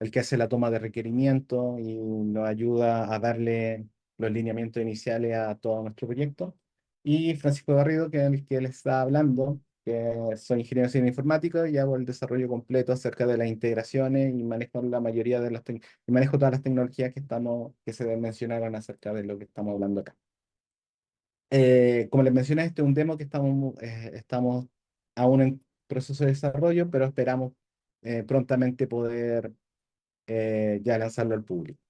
el que hace la toma de requerimientos y nos ayuda a darle los lineamientos iniciales a todo nuestro proyecto. Y Francisco Garrido, que es el que le está hablando, que soy ingeniero civil informático y hago el desarrollo completo acerca de las integraciones y manejo la mayoría de y manejo todas las tecnologías que se mencionaron acerca de lo que estamos hablando acá. Como les mencioné, este es un demo que estamos aún en proceso de desarrollo, pero esperamos prontamente poder ya lanzarlo al público.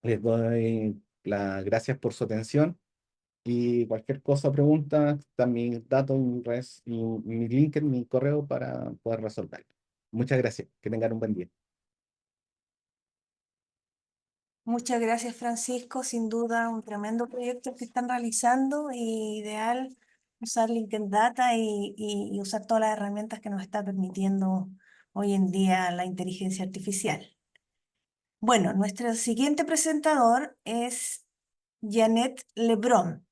Les doy las gracias por su atención y cualquier cosa, pregunta, están mis datos, mi link en mi correo para poder resolverlo. Muchas gracias, que tengan un buen día. Muchas gracias, Francisco. Sin duda, un tremendo proyecto que están realizando y ideal usar LinkedIn Data y usar todas las herramientas que nos está permitiendo hoy en día la inteligencia artificial. Bueno, nuestro siguiente presentador es Janet Lebrón,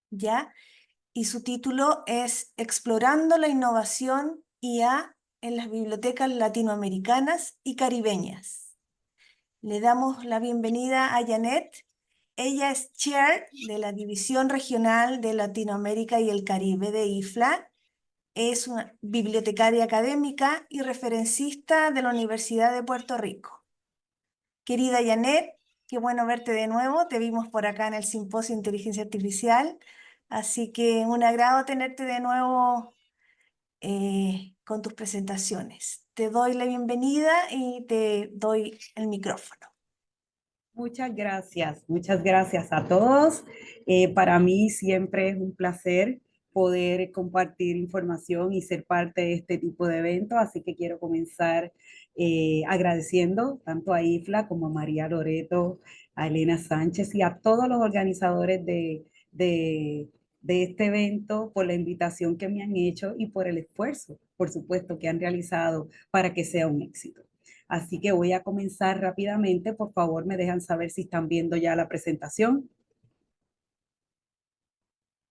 ¿ya? Y su título es Explorando la innovación IA en las bibliotecas latinoamericanas y caribeñas. Le damos la bienvenida a Janet. Ella es Chair de la División Regional de Latinoamérica y el Caribe de IFLA. Es una bibliotecaria académica y referencista de la Universidad de Puerto Rico. Querida Janet, qué bueno verte de nuevo. Te vimos por acá en el Simposio de Inteligencia Artificial. Así que un agrado tenerte de nuevo con tus presentaciones. Te doy la bienvenida y te doy el micrófono. Muchas gracias a todos. Para mí siempre es un placer poder compartir información y ser parte de este tipo de eventos, así que quiero comenzar agradeciendo tanto a IFLA como a María Loreto, a Elena Sánchez y a todos los organizadores de este evento por la invitación que me han hecho y por el esfuerzo, por supuesto, que han realizado para que sea un éxito. Así que voy a comenzar rápidamente. Por favor, me dejan saber si están viendo ya la presentación.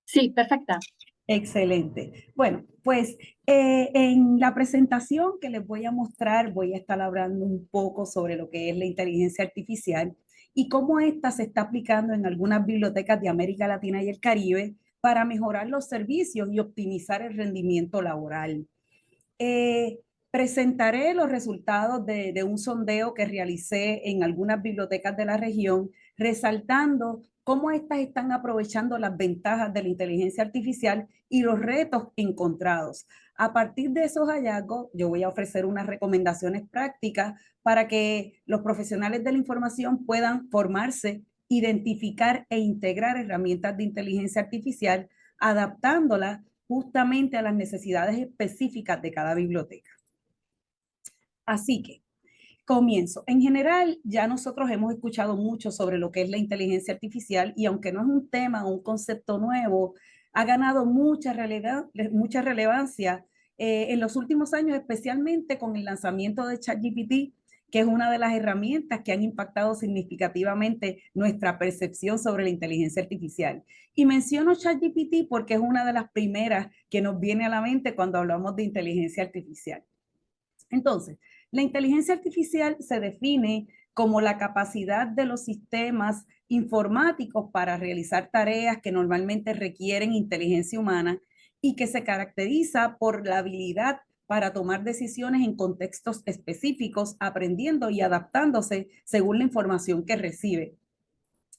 Sí, perfecta. Excelente. Bueno, pues en la presentación que les voy a mostrar, voy a estar hablando un poco sobre lo que es la inteligencia artificial y cómo esta se está aplicando en algunas bibliotecas de América Latina y el Caribe para mejorar los servicios y optimizar el rendimiento laboral. Presentaré los resultados de un sondeo que realicé en algunas bibliotecas de la región, resaltando cómo éstas están aprovechando las ventajas de la inteligencia artificial y los retos encontrados. A partir de esos hallazgos, yo voy a ofrecer unas recomendaciones prácticas para que los profesionales de la información puedan formarse, identificar e integrar herramientas de inteligencia artificial, adaptándolas justamente a las necesidades específicas de cada biblioteca. Así que comienzo. En general, ya nosotros hemos escuchado mucho sobre lo que es la inteligencia artificial y aunque no es un tema o un concepto nuevo, ha ganado mucha relevancia en los últimos años, especialmente con el lanzamiento de ChatGPT, que es una de las herramientas que han impactado significativamente nuestra percepción sobre la inteligencia artificial. Y menciono ChatGPT porque es una de las primeras que nos viene a la mente cuando hablamos de inteligencia artificial. Entonces, la inteligencia artificial se define como la capacidad de los sistemas informáticos para realizar tareas que normalmente requieren inteligencia humana y que se caracteriza por la habilidad para tomar decisiones en contextos específicos, aprendiendo y adaptándose según la información que recibe.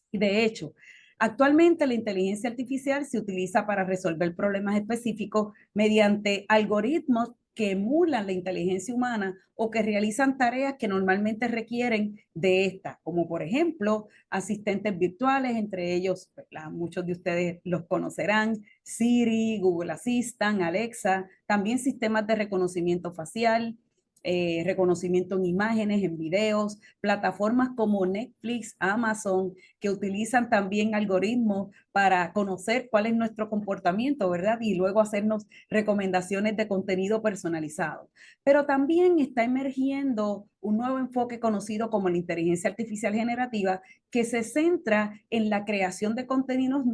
Y de hecho, actualmente la inteligencia artificial se utiliza para resolver problemas específicos mediante algoritmos que emulan la inteligencia humana o que realizan tareas que normalmente requieren de esta, como por ejemplo asistentes virtuales, entre ellos muchos de ustedes los conocerán, Siri, Google Assistant, Alexa, también sistemas de reconocimiento facial, reconocimiento en imágenes, en videos, plataformas como Netflix, Amazon, que utilizan también algoritmos para conocer cuál es nuestro comportamiento, ¿verdad? Y luego hacernos recomendaciones de contenido personalizado. Pero también está emergiendo un nuevo enfoque conocido como la inteligencia artificial generativa, que se centra en la creación de contenidos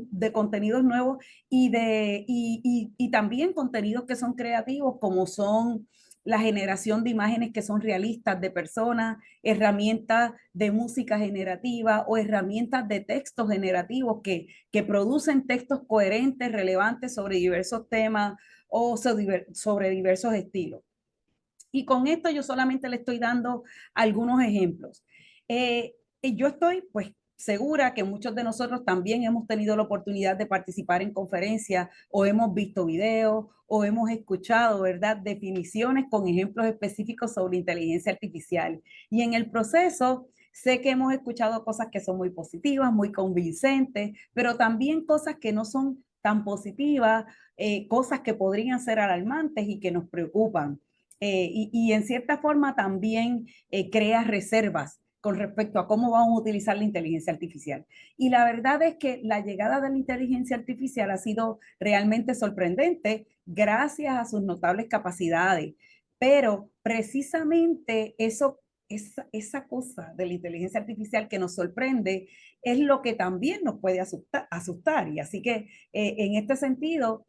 nuevos y también contenidos que son creativos, como son la generación de imágenes que son realistas de personas, herramientas de música generativa o herramientas de textos generativos que producen textos coherentes, relevantes sobre diversos temas o sobre diversos estilos. Y con esto yo solamente le estoy dando algunos ejemplos. Yo estoy pues segura que muchos de nosotros también hemos tenido la oportunidad de participar en conferencias o hemos visto videos o hemos escuchado, ¿verdad?, definiciones con ejemplos específicos sobre inteligencia artificial. Y en el proceso sé que hemos escuchado cosas que son muy positivas, muy convincentes, pero también cosas que no son tan positivas, cosas que podrían ser alarmantes y que nos preocupan. Y en cierta forma también crea reservas con respecto a cómo vamos a utilizar la inteligencia artificial. Y la verdad es que la llegada de la inteligencia artificial ha sido realmente sorprendente gracias a sus notables capacidades. Pero precisamente esa cosa de la inteligencia artificial que nos sorprende es lo que también nos puede asustar. Y así que en este sentido,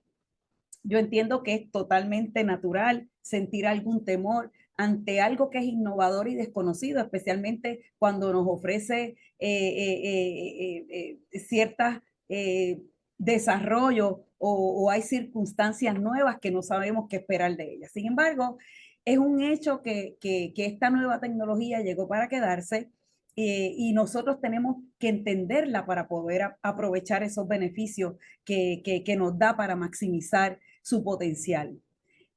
yo entiendo que es totalmente natural sentir algún temor ante algo que es innovador y desconocido, especialmente cuando nos ofrece ciertos desarrollos o hay circunstancias nuevas que no sabemos qué esperar de ellas. Sin embargo, es un hecho que esta nueva tecnología llegó para quedarse y nosotros tenemos que entenderla para poder aprovechar esos beneficios que nos da para maximizar su potencial.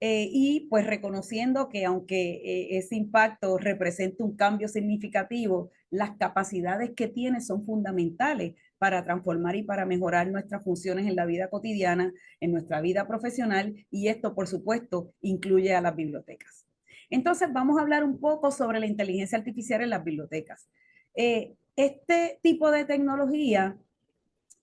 Y pues reconociendo que aunque ese impacto representa un cambio significativo, las capacidades que tiene son fundamentales para transformar y para mejorar nuestras funciones en la vida cotidiana, en nuestra vida profesional, y esto por supuesto incluye a las bibliotecas. Entonces vamos a hablar un poco sobre la inteligencia artificial en las bibliotecas. Este tipo de tecnología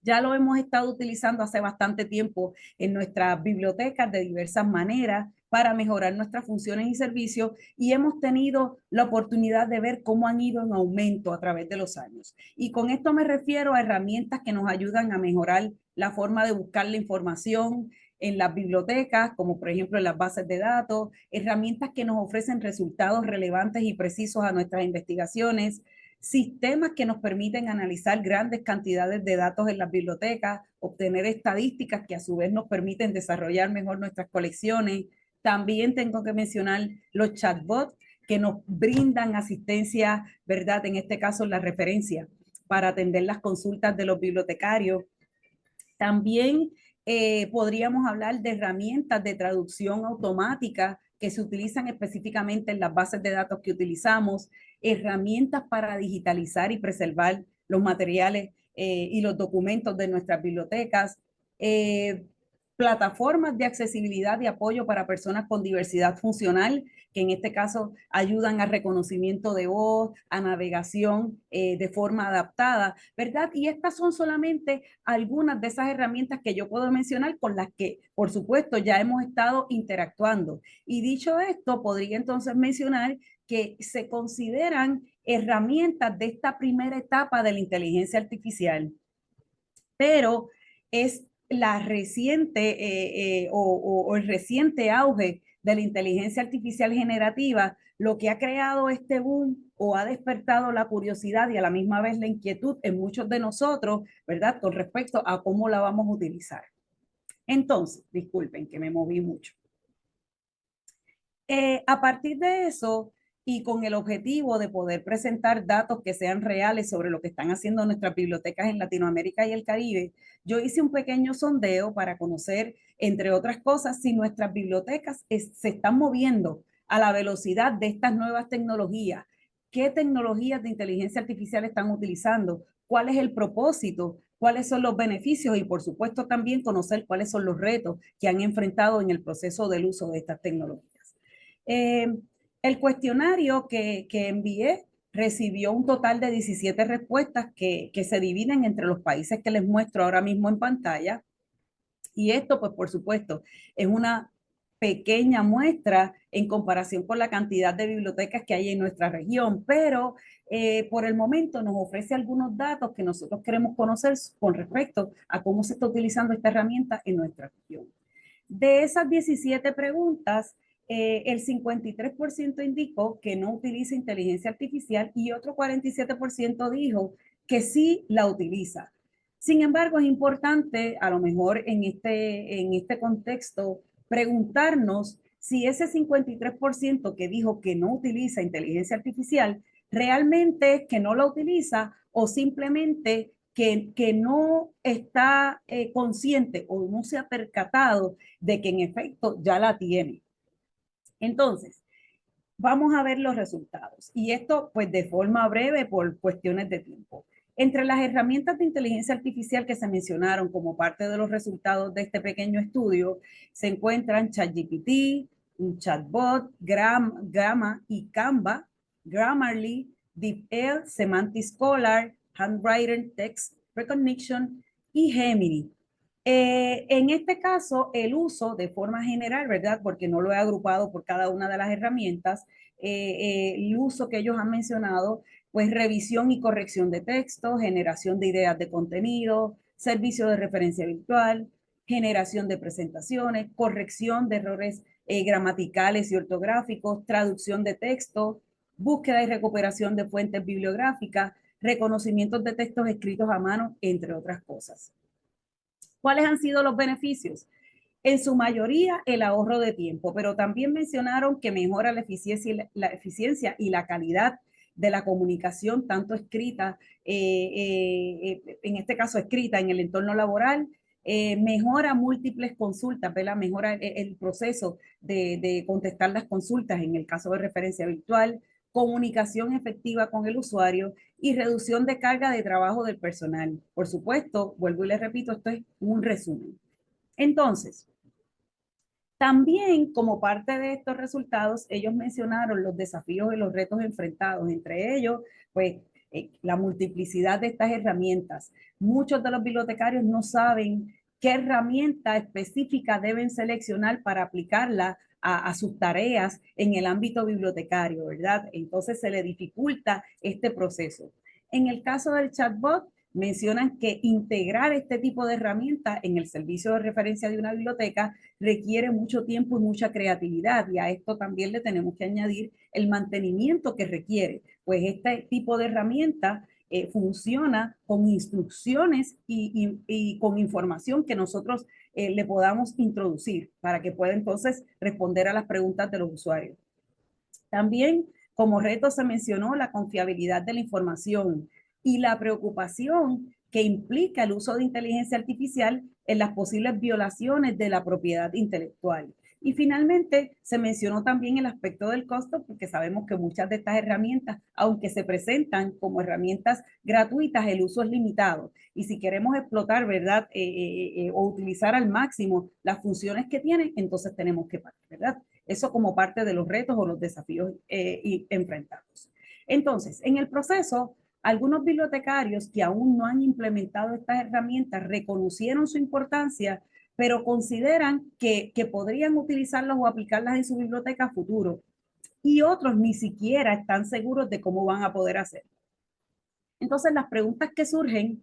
ya lo hemos estado utilizando hace bastante tiempo en nuestras bibliotecas de diversas maneras para mejorar nuestras funciones y servicios y hemos tenido la oportunidad de ver cómo han ido en aumento a través de los años. Y con esto me refiero a herramientas que nos ayudan a mejorar la forma de buscar la información en las bibliotecas, como por ejemplo en las bases de datos, herramientas que nos ofrecen resultados relevantes y precisos a nuestras investigaciones, sistemas que nos permiten analizar grandes cantidades de datos en las bibliotecas, obtener estadísticas que a su vez nos permiten desarrollar mejor nuestras colecciones, También tengo que mencionar los chatbots que nos brindan asistencia, ¿verdad? En este caso, la referencia para atender las consultas de los bibliotecarios. También podríamos hablar de herramientas de traducción automática que se utilizan específicamente en las bases de datos que utilizamos, herramientas para digitalizar y preservar los materiales y los documentos de nuestras bibliotecas, plataformas de accesibilidad y apoyo para personas con diversidad funcional, que en este caso ayudan a reconocimiento de voz, a navegación de forma adaptada, ¿verdad? Y estas son solamente algunas de esas herramientas que yo puedo mencionar con las que, por supuesto, ya hemos estado interactuando. Y dicho esto, podría entonces mencionar que se consideran herramientas de esta primera etapa de la inteligencia artificial, pero es la reciente o el reciente auge de la inteligencia artificial generativa lo que ha creado este boom o ha despertado la curiosidad y a la misma vez la inquietud en muchos de nosotros, ¿verdad? Con respecto a cómo la vamos a utilizar. Entonces, disculpen que me moví mucho. A partir de eso, y con el objetivo de poder presentar datos que sean reales sobre lo que están haciendo nuestras bibliotecas en Latinoamérica y el Caribe, yo hice un pequeño sondeo para conocer, entre otras cosas, si nuestras bibliotecas se están moviendo a la velocidad de estas nuevas tecnologías, qué tecnologías de inteligencia artificial están utilizando, cuál es el propósito, cuáles son los beneficios y, por supuesto, también conocer cuáles son los retos que han enfrentado en el proceso del uso de estas tecnologías. El cuestionario que envié recibió un total de 17 respuestas que se dividen entre los países que les muestro ahora mismo en pantalla. Y esto, pues, por supuesto, es una pequeña muestra en comparación con la cantidad de bibliotecas que hay en nuestra región, pero por el momento nos ofrece algunos datos que nosotros queremos conocer con respecto a cómo se está utilizando esta herramienta en nuestra región. De esas 17 preguntas, el 53% indicó que no utiliza inteligencia artificial y otro 47% dijo que sí la utiliza. Sin embargo, es importante, a lo mejor en este contexto, preguntarnos si ese 53% que dijo que no utiliza inteligencia artificial realmente es que no la utiliza o simplemente que no está consciente o no se ha percatado de que en efecto ya la tiene. Entonces, vamos a ver los resultados. Y esto, pues, de forma breve por cuestiones de tiempo. Entre las herramientas de inteligencia artificial que se mencionaron como parte de los resultados de este pequeño estudio, se encuentran ChatGPT, un chatbot, Gamma y Canva, Grammarly, DeepL, Semantic Scholar, Handwritten Text Recognition y Gemini. En este caso, el uso de forma general, ¿verdad? Porque no lo he agrupado por cada una de las herramientas, el uso que ellos han mencionado, pues revisión y corrección de texto, generación de ideas de contenido, servicio de referencia virtual, generación de presentaciones, corrección de errores gramaticales y ortográficos, traducción de texto, búsqueda y recuperación de fuentes bibliográficas, reconocimientos de textos escritos a mano, entre otras cosas. ¿Cuáles han sido los beneficios? En su mayoría, el ahorro de tiempo, pero también mencionaron que mejora la eficiencia y la calidad de la comunicación, tanto escrita, en este caso escrita en el entorno laboral, mejora múltiples consultas, ¿verdad? Mejora el proceso de contestar las consultas en el caso de referencia virtual, comunicación efectiva con el usuario y reducción de carga de trabajo del personal. Por supuesto, vuelvo y les repito, esto es un resumen. Entonces, también como parte de estos resultados, ellos mencionaron los desafíos y los retos enfrentados, entre ellos, pues, la multiplicidad de estas herramientas. Muchos de los bibliotecarios no saben qué herramienta específica deben seleccionar para aplicarla a sus tareas en el ámbito bibliotecario, ¿verdad? Entonces se le dificulta este proceso. En el caso del chatbot, mencionan que integrar este tipo de herramientas en el servicio de referencia de una biblioteca requiere mucho tiempo y mucha creatividad, y a esto también le tenemos que añadir el mantenimiento que requiere, pues este tipo de herramienta funciona con instrucciones y con información que nosotros le podamos introducir para que pueda entonces responder a las preguntas de los usuarios. También como reto se mencionó la confiabilidad de la información y la preocupación que implica el uso de inteligencia artificial en las posibles violaciones de la propiedad intelectual. Y finalmente se mencionó también el aspecto del costo, porque sabemos que muchas de estas herramientas, aunque se presentan como herramientas gratuitas, el uso es limitado. Y si queremos explotar, ¿verdad? O utilizar al máximo las funciones que tienen, entonces tenemos que pagar, ¿verdad? Eso como parte de los retos o los desafíos enfrentados. Entonces, en el proceso, algunos bibliotecarios que aún no han implementado estas herramientas reconocieron su importancia, pero consideran que podrían utilizarlas o aplicarlas en su biblioteca a futuro. Y otros ni siquiera están seguros de cómo van a poder hacerlo. Entonces, las preguntas que surgen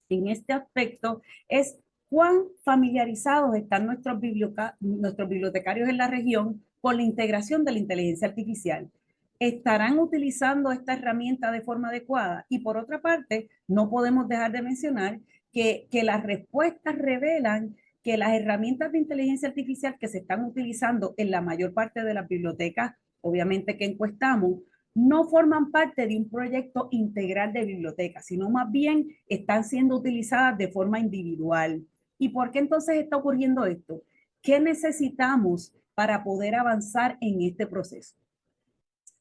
en este aspecto es cuán familiarizados están nuestros bibliotecarios en la región con la integración de la inteligencia artificial. ¿Estarán utilizando esta herramienta de forma adecuada? Y por otra parte, no podemos dejar de mencionar que las respuestas revelan que las herramientas de inteligencia artificial que se están utilizando en la mayor parte de las bibliotecas, obviamente que encuestamos, no forman parte de un proyecto integral de biblioteca, sino más bien están siendo utilizadas de forma individual. ¿Y por qué entonces está ocurriendo esto? ¿Qué necesitamos para poder avanzar en este proceso?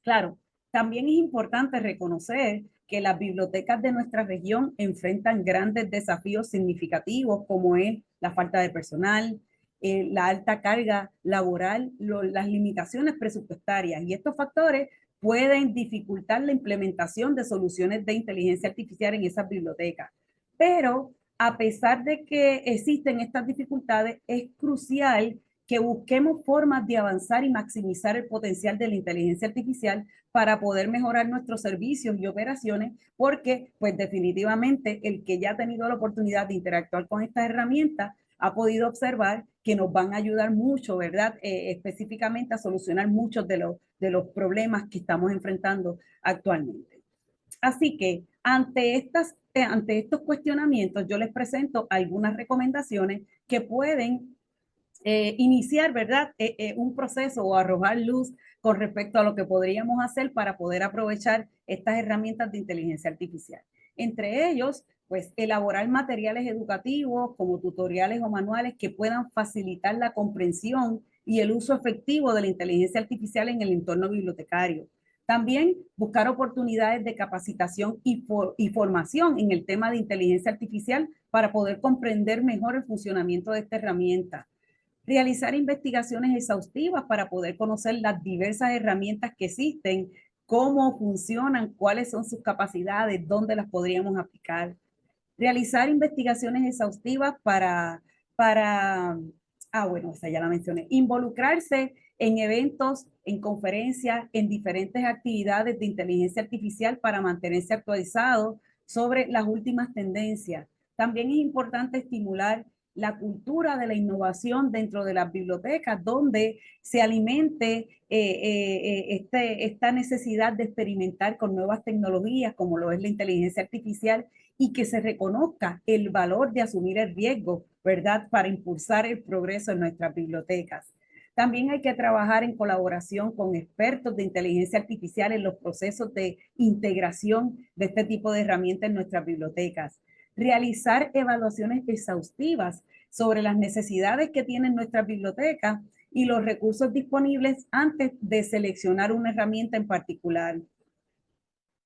Claro, también es importante reconocer que las bibliotecas de nuestra región enfrentan grandes desafíos significativos como es la falta de personal, la alta carga laboral, las limitaciones presupuestarias, y estos factores pueden dificultar la implementación de soluciones de inteligencia artificial en esas bibliotecas. Pero a pesar de que existen estas dificultades, es crucial que busquemos formas de avanzar y maximizar el potencial de la inteligencia artificial para poder mejorar nuestros servicios y operaciones, porque pues definitivamente el que ya ha tenido la oportunidad de interactuar con estas herramientas ha podido observar que nos van a ayudar mucho, ¿verdad? Específicamente a solucionar muchos de los problemas que estamos enfrentando actualmente. Así que ante estos cuestionamientos yo les presento algunas recomendaciones que pueden iniciar, ¿verdad? Un proceso o arrojar luz con respecto a lo que podríamos hacer para poder aprovechar estas herramientas de inteligencia artificial. Entre ellos, pues elaborar materiales educativos como tutoriales o manuales que puedan facilitar la comprensión y el uso efectivo de la inteligencia artificial en el entorno bibliotecario. También buscar oportunidades de capacitación y formación en el tema de inteligencia artificial para poder comprender mejor el funcionamiento de esta herramienta. Realizar investigaciones exhaustivas para poder conocer las diversas herramientas que existen, cómo funcionan, cuáles son sus capacidades, dónde las podríamos aplicar. Realizar investigaciones exhaustivas bueno, esa ya la mencioné. Involucrarse en eventos, en conferencias, en diferentes actividades de inteligencia artificial para mantenerse actualizado sobre las últimas tendencias. También es importante estimular la cultura de la innovación dentro de las bibliotecas, donde se alimente esta necesidad de experimentar con nuevas tecnologías, como lo es la inteligencia artificial, y que se reconozca el valor de asumir el riesgo, ¿verdad?, para impulsar el progreso en nuestras bibliotecas. También hay que trabajar en colaboración con expertos de inteligencia artificial en los procesos de integración de este tipo de herramientas en nuestras bibliotecas. Realizar evaluaciones exhaustivas sobre las necesidades que tienen nuestras bibliotecas y los recursos disponibles antes de seleccionar una herramienta en particular.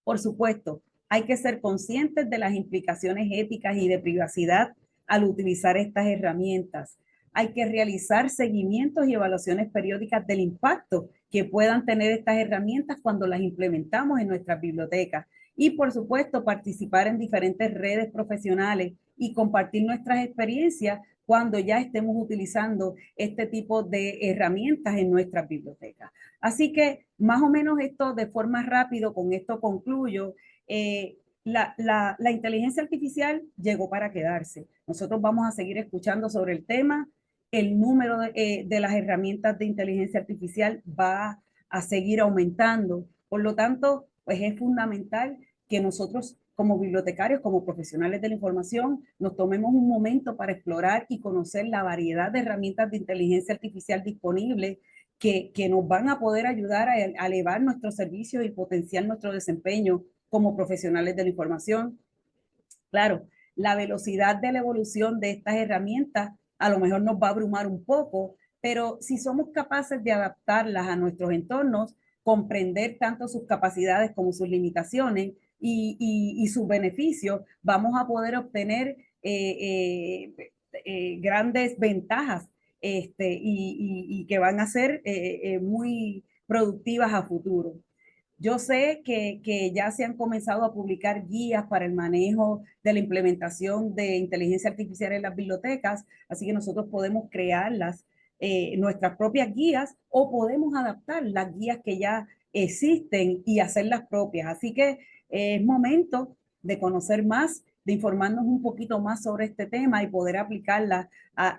Por supuesto, hay que ser conscientes de las implicaciones éticas y de privacidad al utilizar estas herramientas. Hay que realizar seguimientos y evaluaciones periódicas del impacto que puedan tener estas herramientas cuando las implementamos en nuestras bibliotecas. Y por supuesto, participar en diferentes redes profesionales y compartir nuestras experiencias cuando ya estemos utilizando este tipo de herramientas en nuestras bibliotecas. Así que más o menos esto de forma rápida, con esto concluyo. La inteligencia artificial llegó para quedarse. Nosotros vamos a seguir escuchando sobre el tema. El número de las herramientas de inteligencia artificial va a seguir aumentando. Por lo tanto, pues es fundamental que nosotros como bibliotecarios, como profesionales de la información, nos tomemos un momento para explorar y conocer la variedad de herramientas de inteligencia artificial disponibles que nos van a poder ayudar a elevar nuestros servicios y potenciar nuestro desempeño como profesionales de la información. Claro, la velocidad de la evolución de estas herramientas a lo mejor nos va a abrumar un poco, pero si somos capaces de adaptarlas a nuestros entornos, comprender tanto sus capacidades como sus limitaciones y sus beneficios, vamos a poder obtener grandes ventajas y que van a ser muy productivas a futuro. Yo sé que ya se han comenzado a publicar guías para el manejo de la implementación de inteligencia artificial en las bibliotecas, así que nosotros podemos crearlas, nuestras propias guías, o podemos adaptar las guías que ya existen y hacerlas propias. Así que es momento de conocer más, de informarnos un poquito más sobre este tema y poder aplicarla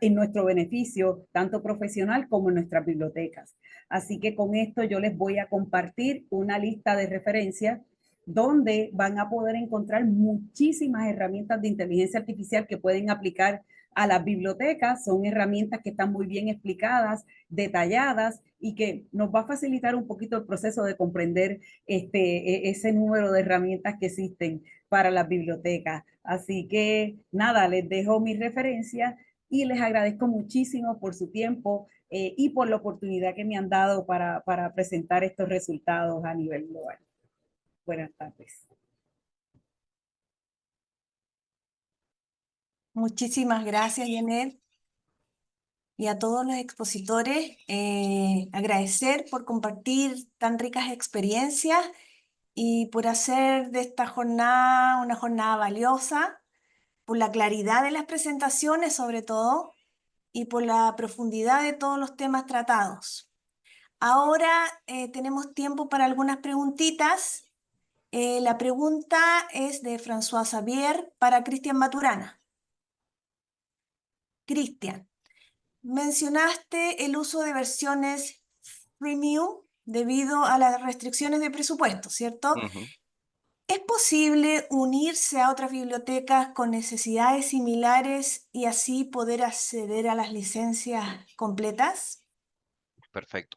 en nuestro beneficio, tanto profesional como en nuestras bibliotecas. Así que con esto yo les voy a compartir una lista de referencias donde van a poder encontrar muchísimas herramientas de inteligencia artificial que pueden aplicar a las bibliotecas. Son herramientas que están muy bien explicadas, detalladas y que nos va a facilitar un poquito el proceso de comprender ese número de herramientas que existen para las bibliotecas. Así que nada, les dejo mis referencias y les agradezco muchísimo por su tiempo y por la oportunidad que me han dado para presentar estos resultados a nivel global. Buenas tardes. Muchísimas gracias, Janet. Y a todos los expositores, agradecer por compartir tan ricas experiencias y por hacer de esta jornada una jornada valiosa, por la claridad de las presentaciones sobre todo, y por la profundidad de todos los temas tratados. Ahora tenemos tiempo para algunas preguntitas. La pregunta es de François Xavier para Cristian Maturana. Cristian, mencionaste el uso de versiones freemium debido a las restricciones de presupuesto, ¿cierto? Ujú. ¿Es posible unirse a otras bibliotecas con necesidades similares y así poder acceder a las licencias completas? Perfecto.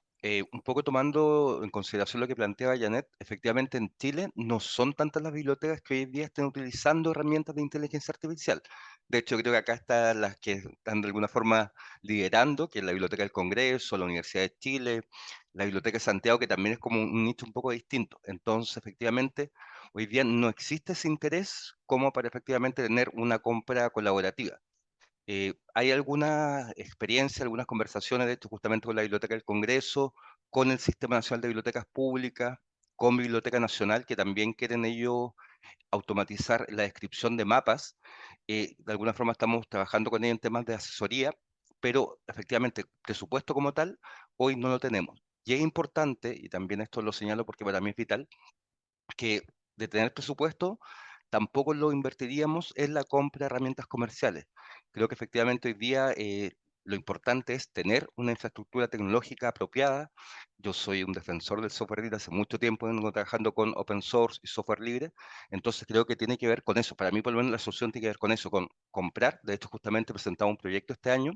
Un poco tomando en consideración lo que planteaba Janet, efectivamente en Chile no son tantas las bibliotecas que hoy en día estén utilizando herramientas de inteligencia artificial. De hecho, creo que acá están las que están de alguna forma liderando, que es la Biblioteca del Congreso, la Universidad de Chile, la Biblioteca de Santiago, que también es como un nicho un poco distinto. Entonces, efectivamente, hoy día no existe ese interés como para efectivamente tener una compra colaborativa. ¿Hay alguna experiencia, algunas conversaciones, de hecho, justamente con la Biblioteca del Congreso, con el Sistema Nacional de Bibliotecas Públicas, con Biblioteca Nacional, que también quieren ellos automatizar la descripción de mapas? De alguna forma estamos trabajando con ellos en temas de asesoría, pero efectivamente, presupuesto como tal, hoy no lo tenemos. Y es importante, y también esto lo señalo porque para mí es vital, que de tener presupuesto, tampoco lo invertiríamos en la compra de herramientas comerciales. Creo que efectivamente hoy día lo importante es tener una infraestructura tecnológica apropiada. Yo soy un defensor del software libre, hace mucho tiempo vengo trabajando con open source y software libre, entonces creo que tiene que ver con eso. Para mí, por lo menos, la solución tiene que ver con eso, con comprar. De hecho, justamente presentamos un proyecto este año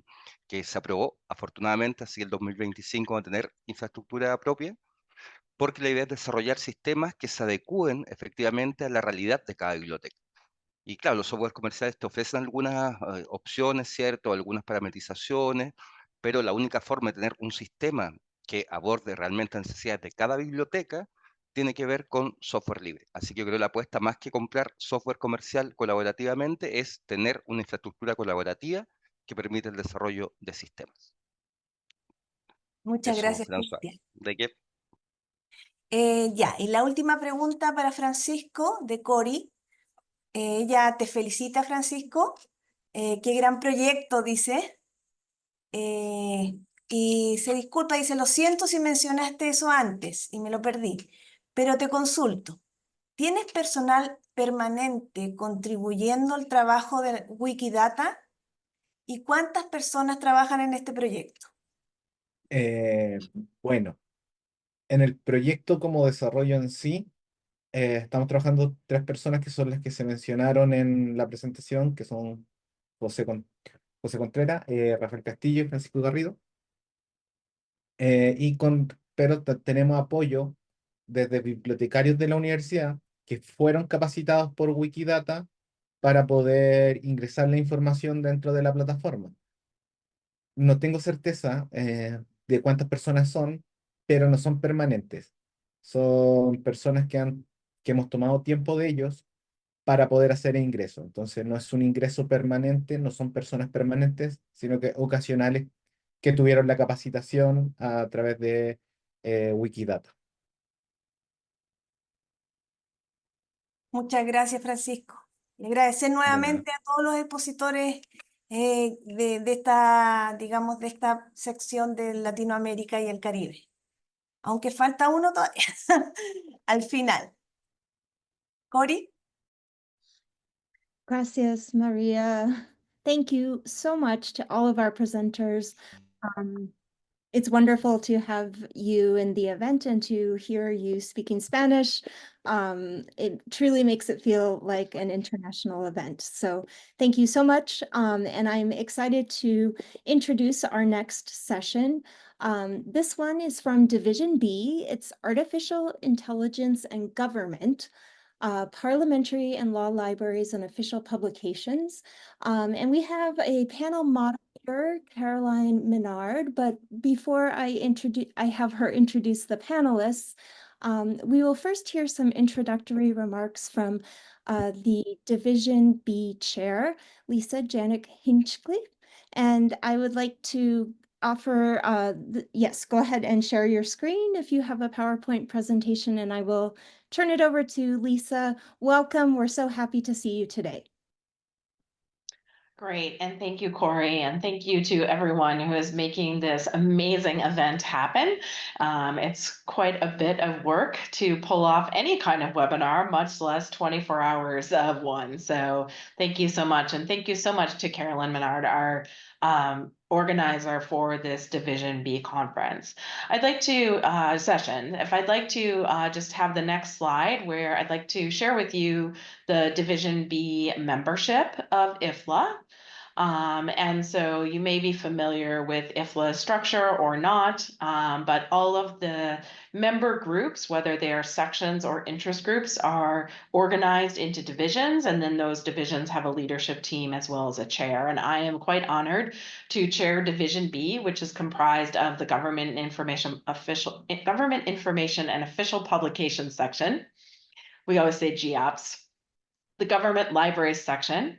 que se aprobó, afortunadamente, así el 2025 va a tener infraestructura propia, porque la idea es desarrollar sistemas que se adecúen efectivamente a la realidad de cada biblioteca. Y claro, los softwares comerciales te ofrecen algunas opciones, ¿cierto? Algunas parametrizaciones, pero la única forma de tener un sistema que aborde realmente las necesidades de cada biblioteca tiene que ver con software libre. Así que yo creo que la apuesta, más que comprar software comercial colaborativamente, es tener una infraestructura colaborativa que permite el desarrollo de sistemas. Muchas Eso, gracias, François. Cristian. ¿De qué? Ya, y la última pregunta para Francisco de Cory. Ella te felicita, Francisco. Qué gran proyecto, dice. Y se disculpa, dice, lo siento si mencionaste eso antes y me lo perdí, pero te consulto. ¿Tienes personal permanente contribuyendo al trabajo de Wikidata? ¿Y cuántas personas trabajan en este proyecto? Bueno, en el proyecto como desarrollo en sí, Estamos trabajando 3 personas que son las que se mencionaron en la presentación, que son José, José Contreras, Rafael Castillo y Francisco Garrido. Pero tenemos apoyo desde bibliotecarios de la universidad que fueron capacitados por Wikidata para poder ingresar la información dentro de la plataforma. No tengo certeza de cuántas personas son, pero no son permanentes. Son personas que hemos tomado tiempo de ellos para poder hacer el ingreso. Entonces no es un ingreso permanente, no son personas permanentes, sino que ocasionales que tuvieron la capacitación a través de Wikidata. Muchas gracias, Francisco. Y agradecer nuevamente a todos los expositores de esta, digamos, de esta sección de Latinoamérica y el Caribe. Aunque falta uno todavía al final. Cory. Gracias, Maria. Thank you so much to all of our presenters. It's wonderful to have you in the event and to hear you speaking Spanish. It truly makes it feel like an international event. So thank you so much. And I'm excited to introduce our next session. This one is from Division B. It's Artificial Intelligence and Government. Parliamentary and Law Libraries and Official Publications. And we have a panel moderator, Caroline Menard, but before I have her introduce the panelists, we will first hear some introductory remarks from the Division B chair, Lisa Janik Hinchcliffe. And I would like to offer, yes, go ahead and share your screen if you have a PowerPoint presentation, and I will turn it over to Lisa. Welcome. We're so happy to see you today. Great, and thank you, Cory, and thank you to everyone who is making this amazing event happen. It's quite a bit of work to pull off any kind of webinar, much less 24 hours of one. So thank you so much, and thank you so much to Caroline Menard, our organizer for this Division B conference. I'd like to just have the next slide where I'd like to share with you the Division B membership of IFLA. And so you may be familiar with IFLA structure or not, but all of the member groups, whether they are sections or interest groups, are organized into divisions, and then those divisions have a leadership team as well as a chair. And I am quite honored to chair Division B, which is comprised of the Government Information and Official Publications section. We always say GOPS. The Government Libraries section,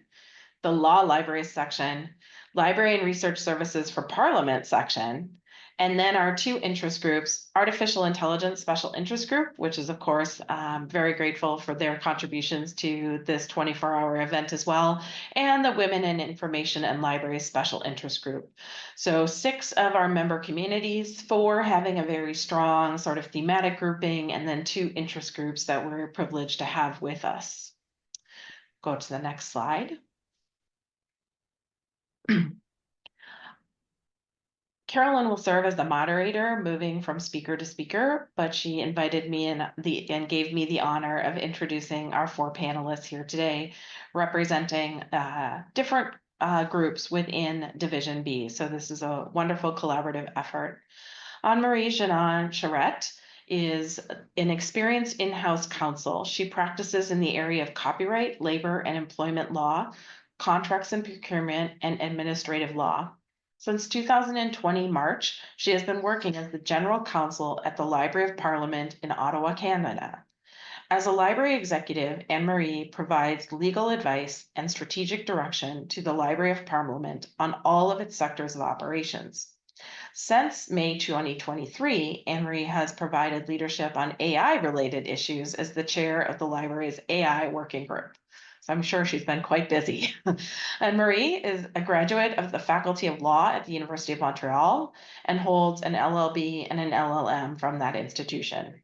the Law Libraries section, Library and Research Services for Parliament section, and then our 2 interest groups, Artificial Intelligence Special Interest Group, which is, of course, very grateful for their contributions to this 24-hour event as well, and the Women in Information and Libraries Special Interest Group. So 6 of our member communities, 4 having a very strong sort of thematic grouping, and then 2 interest groups that we're privileged to have with us. Go to the next slide. Carolyn will serve as the moderator, moving from speaker to speaker, but she invited me and gave me the honor of introducing our 4 panelists here today, representing different groups within Division B. So this is a wonderful collaborative effort. Anne-Marie Jeannon-Charette is an experienced in-house counsel. She practices in the area of copyright, labor, and employment law, contracts and procurement, and administrative law. Since 2020 March, she has been working as the General Counsel at the Library of Parliament in Ottawa, Canada. As a library executive, Anne-Marie provides legal advice and strategic direction to the Library of Parliament on all of its sectors of operations. Since May 2023, Anne-Marie has provided leadership on AI-related issues as the chair of the library's AI working group. So I'm sure she's been quite busy. Anne-Marie is a graduate of the Faculty of Law at the University of Montreal and holds an LLB and an LLM from that institution.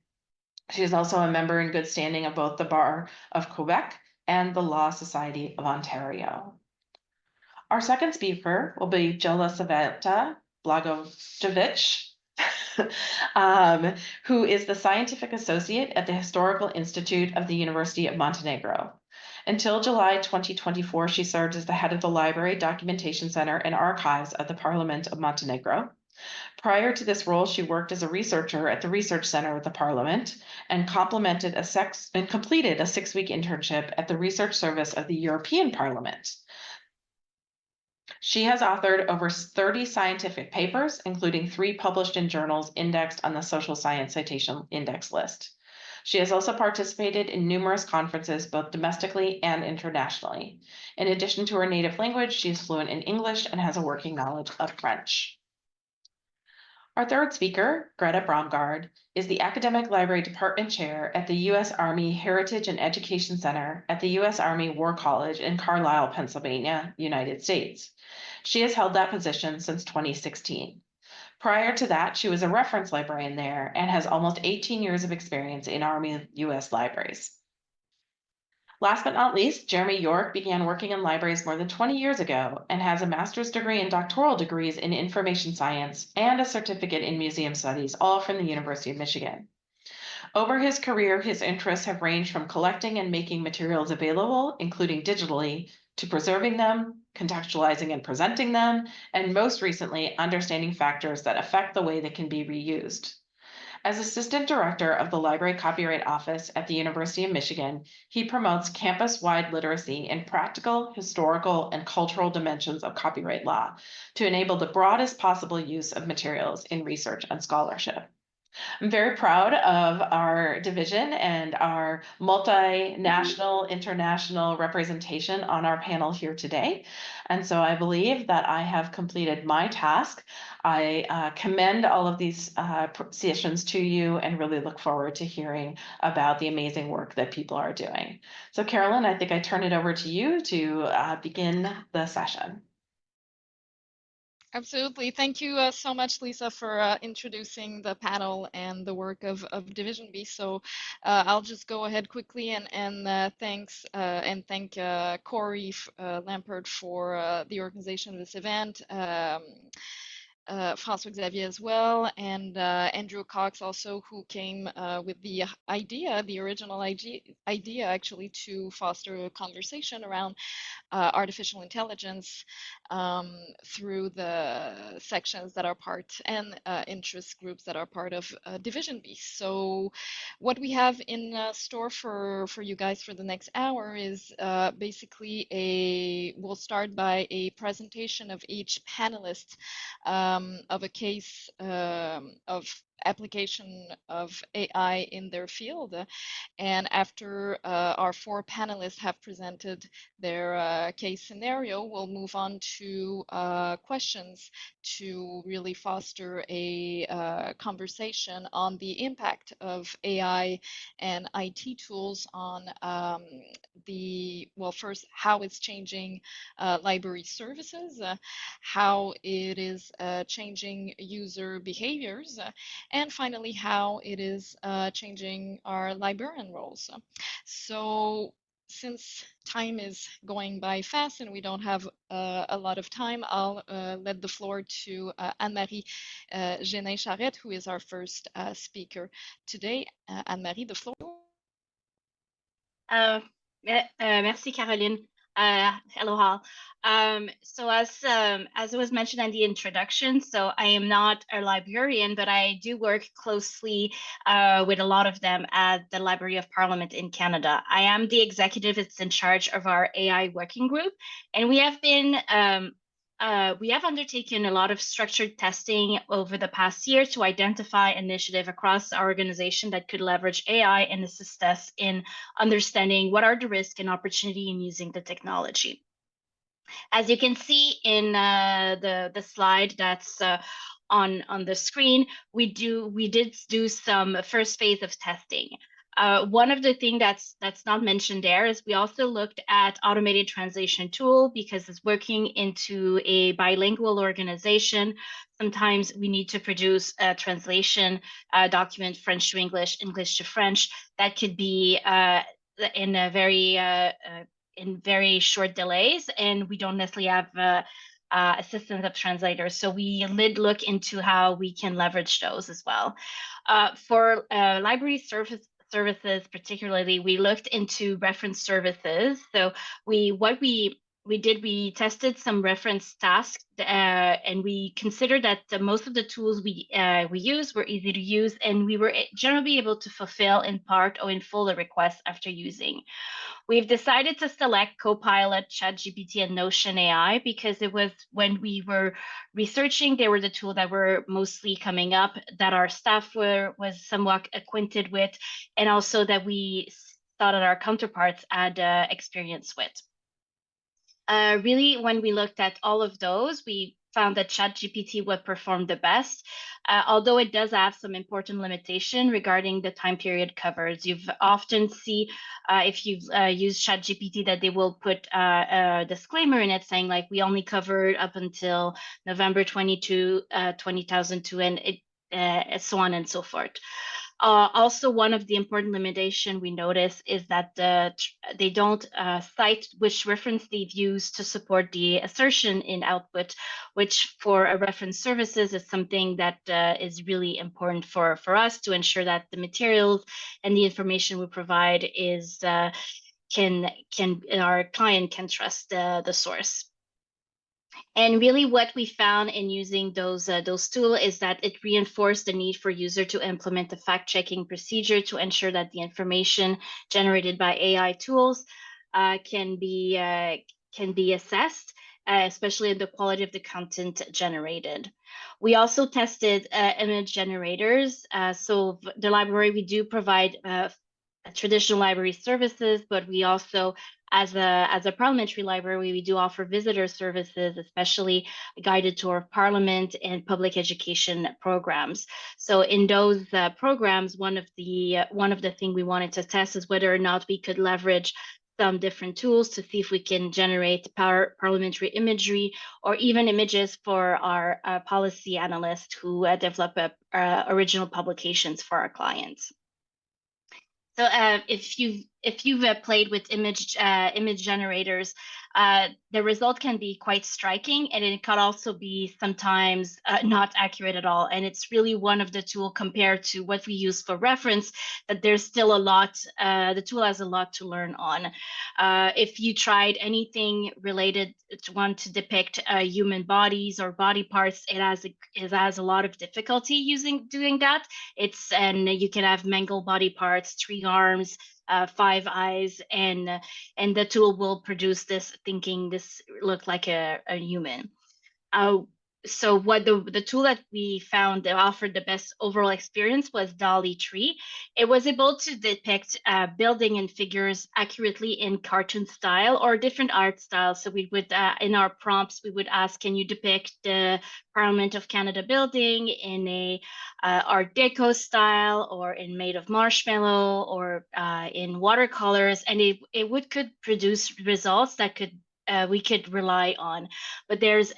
She is also a member in good standing of both the Bar of Quebec and the Law Society of Ontario. Our second speaker will be Jelisaveta Blagojevic. who is the scientific associate at the Historical Institute of the University of Montenegro. Until July 2024, she served as the head of the Library, Documentation Center, and Archives of the Parliament of Montenegro. Prior to this role, she worked as a researcher at the Research Center of the Parliament and completed a 6-week internship at the Research Service of the European Parliament. She has authored over 30 scientific papers, including 3 published in journals indexed on the Social Science Citation Index list. She has also participated in numerous conferences, both domestically and internationally. In addition to her native language, she is fluent in English and has a working knowledge of French. Our third speaker, Greta Bromgard, is the Academic Library Department Chair at the U.S. Army Heritage and Education Center at the U.S. Army War College in Carlisle, Pennsylvania, United States. She has held that position since 2016. Prior to that, she was a reference librarian there and has almost 18 years of experience in Army U.S. libraries. Last but not least, Jeremy York began working in libraries more than 20 years ago and has a master's degree and doctoral degrees in information science and a certificate in museum studies, all from the University of Michigan. Over his career, his interests have ranged from collecting and making materials available, including digitally, to preserving them, contextualizing and presenting them, and most recently, understanding factors that affect the way they can be reused. As Assistant Director of the Library Copyright Office at the University of Michigan, he promotes campus-wide literacy in practical, historical, and cultural dimensions of copyright law to enable the broadest possible use of materials in research and scholarship. I'm very proud of our division and our multinational, international representation on our panel here today. And so I believe that I have completed my task. I commend all of these sessions to you and really look forward to hearing about the amazing work that people are doing. So Carolyn, I think I turn it over to you to begin the session. Absolutely. Thank you so much, Lisa, for introducing the panel and the work of Division B. So I'll just go ahead quickly and thank Cory Lampert for the organization of this event. François Xavier as well, and Andrew Cox also, who came with the idea, the original idea actually, to foster a conversation around artificial intelligence through the sections that are part and interest groups that are part of Division B. So what we have in store for you guys for the next hour is basically we'll start by a presentation of each panelist of a case of application of AI in their field. And after our 4 panelists have presented their case scenario, we'll move on to questions to really foster a conversation on the impact of AI and IT tools on first, how it's changing library services, how it is changing user behaviors, and finally, how it is changing our librarian roles. So since time is going by fast and we don't have a lot of time, I'll let the floor to Anne-Marie Génin-Charette, who is our first speaker today. Anne-Marie, the floor. Merci, Caroline. Hello all. So as was mentioned in the introduction, so I am not a librarian, but I do work closely with a lot of them at the Library of Parliament in Canada. I am the executive that's in charge of our AI working group, and we have been we have undertaken a lot of structured testing over the past year to identify initiatives across our organization that could leverage AI and assist us in understanding what are the risks and opportunity in using the technology. As you can see in the slide that's on the screen, we did do some first phase of testing. One of the things that's not mentioned there is we also looked at automated translation tool, because it's working into a bilingual organization. Sometimes we need to produce a translation document, French to English, English to French, that could be in very short delays, and we don't necessarily have assistance of translators. So we did look into how we can leverage those as well. For library services particularly, we looked into reference services. So we tested some reference tasks, and we considered that most of the tools we used were easy to use, and we were generally able to fulfill in part or in full the requests after using. We've decided to select Copilot, ChatGPT, and Notion AI because it was when we were researching, they were the tools that were mostly coming up, that our staff was somewhat acquainted with, and also that we thought that our counterparts had experience with. Really, when we looked at all of those, we found that ChatGPT would perform the best, although it does have some important limitation regarding the time period covered. You've often see if you've used ChatGPT that they will put a disclaimer in it saying like, we only covered up until November 2002, and it, so on and so forth. Also, one of the important limitations we notice is that they don't cite which reference they've used to support the assertion in output, which for a reference services is something that is really important for us to ensure that the materials and the information we provide is our client can trust the source. And really what we found in using those tools is that it reinforced the need for user to implement a fact-checking procedure to ensure that the information generated by AI tools can be assessed, especially the quality of the content generated. We also tested image generators. So the library, we do provide traditional library services, but we also, as a parliamentary library, we do offer visitor services, especially guided tour of parliament and public education programs. So in those programs, one of the things we wanted to test is whether or not we could leverage some different tools to see if we can generate parliamentary imagery or even images for our policy analysts who develop original publications for our clients. So if you've played with image generators, the result can be quite striking, and it can also be sometimes not accurate at all. And it's really one of the tools compared to what we use for reference that there's still a lot. The tool has a lot to learn on. If you tried anything related to want to depict human bodies or body parts, it has a lot of difficulty doing that. And you can have mangled body parts, 3 arms, 5 eyes, and the tool will produce this thinking this looked like a human. So what the tool that we found that offered the best overall experience was DALL-E 3. It was able to depict building and figures accurately in cartoon style or different art styles. So we would, in our prompts, we would ask, can you depict the Parliament of Canada building in a Art Deco style or in made of marshmallow or in watercolors? And it could produce results that we could rely on. But there's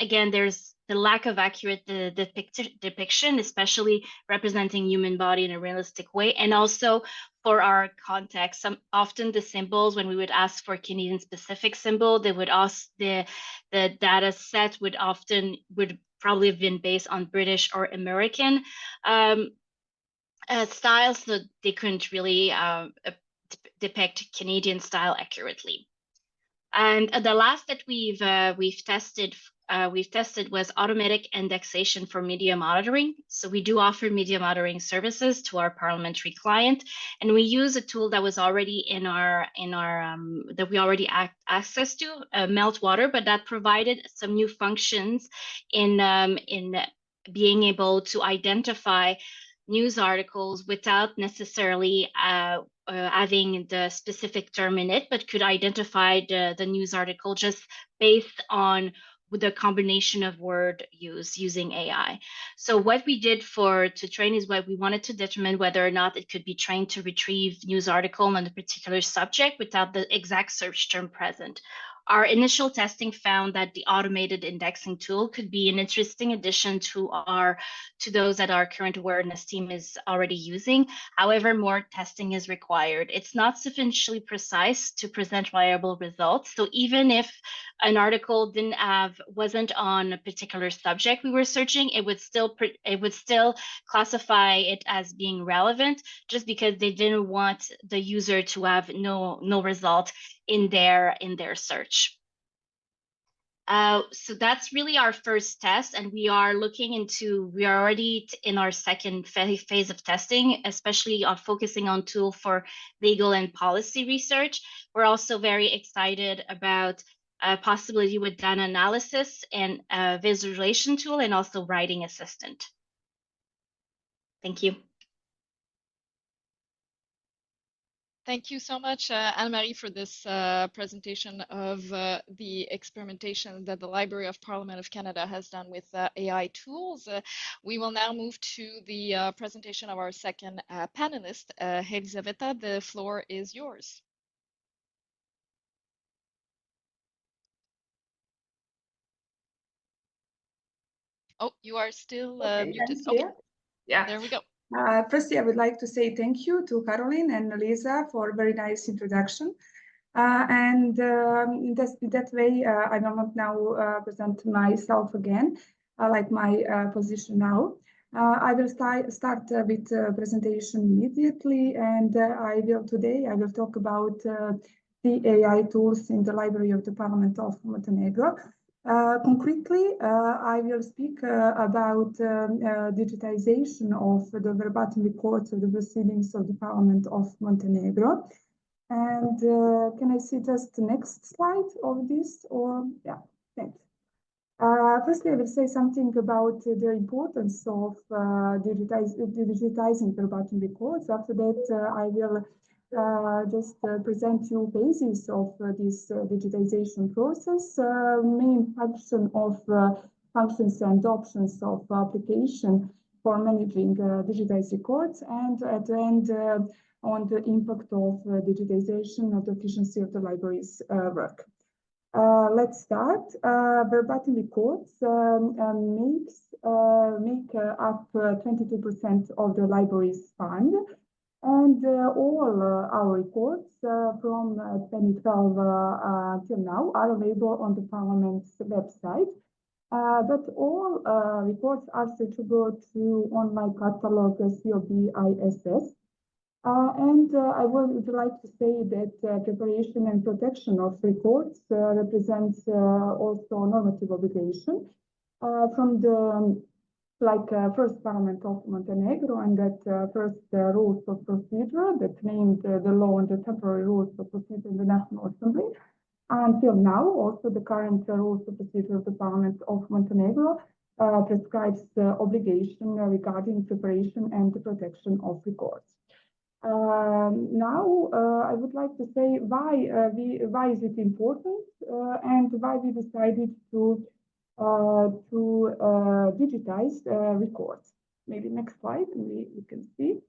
the lack of accurate depiction, especially representing human body in a realistic way. And also for our context, often the symbols, when we would ask for Canadian specific symbol, they would ask the data set would probably have been based on British or American styles, so they couldn't really depict Canadian style accurately. And the last that we've tested was automatic indexation for media monitoring. So we do offer media monitoring services to our parliamentary client, and we use a tool that was already that we already access to, Meltwater, but that provided some new functions in being able to identify news articles without necessarily having the specific term in it, but could identify the news article just based on the combination of word use using AI. So what we did to train is what we wanted to determine whether or not it could be trained to retrieve news article on a particular subject without the exact search term present. Our initial testing found that the automated indexing tool could be an interesting addition to those that our current awareness team is already using. However, more testing is required. It's not sufficiently precise to present viable results. So even if an article wasn't on a particular subject we were searching, it would still classify it as being relevant, just because they didn't want the user to have no result in their search. So that's really our first test, and we are already in our second phase of testing, especially on focusing on tool for legal and policy research. We're also very excited about a possibility with data analysis and a visualization tool, and also writing assistant. Thank you. Thank you so much, Anne-Marie, for this presentation of the experimentation that the Library of Parliament of Canada has done with AI tools. We will now move to the presentation of our second panelist, Elisaveta. The floor is yours. Oh, you are still muted. Okay. Yeah. There we go. Firstly, I would like to say thank you to Caroline and Lisa for a very nice introduction. In that way, I will not now present myself again, like my position now. I will start with presentation immediately, and today I will talk about the AI tools in the Library of the Parliament of Montenegro. Concretely, I will speak about digitization of the verbatim records of the proceedings of the Parliament of Montenegro. And can I see just the next slide of this? Or yeah, thanks. Firstly, I will say something about the importance of digitizing verbatim records. After that, I will just present you basis of this digitization process, main function of functions and options of application for managing digitized records, and at the end on the impact of digitization of the efficiency of the library's work. Let's start. Verbatim records make up 22% of the library's fund, and all our records from 2012 till now are available on the Parliament's website. But all reports are searchable through online catalog COBISS. I would like to say that preparation and protection of records represents also normative obligation from the first Parliament of Montenegro, and that first rules of procedure that named the law and the temporary rules of procedure in the National Assembly. Until now, also the current rules of procedure of the Parliament of Montenegro prescribes obligation regarding preparation and the protection of records. Now, I would like to say why is it important and why we decided to digitize records. Maybe next slide, we can see.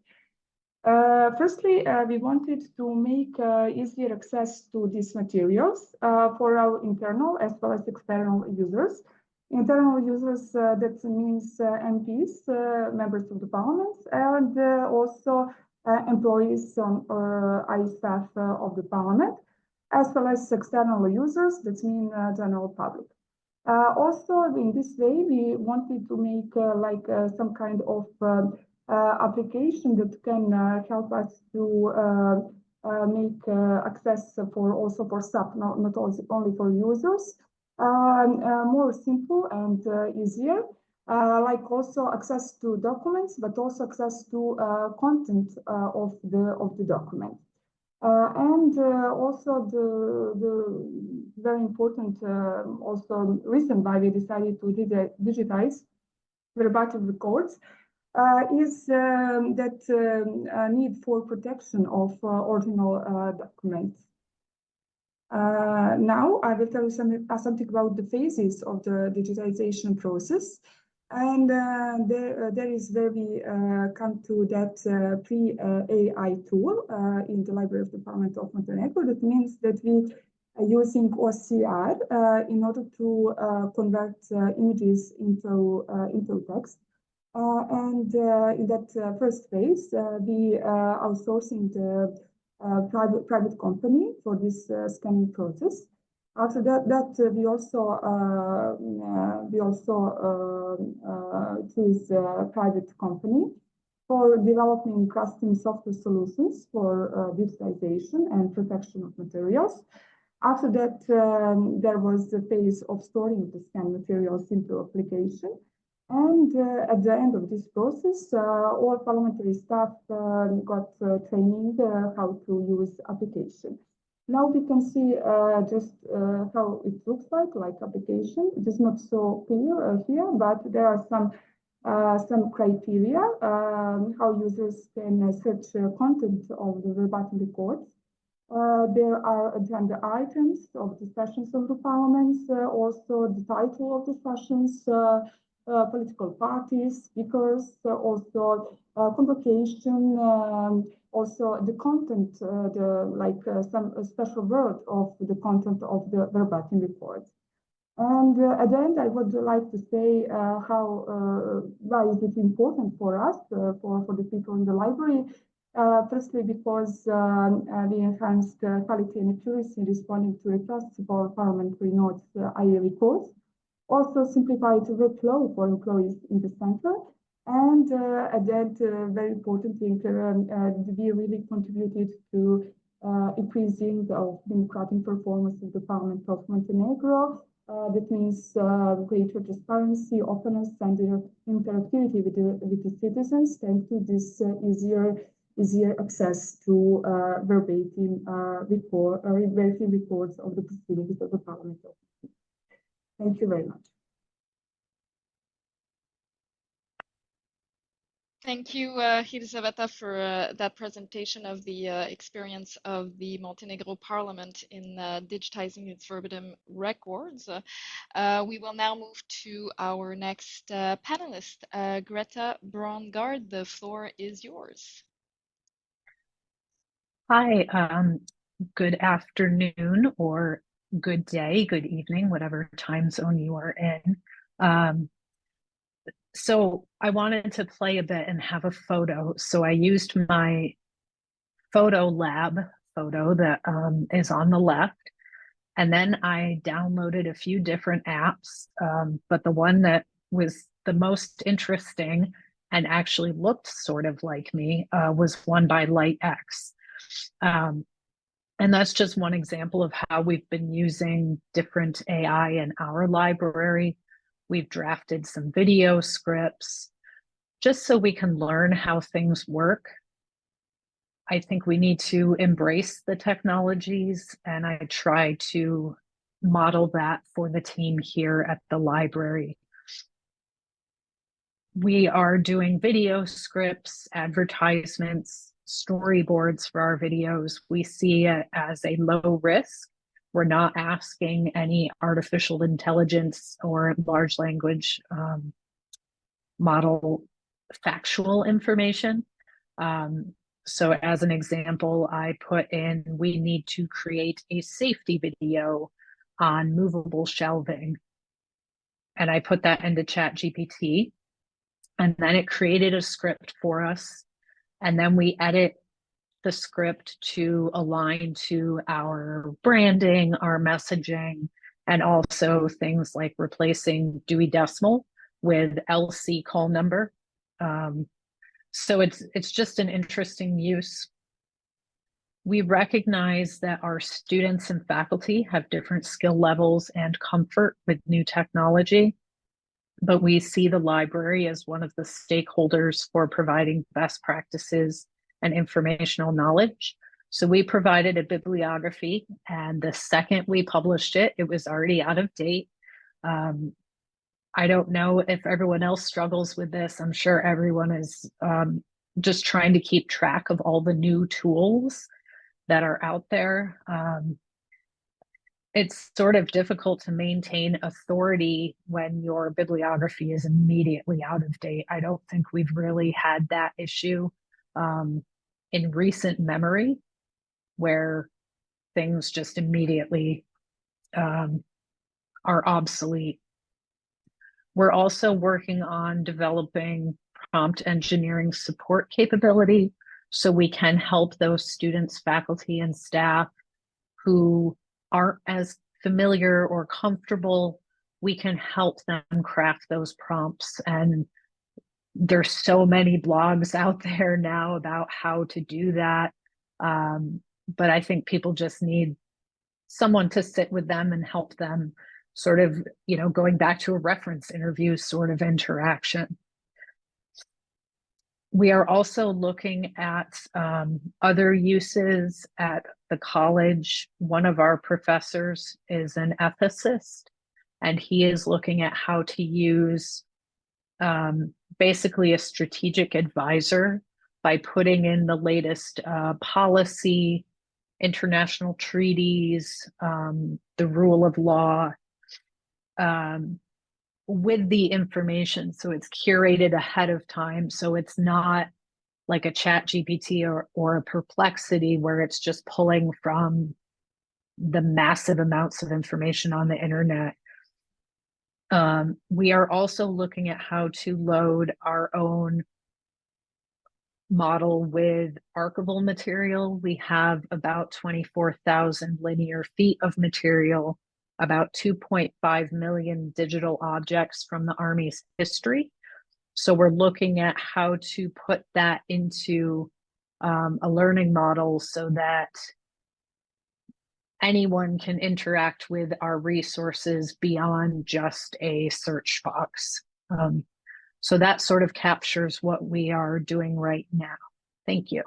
Firstly, we wanted to make easier access to these materials for our internal as well as external users. Internal users, that means MPs, members of the Parliament, and also employees on staff of the Parliament, as well as external users, that means general public. Also, in this way, we wanted to make some kind of application that can help us to make access for staff, not only for users, more simple and easier. Like also access to documents, but also access to content of the document. Also the very important also reason why we decided to digitize verbatim records is that need for protection of original documents. Now I will tell you something about the phases of the digitization process. And there is where we come to that pre-AI tool in the Library of the Parliament of Montenegro. That means that we using OCR in order to convert images into text. And in that first phase, we outsourcing the private company for this scanning process. After that, we also choose a private company for developing custom software solutions for digitization and protection of materials. After that, there was the phase of storing the scanned materials into application. And at the end of this process, all parliamentary staff got training how to use application. Now we can see just how it looks like application. It is not so clear here, but there are some criteria how users can search content of the verbatim records. There are agenda items of the sessions of the parliaments, also the title of the sessions, political parties, speakers, also convocation, also the content, some special word of the content of the verbatim report. And at the end, I would like to say why is it important for us, for the people in the library. Firstly, because we enhanced quality and accuracy in responding to requests for parliamentary notes, IA reports. Also simplified workflow for employees in the center. And at the end, very importantly, we really contributed to increasing the democratic performance of the Parliament of Montenegro. That means greater transparency, openness, and interactivity with the citizens, thanks to this easier access to verbatim reports of the proceedings of the Parliament. Thank you very much. Thank you, Elisaveta, for that presentation of the experience of the Montenegro Parliament in digitizing its verbatim records. We will now move to our next panelist, Greta Brongard. The floor is yours. Hi, good afternoon or good day, good evening, whatever time zone you are in. So I wanted to play a bit and have a photo. So I used my photo lab photo that is on the left. And then I downloaded a few different apps. But the one that was the most interesting and actually looked sort of like me was one by LightX. And that's just one example of how we've been using different AI in our library. We've drafted some video scripts just so we can learn how things work. I think we need to embrace the technologies, and I try to model that for the team here at the library. We are doing video scripts, advertisements, storyboards for our videos. We see it as a low risk. We're not asking any artificial intelligence or large language model factual information. So as an example, I put in, we need to create a safety video on movable shelving. And I put that into ChatGPT, and then it created a script for us. And then we edit the script to align to our branding, our messaging, and also things like replacing Dewey Decimal with LC call number. So it's just an interesting use. We recognize that our students and faculty have different skill levels and comfort with new technology, but we see the library as one of the stakeholders for providing best practices and informational knowledge. So we provided a bibliography, and the second we published it, it was already out of date. I don't know if everyone else struggles with this. I'm sure everyone is just trying to keep track of all the new tools that are out there. It's sort of difficult to maintain authority when your bibliography is immediately out of date. I don't think we've really had that issue in recent memory, where things just immediately are obsolete. We're also working on developing prompt engineering support capability so we can help those students, faculty, and staff who aren't as familiar or comfortable. We can help them craft those prompts. And there's so many blogs out there now about how to do that. But I think people just need someone to sit with them and help them sort of, going back to a reference interview sort of interaction. We are also looking at other uses at the college. One of our professors is an ethicist, and he is looking at how to use basically a strategic advisor by putting in the latest policy, international treaties, the rule of law, with the information. So it's curated ahead of time. So it's not like a ChatGPT or a Perplexity where it's just pulling from the massive amounts of information on the internet. We are also looking at how to load our own model with archival material. We have about 24,000 linear feet of material, about 2.5 million digital objects from the Army's history. So we're looking at how to put that into a learning model so that anyone can interact with our resources beyond just a search box. So that sort of captures what we are doing right now. Thank you.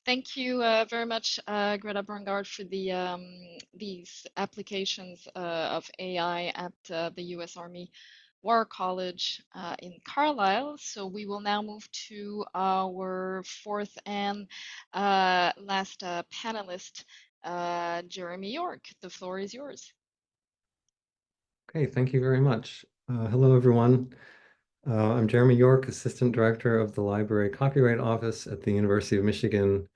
Thank you very much, Greta Brungard, for these applications of AI at the U.S. Army War College in Carlisle. So we will now move to our fourth and last panelist, Jeremy York. The floor is yours. Okay, thank you very much. Hello, everyone. I'm Jeremy York, Assistant Director of the Library Copyright Office at the University of Michigan.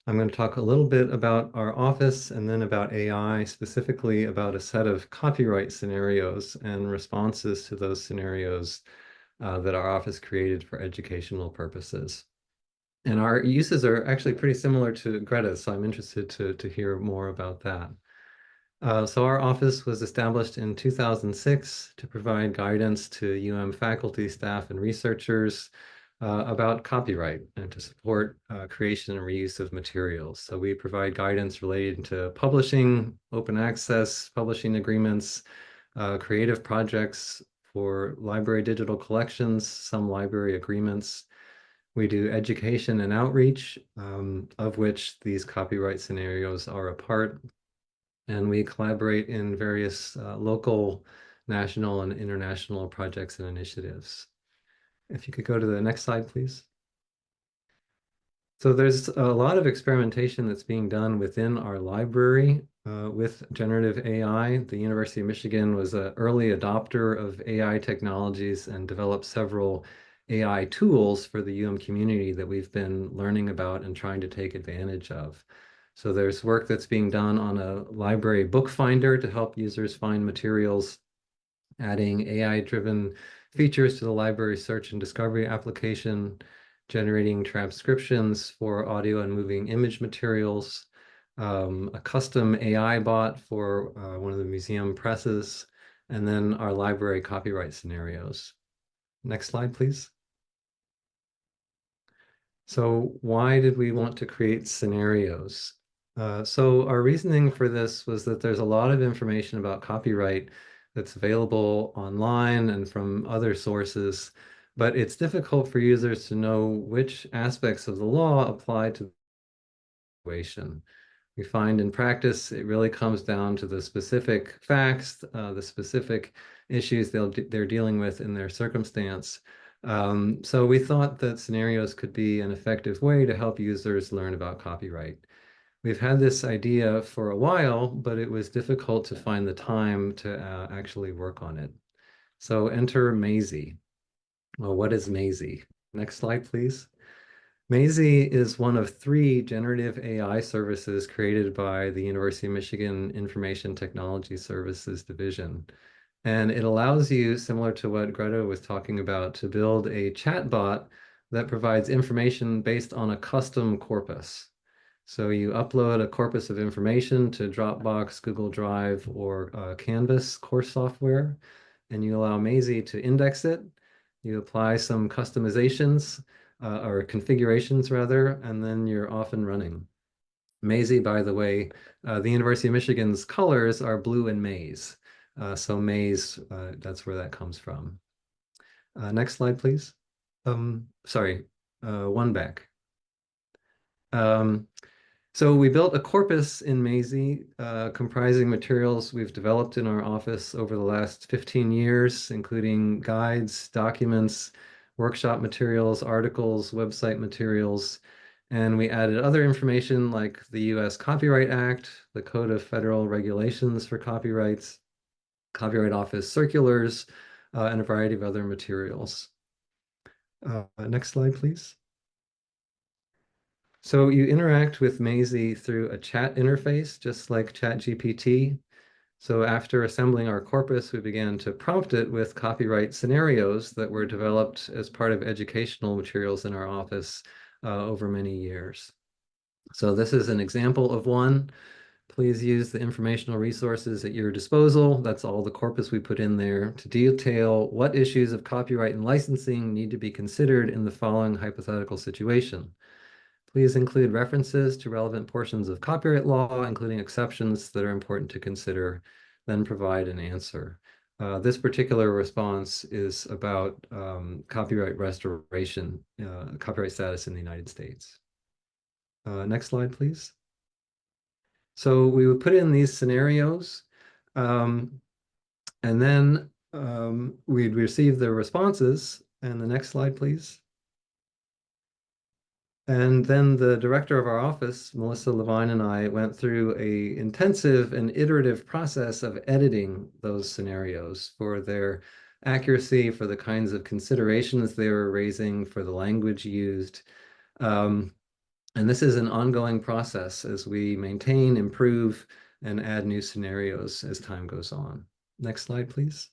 I'm going to talk a little bit about our office and then about AI, specifically about a set of copyright scenarios and responses to those scenarios that our office created for educational purposes. And our uses are actually pretty similar to Greta's, so I'm interested to hear more about that. So our office was established in 2006 to provide guidance to UM faculty, staff, and researchers about copyright and to support creation and reuse of materials. So we provide guidance related to publishing, open access, publishing agreements, creative projects for library digital collections, some library agreements. We do education and outreach, of which these copyright scenarios are a part. And we collaborate in various local, national, and international projects and initiatives. If you could go to the next slide, please. So there's a lot of experimentation that's being done within our library with generative AI. The University of Michigan was an early adopter of AI technologies and developed several AI tools for the UM community that we've been learning about and trying to take advantage of. So there's work that's being done on a library book finder to help users find materials, adding AI-driven features to the library search and discovery application, generating transcriptions for audio and moving image materials, a custom AI bot for one of the museum presses, and then our library copyright scenarios. Next slide, please. So why did we want to create scenarios? So our reasoning for this was that there's a lot of information about copyright that's available online and from other sources, but it's difficult for users to know which aspects of the law apply to the situation. We find in practice, it really comes down to the specific facts, the specific issues they're dealing with in their circumstance. So we thought that scenarios could be an effective way to help users learn about copyright. We've had this idea for a while, but it was difficult to find the time to actually work on it. So enter Maisie. Well, what is Maisie? Next slide, please. Maisie is one of 3 generative AI services created by the University of Michigan Information Technology Services Division. And it allows you, similar to what Greta was talking about, to build a chatbot that provides information based on a custom corpus. So you upload a corpus of information to Dropbox, Google Drive, or Canvas course software, and you allow Maisie to index it. You apply some customizations, or configurations rather, and then you're off and running. Maisie, by the way, the University of Michigan's colors are blue and maize. So maize, that's where that comes from. Next slide, please. Sorry, one back. So we built a corpus in Maisie comprising materials we've developed in our office over the last 15 years, including guides, documents, workshop materials, articles, website materials, and we added other information like the US Copyright Act, the Code of Federal Regulations for Copyrights, Copyright Office circulars, and a variety of other materials. Next slide, please. So you interact with Maisie through a chat interface, just like ChatGPT. So after assembling our corpus, we began to prompt it with copyright scenarios that were developed as part of educational materials in our office over many years. So this is an example of one. Please use the informational resources at your disposal. That's all the corpus we put in there to detail what issues of copyright and licensing need to be considered in the following hypothetical situation. Please include references to relevant portions of copyright law, including exceptions that are important to consider, then provide an answer. This particular response is about copyright restoration, copyright status in the United States. Next slide, please. So we would put in these scenarios, and then we'd receive the responses. And the next slide, please. And then the director of our office, Melissa Levine, and I went through an intensive and iterative process of editing those scenarios for their accuracy, for the kinds of considerations they were raising, for the language used. And this is an ongoing process as we maintain, improve, and add new scenarios as time goes on. Next slide, please.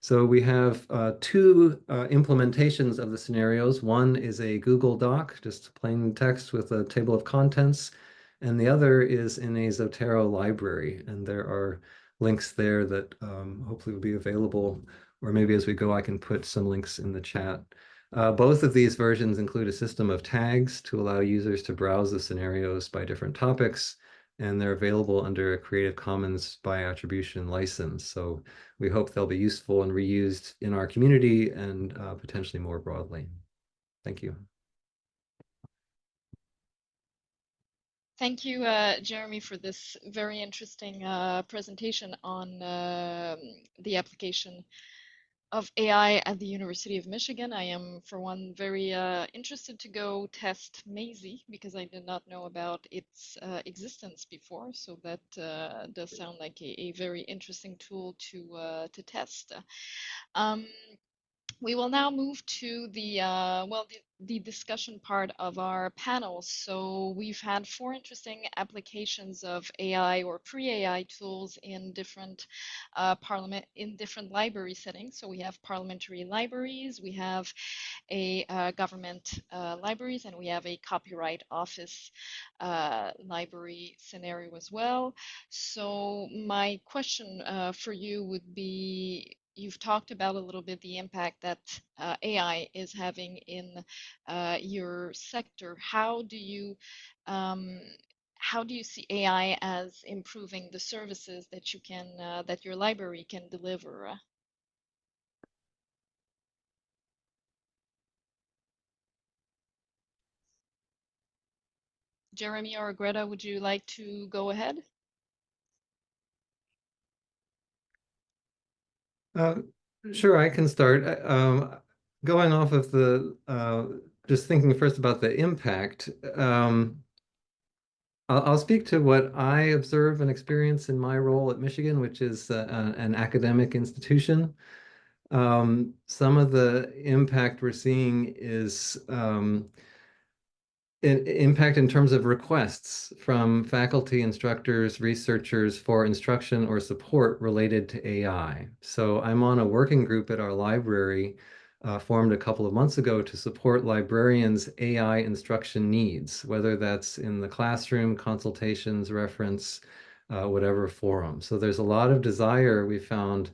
So we have 2 implementations of the scenarios. One is a Google Doc, just plain text with a table of contents, and the other is in a Zotero library. And there are links there that hopefully will be available, or maybe as we go, I can put some links in the chat. Both of these versions include a system of tags to allow users to browse the scenarios by different topics, and they're available under a Creative Commons by attribution license. So we hope they'll be useful and reused in our community and potentially more broadly. Thank you. Thank you, Jeremy, for this very interesting presentation on the application of AI at the University of Michigan. I am, for one, very interested to go test Maisie because I did not know about its existence before. So that does sound like a very interesting tool to test. We will now move to the the discussion part of our panel. So we've had 4 interesting applications of AI or pre-AI tools in different different library settings. So we have parliamentary libraries, we have a government libraries, and we have a copyright office library scenario as well. So my question for you would be, you've talked about a little bit the impact that AI is having in your sector. How do you see AI as improving the services that you can that your library can deliver? Jeremy or Greta, would you like to go ahead? Sure, I can start. Going off of the, just thinking first about the impact, I'll speak to what I observe and experience in my role at Michigan, which is an academic institution. Some of the impact we're seeing is impact in terms of requests from faculty, instructors, researchers for instruction or support related to AI. So I'm on a working group at our library formed a couple of months ago to support librarians' AI instruction needs, whether that's in the classroom, consultations, reference, whatever forum. So there's a lot of desire we found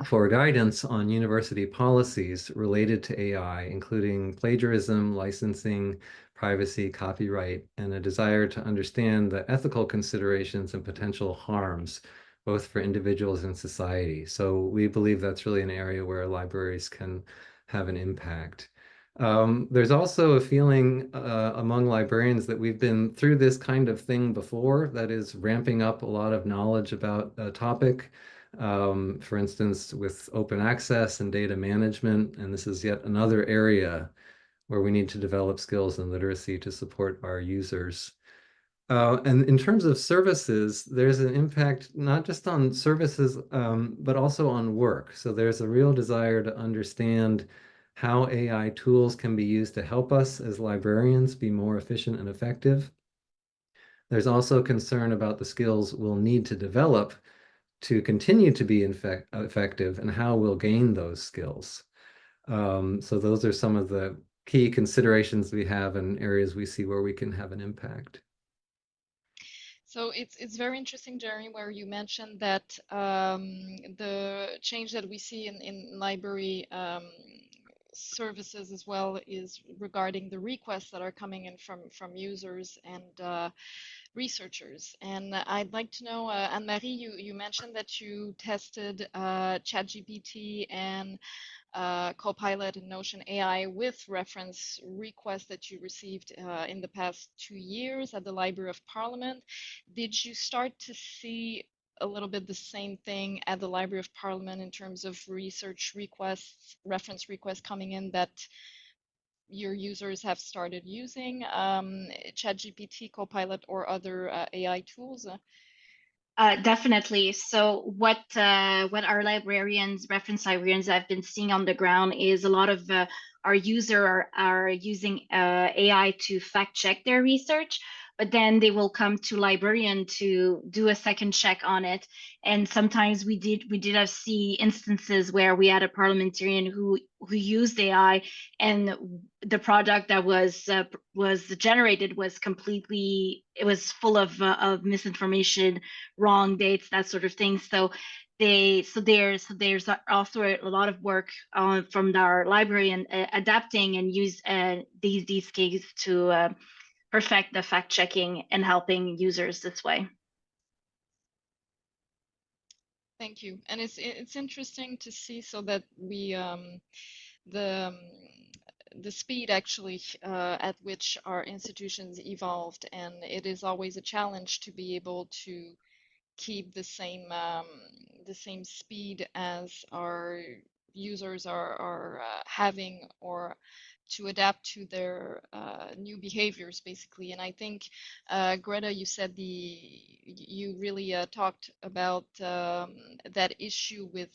for guidance on university policies related to AI, including plagiarism, licensing, privacy, copyright, and a desire to understand the ethical considerations and potential harms, both for individuals and society. So we believe that's really an area where libraries can have an impact. There's also a feeling among librarians that we've been through this kind of thing before, that is ramping up a lot of knowledge about a topic. For instance, with open access and data management, and this is yet another area where we need to develop skills and literacy to support our users. And in terms of services, there's an impact not just on services, but also on work. So there's a real desire to understand how AI tools can be used to help us as librarians be more efficient and effective. There's also concern about the skills we'll need to develop to continue to be effective and how we'll gain those skills. So those are some of the key considerations we have and areas we see where we can have an impact. So it's very interesting, Jeremy, where you mentioned that the change that we see in library services as well is regarding the requests that are coming in from users and researchers. And I'd like to know, Anne-Marie, you mentioned that you tested ChatGPT and Copilot and Notion AI with reference requests that you received in the past 2 years at the Library of Parliament. Did you start to see a little bit the same thing at the Library of Parliament in terms of research requests, reference requests coming in that your users have started using ChatGPT, Copilot, or other AI tools? Definitely. So what our librarians, reference librarians have been seeing on the ground is a lot of our users are using AI to fact check their research, but then they will come to librarian to do a second check on it. And sometimes we did see instances where we had a parliamentarian who used AI, and the product that was generated was full of misinformation, wrong dates, that sort of thing. So there's also a lot of work from our library and adapting and use these cases to perfect the fact checking and helping users this way. Thank you. And it's interesting to see so that we the speed actually at which our institutions evolved, and it is always a challenge to be able to keep the same speed as our users are having, or to adapt to their new behaviors, basically. And I think, Greta, you said you really talked about that issue with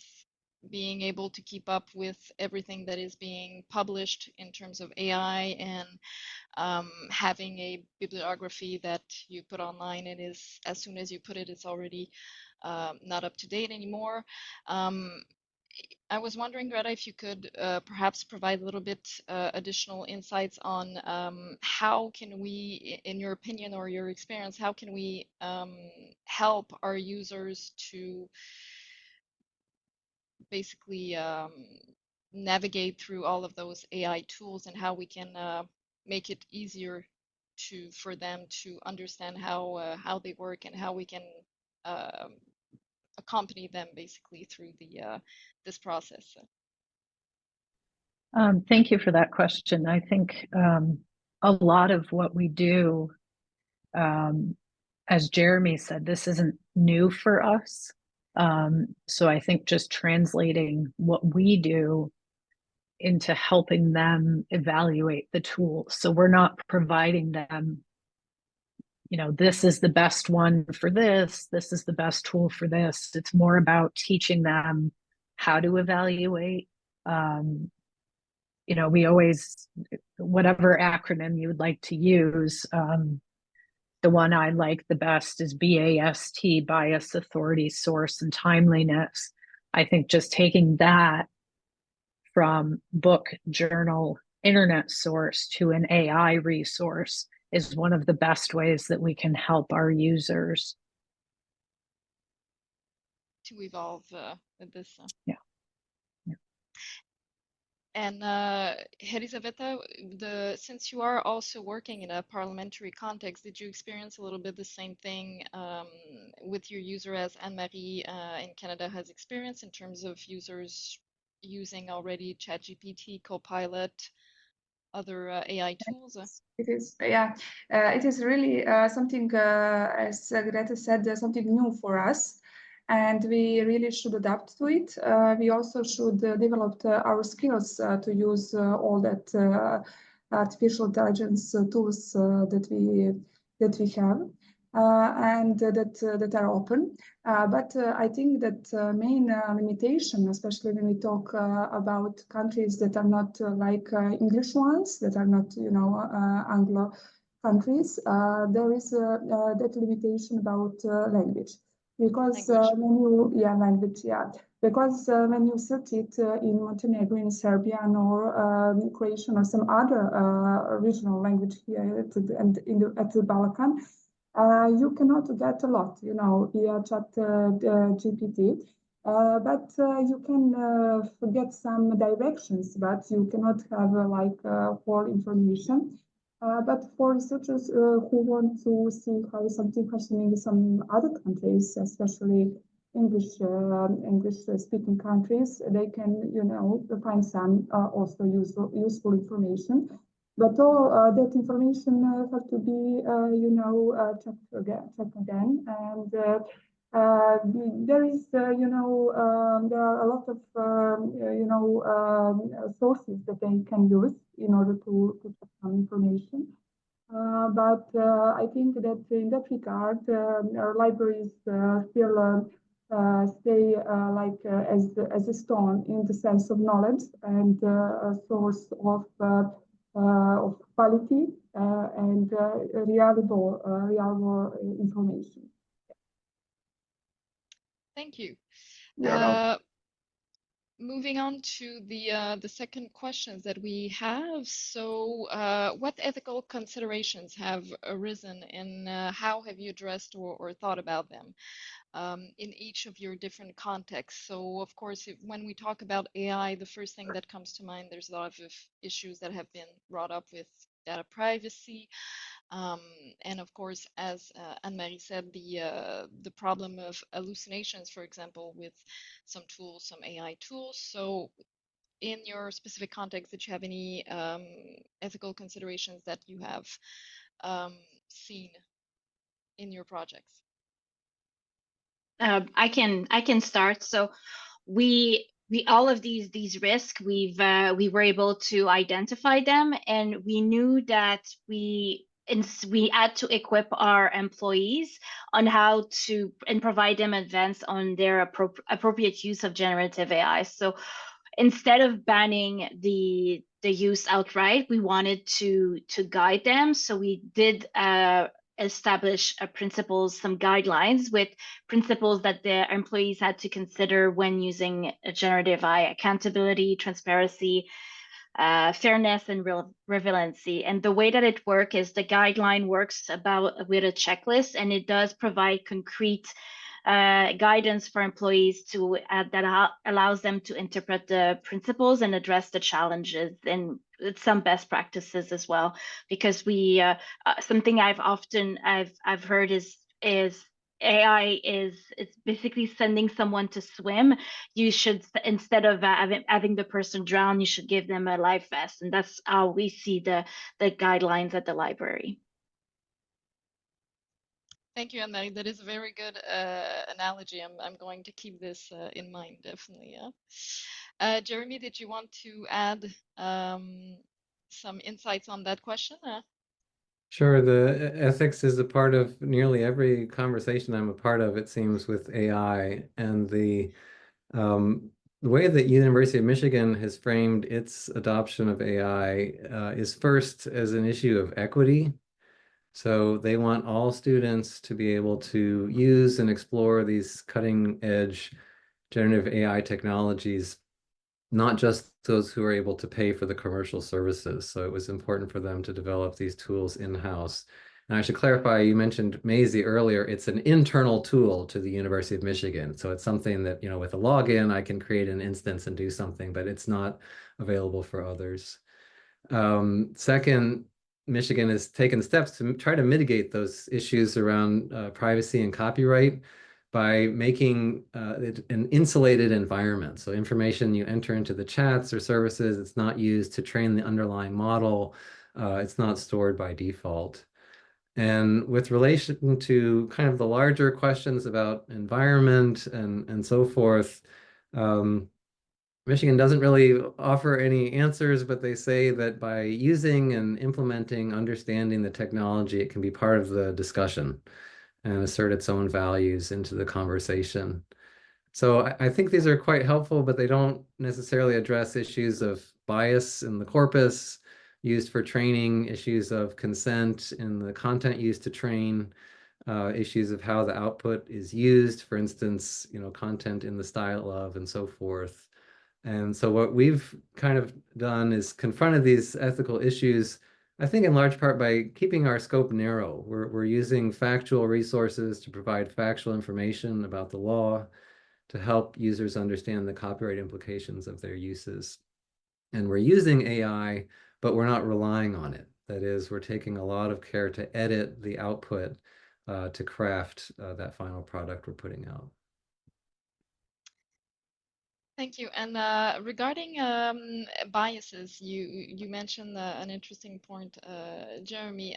being able to keep up with everything that is being published in terms of AI, and having a bibliography that you put online, it is, as soon as you put it, it's already not up to date anymore. I was wondering, Greta, if you could perhaps provide a little bit additional insights on how can we, in your opinion or your experience, how can we help our users to basically navigate through all of those AI tools, and how we can make it easier for them to understand how they work, and how we can accompany them basically through this process. Thank you for that question. I think a lot of what we do, as Jeremy said, this isn't new for us. So I think just translating what we do into helping them evaluate the tools. So we're not providing them, this is the best one for this is the best tool for this. It's more about teaching them how to evaluate. You know, we always, whatever acronym you would like to use, the one I like the best is BAST, bias, authority, source, and timeliness. I think just taking that from book, journal, internet source to an AI resource is one of the best ways that we can help our users. To evolve with this. Yeah. And Elisabetta, since you are also working in a parliamentary context, did you experience a little bit the same thing with your user as Anne-Marie in Canada has experienced in terms of users using already ChatGPT, Copilot, other AI tools? It is, yeah, it is really something, as Greta said, something new for us. And we really should adapt to it. We also should develop our skills to use all that artificial intelligence tools that we have and that are open. But I think that main limitation, especially when we talk about countries that are not like English ones, that are not, you know, Anglo countries, there is that limitation about language. Because because when you set it in Montenegro, in Serbian, or Croatian, or some other regional language here at the Balkan, you cannot get a lot, you know, via Chat GPT. But you can get some directions, but you cannot have like whole information. But for researchers who want to see how is something happening in some other countries, especially English-speaking countries, they can, you know, find some also useful information. But all that information have to be, you know, checked again. And there is, you know, there are a lot of, you know, sources that they can use in order to check some information. But I think that in that regard, our libraries still stay like as a stone in the sense of knowledge and a source of quality and reliable information. Thank you. You're welcome. Moving on to the second questions that we have. So, what ethical considerations have arisen, and how have you addressed or thought about them in each of your different contexts? So, of course, when we talk about AI, the first thing that comes to mind, there's a lot of issues that have been brought up with data privacy. And of course, as Anne-Marie said, the problem of hallucinations, for example, with some tools, some AI tools. So in your specific context, did you have any ethical considerations that you have seen in your projects? I can start. So we all of these risks, we were able to identify them, and we knew that we had to equip our employees on how to and provide them advice on their appropriate use of generative AI. So instead of banning the use outright, we wanted to guide them. So we did establish principles, some guidelines with principles that the employees had to consider when using generative AI: accountability, transparency, fairness, and relevancy. And the way that it works is the guideline works with a checklist, and it does provide concrete guidance for employees to that allows them to interpret the principles and address the challenges, and some best practices as well. Because we something I've heard is AI it's basically sending someone to swim. You should, instead of having the person drown, you should give them a life vest, and that's how we see the guidelines at the library. Thank you, Anne-Marie. That is a very good analogy. I'm going to keep this in mind, definitely. Yeah. Jeremy, did you want to add some insights on that question? Sure. The ethics is a part of nearly every conversation I'm a part of, it seems, with AI. And the the way that University of Michigan has framed its adoption of AI is first as an issue of equity. So they want all students to be able to use and explore these cutting edge generative AI technologies, not just those who are able to pay for the commercial services. So it was important for them to develop these tools in-house. And I should clarify, you mentioned Maisie earlier, it's an internal tool to the University of Michigan. So it's something that, you know, with a login, I can create an instance and do something, but it's not available for others. Second, Michigan has taken steps to try to mitigate those issues around privacy and copyright by making it an insulated environment. So information you enter into the chats or services, it's not used to train the underlying model. It's not stored by default. And with relation to kind of the larger questions about environment and so forth, Michigan doesn't really offer any answers, but they say that by using and implementing, understanding the technology, it can be part of the discussion and assert its own values into the conversation. So I think these are quite helpful, but they don't necessarily address issues of bias in the corpus used for training, issues of consent in the content used to train, issues of how the output is used, for instance, you know, content in the style of and so forth. And so what we've kind of done is confronted these ethical issues, I think in large part by keeping our scope narrow. We're using factual resources to provide factual information about the law to help users understand the copyright implications of their uses. And we're using AI, but we're not relying on it. That is, we're taking a lot of care to edit the output to craft that final product we're putting out. Thank you. And regarding biases, you mentioned an interesting point, Jeremy.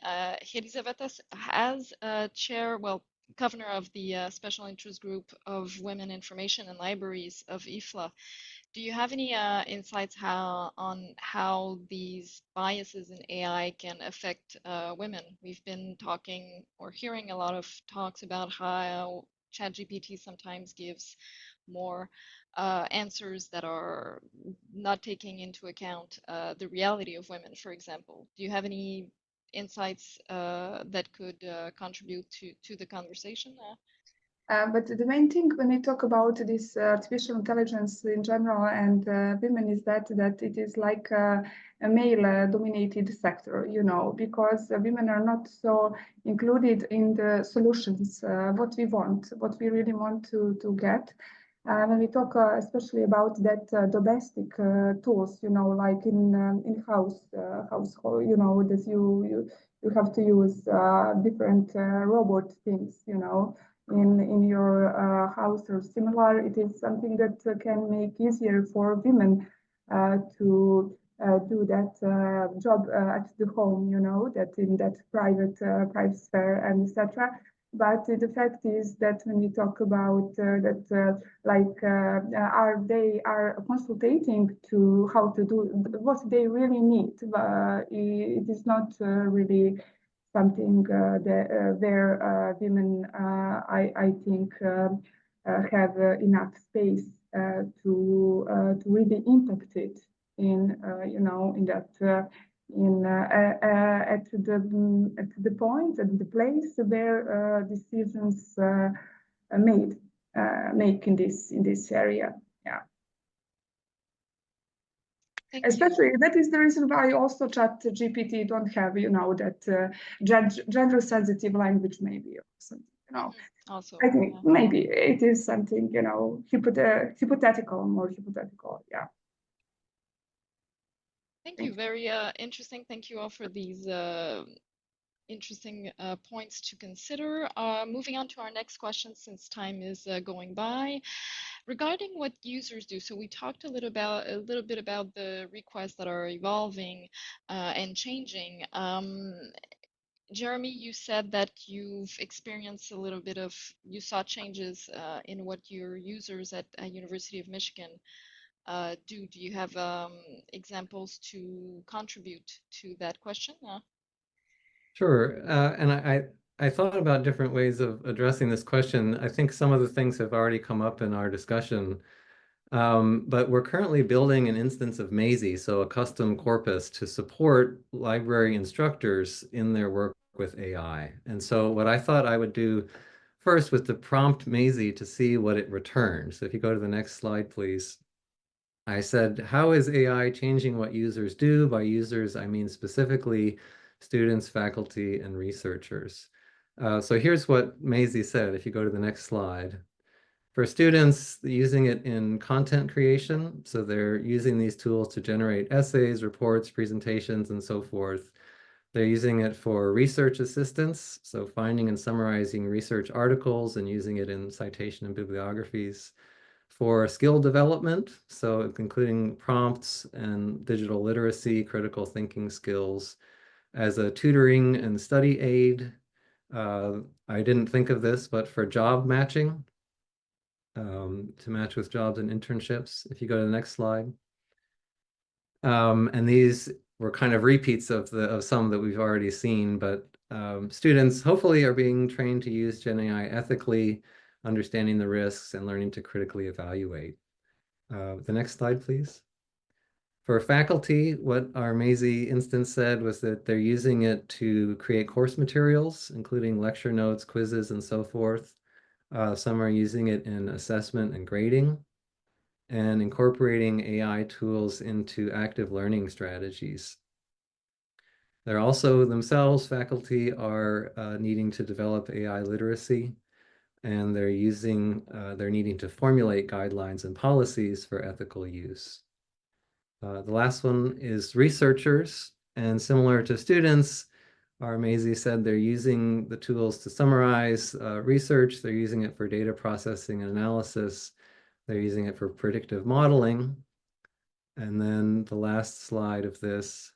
Elisabetta as chair, well, governor of the Special Interest Group of Women Information and Libraries of IFLA. Do you have any insights on how these biases in AI can affect women? We've been talking or hearing a lot of talks about how ChatGPT sometimes gives more answers that are not taking into account the reality of women, for example. Do you have any insights that could contribute to the conversation? But the main thing when we talk about this artificial intelligence in general and women is that it is like a male-dominated sector, you know, because women are not so included in the solutions, what we really want to get. When we talk especially about that domestic tools, you know, like in household, you know, that you have to use different robot things, you know, in your house or similar. It is something that can make easier for women to do that job at the home, you know, that in that private sphere and etc. But the fact is that when we talk about they are consulting to how to do what they really need, it is not really something that where women, I think, have enough space to really impact it in, you know, in that at the point and the place where decisions make in this area. Yeah. Thank Especially you. that is the reason why also ChatGPT don't have, you know, that gender sensitive language maybe or something, you know. Also, I think maybe it is something, you know, hypothetical, more hypothetical. Yeah. Thank you. Very interesting. Thank you all for these interesting points to consider. Moving on to our next question, since time is going by. Regarding what users do, so we talked a little bit about the requests that are evolving and changing. Jeremy, you said that you've experienced a little bit of, you saw changes in what your users at University of Michigan do. Do you have examples to contribute to that question? Sure. And I thought about different ways of addressing this question. I think some of the things have already come up in our discussion. But we're currently building an instance of Maisie, so a custom corpus to support library instructors in their work with AI. And so what I thought I would do first was to prompt Maisie to see what it returns. So if you go to the next slide, please. I said, how is AI changing what users do? By users, I mean specifically students, faculty, and researchers. So here's what Maisie said, if you go to the next slide. For students, using it in content creation, so they're using these tools to generate essays, reports, presentations, and so forth. They're using it for research assistance, so finding and summarizing research articles and using it in citation and bibliographies. For skill development, so including prompts and digital literacy, critical thinking skills. As a tutoring and study aid, I didn't think of this, but for job matching, to match with jobs and internships. If you go to the next slide. And these were kind of repeats of some that we've already seen, but students hopefully are being trained to use Gen AI ethically, understanding the risks and learning to critically evaluate. The next slide, please. For faculty, what our Maisie instance said was that they're using it to create course materials, including lecture notes, quizzes, and so forth. Some are using it in assessment and grading, and incorporating AI tools into active learning strategies. They're also themselves, faculty are needing to develop AI literacy, and they're needing to formulate guidelines and policies for ethical use. The last one is researchers, and similar to students, our Maisie said they're using the tools to summarize research, they're using it for data processing and analysis, they're using it for predictive modeling. And then the last slide of this,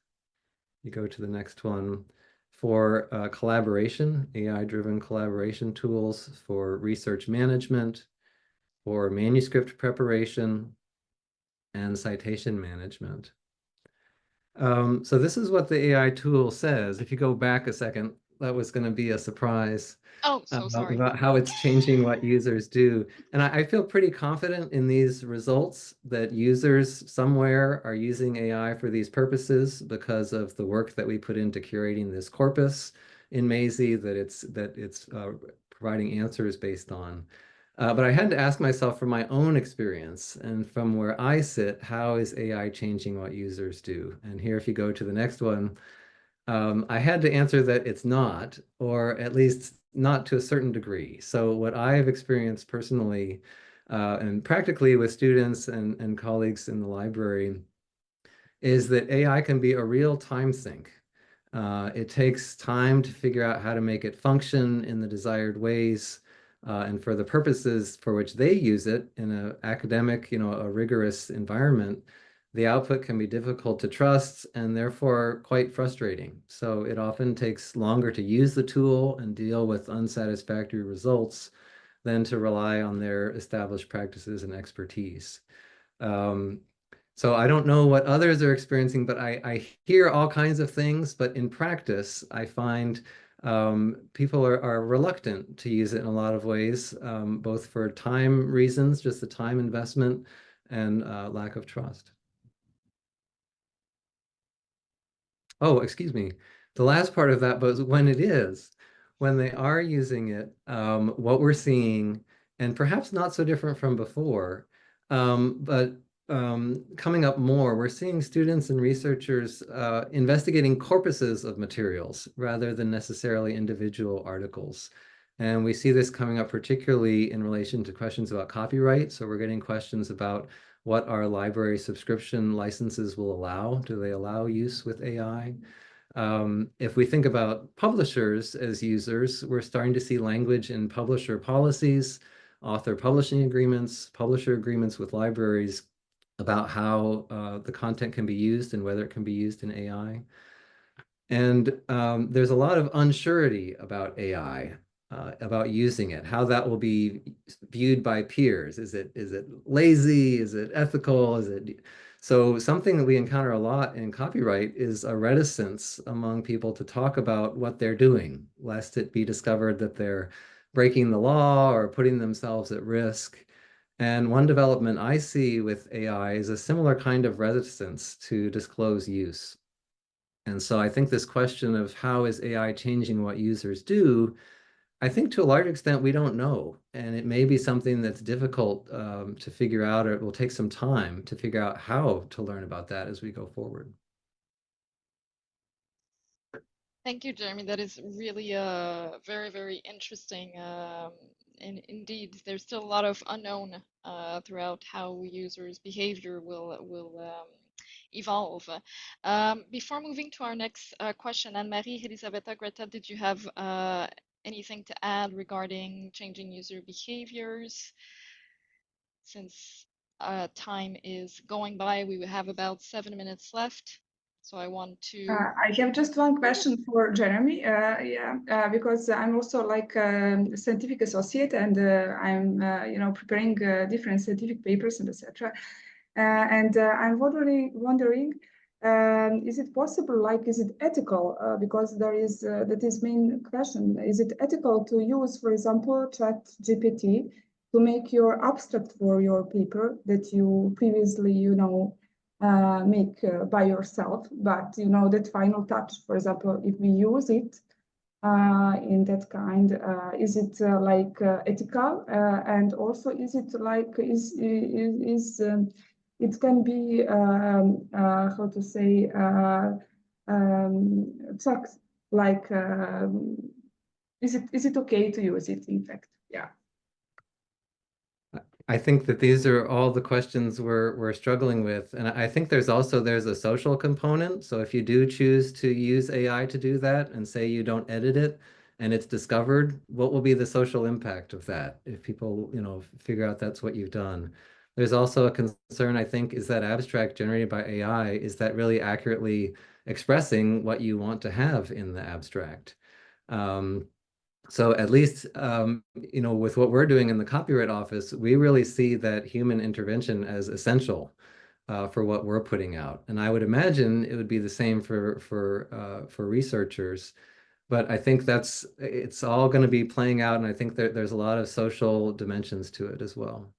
you go to the next one, for collaboration, AI-driven collaboration tools for research management, for manuscript preparation, and citation management. So this is what the AI tool says. If you go back a second, that was going to be a surprise. Oh, so sorry. About how it's changing what users do. And I feel pretty confident in these results that users somewhere are using AI for these purposes because of the work that we put into curating this corpus in Maisie that it's providing answers based on. But I had to ask myself from my own experience and from where I sit, how is AI changing what users do? And here, if you go to the next one, I had to answer that it's not, or at least not to a certain degree. So what I've experienced personally and practically with students and colleagues in the library is that AI can be a real time sink. It takes time to figure out how to make it function in the desired ways and for the purposes for which they use it in an academic, a rigorous environment. The output can be difficult to trust and therefore quite frustrating. So it often takes longer to use the tool and deal with unsatisfactory results than to rely on their established practices and expertise. So I don't know what others are experiencing, but I hear all kinds of things, but in practice, I find people are reluctant to use it in a lot of ways, both for time reasons, just the time investment, and lack of trust. Oh, excuse me. The last part of that was when they are using it, what we're seeing, and perhaps not so different from before, but coming up more, we're seeing students and researchers investigating corpuses of materials rather than necessarily individual articles. And we see this coming up particularly in relation to questions about copyright. So we're getting questions about what our library subscription licenses will allow. Do they allow use with AI? If we think about publishers as users, we're starting to see language in publisher policies, author publishing agreements, publisher agreements with libraries about how the content can be used and whether it can be used in AI. And there's a lot of unsurety about AI, about using it, how that will be viewed by peers. Is it lazy? Is it ethical? So something that we encounter a lot in copyright is a reticence among people to talk about what they're doing, lest it be discovered that they're breaking the law or putting themselves at risk. And one development I see with AI is a similar kind of reticence to disclose use. And so I think this question of how is AI changing what users do, I think to a large extent we don't know. And it may be something that's difficult to figure out, or it will take some time to figure out how to learn about that as we go forward. Thank you, Jeremy. That is really very, very interesting. And indeed, there's still a lot of unknown throughout how users' behavior will evolve. Before moving to our next question, Anne-Marie, Elisabetta, Greta, did you have anything to add regarding changing user behaviors? Since time is going by, we have about 7 minutes left. So I want to. I have just one question for Jeremy. Because I'm also like a scientific associate, and I'm preparing different scientific papers and etc. And I'm wondering, is it possible? Like, is it ethical? Because there is that is main question. Is it ethical to use, for example, ChatGPT to make your abstract for your paper that you previously, make by yourself, but that final touch, for example, if we use it in that kind, is it like ethical, and also is it like it can be how to say checked, like is it okay to use it, in fact? Yeah. I think that these are all the questions we're struggling with. And I think there's a social component. So if you do choose to use AI to do that and say you don't edit it and it's discovered, what will be the social impact of that if people, figure out that's what you've done? There's also a concern, I think, is that abstract generated by AI, is that really accurately expressing what you want to have in the abstract? So at least, with what we're doing in the Copyright Office, we really see that human intervention as essential for what we're putting out. And I would imagine it would be the same for researchers. But I think it's all going to be playing out, and I think there's a lot of social dimensions to it as well.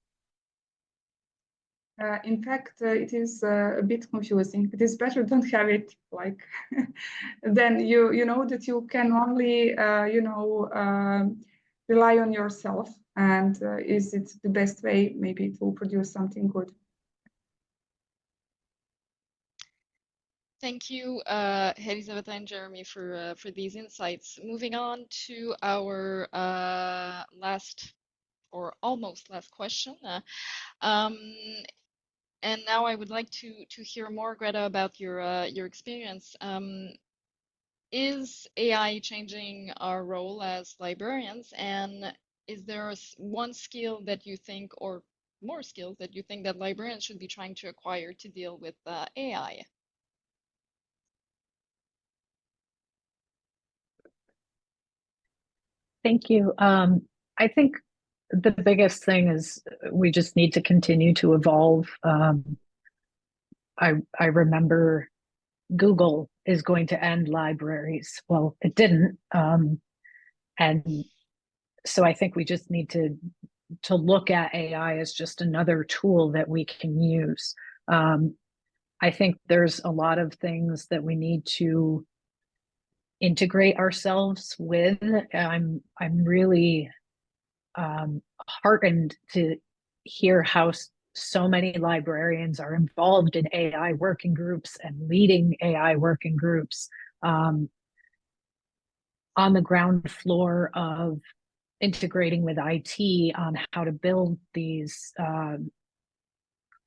In fact, it is a bit confusing. It is better don't have it, like then you know that you can only rely on yourself, and is it the best way maybe to produce something good? Thank you, Elisabetta and Jeremy, for these insights. Moving on to our last or almost last question. And now I would like to hear more, Greta, about your experience. Is AI changing our role as librarians? And is there one skill that you think, or more skills that you think that librarians should be trying to acquire to deal with AI? Thank you. I think the biggest thing is we just need to continue to evolve. I remember Google is going to end libraries. Well, it didn't. And so I think we just need to look at AI as just another tool that we can use. I think there's a lot of things that we need to integrate ourselves with. I'm really heartened to hear how so many librarians are involved in AI working groups and leading AI working groups on the ground floor of integrating with IT on how to build these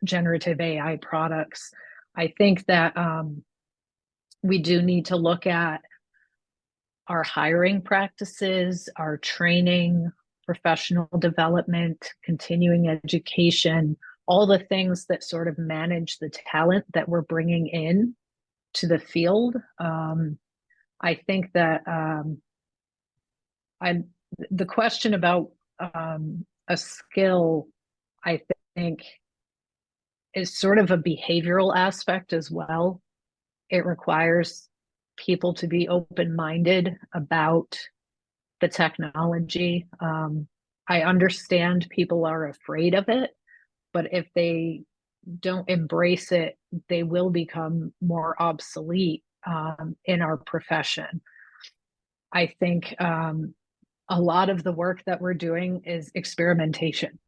generative AI products. I think that we do need to look at our hiring practices, our training, professional development, continuing education, all the things that sort of manage the talent that we're bringing in to the field. I think that the question about a skill, I think, is sort of a behavioral aspect as well. It requires people to be open-minded about the technology. I understand people are afraid of it, but if they don't embrace it, they will become more obsolete in our profession. I think a lot of the work that we're doing is experimentation.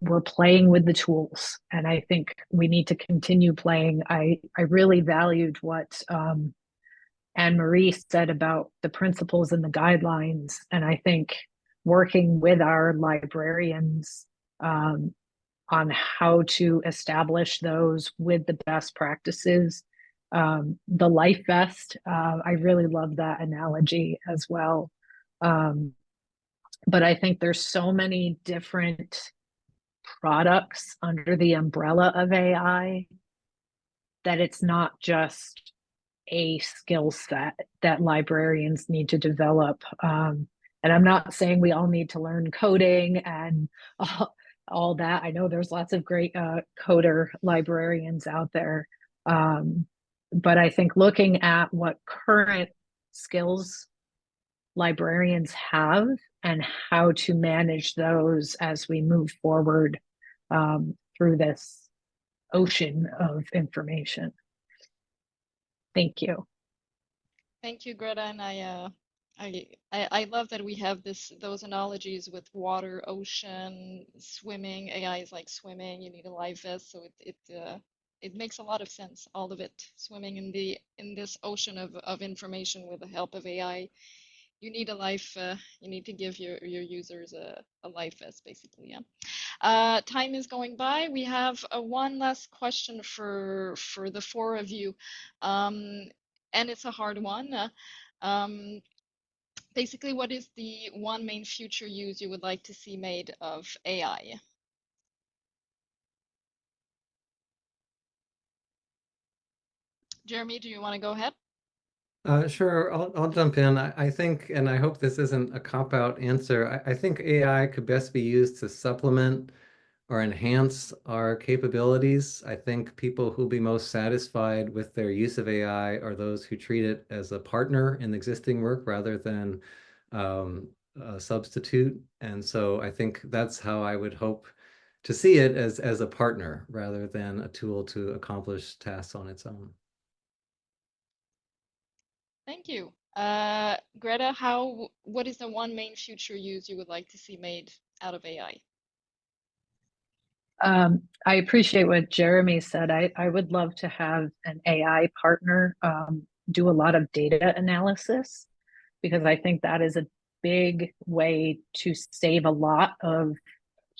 We're playing with the tools, and I think we need to continue playing. I really valued what Anne-Marie said about the principles and the guidelines, and I think working with our librarians on how to establish those with the best practices. The life vest, I really love that analogy as well. But I think there's so many different products under the umbrella of AI that it's not just a skill set that librarians need to develop. And I'm not saying we all need to learn coding and all that. I know there's lots of great coder librarians out there. But I think looking at what current skills librarians have and how to manage those as we move forward through this ocean of information. Thank you. Thank you, Greta. And I love that we have those analogies with water, ocean, swimming. AI is like swimming. You need a life vest, so it makes a lot of sense. All of it, swimming in this ocean of information with the help of AI. You need a life. You need to give your users a life vest, basically. Yeah. Time is going by. We have one last question for the four of you, and it's a hard one. Basically, what is the one main future use you would like to see made of AI? Jeremy, do you want to go ahead? Sure, I'll jump in. I think, and I hope this isn't a cop-out answer, I think AI could best be used to supplement or enhance our capabilities. I think people who'll be most satisfied with their use of AI are those who treat it as a partner in existing work rather than a substitute. And so I think that's how I would hope to see it, as a partner rather than a tool to accomplish tasks on its own. Thank you. Greta, what is the one main future use you would like to see made out of AI? I appreciate what Jeremy said. I would love to have an AI partner do a lot of data analysis, because I think that is a big way to save a lot of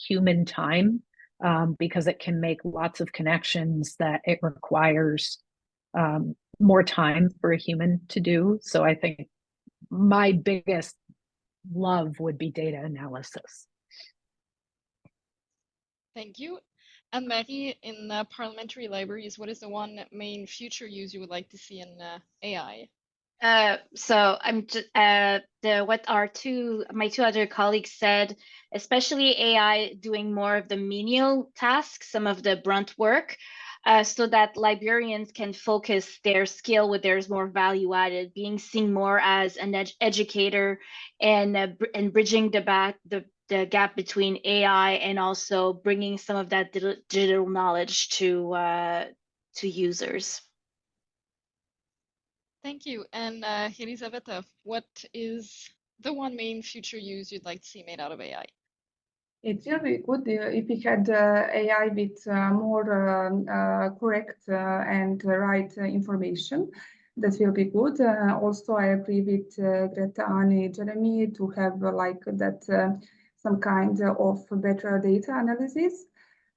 human time, because it can make lots of connections that it requires more time for a human to do. So I think my biggest love would be data analysis. Thank you. And Marie, in parliamentary libraries, what is the one main future use you would like to see in AI? So I'm what my two other colleagues said, especially AI doing more of the menial tasks, some of the brunt work, so that librarians can focus their skill where there's more value added, being seen more as an educator and bridging the gap between AI and also bringing some of that digital knowledge to users. Thank you. And Elisabetta, what is the one main future use you'd like to see made out of AI? It will be good if we had AI with more correct and right information. That will be good. Also, I agree with Greta, Annie, Jeremy to have like that some kind of better data analysis.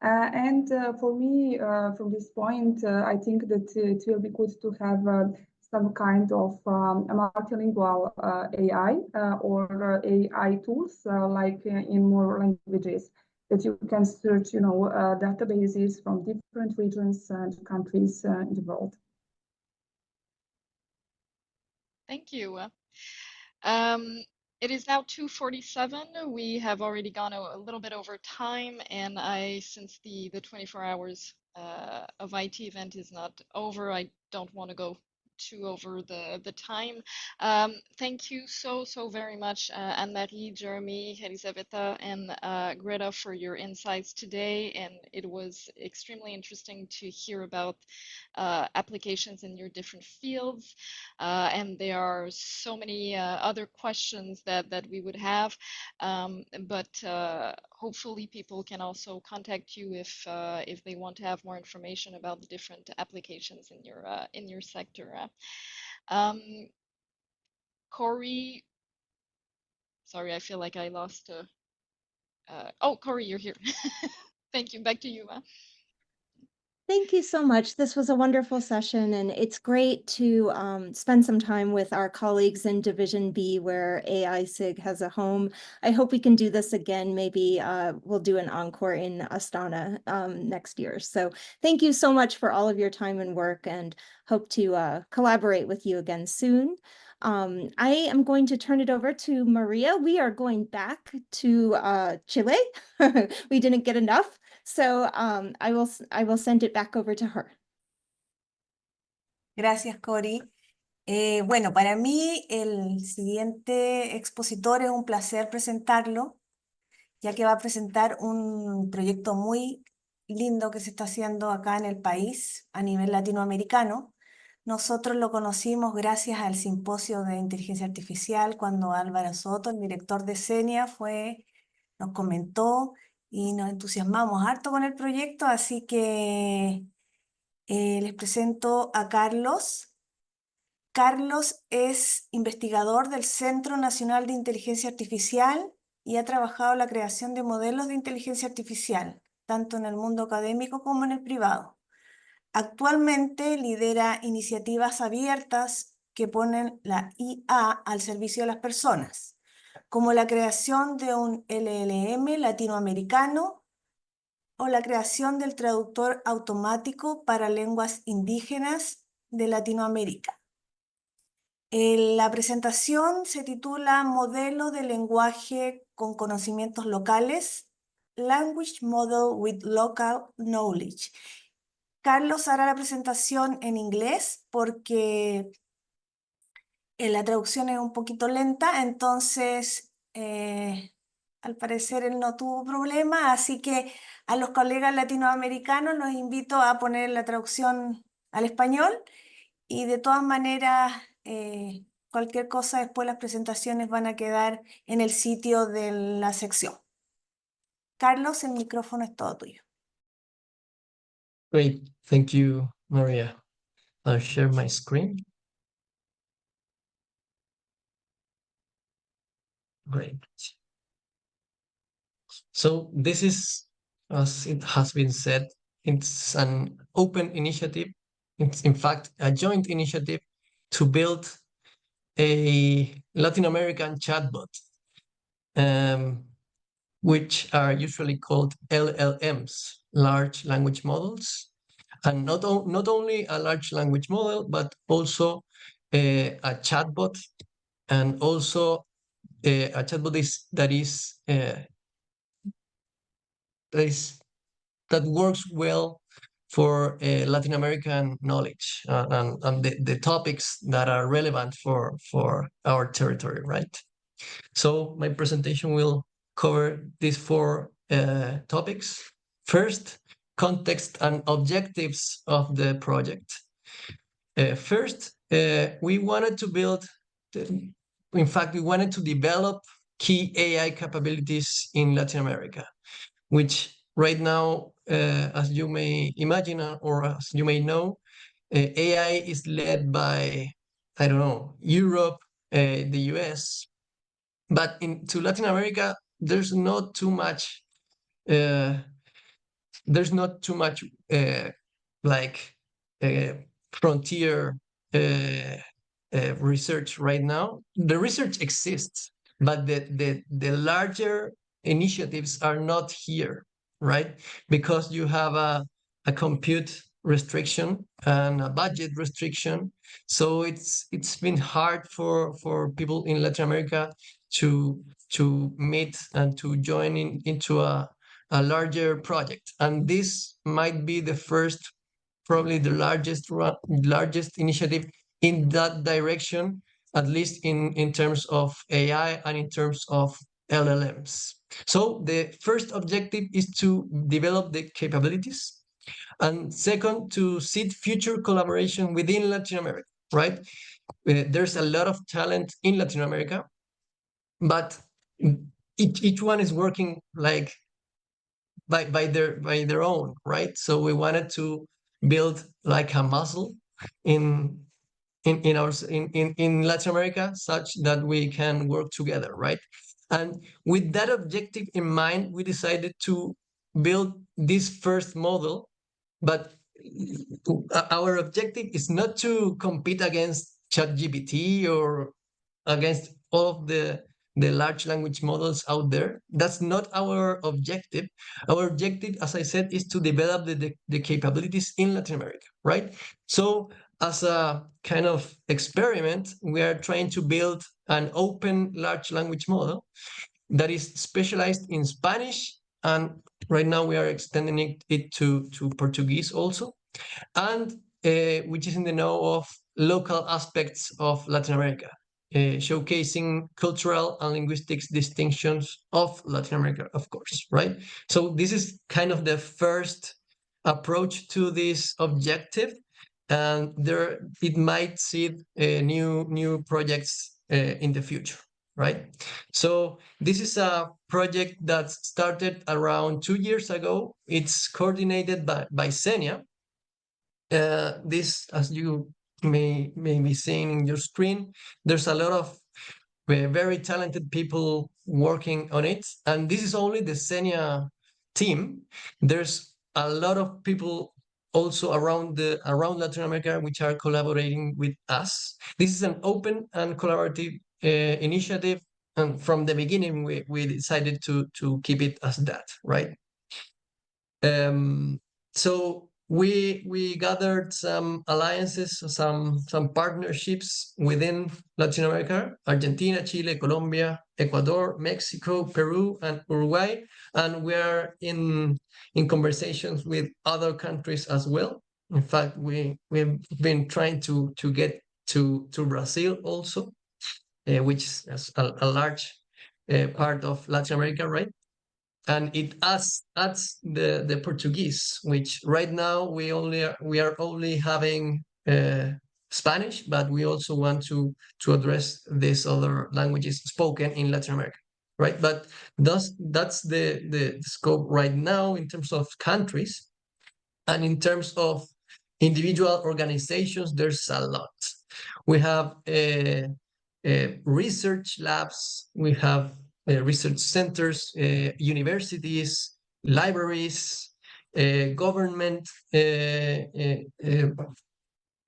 And for me, from this point, I think that it will be good to have some kind of multilingual AI or AI tools like in more languages that you can search, databases from different regions and countries in the world. Thank you. It is now 2:47. We have already gone a little bit over time, and since the 24 hours of IT event is not over, I don't want to go to over the time. Thank you so very much, Anne-Marie, Jeremy, Elisabetta, and Greta for your insights today. And it was extremely interesting to hear about applications in your different fields. And there are so many other questions that we would have, but hopefully people can also contact you if they want to have more information about the different applications in your sector. Cory, sorry, I feel like I lost. Oh, Cory, you're here. Thank you. Back to you. Thank you so much. This was a wonderful session, and it's great to spend some time with our colleagues in Division B, where AI SIG has a home. I hope we can do this again. Maybe we'll do an encore in Astana next year. So thank you so much for all of your time and work, and hope to collaborate with you again soon. I am going to turn it over to Maria. We are going back to Chile. We didn't get enough. So I will send it back over to her. Gracias, Cory. Bueno, para mí el siguiente expositor es un placer presentarlo, ya que va a presentar un proyecto muy lindo que se está haciendo acá en el país a nivel latinoamericano. Nosotros lo conocimos gracias al simposio de inteligencia artificial, cuando Álvaro Soto, el director de CENIA, nos comentó y nos entusiasmamos harto con el proyecto, así que les presento a Carlos. Carlos es investigador del Centro Nacional de Inteligencia Artificial y ha trabajado en la creación de modelos de inteligencia artificial, tanto en el mundo académico como en el privado. Actualmente lidera iniciativas abiertas que ponen la IA al servicio de las personas, como la creación de un LLM latinoamericano o la creación del traductor automático para lenguas indígenas de Latinoamérica. La presentación se titula Modelo de lenguaje con conocimientos locales, Language Model with Local Knowledge. Carlos hará la presentación en inglés porque la traducción es un poquito lenta, entonces al parecer él no tuvo problema, así que a los colegas latinoamericanos los invito a poner la traducción al español y de todas maneras cualquier cosa después las presentaciones van a quedar en el sitio de la sección. Carlos, el micrófono es todo tuyo. Great, thank you, Maria. I'll share my screen. Great. So this is, as it has been said, it's an open initiative. It's in fact a joint initiative to build a Latin American chatbot, which are usually called LLMs, large language models. And not only a large language model, but also a chatbot, and also a chatbot that works well for Latin American knowledge and the topics that are relevant for our territory, right? So my presentation will cover these four topics. First, context and objectives of the project. First, we wanted to build, in fact, we wanted to develop key AI capabilities in Latin America, which right now, as you may imagine or as you may know, AI is led by, I don't know, Europe, the US, but to Latin America, there's not too much frontier research right now. The research exists, but the larger initiatives are not here, right? Because you have a compute restriction and a budget restriction. So it's been hard for people in Latin America to meet and to join into a larger project. And this might be the first, probably the largest initiative in that direction, at least in terms of AI and in terms of LLMs. So the first objective is to develop the capabilities, and second, to seed future collaboration within Latin America, right? There's a lot of talent in Latin America, but each one is working like by their own, right? So we wanted to build like a muscle in in Latin America, such that we can work together, right? And with that objective in mind, we decided to build this first model, but our objective is not to compete against ChatGPT or against all of the large language models out there. That's not our objective. Our objective, as I said, is to develop the capabilities in Latin America, right? So as a kind of experiment, we are trying to build an open large language model that is specialized in Spanish, and right now we are extending it to Portuguese also, and which is in the know of local aspects of Latin America, showcasing cultural and linguistic distinctions of Latin America, of course, right? So this is kind of the first approach to this objective, and there it might seed new projects in the future, right? So this is a project that started around 2 years ago. It's coordinated by Senia. This, as you may be seeing in your screen, there's a lot of very talented people working on it, and this is only the Senia team. There's a lot of people also around Latin America which are collaborating with us. This is an open and collaborative initiative, and from the beginning we decided to keep it as that, right? So we gathered some alliances, some partnerships within Latin America: Argentina, Chile, Colombia, Ecuador, Mexico, Peru, and Uruguay. And we are in conversations with other countries as well. In fact, we've been trying to get to Brazil also, which is a large part of Latin America, right? And it adds the Portuguese, which right now we are only having Spanish, but we also want to address these other languages spoken in Latin America, right? But that's the scope right now in terms of countries, and in terms of individual organizations, there's a lot. We have research labs, we have research centers, universities, libraries, government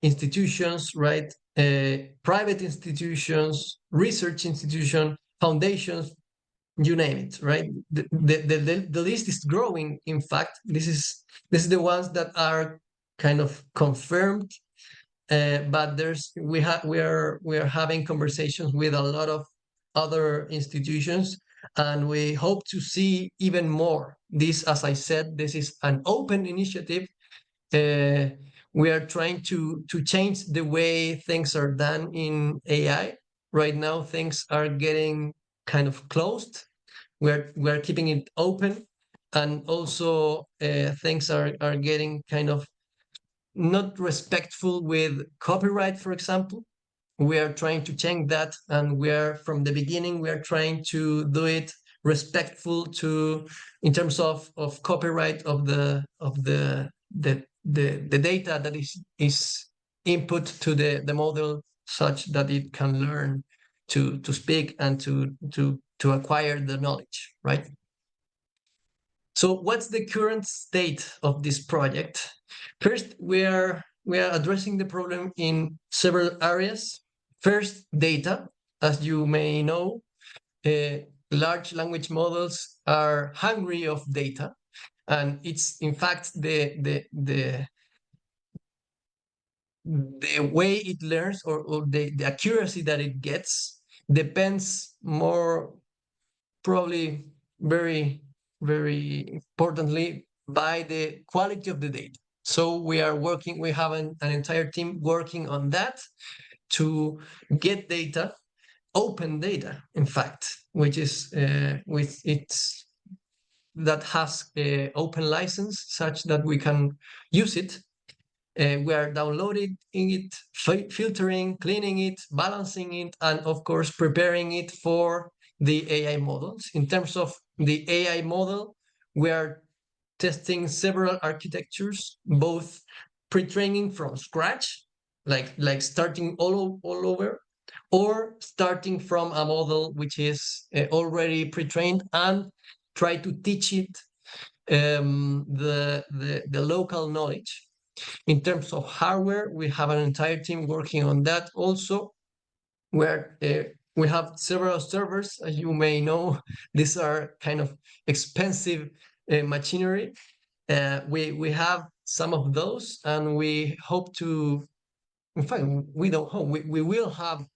institutions, right? Private institutions, research institutions, foundations, you name it, right? The list is growing. In fact, this is the ones that are kind of confirmed, but we are having conversations with a lot of other institutions, and we hope to see even more. This, as I said, this is an open initiative. We are trying to change the way things are done in AI. Right now, things are getting kind of closed. We're keeping it open, and also things are getting kind of not respectful with copyright, for example. We are trying to change that, and from the beginning we are trying to do it respectful in terms of copyright of the data that is input to the model, such that it can learn to speak and to acquire the knowledge, right? So what's the current state of this project? First, we are addressing the problem in several areas. First, data. As you may know, large language models are hungry of data, and it's in fact the way it learns, or the accuracy that it gets, depends more, probably very importantly, by the quality of the data, So we have an entire team working on that to get data, open data, in fact, which is that has open license such that we can use it. We are downloading it, filtering, cleaning it, balancing it, and of course preparing it for the AI models. In terms of the AI model, we are testing several architectures, both pre-training from scratch, like starting all over, or starting from a model which is already pre-trained and try to teach it the local knowledge. In terms of hardware, we have an entire team working on that also, where we have several servers. As you may know, these are kind of expensive machinery. We have some of those, and we hope to, in fact, we don't hope, we will have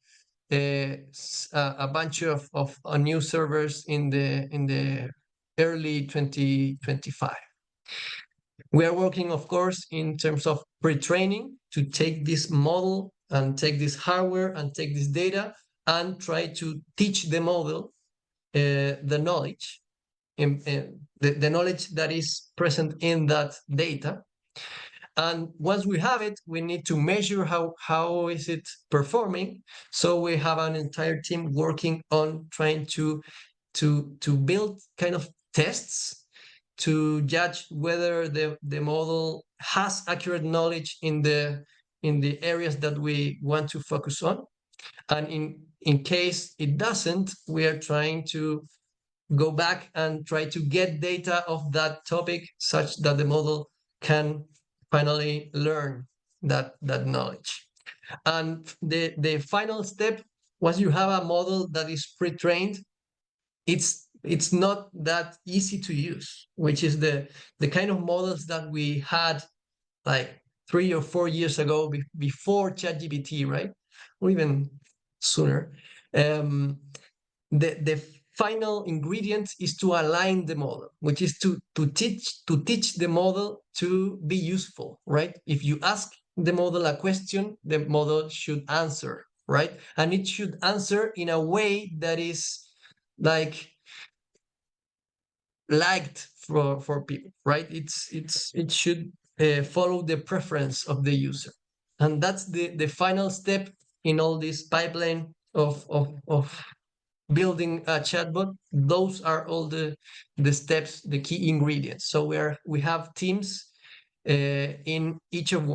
a bunch of new servers in the early 2025. We are working, of course, in terms of pre-training to take this model and take this hardware and take this data and try to teach the model the knowledge, the knowledge that is present in that data. And once we have it, we need to measure how is it performing. So we have an entire team working on trying to build kind of tests to judge whether the model has accurate knowledge in the areas that we want to focus on. And in case it doesn't, we are trying to go back and try to get data of that topic such that the model can finally learn that knowledge. And the final step, once you have a model that is pre-trained, it's not that easy to use, which is the kind of models that we had like 3 or 4 years ago before ChatGPT, right? Or even sooner. The final ingredient is to align the model, which is to teach the model to be useful, right? If you ask the model a question, the model should answer, right? And it should answer in a way that is like liked for people, right? It should follow the preference of the user, and that's the final step in all this pipeline of building a chatbot. Those are all the steps, the key ingredients. So we have teams in each of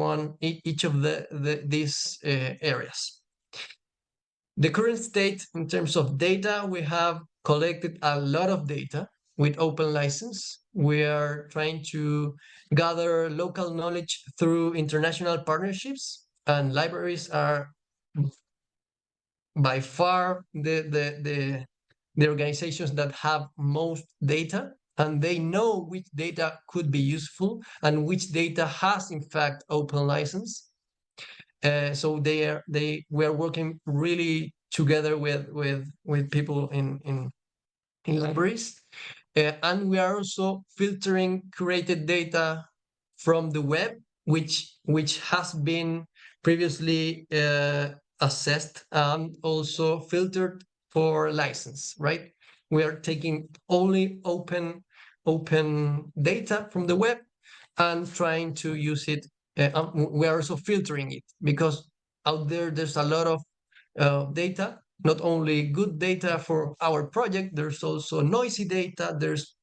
these areas. The current state in terms of data, we have collected a lot of data with open license. We are trying to gather local knowledge through international partnerships, and libraries are by far the organizations that have most data, and they know which data could be useful and which data has in fact open license. So we are working really together with people in libraries, and we are also filtering curated data from the web, which has been previously assessed and also filtered for license, right? We are taking only open data from the web and trying to use it. We are also filtering it because out there's a lot of data, not only good data for our project, there's also noisy data, there's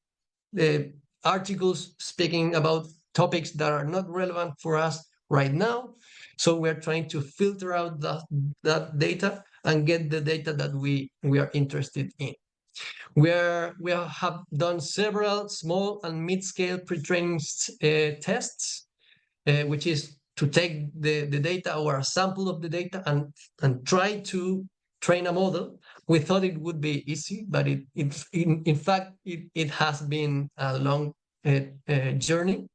articles speaking about topics that are not relevant for us right now. So we're trying to filter out that data and get the data that we are interested in. We have done several small and mid-scale pre-training tests, which is to take the data or a sample of the data and try to train a model. We thought it would be easy, but in fact it has been a long journey.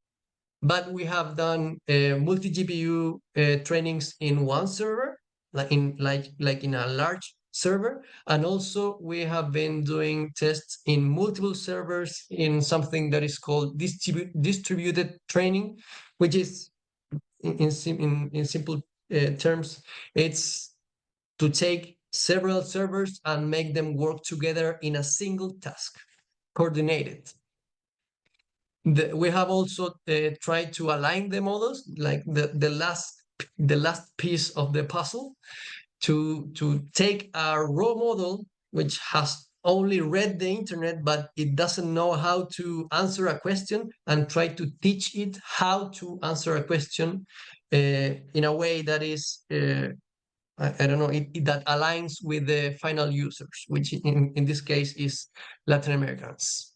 But we have done multi-GPU trainings in one server, like in a large server. And also we have been doing tests in multiple servers in something that is called distributed training, which is in simple terms, it's to take several servers and make them work together in a single task, coordinated. We have also tried to align the models, like the last piece of the puzzle, to take a raw model which has only read the internet, but it doesn't know how to answer a question, and try to teach it how to answer a question in a way that is I don't know, that aligns with the final users, which in this case is Latin Americans.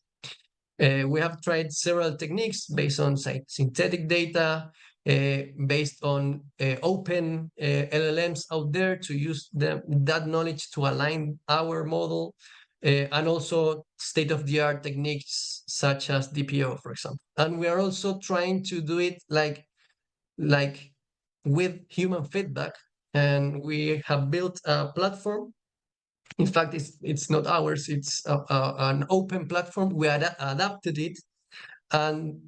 We have tried several techniques based on synthetic data, based on open LLMs out there to use that knowledge to align our model, and also state-of-the-art techniques such as DPO, for example. And we are also trying to do it like with human feedback, and we have built a platform. In fact, it's not ours, it's an open platform. We adapted it and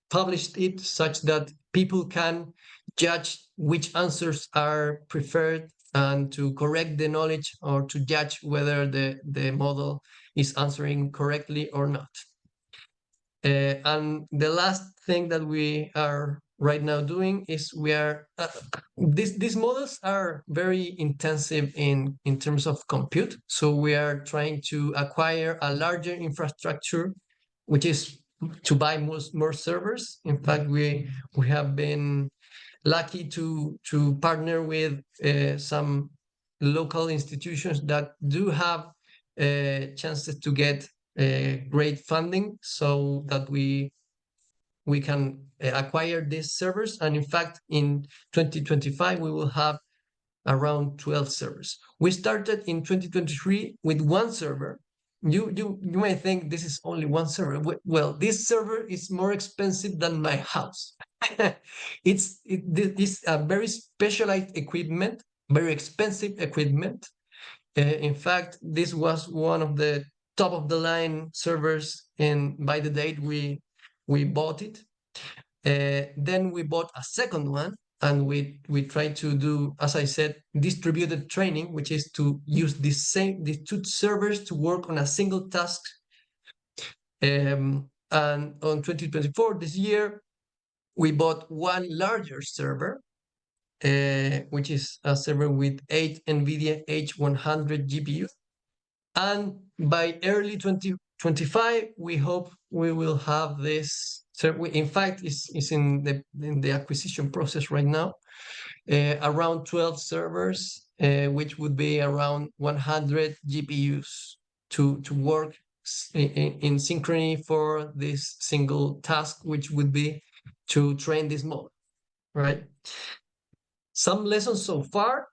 published it such that people can judge which answers are preferred and to correct the knowledge, or to judge whether the model is answering correctly or not. And the last thing that we are right now doing is we are these models are very intensive in terms of compute, so we are trying to acquire a larger infrastructure, which is to buy more servers. In fact, we have been lucky to partner with some local institutions that do have chances to get great funding, so that we can acquire these servers. And in fact, in 2025, we will have around 12 servers. We started in 2023 with one server. You might think this is only one server. Well, this server is more expensive than my house. It's a very specialized equipment, very expensive equipment. In fact, this was one of the top of the line servers by the date we bought it. Then we bought a second one, and we tried to do, as I said, distributed training, which is to use these two servers to work on a single task. And on 2024, this year, we bought one larger server, which is a server with 8 NVIDIA H100 GPUs. And by early 2025, we hope we will have this. So in fact, it's in the acquisition process right now. Around 12 servers, which would be around 100 GPUs to work in synchrony for this single task, which would be to train this model, right? Some lessons so far.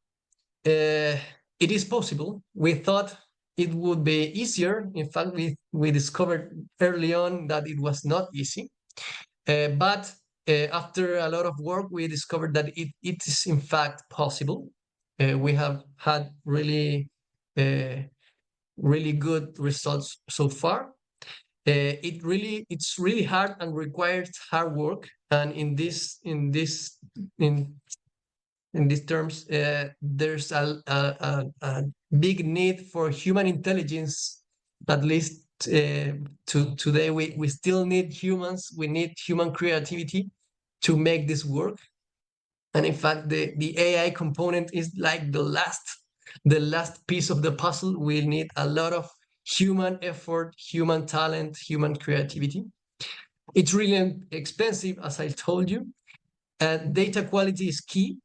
It is possible. We thought it would be easier. In fact, we discovered early on that it was not easy. But after a lot of work, we discovered that it is in fact possible. We have had really good results so far. It's really hard and requires hard work. And in these terms, there's a big need for human intelligence. At least today, we still need humans. We need human creativity to make this work. And in fact, the AI component is like the last piece of the puzzle. We need a lot of human effort, human talent, human creativity. It's really expensive, as I told you. Data quality is key.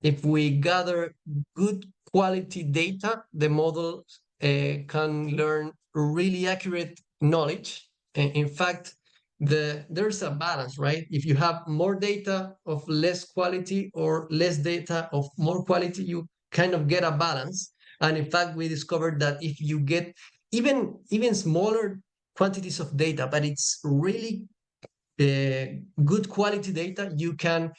If we gather good quality data, the model can learn really accurate knowledge. In fact, there's a balance, right? If you have more data of less quality or less data of more quality, you kind of get a balance. And in fact, we discovered that if you get even smaller quantities of data, but it's really good quality data, you can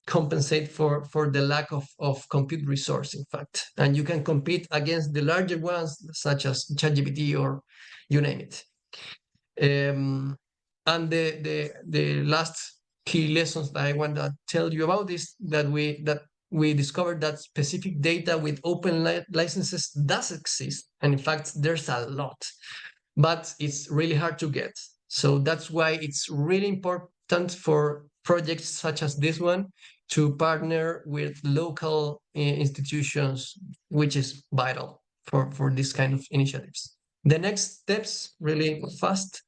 compensate for the lack of compute resource, in fact. And you can compete against the larger ones, such as ChatGPT or you name it. And the last key lessons that I want to tell you about is that we discovered that specific data with open licenses does exist. And in fact, there's a lot, but it's really hard to get. So that's why it's really important for projects such as this one to partner with local institutions, which is vital for this kind of initiatives. The next steps, really fast.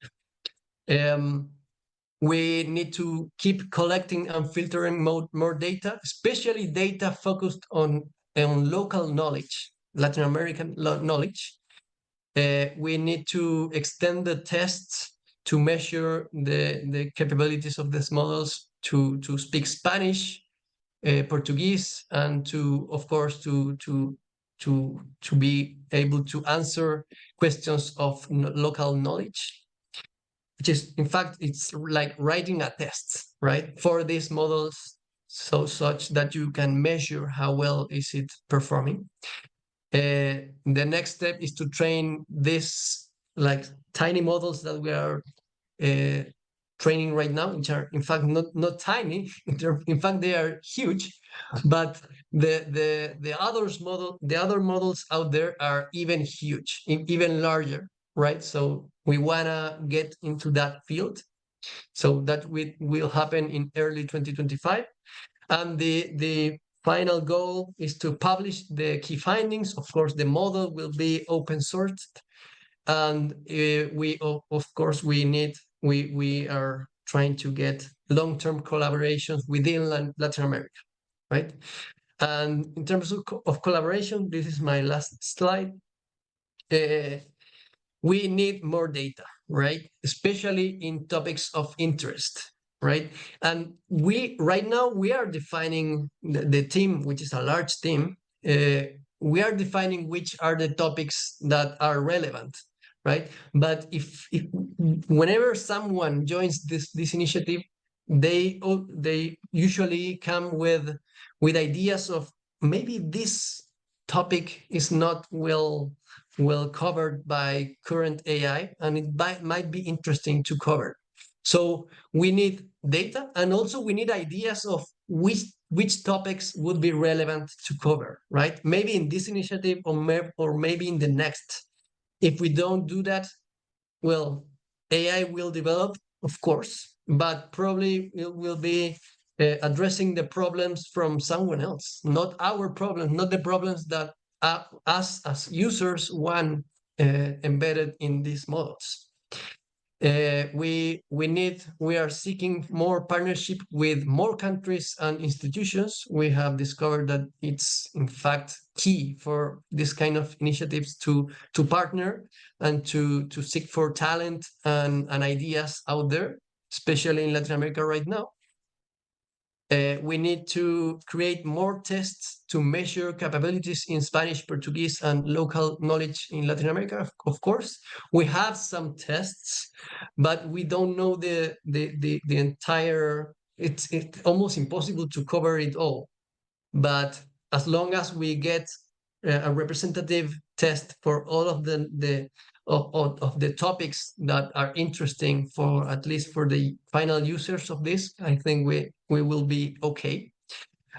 We need to keep collecting and filtering more data, especially data focused on local knowledge, Latin American knowledge. We need to extend the tests to measure the capabilities of these models to speak Spanish, Portuguese, and to, of course, to be able to answer questions of local knowledge, which is, in fact, it's like writing a test, right, for these models, such that you can measure how well is it performing. The next step is to train these like tiny models that we are training right now, which are in fact not tiny. In fact, they are huge, but the other models out there are even huge, even larger, right? So we wanna get into that field. So that will happen in early 2025, and the final goal is to publish the key findings. Of course, the model will be open sourced, and we are trying to get long-term collaborations within Latin America, right? And in terms of collaboration, this is my last slide. We need more data, right? Especially in topics of interest, right? And right now we are defining the team, which is a large team. We are defining which are the topics that are relevant, right? But if whenever someone joins this initiative, they usually come with ideas of maybe this topic is not well covered by current AI, and it might be interesting to cover. So we need data, and also we need ideas of which topics would be relevant to cover, right? Maybe in this initiative or maybe in the next. If we don't do that, well, AI will develop, of course, but probably it will be addressing the problems from someone else, not our problems, not the problems that us as users want embedded in these models. We are seeking more partnership with more countries and institutions. We have discovered that it's in fact key for this kind of initiatives to partner and to seek for talent and ideas out there, especially in Latin America right now. We need to create more tests to measure capabilities in Spanish, Portuguese, and local knowledge in Latin America, of course. We have some tests, but we don't know the entire, it's almost impossible to cover it all. But as long as we get a representative test for all of the topics that are interesting for at least for the final users of this, I think we will be okay.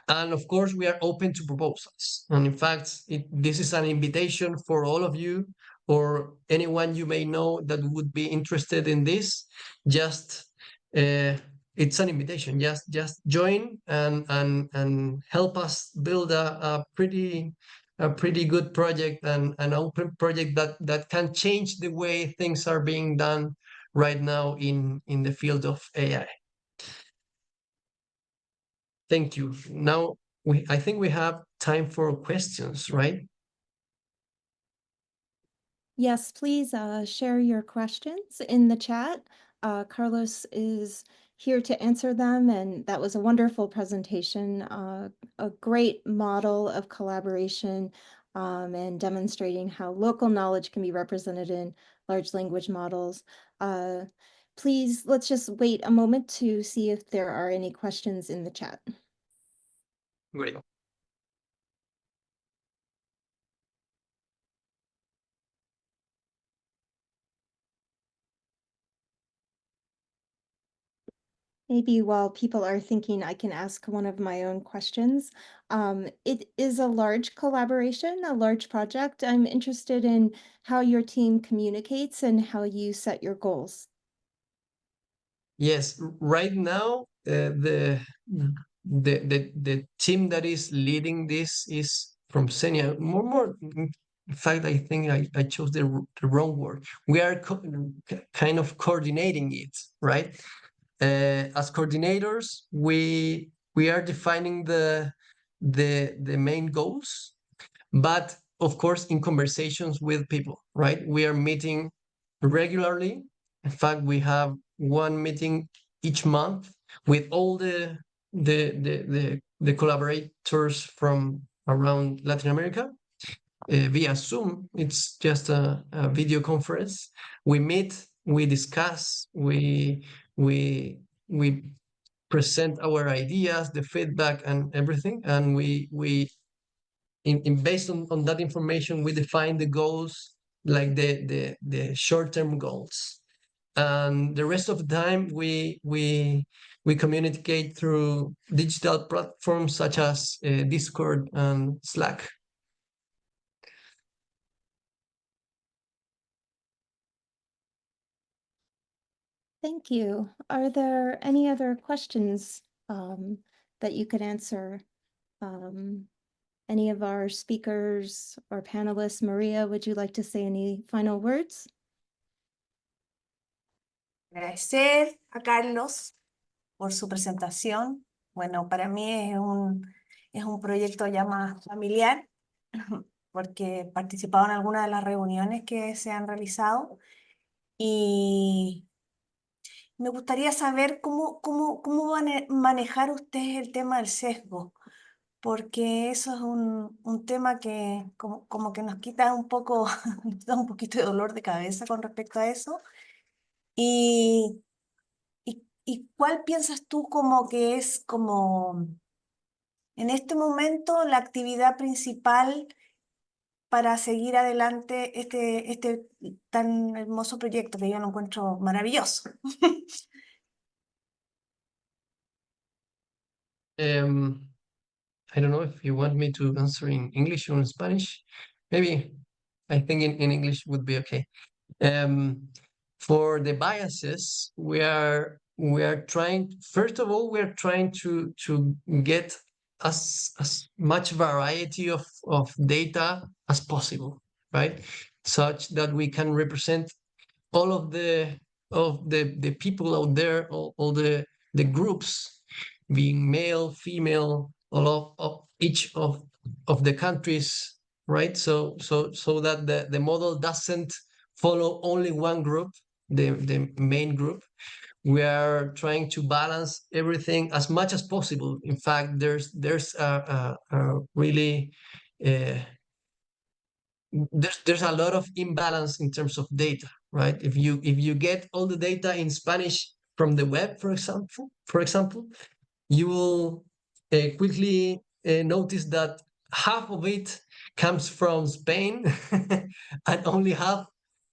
And of course, we are open to proposals. And in fact, this is an invitation for all of you or anyone you may know that would be interested in this. Just it's an invitation. Just join and help us build a pretty good project and an open project that can change the way things are being done right now in the field of AI. Thank you. Now, I think we have time for questions, right? Yes, please share your questions in the chat. Carlos is here to answer them, and that was a wonderful presentation, a great model of collaboration and demonstrating how local knowledge can be represented in large language models. Please, let's just wait a moment to see if there are any questions in the chat. Great. Maybe while people are thinking, I can ask one of my own questions. It is a large collaboration, a large project. I'm interested in how your team communicates and how you set your goals. Yes, right now, the team that is leading this is from Senia. In fact, I think I chose the wrong word. We are kind of coordinating it, right? As coordinators, we are defining the main goals, but of course, in conversations with people, right? We are meeting regularly. In fact, we have one meeting each month with all the collaborators from around Latin America via Zoom. It's just a video conference. We meet, we discuss, we present our ideas, the feedback, and everything, and we based on that information, we define the goals, like the short-term goals. And the rest of the time, we communicate through digital platforms such as Discord and Slack. Thank you. Are there any other questions that you could answer? Any of our speakers or panelists? Maria, would you like to say any final words? Agradecer a Carlos por su presentación. Bueno, para mí es un proyecto ya más familiar porque he participado en algunas de las reuniones que se han realizado y me gustaría saber cómo van a manejar ustedes el tema del sesgo, porque eso es un tema que como que nos quita un poco, nos da un poquito de dolor de cabeza con respecto a eso. ¿Y cuál piensas tú como que es como en este momento la actividad principal para seguir adelante este tan hermoso proyecto que yo lo encuentro maravilloso? I don't know if you want me to answer in English or in Spanish. Maybe I think in English would be okay. For the biases, we are trying, first of all, we are trying to get as much variety of data as possible, right? Such that we can represent all of the people out there, all the groups, being male, female, all of each of the countries, right? So that the model doesn't follow only one group, the main group. We are trying to balance everything as much as possible. In fact, there's a really there's a lot of imbalance in terms of data, right? If you get all the data in Spanish from the web, for example, you will quickly notice that half of it comes from Spain and only half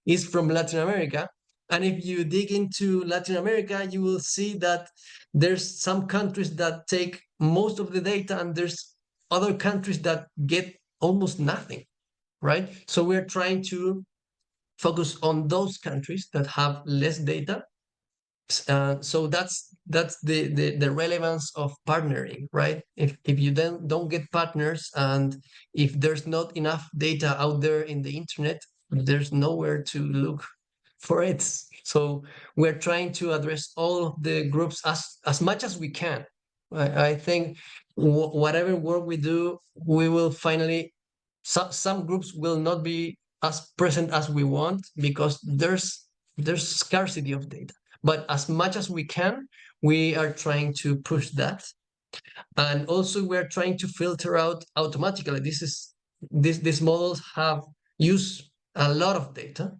is from Latin America. And if you dig into Latin America, you will see that there's some countries that take most of the data and there's other countries that get almost nothing, right? So we're trying to focus on those countries that have less data. So that's the relevance of partnering, right? If you then don't get partners, and if there's not enough data out there in the internet, there's nowhere to look for it. So we're trying to address all of the groups as much as we can. I think whatever work we do, we will finally, some groups will not be as present as we want because there's scarcity of data. But as much as we can, we are trying to push that. And also we're trying to filter out automatically. These models have used a lot of data,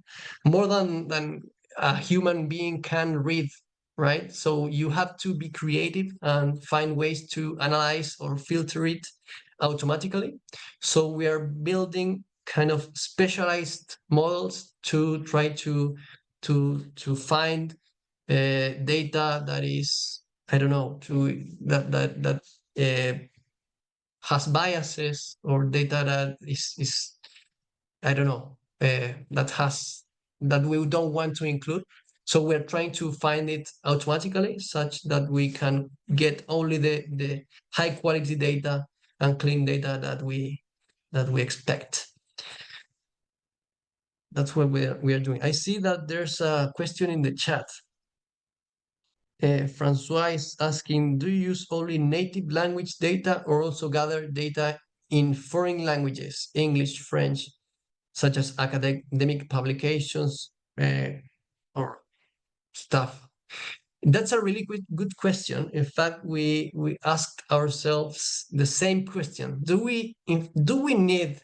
more than a human being can read right? So you have to be creative and find ways to analyze or filter it automatically. So we are building kind of specialized models to try to find data that is, I don't know, that has biases, or data that is I don't know, that we don't want to include. So we're trying to find it automatically such that we can get only the high quality data and clean data that we expect. That's what we are doing. I see that there's a question in the chat. Francois is asking, do you use only native language data or also gather data in foreign languages, English, French, such as academic publications or stuff? That's a really good question. In fact, we asked ourselves the same question. Do we need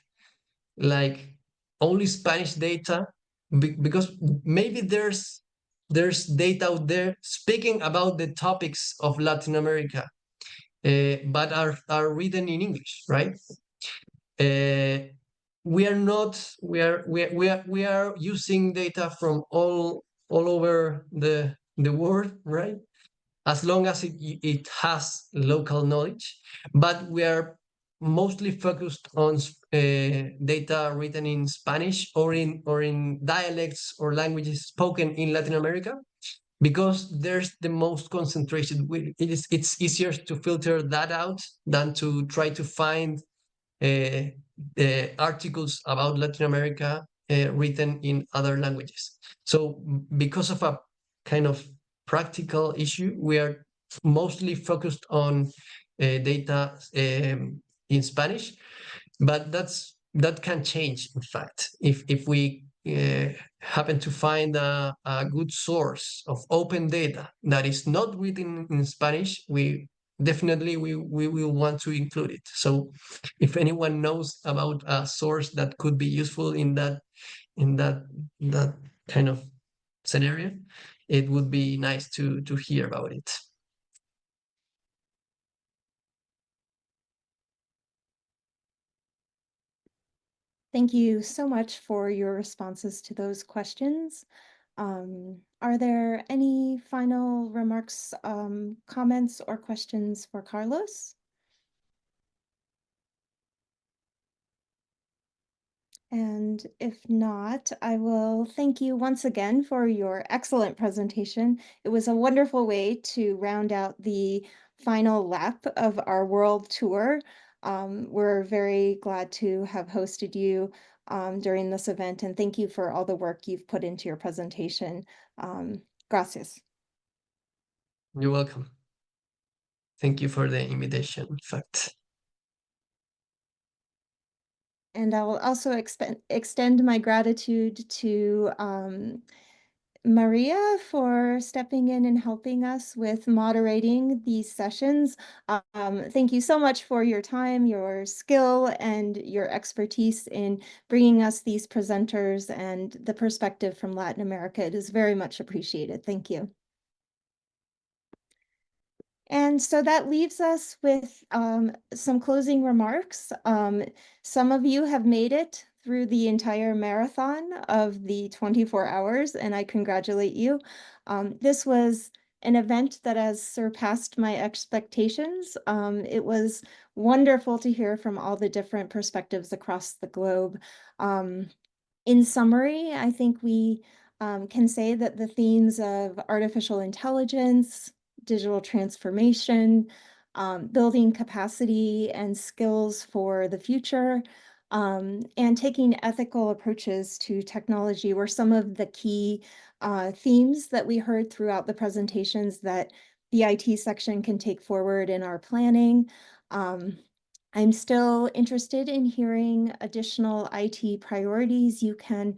like only Spanish data? Because maybe there's data out there speaking about the topics of Latin America, but are written in English, right? We are using data from all over the world, right? As long as it has local knowledge, but we are mostly focused on data written in Spanish or in dialects or languages spoken in Latin America, because there's the most concentration. It's easier to filter that out than to try to find articles about Latin America written in other languages. So because of a kind of practical issue, we are mostly focused on data in Spanish, but that can change, in fact, if we happen to find a good source of open data that is not written in Spanish. We will want to include it. So if anyone knows about a source that could be useful in that kind of scenario, it would be nice to hear about it. Thank you so much for your responses to those questions. Are there any final remarks, comments, or questions for Carlos? And if not, I will thank you once again for your excellent presentation. It was a wonderful way to round out the final lap of our world tour. We're very glad to have hosted you during this event, and thank you for all the work you've put into your presentation. Gracias. You're welcome. Thank you for the invitation, in fact. And I will also extend my gratitude to Maria for stepping in and helping us with moderating these sessions. Thank you so much for your time, your skill, and your expertise in bringing us these presenters and the perspective from Latin America. It is very much appreciated. Thank you. And so that leaves us with some closing remarks. Some of you have made it through the entire marathon of the 24 hours, and I congratulate you. This was an event that has surpassed my expectations. It was wonderful to hear from all the different perspectives across the globe. In summary, I think we can say that the themes of artificial intelligence, digital transformation, building capacity and skills for the future, and taking ethical approaches to technology were some of the key themes that we heard throughout the presentations that the IT section can take forward in our planning. I'm still interested in hearing additional IT priorities. You can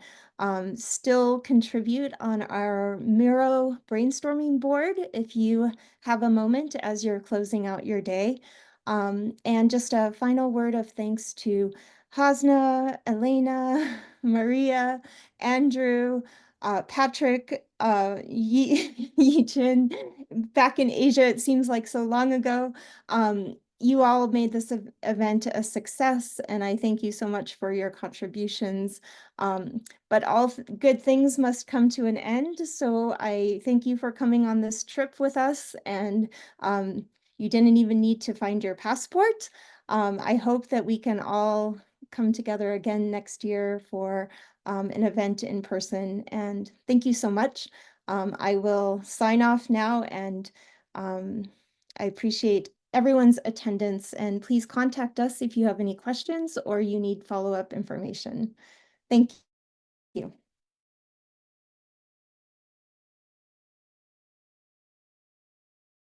still contribute on our Miro brainstorming board if you have a moment as you're closing out your day. And just a final word of thanks to Hasna, Elena, Maria, Andrew, Patrick, Chen, back in Asia, it seems like so long ago. You all made this event a success, and I thank you so much for your contributions. But all good things must come to an end, so I thank you for coming on this trip with us, and you didn't even need to find your passport. I hope that we can all come together again next year for an event in person, and thank you so much. I will sign off now, and I appreciate everyone's attendance, and please contact us if you have any questions or you need follow-up information. Thank you.